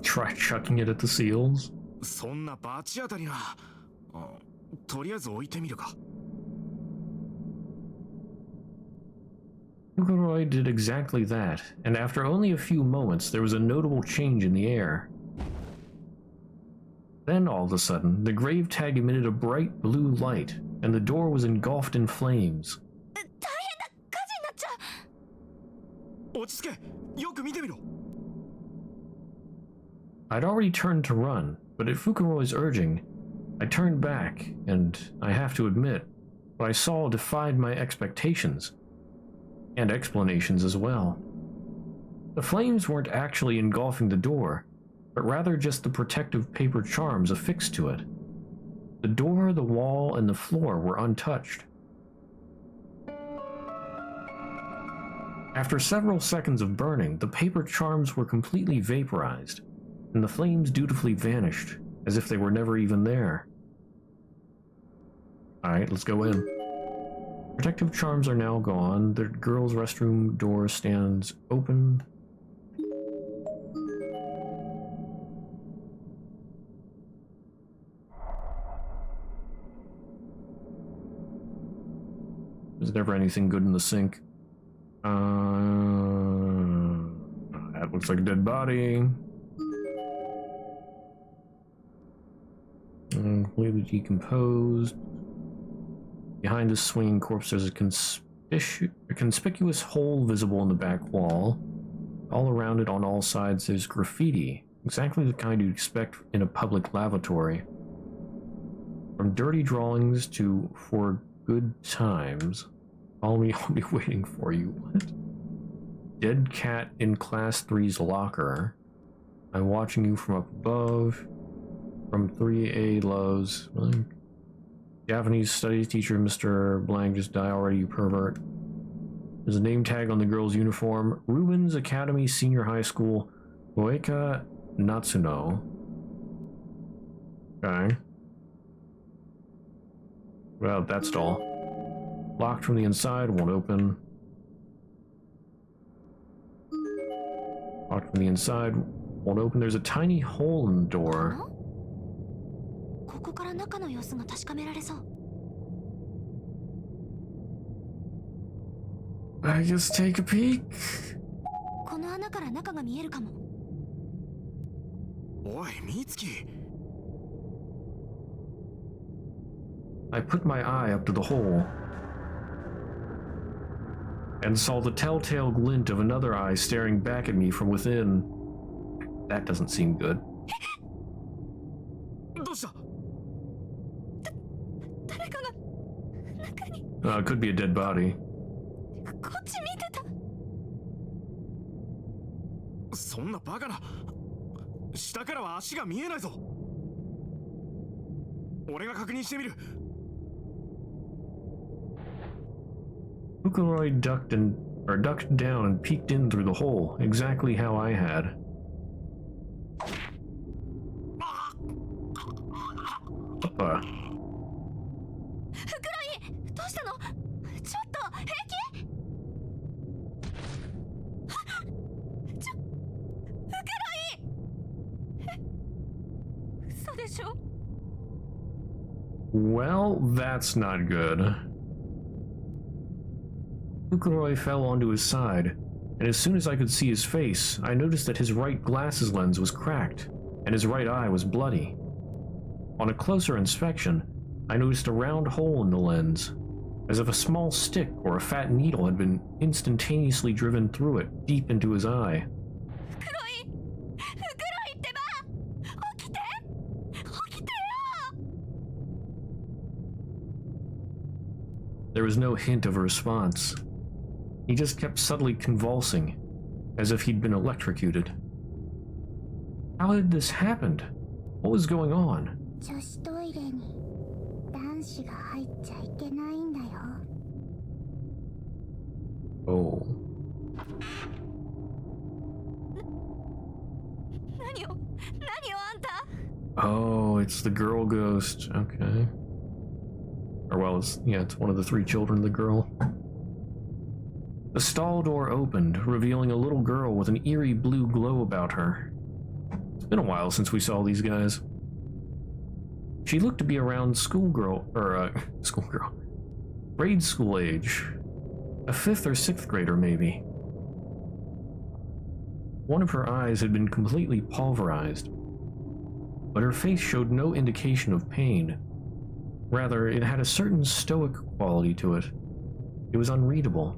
Try chucking it at the seals. そんな罰当たりな。とりあえず置いてみるか。Ugaroi did exactly that, and after only a few moments, there was a notable change in the air. Then, all of a sudden, the grave tag emitted a bright blue light, and the door was engulfed in flames. 大変だ、火事になっちゃう。落ち着け、よく見てみろ。 I'd already turned to run, but at Fukuroi's urging, I turned back, and I have to admit, what I saw defied my expectations, and explanations as well. The flames weren't actually engulfing the door, but rather just the protective paper charms affixed to it. The door, the wall, and the floor were untouched. After several seconds of burning, the paper charms were completely vaporized, and the flames dutifully vanished, as if they were never even there. Alright, let's go in. Protective charms are now gone. The girls' restroom door stands open. There's never anything good in the sink. That looks like a dead body. Completely decomposed. Behind the swinging corpse, there's a conspicuous hole visible in the back wall. All around it, on all sides, there's graffiti, exactly the kind you'd expect in a public lavatory. From dirty drawings to "for good times." Follow me, I'll be waiting for you. What? Dead cat in class 3's locker. I'm watching you from up above. From 3A lows. Japanese studies teacher Mr. Blank just died already, you pervert. There's a name tag on the girl's uniform. Rubens Academy Senior High School. Oeka Natsuno. Okay. Well, that's all. Locked from the inside, won't open. Locked from the inside, won't open. There's a tiny hole in the door. ここから中の様子が確かめられそう。 I just take a peek. この穴から中が見えるかも。おい、ミツキ。 I put my eye up to the hole and saw the telltale glint of another eye staring back at me from within. That doesn't seem good. どうした？ 誰かが中に。 It could be a dead body. こっち見てた。そんなバカな。下からは足が見えないぞ。俺が確認してみる。 Fukuroi ducked down and peeked in through the hole, exactly how I had. Oppa. フクロイ、どうしたの？ちょっと平気？フクロイ！嘘でしょ？ Well, that's not good. Fukuroi fell onto his side, and as soon as I could see his face, I noticed that his right glasses lens was cracked, and his right eye was bloody. On a closer inspection, I noticed a round hole in the lens, as if a small stick or a fat needle had been instantaneously driven through it, deep into his eye. There was no hint of a response. He just kept subtly convulsing, as if he'd been electrocuted. How had this happened? What was going on? 女子トイレに男子が入っちゃいけないんだよ。 Oh. 何よあんた。 Oh, it's the girl ghost. Okay. Or well, it's one of the three children of the girl. The stall door opened, revealing a little girl with an eerie blue glow about her. It's been a while since we saw these guys. She looked to be around grade school age. A 5th or 6th grader, maybe. One of her eyes had been completely pulverized. but her face showed no indication of pain. Rather, it had a certain stoic quality to it. It was unreadable.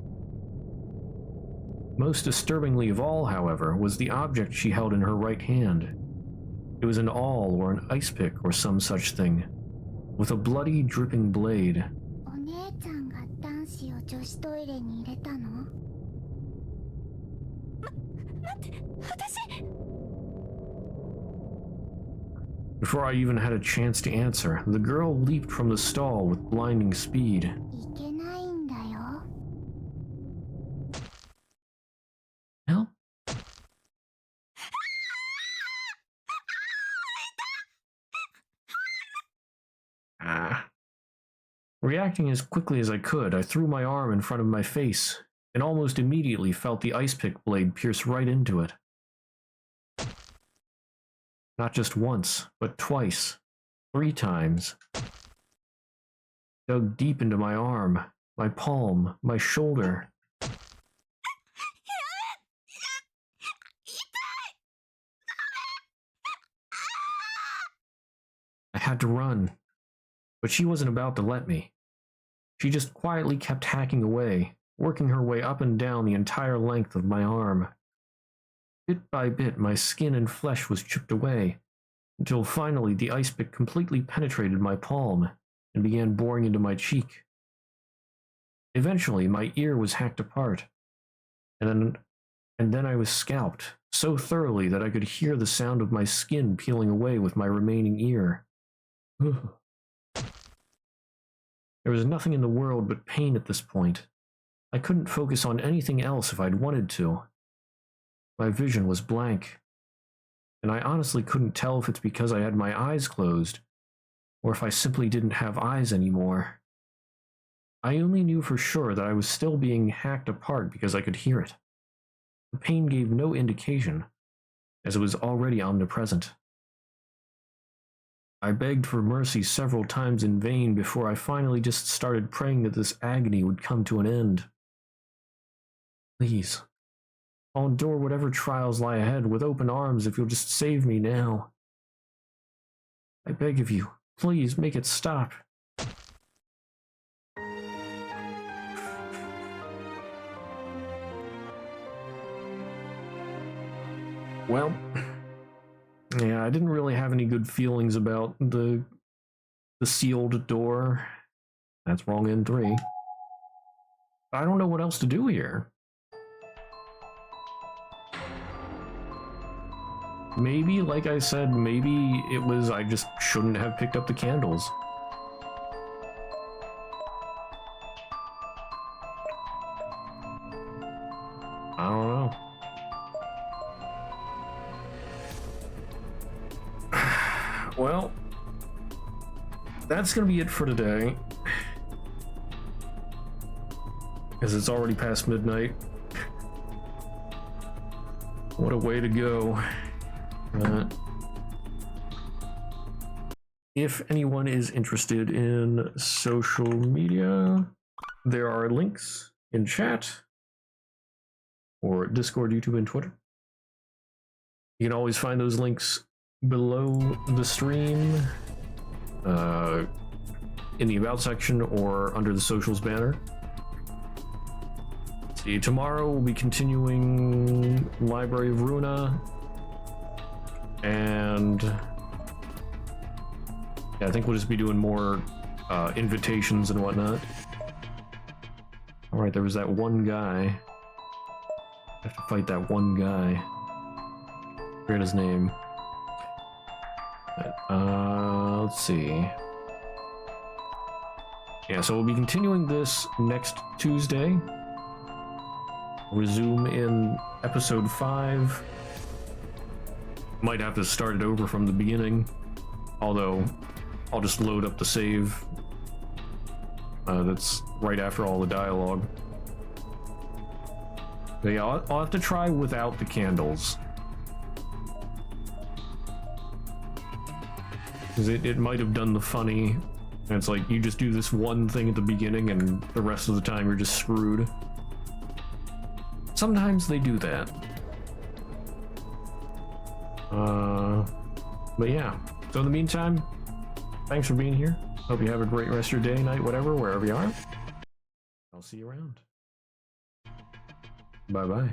Most disturbingly of all, however, was the object she held in her right hand. It was an awl or an ice pick or some such thing, with a bloody, dripping blade. お姉ちゃんが男子を女子トイレに入れたの？待って、私。 Before I even had a chance to answer, the girl leaped from the stall with blinding speed. いけないんだよ。Hell? Reacting as quickly as I could, I threw my arm in front of my face, and almost immediately felt the ice pick blade pierce right into it. Not just once, but twice, 3 times. Dug deep into my arm, my palm, my shoulder. I had to run, but she wasn't about to let me. She just quietly kept hacking away, working her way up and down the entire length of my arm. Bit by bit, my skin and flesh was chipped away, until finally the ice pick completely penetrated my palm and began boring into my cheek. Eventually, my ear was hacked apart, and then I was scalped, so thoroughly that I could hear the sound of my skin peeling away with my remaining ear. There was nothing in the world but pain at this point. I couldn't focus on anything else if I'd wanted to. My vision was blank, and I honestly couldn't tell if it's because I had my eyes closed, or if I simply didn't have eyes anymore. I only knew for sure that I was still being hacked apart because I could hear it. The pain gave no indication, as it was already omnipresent. I begged for mercy several times in vain before I finally just started praying that this agony would come to an end. Please, I'll endure whatever trials lie ahead with open arms if you'll just save me now. I beg of you, please make it stop. Well, yeah, I didn't really have any good feelings about the sealed door. That's wrong in 3. I don't know what else to do here. Maybe, like I said, maybe it was I just shouldn't have picked up the candles. I don't know. Well, that's gonna be it for today, because it's already past midnight. What a way to go. If anyone is interested in social media, there are links in chat, or Discord, YouTube, and Twitter. You can always find those links below the stream, in the About section or under the socials banner. See, tomorrow we'll be continuing Library of Runa, and yeah, I think we'll just be doing more invitations and whatnot. Alright, there was that one guy. I have to fight that one guy. I forget his name. Let's see. Yeah, so we'll be continuing this next Tuesday. Resume in episode 5. Might have to start it over from the beginning, although I'll just load up the save that's right after all the dialogue. But yeah, I'll have to try without the candles. Because it might have done the funny, and it's like you just do this one thing at the beginning and the rest of the time you're just screwed. Sometimes they do that. But yeah, so So in the meantime, thanks for being here. Hope you have a great rest of your day, night, whatever, wherever you are. I'll see you around. Bye-bye.